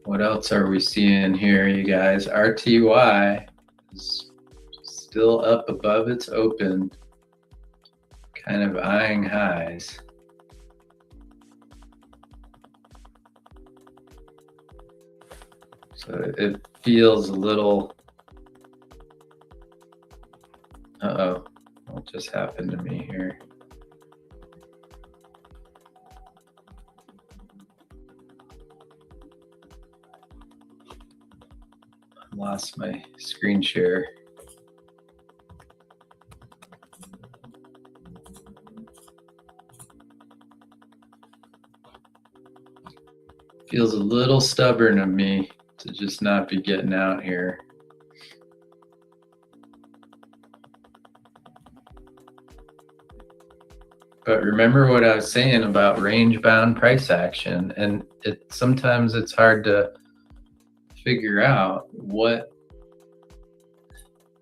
Speaker 2: What else are we seeing here, you guys? RTY is still up above its open, kind of eyeing highs. So it feels a little, uh-oh, what just happened to me here? Lost my screen share. Feels a little stubborn of me to just not be getting out here. But remember what I was saying about range-bound price action, and sometimes it's hard to figure out what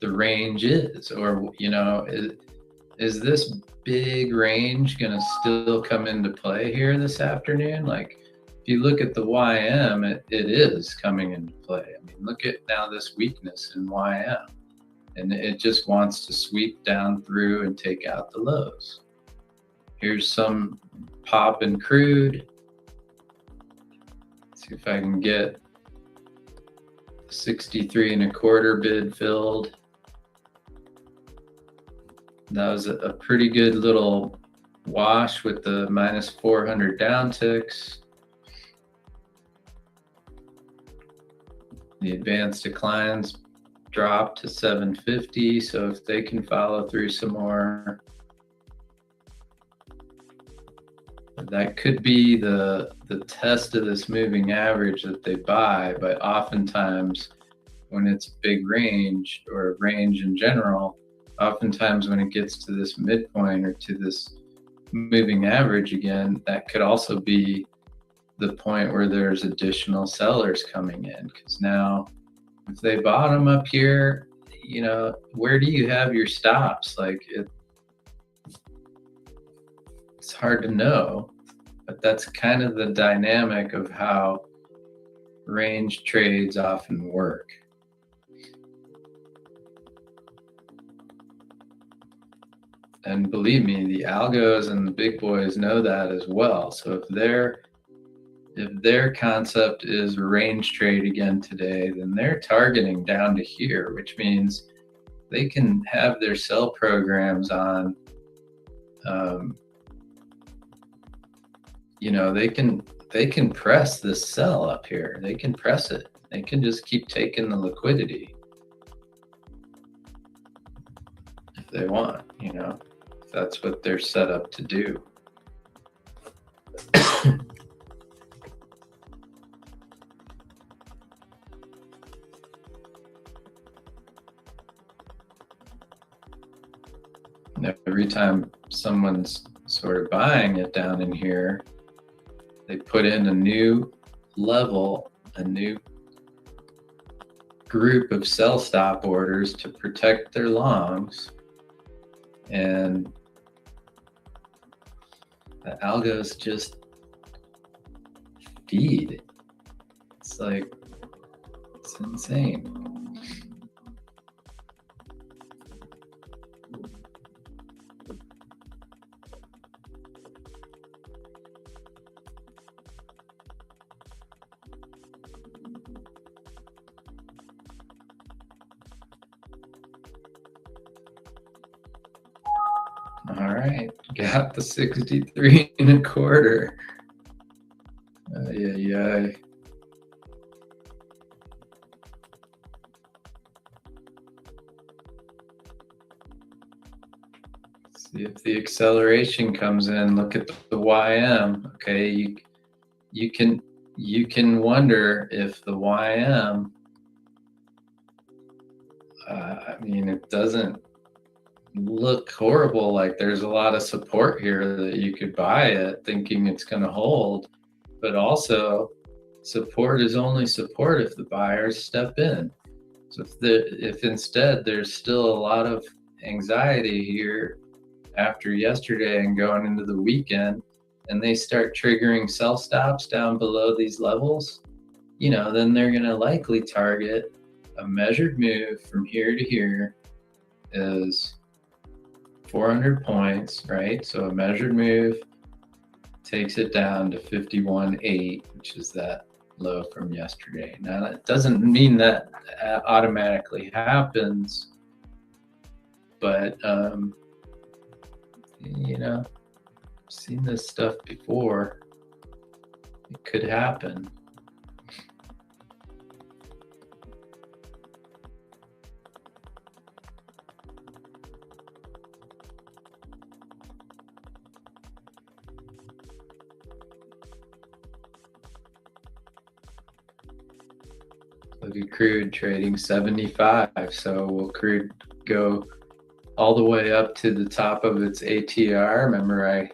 Speaker 2: the range is, or is this big range going to still come into play here this afternoon? Like, if you look at the YM, it is coming into play. I mean, look at now this weakness in YM, and it just wants to sweep down through and take out the lows. Here's some pop in crude. Let's see if I can get 63.25 bid filled. That was a pretty good little wash with the -400 down ticks. The advanced declines dropped to 750, so if they can follow through some more, that could be the test of this moving average that they buy. But oftentimes when it's big range, or range in general, oftentimes when it gets to this midpoint or to this moving average again, that could also be the point where there's additional sellers coming in. Because now if they bottom up here, where do you have your stops? Like, it's hard to know, but that's kind of the dynamic of how range trades often work. And believe me, the algos and the big boys know that as well. So if their concept is range trade again today, then they're targeting down to here, which means they can have their sell programs on. They can press this sell up here. They can press it. They can just keep taking the liquidity if they want, if that's what they're set up to do. Every time someone's sort of buying it down in here, they put in a new level, a new group of sell stop orders to protect their longs, and the algos just feed. It's insane. All right, got the 63.25. Yeah. Let's see if the acceleration comes in, look at the YM. Okay, you can wonder if the YM. I mean, it doesn't look horrible. Like there's a lot of support here that you could buy it, thinking it's going to hold. But also, support is only support if the buyers step in. So if instead there's still a lot of anxiety here after yesterday and going into the weekend, and they start triggering sell stops down below these levels, then they're going to likely target a measured move from here to here is 400 points, right? So a measured move takes it down to 51.8, which is that low from yesterday. Now, that doesn't mean that automatically happens, but seen this stuff before. It could happen. Look at crude trading 75. So will crude go all the way up to the top of its ATR? Remember, I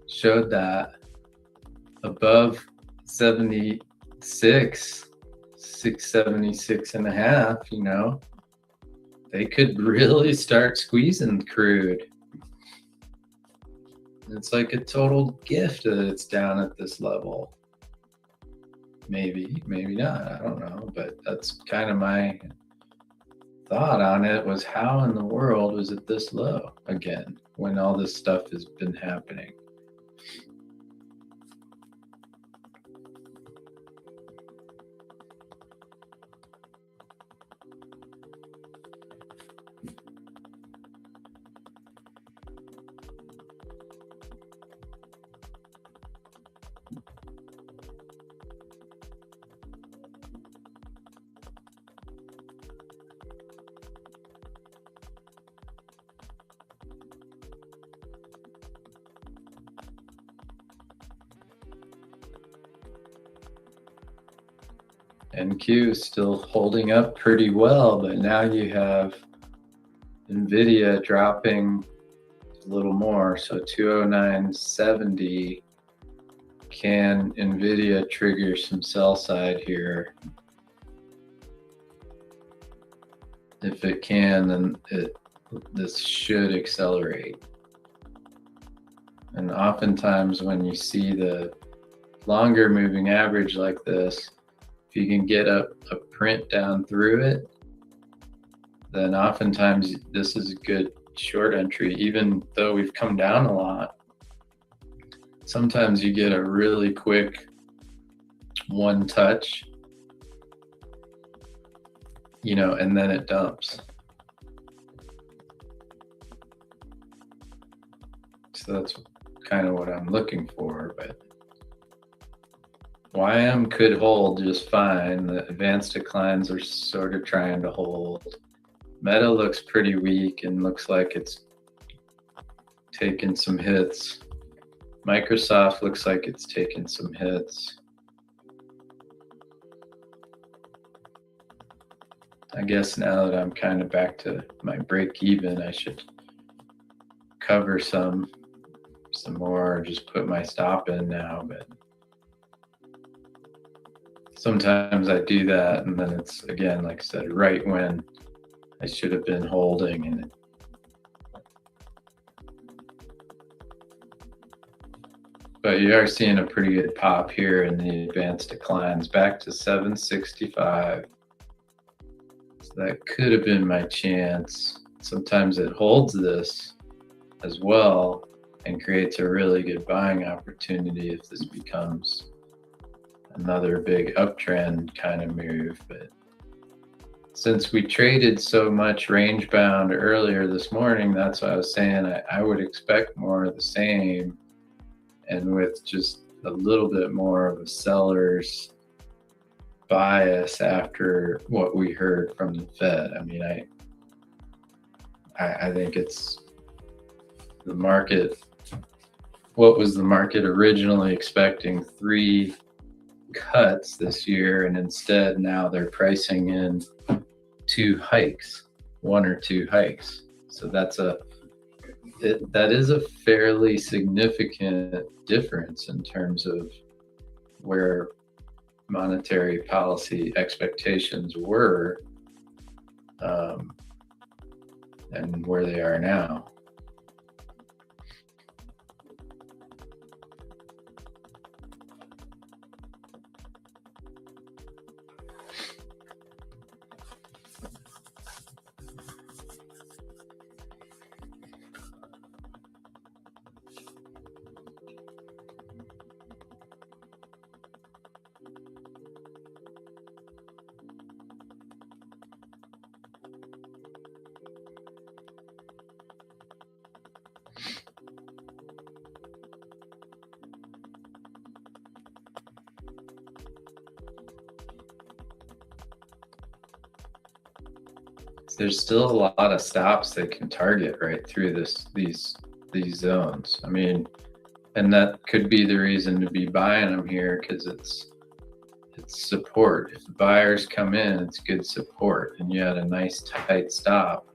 Speaker 2: showed that above 76, 676 and a half, they could really start squeezing crude. It's like a total gift that it's down at this level. Maybe not, I don't know, but that's kind of my thought on it, was how in the world was it this low again when all this stuff has been happening? NQ is still holding up pretty well, but now you have NVIDIA dropping a little more. So 209.70. Can NVIDIA trigger some sell side here? If it can, then this should accelerate. And oftentimes when you see the longer moving average like this, if you can get a print down through it, then oftentimes this is a good short entry, even though we've come down a lot. Sometimes you get a really quick one touch, and then it dumps. So that's kind of what I'm looking for, but YM could hold just fine. The advanced declines are sort of trying to hold. Meta looks pretty weak and looks like it's taken some hits. Microsoft looks like it's taken some hits. I guess now that I'm kind of back to my break even, I should cover some more, or just put my stop in now, but sometimes I do that, and then it's, again, like I said, right when I should have been holding. And but you are seeing a pretty good pop here in the advanced declines back to 765. So that could have been my chance. Sometimes it holds this as well and creates a really good buying opportunity if this becomes another big uptrend kind of move. But since we traded so much range bound earlier this morning, that's what I was saying. I would expect more of the same, and with just a little bit more of a seller's bias after what we heard from the Fed. I mean, I think it's the market, what was the market originally expecting? 3 cuts this year, and instead now they're pricing in 2 hikes, 1 or 2 hikes. So that is a fairly significant difference in terms of where monetary policy expectations were and where they are now. There's still a lot of stops they can target right through these zones. I mean, and that could be the reason to be buying them here, because it's support. If the buyers come in, it's good support, and you had a nice tight stop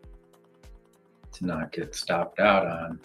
Speaker 2: to not get stopped out on.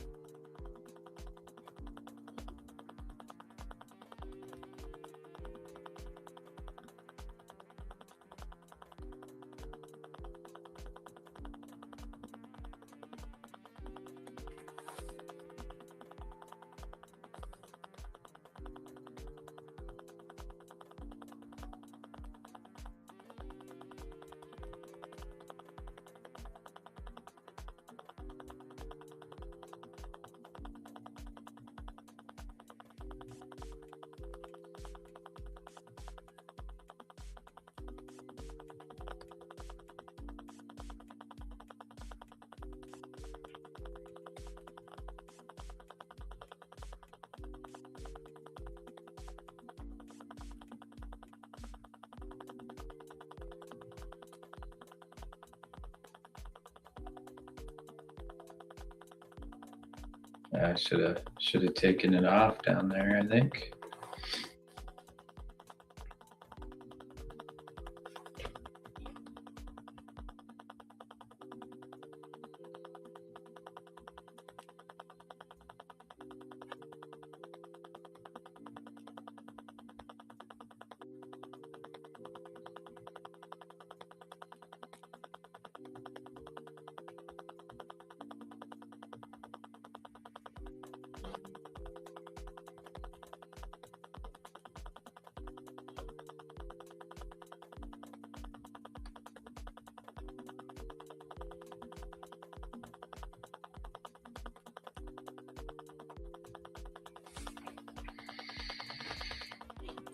Speaker 2: I should have taken it off down there, I think.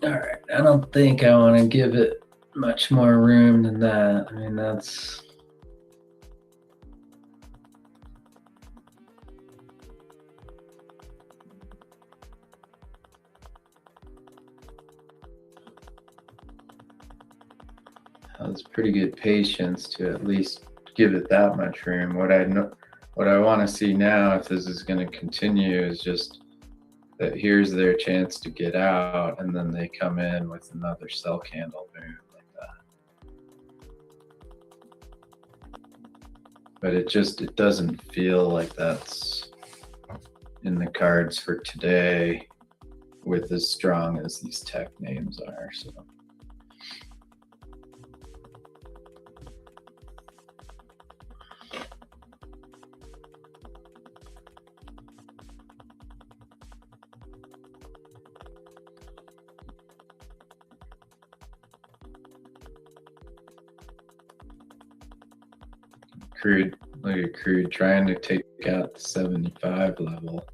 Speaker 2: All right, I don't think I want to give it much more room than that. I mean, that's pretty good patience to at least give it that much room. What I want to see now, if this is going to continue, is just that here's their chance to get out, and then they come in with another sell candle boom like that. But it doesn't feel like that's in the cards for today, with as strong as these tech names are. So crude, look at crude trying to take out the 75 level.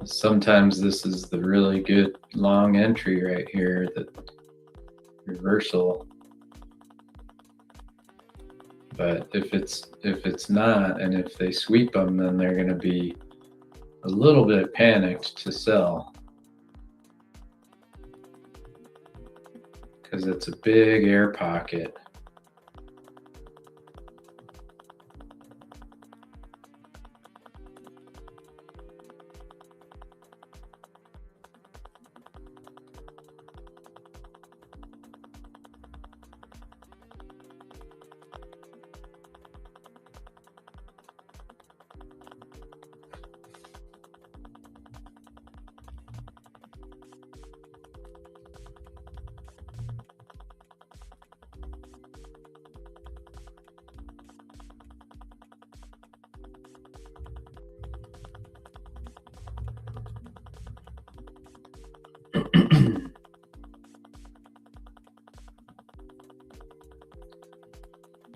Speaker 2: Sometimes this is the really good long entry right here, the reversal. But if it's not, and if they sweep them, then they're going to be a little bit panicked to sell, because it's a big air pocket.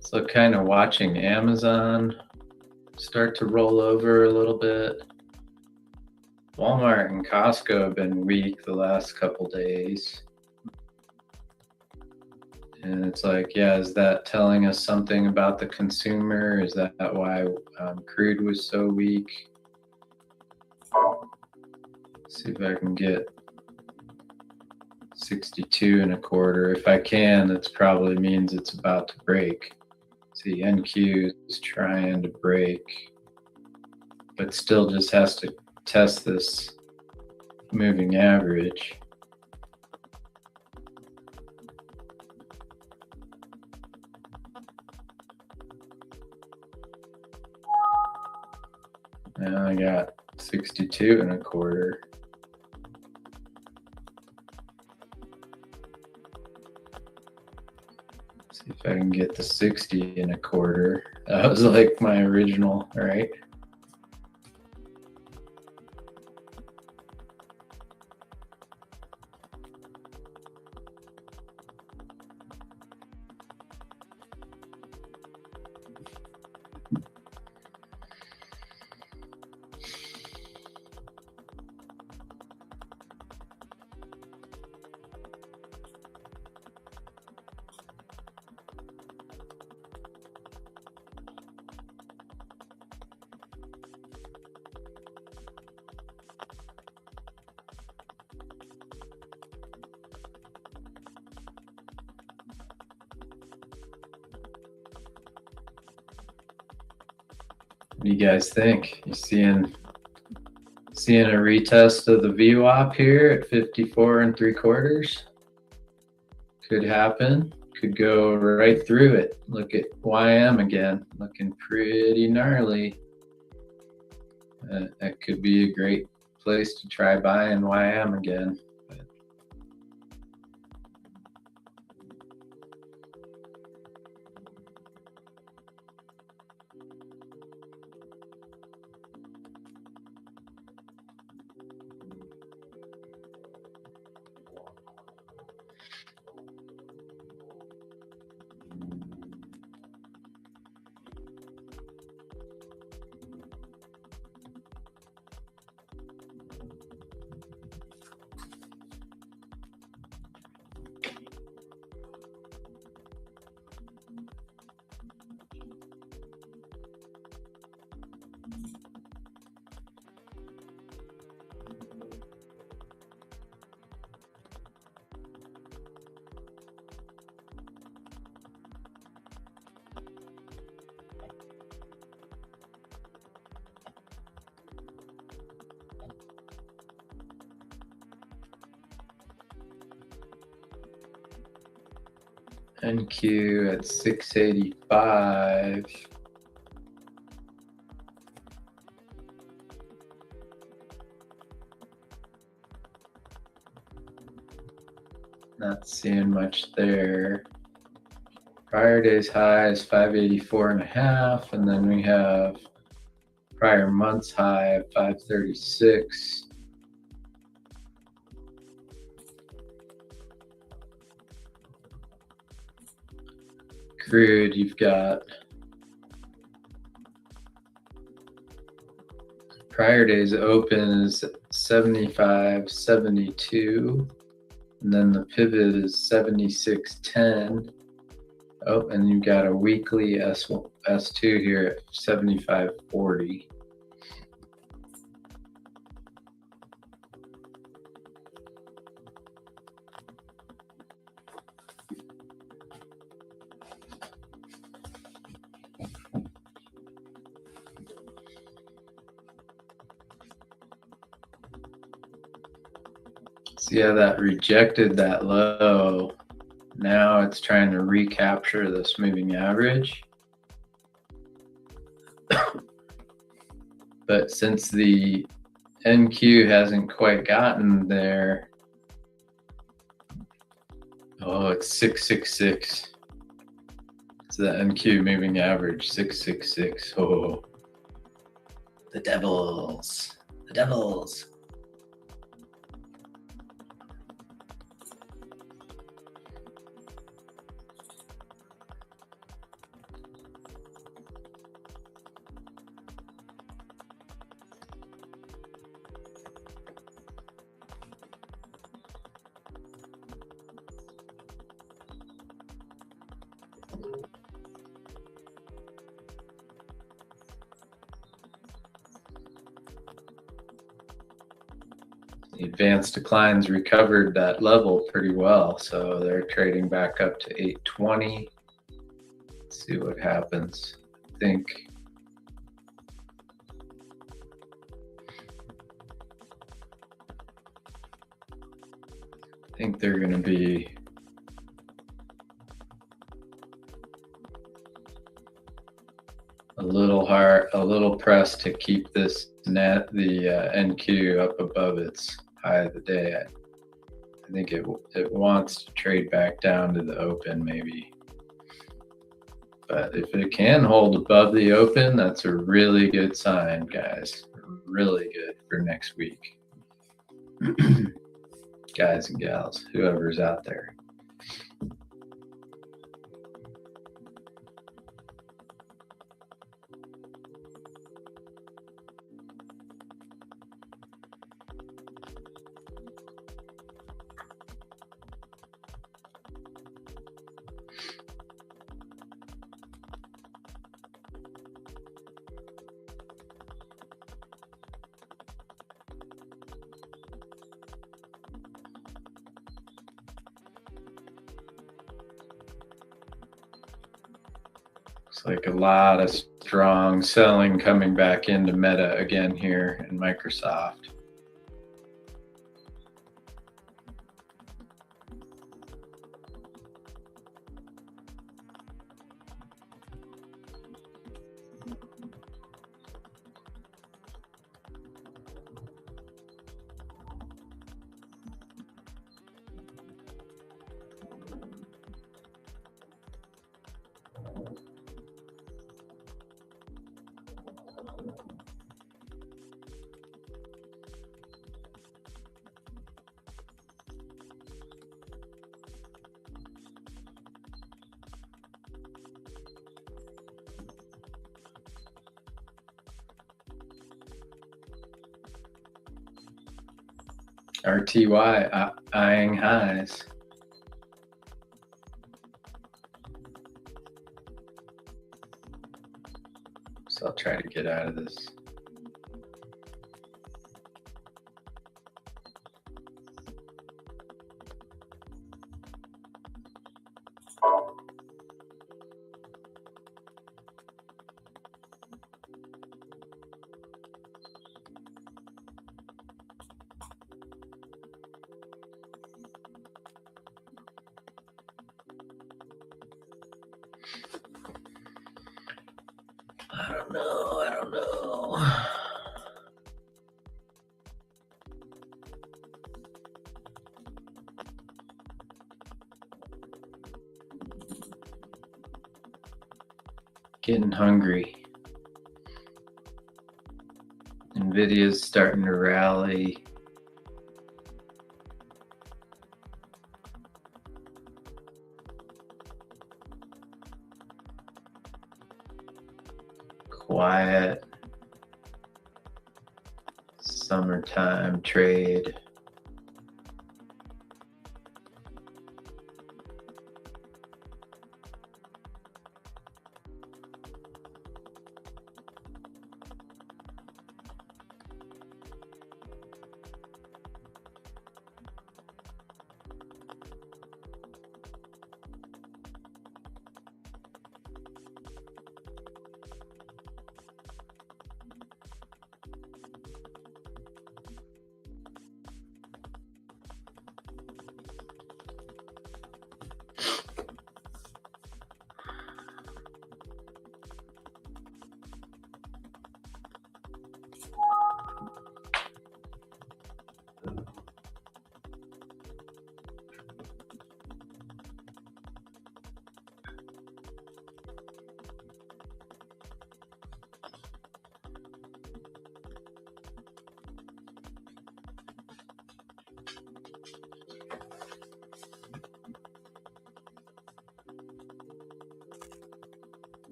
Speaker 2: So kind of watching Amazon start to roll over a little bit. Walmart and Costco have been weak the last couple days. And it's like, yeah, is that telling us something about the consumer? Is that why crude was so weak? Let's see if I can get 62.25. If I can, that probably means it's about to break. See, NQ is trying to break, but still just has to test this moving average. Now I got 62.25. See if I can get the 60.25. That was like my original, right? What do you guys think? You seeing a retest of the VWAP here at 54.75? Could happen. Could go right through it. Look at YM again, looking pretty gnarly. That could be a great place to try buying YM again. NQ at 685. Not seeing much there. Prior day's high is 584.5, and then we have prior month's high of 536. Crude, you've got prior day's open is 75.72, and then the pivot is 76.10. Oh, and you've got a weekly S2 here at 75.40. See how that rejected that low. Now it's trying to recapture this moving average. But since the NQ hasn't quite gotten there, oh, it's 666. It's the NQ moving average, 666. Oh, the devils, the devils. The advanced declines recovered that level pretty well, so they're trading back up to 820. Let's see what happens. I think they're going to be a little pressed to keep the NQ up above its high of the day. I think it wants to trade back down to the open maybe. But if it can hold above the open, that's a really good sign, guys. Really good for next week. Guys and gals, whoever's out there. Looks like a lot of strong selling coming back into Meta again here in Microsoft. RTY eyeing highs. So I'll try to get out of this. I don't know. Getting hungry. Nvidia's starting to rally. Quiet. summertime trade.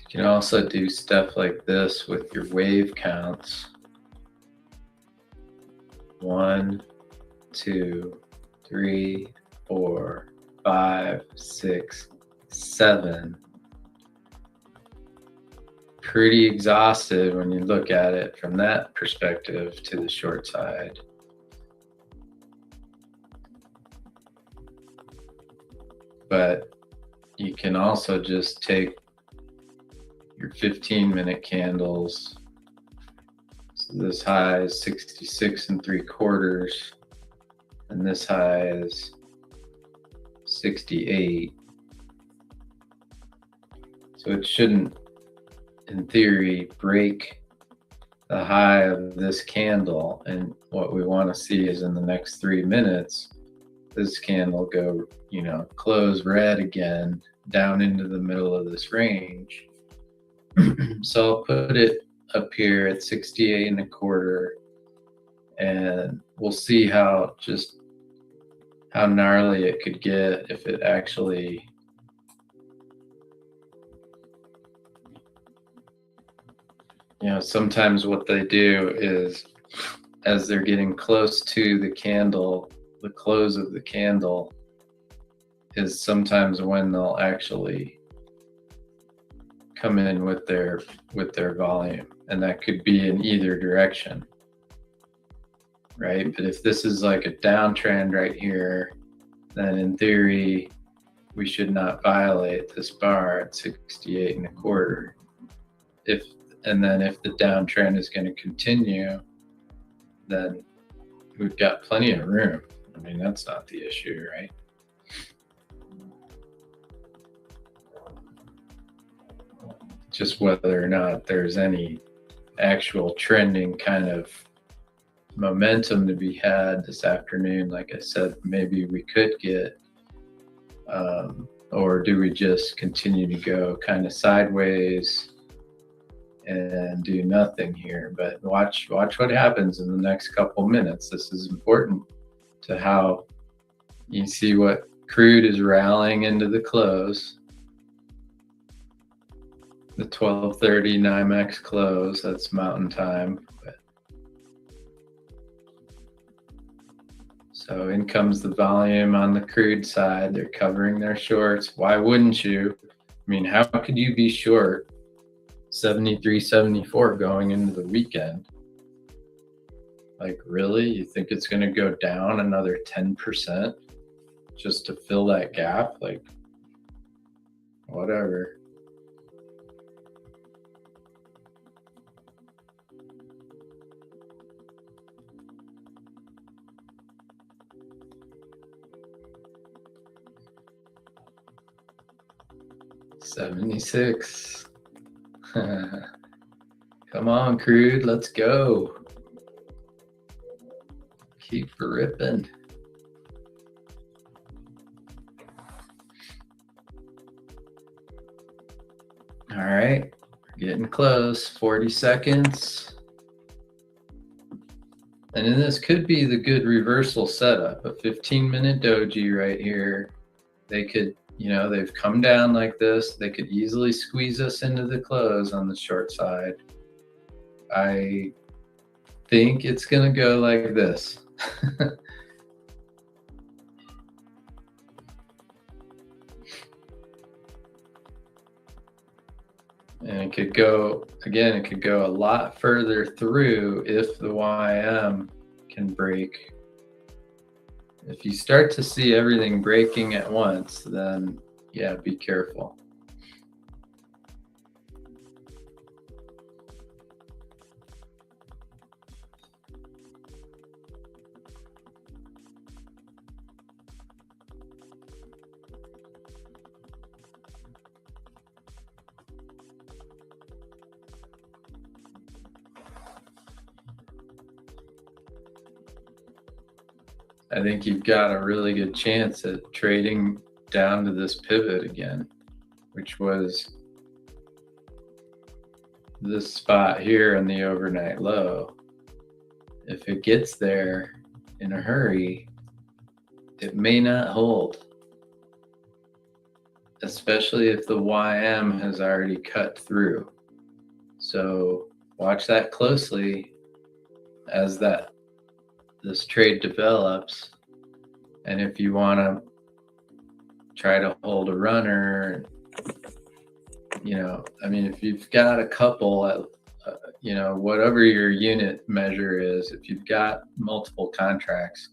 Speaker 2: You can also do stuff like this with your wave counts. 1, 2, 3, 4, 5, 6, 7. Pretty exhaustive when you look at it from that perspective to the short side. But you can also just take your 15-minute candles. So this high is 66 3/4, and this high is 68. So it shouldn't, in theory, break the high of this candle. And what we want to see is in the next 3 minutes, this candle go, close red again down into the middle of this range. So I'll put it up here at 68 1/4, and we'll see how gnarly it could get if it actually sometimes what they do is, as they're getting close to the candle, the close of the candle is sometimes when they'll actually come in with their volume, and that could be in either direction, right? But if this is like a downtrend right here, then in theory we should not violate this bar at 68 1/4. And then if the downtrend is going to continue, then we've got plenty of room. I mean, that's not the issue, right? Just whether or not there's any actual trending kind of momentum to be had this afternoon. Like I said, maybe we could get, or do we just continue to go kind of sideways and do nothing here? But watch what happens in the next couple minutes. This is important to how you see what crude is rallying into the close. The 12:30 NYMEX close, that's mountain time. So in comes the volume on the crude side. They're covering their shorts. Why wouldn't you? I mean, how could you be short 73, 74 going into the weekend? Like, really? You think it's going to go down another 10% just to fill that gap? Like, whatever. 76. Come on, crude, let's go. Keep ripping. All right, we're getting close. 40 seconds. And then this could be the good reversal setup. A 15-minute doji right here. They could, you know, they've come down like this. They could easily squeeze us into the close on the short side. I think it's going to go like this. And it could go, again, it could go a lot further through if the YM can break. If you start to see everything breaking at once, then yeah, be careful. I think you've got a really good chance at trading down to this pivot again, which was this spot here in the overnight low. If it gets there in a hurry, it may not hold, especially if the YM has already cut through. So watch that closely as this trade develops. And if you want to try to hold a runner, you know, I mean, if you've got a couple, you know, whatever your unit measure is, if you've got multiple contracts,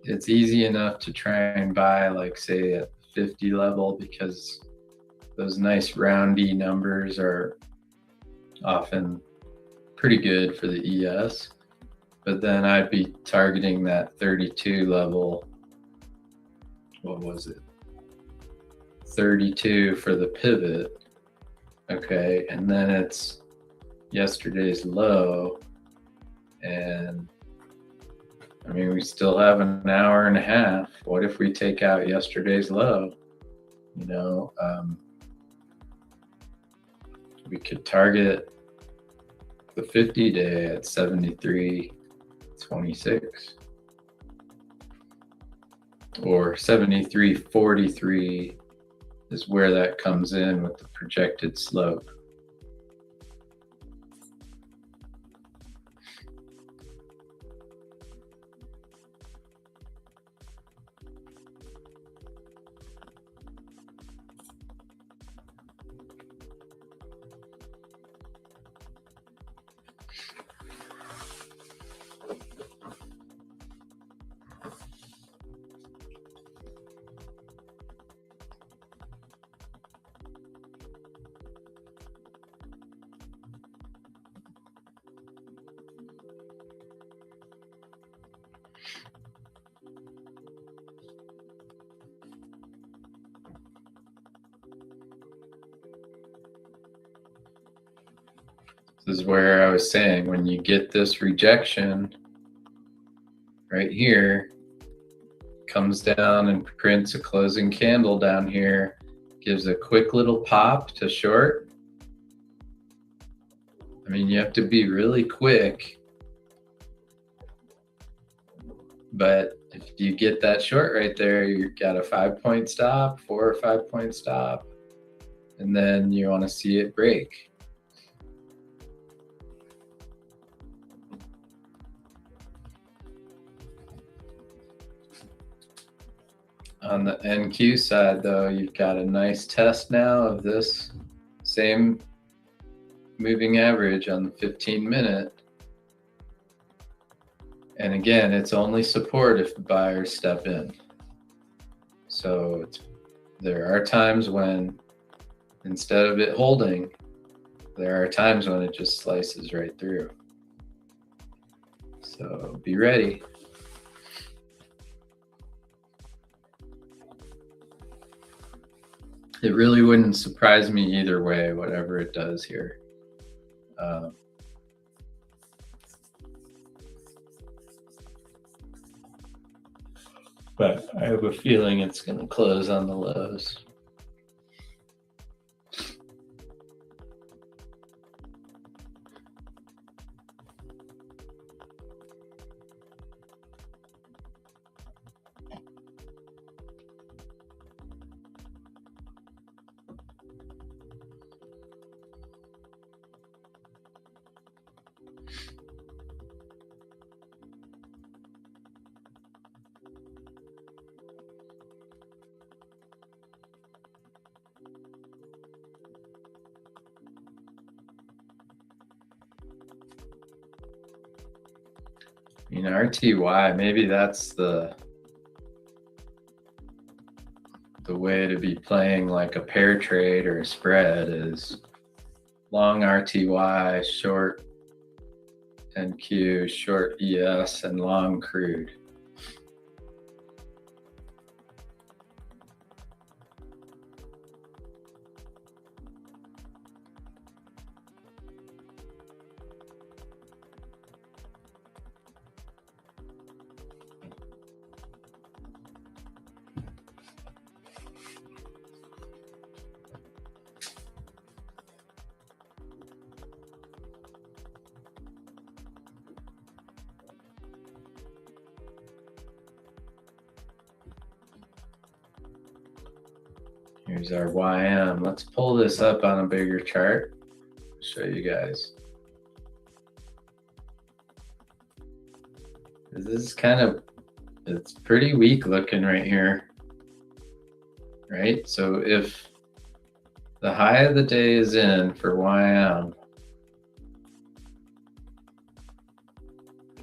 Speaker 2: it's easy enough to try and buy, like, say, at 50 level, because those nice roundy numbers are often pretty good for the ES. But then I'd be targeting that 32 level. What was it? 32 for the pivot. Okay, and then it's yesterday's low. And I mean, we still have an hour and a half. What if we take out yesterday's low? You know, we could target the 50-day at 73.26 or 73.43 is where that comes in with the projected slope. This is where I was saying, when you get this rejection right here, comes down and prints a closing candle down here, gives a quick little pop to short. I mean, you have to be really quick, but if you get that short right there, you've got a 5-point stop, 4 or 5-point stop, and then you want to see it break. On the NQ side, though, you've got a nice test now of this same moving average on the 15-minute. And again, it's only support if the buyers step in. So there are times when, instead of it holding, there are times when it just slices right through. So be ready. it really wouldn't surprise me either way, whatever it does here. But I have a feeling it's going to close on the lows. You know, RTY, maybe that's the way to be playing like a pair trade or a spread is long RTY, short NQ, short ES, and long crude. Here's our YM. Let's pull this up on a bigger chart. Show you guys. This is kind of, it's pretty weak looking right here. Right? So if the high of the day is in for YM,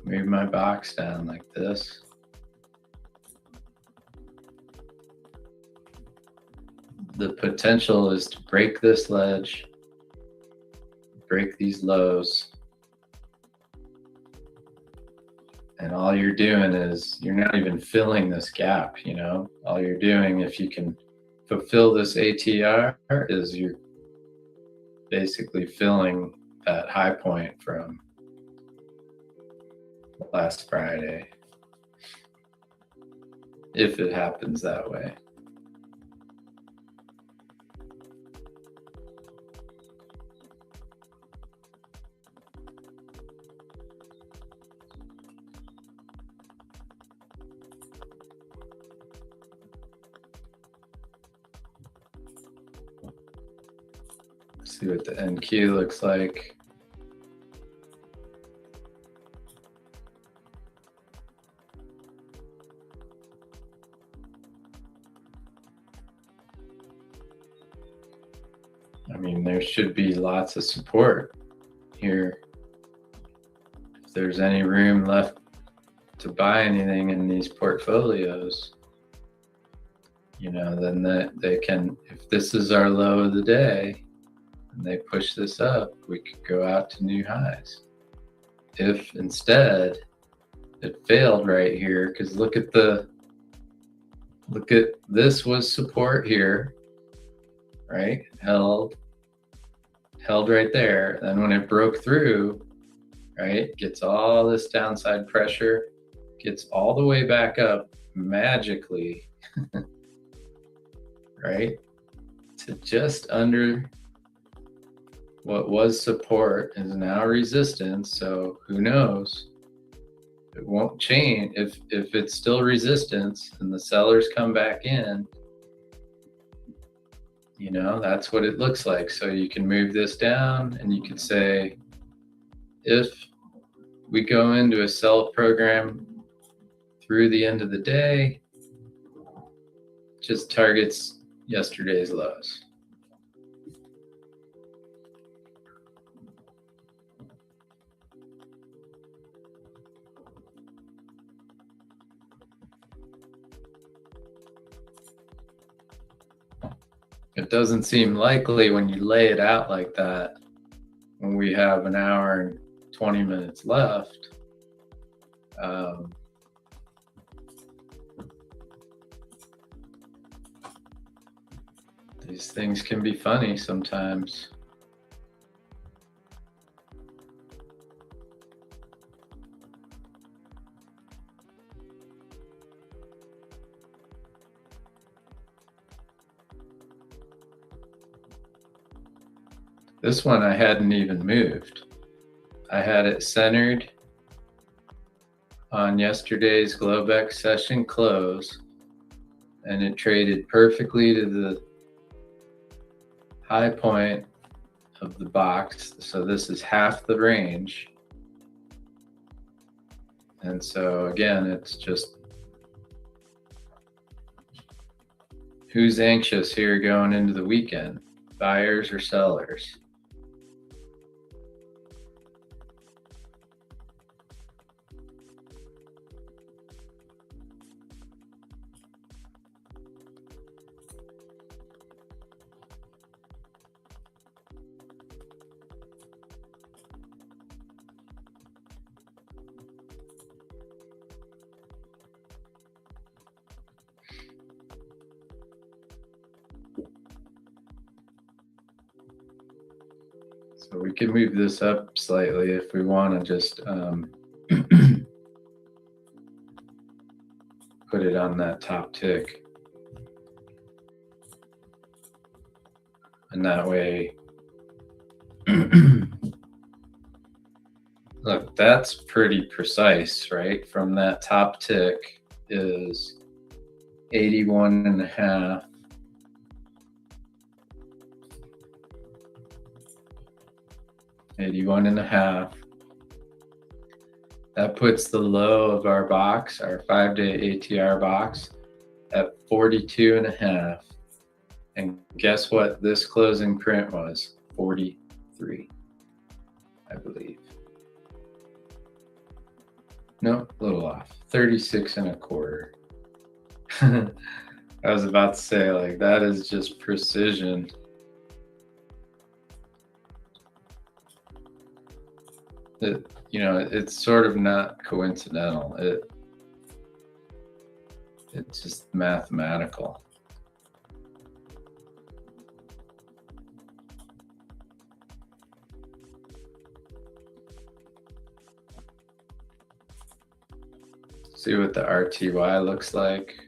Speaker 2: move my box down like this. The potential is to break this ledge, break these lows, and all you're doing is you're not even filling this gap, you know? All you're doing, if you can fulfill this ATR, is you're basically filling that high point from last Friday, if it happens that way. See what the NQ looks like. I mean, there should be lots of support here. If there's any room left to buy anything in these portfolios, you know, then they can, if this is our low of the day, and they push this up, we could go out to new highs. If instead it failed right here, because look at this was support here, right? Held right there. Then when it broke through, right, gets all this downside pressure, gets all the way back up magically, right, to just under what was support is now resistance. So who knows? It won't change. If it's still resistance and the sellers come back in, you know, that's what it looks like. So you can move this down and you could say, if we go into a sell program through the end of the day, just targets yesterday's lows. It doesn't seem likely when you lay it out like that, when we have an hour and 20 minutes left. These things can be funny sometimes. This one I hadn't even moved. I had it centered on yesterday's Globex session close, and it traded perfectly to the high point of the box. So this is half the range. And so again, it's just who's anxious here going into the weekend, buyers or sellers? So we can move this up slightly if we want to just put it on that top tick. And that way, look, that's pretty precise, right? From that top tick is 81.5. 81.5. That puts the low of our box, our 5-day ATR box, at 42.5. And guess what this closing print was? 43, I believe. No, a little off. 36.25. I was about to say, like, that is just precision. It's sort of not coincidental. It's just mathematical. See what the RTY looks like.